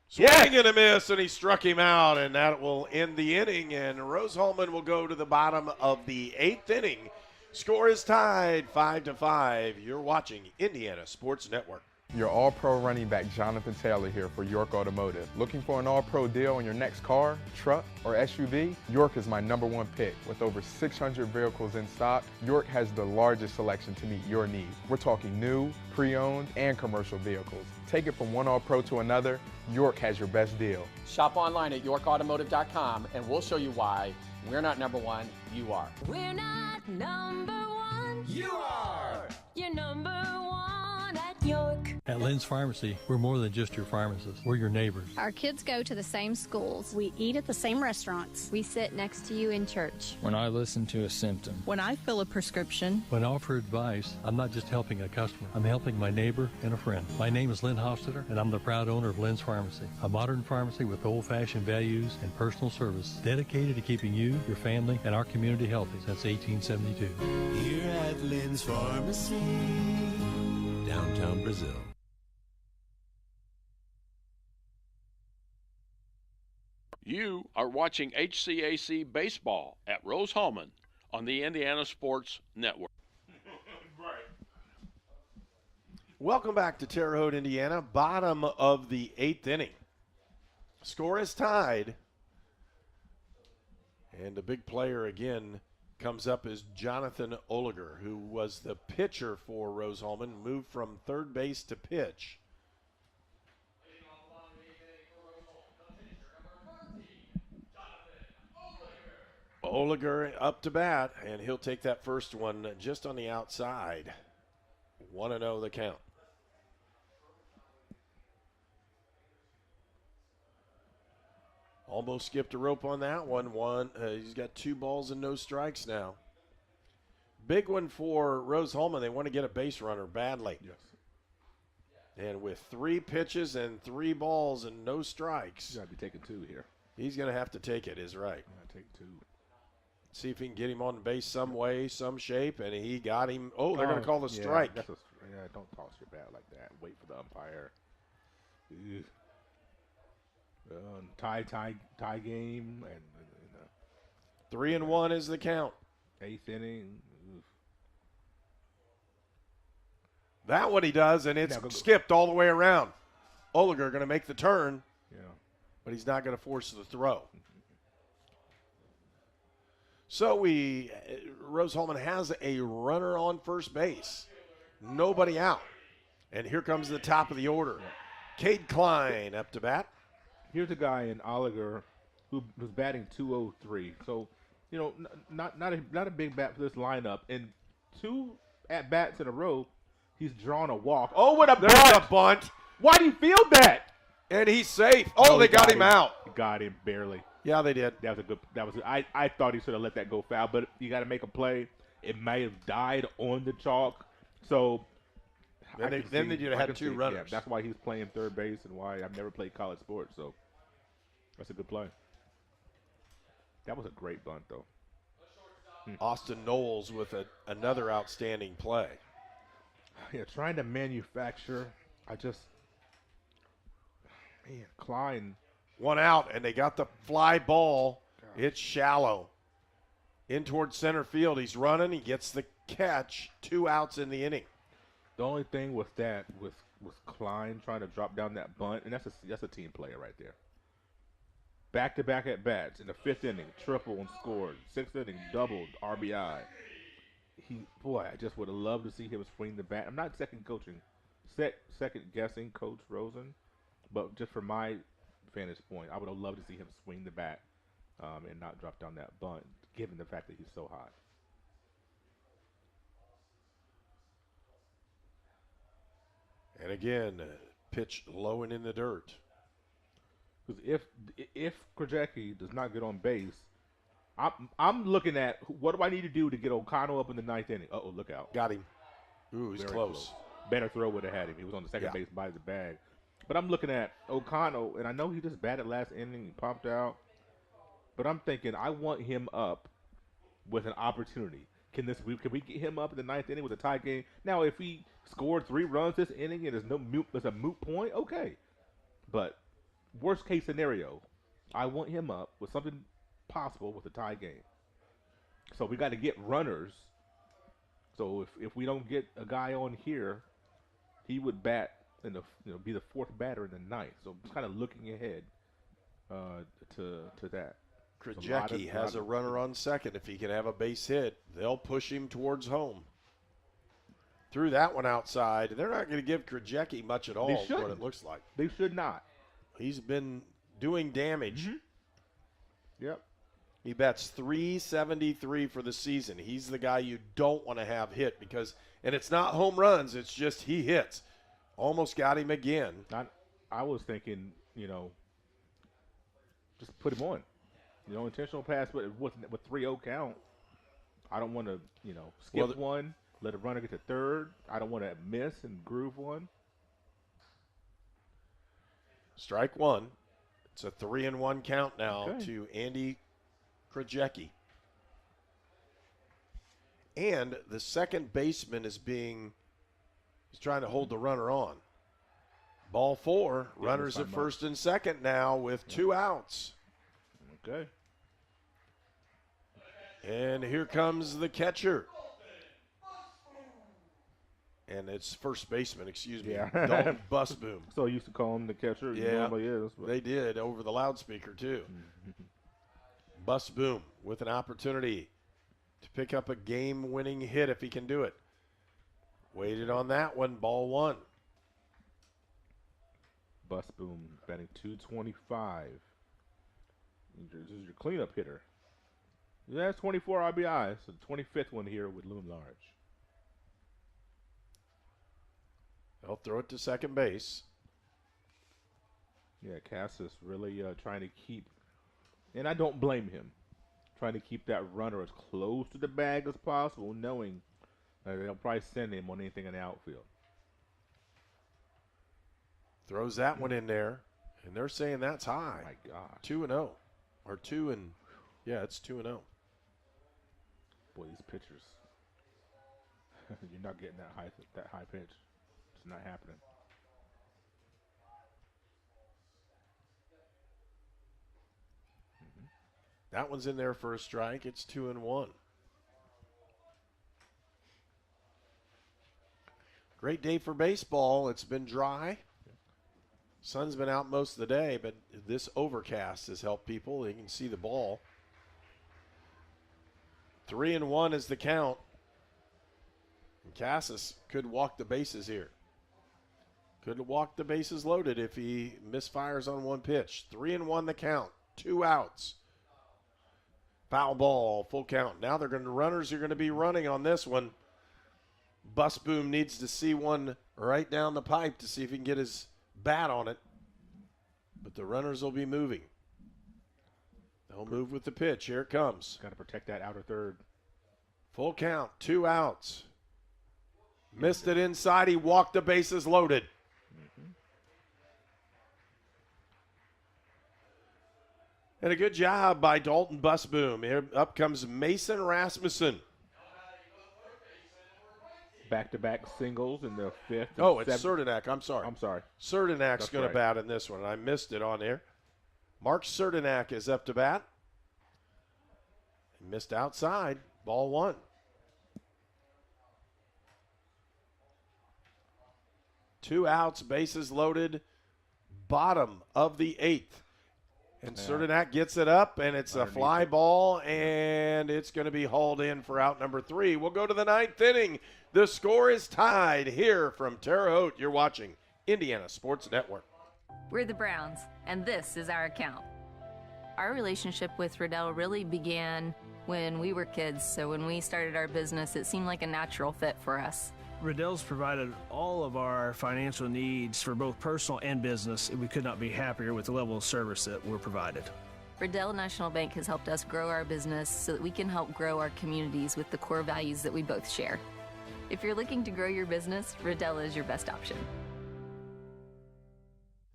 Swing and a miss, and he struck him out, and that will end the inning. And Rose-Hulman will go to the bottom of the 8th inning. Score is tied 5-5. You're watching Indiana Sports Network. Your All-Pro running back Jonathan Taylor here for York Automotive. Looking for an All-Pro deal on your next car, truck, or SUV? York is my #1 pick. With over 600 vehicles in stock, York has the largest selection to meet your needs. We're talking new, pre-owned, and commercial vehicles. Take it from one All-Pro to another, York has your best deal. Shop online at yorkautomotive.com and we'll show you why we're not #1, you are. We're not #1, you are. You're #1 at York. At Lynn's Pharmacy, we're more than just your pharmacist. We're your neighbors. Our kids go to the same schools. We eat at the same restaurants. We sit next to you in church. When I listen to a symptom. When I fill a prescription. When I offer advice, I'm not just helping a customer. I'm helping my neighbor and a friend. My name is Lynn Hofstetter, and I'm the proud owner of Lynn's Pharmacy, a modern pharmacy with old-fashioned values and personal service dedicated to keeping you, your family, and our community healthy since 1872. Here at Lynn's Pharmacy, downtown Brazil. You are watching HCAC Baseball at Rose-Hulman on the Indiana Sports Network. Welcome back to Terre Haute, Indiana. Bottom of the 8th inning. Score is tied. And the big player again comes up is Jonathan Oliger, who was the pitcher for Rose-Hulman, moved from third base to pitch. Oliger up to bat, and he'll take that first one just on the outside. 1-0 the count. Almost skipped a rope on that one. He's got 2 balls and no strikes now. Big one for Rose-Hulman. They want to get a base runner badly. Yes. And with 3 pitches and 3 balls and no strikes. He's got to be taking 2 here. He's going to have to take it, is right. Take 2. See if he can get him on base some way, some shape, and he got him. Oh, they're going to call the strike. Don't toss your bat like that. Wait for the umpire. Tie game. And 3-1 is the count. 8th inning. That what he does, and it's skipped all the way around. Oliger going to make the turn, but he's not going to force the throw. So Rose-Hulman has a runner on first base. Nobody out. And here comes the top of the order. Cade Klein up to bat. Here's a guy in Oliger who was batting .203. So, not a big bat for this lineup. And 2 at-bats in a row, he's drawn a walk. Oh, what a bunt! There's a bunt. Why do you feel that? And he's safe. Oh, they got him out. Got him barely. Yeah, they did. I thought he should have let that go foul, but you got to make a play. It might have died on the chalk. So then they'd have had 2 runners. Yeah, that's why he's playing third base and why I've never played college sports. So that's a good play. That was a great bunt, though. Austin Knowles with another outstanding play. Yeah, trying to manufacture. Klein. 1 out, and they got the fly ball. Gosh. It's shallow. In towards center field. He's running. He gets the catch. 2 outs in the inning. The only thing with that was Klein trying to drop down that bunt, and that's a team player right there. Back-to-back at-bats in the 5th inning, triple and scored. 6th inning, doubled, RBI. I just would have loved to see him swing the bat. I'm not second guessing Coach Rosen, but just for my vantage point, I would have loved to see him swing the bat and not drop down that bunt, given the fact that he's so hot. And again, pitch low and in the dirt. Because if Krajewski does not get on base, I'm looking at what do I need to do to get O'Connell up in the 9th inning. Uh-oh, look out. Got him. Ooh, he's close. Better throw would have had him. He was on the second base by the bag. But I'm looking at O'Connell, and I know he just batted last inning. He popped out. But I'm thinking I want him up with an opportunity. Can we get him up in the 9th inning with a tie game? Now, if he scored 3 runs this inning and there's a moot point, okay. But worst case scenario, I want him up with something possible with a tie game. So we got to get runners. So if we don't get a guy on here, he would bat and be the 4th batter in the 9th. So just kind of looking ahead to that. Krajewski has a runner on second. If he can have a base hit, they'll push him towards home. Threw that one outside. They're not going to give Krajewski much at all, is what it looks like. They should not. He's been doing damage. Mm-hmm. Yep. He bats .373 for the season. He's the guy you don't want to have hit because, and it's not home runs, it's just he hits. Almost got him again. I was thinking, just put him on. Intentional pass with 3-0 count. I don't want to, skip one, let a runner get to third. I don't want to miss and groove one. Strike one. It's a 3-1 count now to Andy Krajewski. And the second baseman is trying to hold the runner on. Ball 4, runners at first and second now with 2 outs. Okay. And here comes the catcher. And it's first baseman, excuse me. Yeah. Dalton Busboom. So used to call him the catcher. He normally is. But. They did over the loudspeaker, too. Busboom with an opportunity to pick up a game-winning hit if he can do it. Waited on that one, ball 1. Busboom batting .225. This is your cleanup hitter. He has 24 RBIs, so the 25th one here would loom large. They'll throw it to second base. Yeah, Cassis really trying to keep, and I don't blame him, trying to keep that runner as close to the bag as possible, knowing that they'll probably send him on anything in the outfield. Throws that one in there, and they're saying that's high. Oh my God. 2-0. Or 2 and, yeah, it's 2-0. Boy, these pitchers, you're not getting that high pitch. It's not happening. That one's in there for a strike. It's 2-1. Great day for baseball. It's been dry. Sun's been out most of the day, but this overcast has helped people. They can see the ball. 3-1 is the count. And Cassis could walk the bases here. Could walk the bases loaded if he misfires on one pitch. 3-1 the count. 2 outs. Foul ball, full count. Now runners are going to be running on this one. Busboom needs to see one right down the pipe to see if he can get his bat on it. But the runners will be moving. They'll move with the pitch. Here it comes. Got to protect that outer third. Full count, 2 outs. Missed it inside. He walked the bases loaded. And a good job by Dalton Busboom. Here up comes Mason Rasmussen. Back-to-back singles in the 5th. Oh, it's Cerdenak. I'm sorry. Cerdenak's That's going right. to bat in this one. I missed it on there. Mark Cerdenak is up to bat. He missed outside. Ball 1. Two outs, bases loaded. Bottom of the 8th. And Cerdenak gets it up, and it's a fly ball, and it's going to be hauled in for out number 3. We'll go to the 9th inning. The score is tied here from Terre Haute. You're watching Indiana Sports Network. We're the Browns, and this is our account. Our relationship with Riddell really began when we were kids, so when we started our business, it seemed like a natural fit for us. Riddell's provided all of our financial needs for both personal and business, and we could not be happier with the level of service that we're provided. Riddell National Bank has helped us grow our business so that we can help grow our communities with the core values that we both share. If you're looking to grow your business, Riddell is your best option.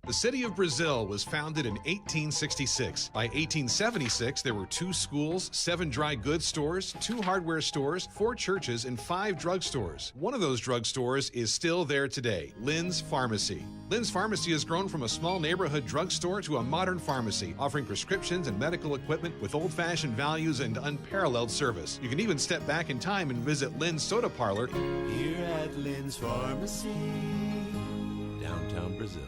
The city of Brazil was founded in 1866. By 1876, there were 2 schools, 7 dry goods stores, 2 hardware stores, 4 churches, and 5 drugstores. One of those drugstores is still there today, Lynn's Pharmacy. Lynn's Pharmacy has grown from a small neighborhood drugstore to a modern pharmacy, offering prescriptions and medical equipment with old-fashioned values and unparalleled service. You can even step back in time and visit Lynn's Soda Parlor Here at Lynn's Pharmacy, downtown Brazil.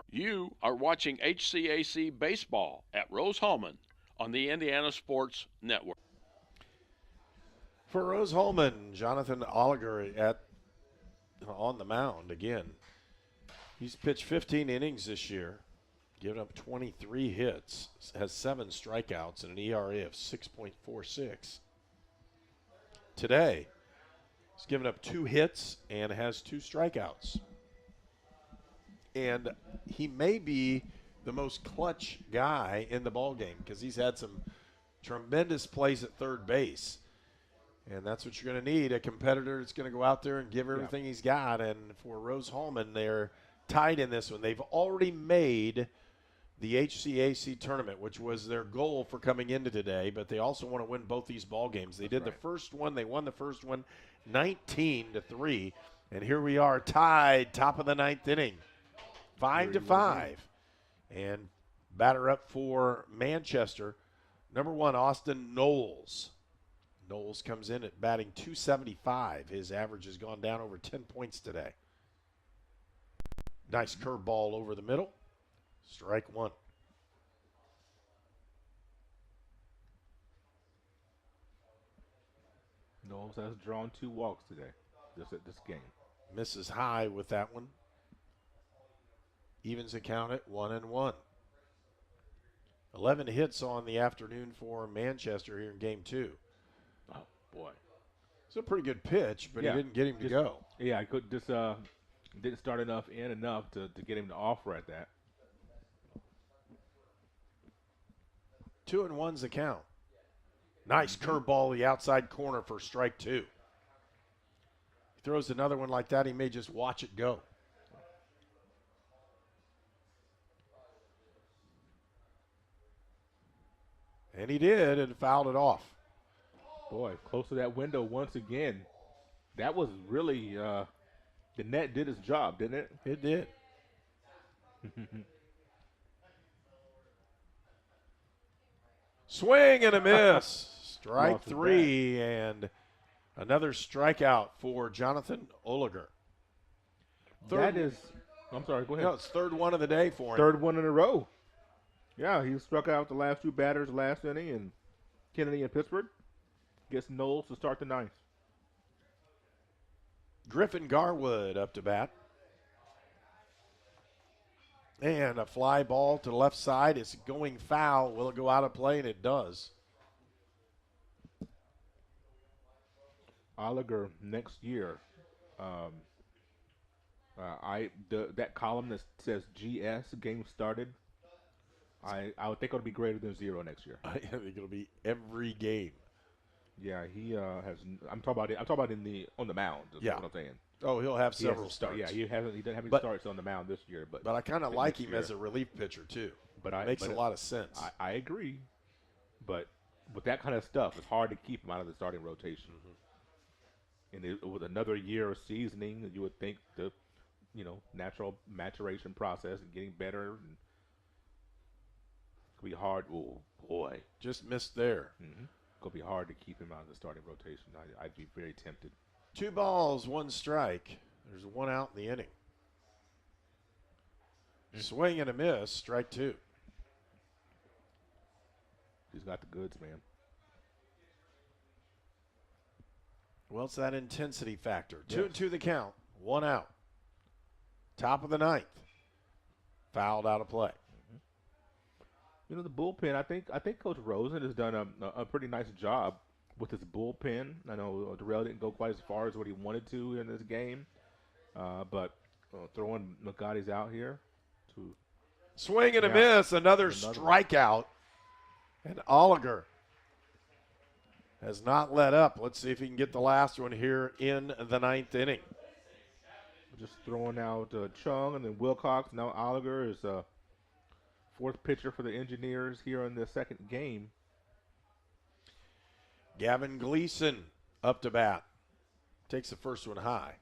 You are watching HCAC Baseball at Rose-Hulman on the Indiana Sports Network. For Rose-Hulman, Jonathan Oliger on the mound again. He's pitched 15 innings this year, given up 23 hits, has 7 strikeouts and an ERA of 6.46. today. He's given up 2 hits and has 2 strikeouts. And he may be the most clutch guy in the ballgame because he's had some tremendous plays at third base. And that's what you're going to need, a competitor that's going to go out there and give everything he's got. And for Rose-Hulman, they're tied in this one. They've already made the HCAC tournament, which was their goal for coming into today, but they also want to win both these ball games. They did the first one. They won the first one 19-3. And here we are tied, top of the 9th inning, 5-5. And batter up for Manchester, number 1, Austin Knowles. Knowles comes in at batting .275. His average has gone down over 10 points today. Nice curveball over the middle. Strike 1. Knowles has drawn 2 walks today, just at this game. Misses high with that one. Evens the count at 1-1. 11 hits on the afternoon for Manchester here in game 2. Oh, boy. It's a pretty good pitch, but he didn't get him to go. Yeah, I could just didn't start enough to get him to offer at that. 2-1's the count. Nice curveball the outside corner for strike 2. He throws another one like that, he may just watch it go. And he did, and fouled it off. Boy, close to that window once again. That was really, the net did its job, didn't it? It did. Swing and a miss. Strike 3, and another strikeout for Jonathan Oliger. I'm sorry, go ahead. No, it's 3rd one of the day for him. 3rd one in a row. Yeah, he struck out the last 2 batters last inning, and Kennedy and Pittsburgh gets Knowles to start the 9th. Griffin Garwood up to bat. And a fly ball to the left side. It's going foul. Will it go out of play? And it does. Oliger next year. That column that says GS, game started, I would think it'll be greater than 0 next year. I think it'll be every game. Yeah, he has. I'm talking about on the mound. That's what I'm saying. Oh, he'll have several starts. Yeah, he doesn't have any starts on the mound this year. But I kind of like him as a relief pitcher too. Makes a lot of sense. I agree, but with that kind of stuff, it's hard to keep him out of the starting rotation. And with another year of seasoning, you would think the natural maturation process and getting better. And it'll be hard. Oh boy, just missed there. It'll be hard to keep him out of the starting rotation. I'd be very tempted. 2 balls, 1 strike. There's 1 out in the inning. Swing and a miss, strike 2. He's got the goods, man. Well, it's that intensity factor. 2-2 the count, 1 out. Top of the 9th. Fouled out of play. The bullpen, I think Coach Rosen has done a pretty nice job with his bullpen. I know Darrell didn't go quite as far as what he wanted to in this game, but throwing McGotty's out here to swing and a miss, another strikeout, and Oliger has not let up. Let's see if he can get the last one here in the 9th inning. Just throwing out Chung and then Wilcox. Now Oliger is 4th pitcher for the Engineers here in the 2nd game. Gavin Gleason up to bat. Takes the first one high.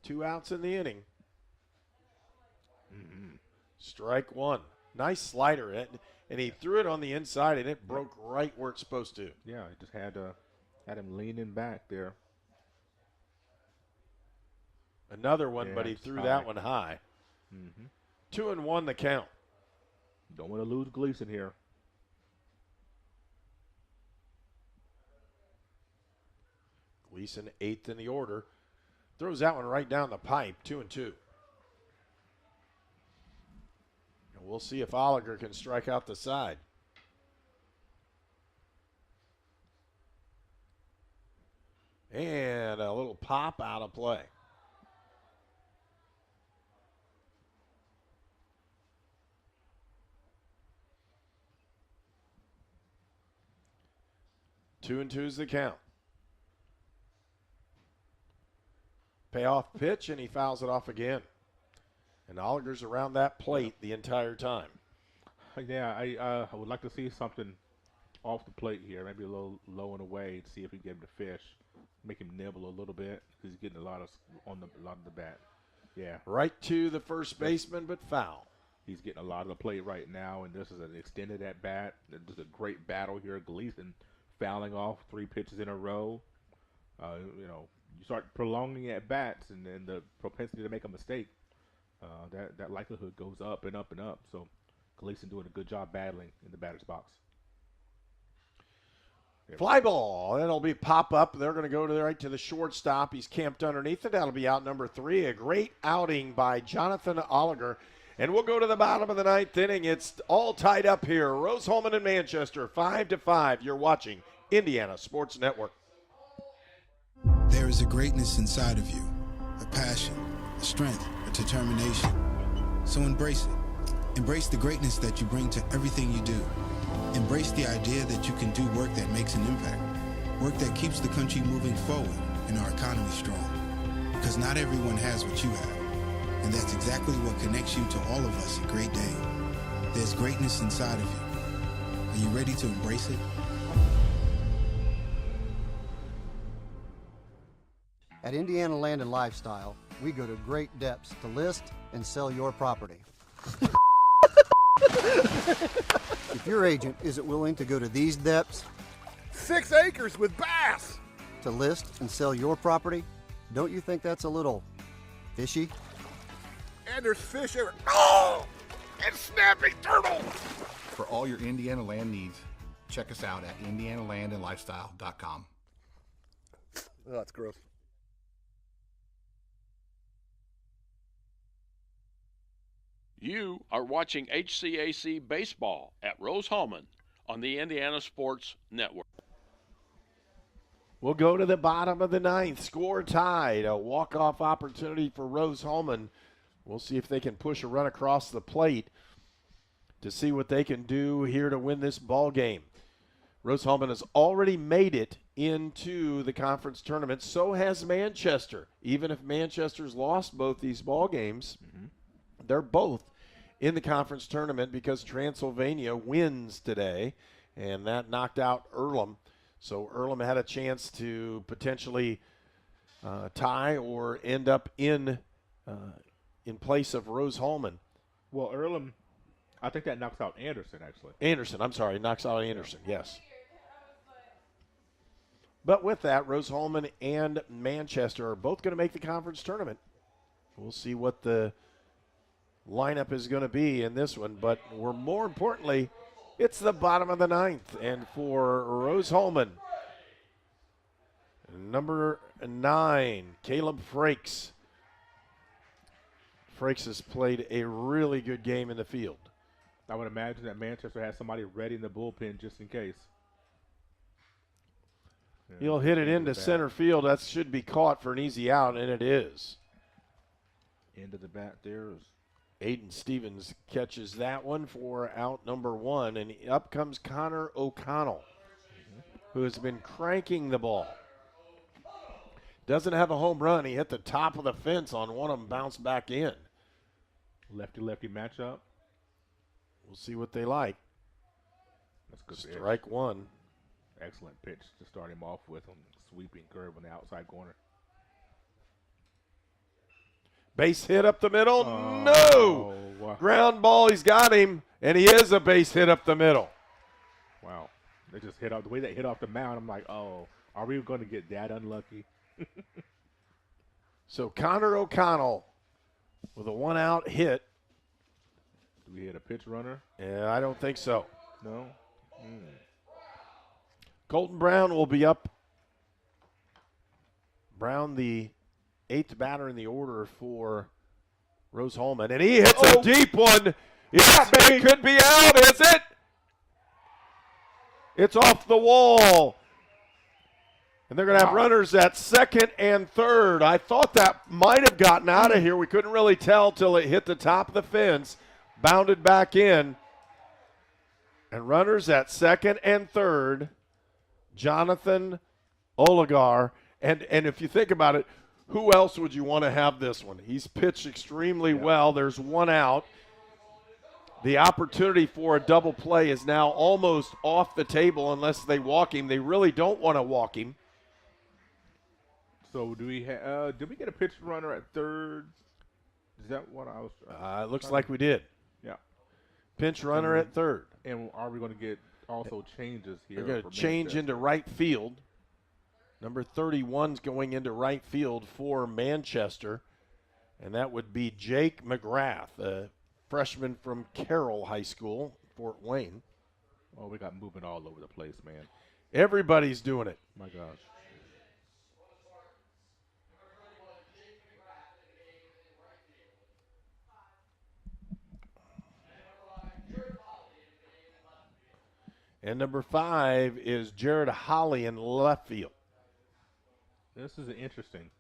Two outs in the inning. Strike 1. Nice slider. And he threw it on the inside, and it broke right where it's supposed to. Yeah, he just had him leaning back there. Another one, but he threw that one high. 2-1 the count. Don't want to lose Gleason here. Gleason 8th in the order. Throws that one right down the pipe, 2-2. And we'll see if Oliger can strike out the side. And a little pop out of play. Two and two's the count. Payoff pitch, and he fouls it off again. And Oliger's around that plate the entire time. Yeah, I would like to see something off the plate here, maybe a little low and away, to see if we can get him to fish, make him nibble a little bit. He's getting a lot of the bat. Yeah, right to the first baseman, but foul. He's getting a lot of the plate right now, and this is an extended at bat. This is a great battle here. Gleason fouling off 3 pitches in a row. You start prolonging at bats, and then the propensity to make a mistake, that likelihood goes up and up and up. So Gleason doing a good job battling in the batter's box. Fly ball. That'll be pop up. They're going to go right to the shortstop. He's camped underneath it. That'll be out number 3. A great outing by Jonathan Oliger. And we'll go to the bottom of the 9th inning. It's all tied up here. Rose-Hulman and Manchester, 5-5. You're watching Indiana Sports Network. There is a greatness inside of you, a passion, a strength, a determination. So embrace it. Embrace the greatness that you bring to everything you do. Embrace the idea that you can do work that makes an impact, work that keeps the country moving forward and our economy strong. Because not everyone has what you have, and that's exactly what connects you to all of us at Great Dane. There's greatness inside of you. Are you ready to embrace it? At Indiana Land and Lifestyle, we go to great depths to list and sell your property. If your agent isn't willing to go to these depths, 6 acres with bass, to list and sell your property, don't you think that's a little fishy? And there's fish everywhere. Oh! And snapping turtles! For all your Indiana land needs, check us out at indianalandandlifestyle.com. Oh, that's gross. You are watching HCAC Baseball at Rose-Hulman on the Indiana Sports Network. We'll go to the bottom of the 9th. Score tied. A walk-off opportunity for Rose-Hulman. We'll see if they can push a run across the plate to see what they can do here to win this ball game. Rose-Hulman has already made it into the conference tournament. So has Manchester. Even if Manchester's lost both these ball games, they're both in the conference tournament because Transylvania wins today, and that knocked out Earlham. So Earlham had a chance to potentially tie or end up in place of Rose-Hulman. Well, Earlham, I think that knocks out Anderson, actually. Anderson, I'm sorry, knocks out Anderson, yes. But with that, Rose-Hulman and Manchester are both going to make the conference tournament. We'll see what the lineup is going to be in this one, but more importantly, it's the bottom of the 9th, and for Rose-Hulman, number 9, Caleb Frakes. Frakes has played a really good game in the field. I would imagine that Manchester has somebody ready in the bullpen just in case. Yeah, he'll hit it into center field. That should be caught for an easy out, and it is. End of the bat there is Aiden Stevens catches that one for out number 1, and up comes Connor O'Connell, who has been cranking the ball. Doesn't have a home run. He hit the top of the fence on one of them, bounced back in. Lefty-lefty matchup. We'll see what they like. That's good. Strike 1. Excellent pitch to start him off with on sweeping curve on the outside corner. Base hit up the middle. No! Wow. Ground ball. He's got him, and he is a base hit up the middle. Wow. They just hit off the way they hit off the mound. I'm like, oh, are we going to get that unlucky? So Connor O'Connell with a 1-out hit. Do we hit a pitch runner? Yeah, I don't think so. No? Colton Brown will be up. Brown, the 8th batter in the order for Rose-Hulman. And he hits a deep one. It could be out, is it? It's off the wall. And they're going to have runners at second and third. I thought that might have gotten out of here. We couldn't really tell till it hit the top of the fence, bounded back in. And runners at second and third, Jonathan Oligar. And if you think about it, who else would you want to have this one? He's pitched extremely well. There's one out. The opportunity for a double play is now almost off the table unless they walk him. They really don't want to walk him. So do we did we get a pitch runner at third? Is that what I was? It looks like we did. Yeah. Pinch runner at third. And are we going to get also changes here? They're going to change into right field. Number 31's going into right field for Manchester, and that would be Jake McGrath, a freshman from Carroll High School, Fort Wayne. Oh, we got movement all over the place, man. Everybody's doing it. My gosh. And number 5 is Jared Holly in left field. This is an interesting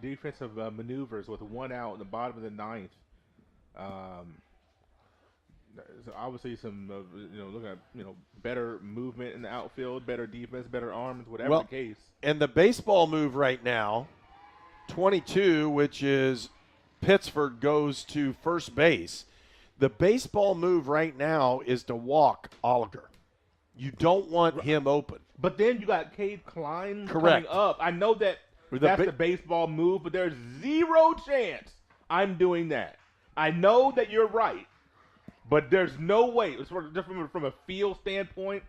defensive maneuvers with one out in the bottom of the ninth. So obviously some, looking at, better movement in the outfield, better defense, better arms, whatever the case. And the baseball move right now, 22, which is Pittsford goes to first base. The baseball move right now is to walk Oliger. You don't want him open. But then you got Cade Klein Correct. coming up. I know that that's the baseball move, but there's zero chance I'm doing that. I know that you're right, but there's no way. Just from a feel standpoint,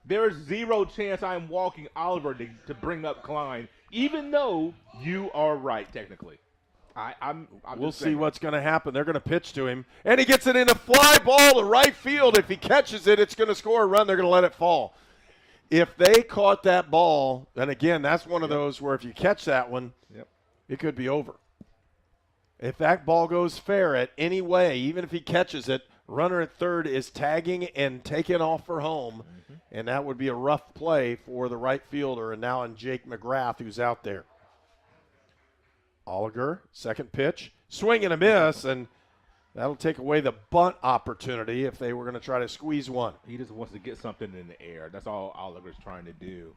there's zero chance I'm walking Oliver to bring up Klein, even though you are right technically. We'll see what's going to happen. They're going to pitch to him, and he gets it in a fly ball to right field. If he catches it, it's going to score a run. They're going to let it fall. If they caught that ball, and again, that's one of those where if you catch that one, it could be over. If that ball goes fair at any way, even if he catches it, runner at third is tagging and taking off for home, and that would be a rough play for the right fielder, and now in Jake McGrath, who's out there. Oliger, second pitch, swing and a miss, and that'll take away the bunt opportunity if they were going to try to squeeze one. He just wants to get something in the air. That's all Oliver's trying to do.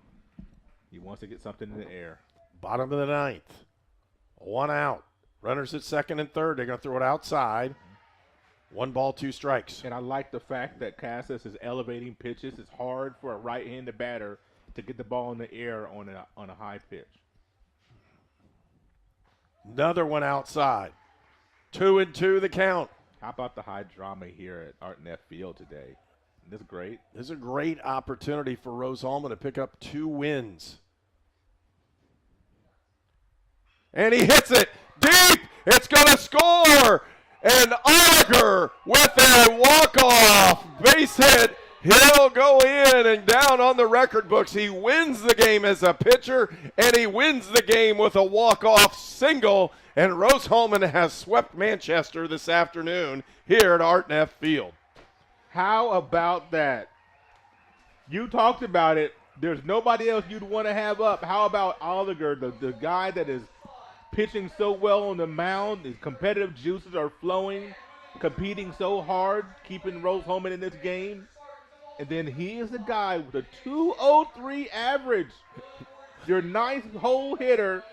He wants to get something in the air. Bottom of the ninth, one out. Runners at second and third. They're going to throw it outside. 1 ball, 2 strikes. And I like the fact that Casas is elevating pitches. It's hard for a right-handed batter to get the ball in the air on a high pitch. Another one outside. 2-2 the count. How about the high drama here at Art Nehf Field today? This is great. This is a great opportunity for Rose-Hulman to pick up 2 wins. And he hits it deep. It's going to score. And Oliger with a walk-off base hit. He'll go in and down on the record books. He wins the game as a pitcher, and he wins the game with a walk-off single. And Rose-Hulman has swept Manchester this afternoon here at Art Nehf Field. How about that? You talked about it. There's nobody else you'd want to have up. How about Oliger, the guy that is pitching so well on the mound? His competitive juices are flowing, competing so hard, keeping Rose-Hulman in this game. And then he is the guy with a 203 average. Your ninth hole hitter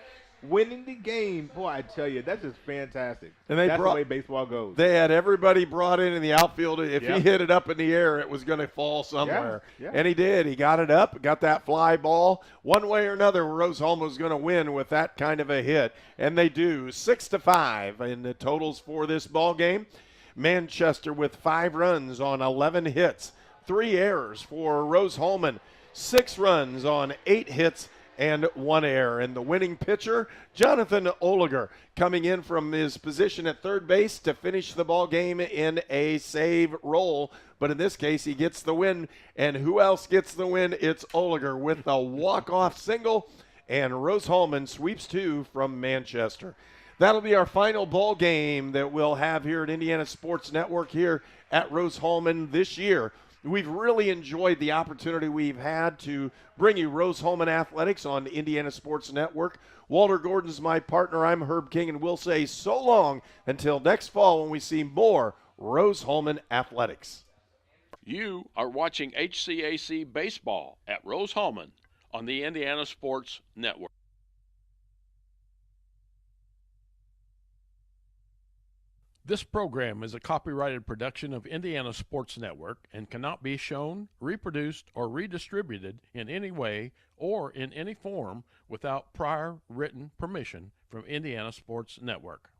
winning the game. Boy, I tell you, that's just fantastic. And that's the way baseball goes. They had everybody brought in the outfield. If he hit it up in the air, it was going to fall somewhere. Yeah. And he did. He got it up, got that fly ball. One way or another, Rose-Hulman was going to win with that kind of a hit. And they do. 6-5 in the totals for this ball game. Manchester with 5 runs on 11 hits. 3 errors for Rose-Hulman. 6 runs on 8 hits and 1 error. And the winning pitcher, Jonathan Oliger, coming in from his position at third base to finish the ball game in a save role. But in this case, he gets the win. And who else gets the win? It's Oliger with a walk-off single. And Rose-Hulman sweeps 2 from Manchester. That'll be our final ball game that we'll have here at Indiana Sports Network here at Rose-Hulman this year. We've really enjoyed the opportunity we've had to bring you Rose-Hulman Athletics on Indiana Sports Network. Walter Gordon's my partner. I'm Herb King, and we'll say so long until next fall when we see more Rose-Hulman Athletics. You are watching HCAC Baseball at Rose-Hulman on the Indiana Sports Network. This program is a copyrighted production of Indiana Sports Network and cannot be shown, reproduced, or redistributed in any way or in any form without prior written permission from Indiana Sports Network.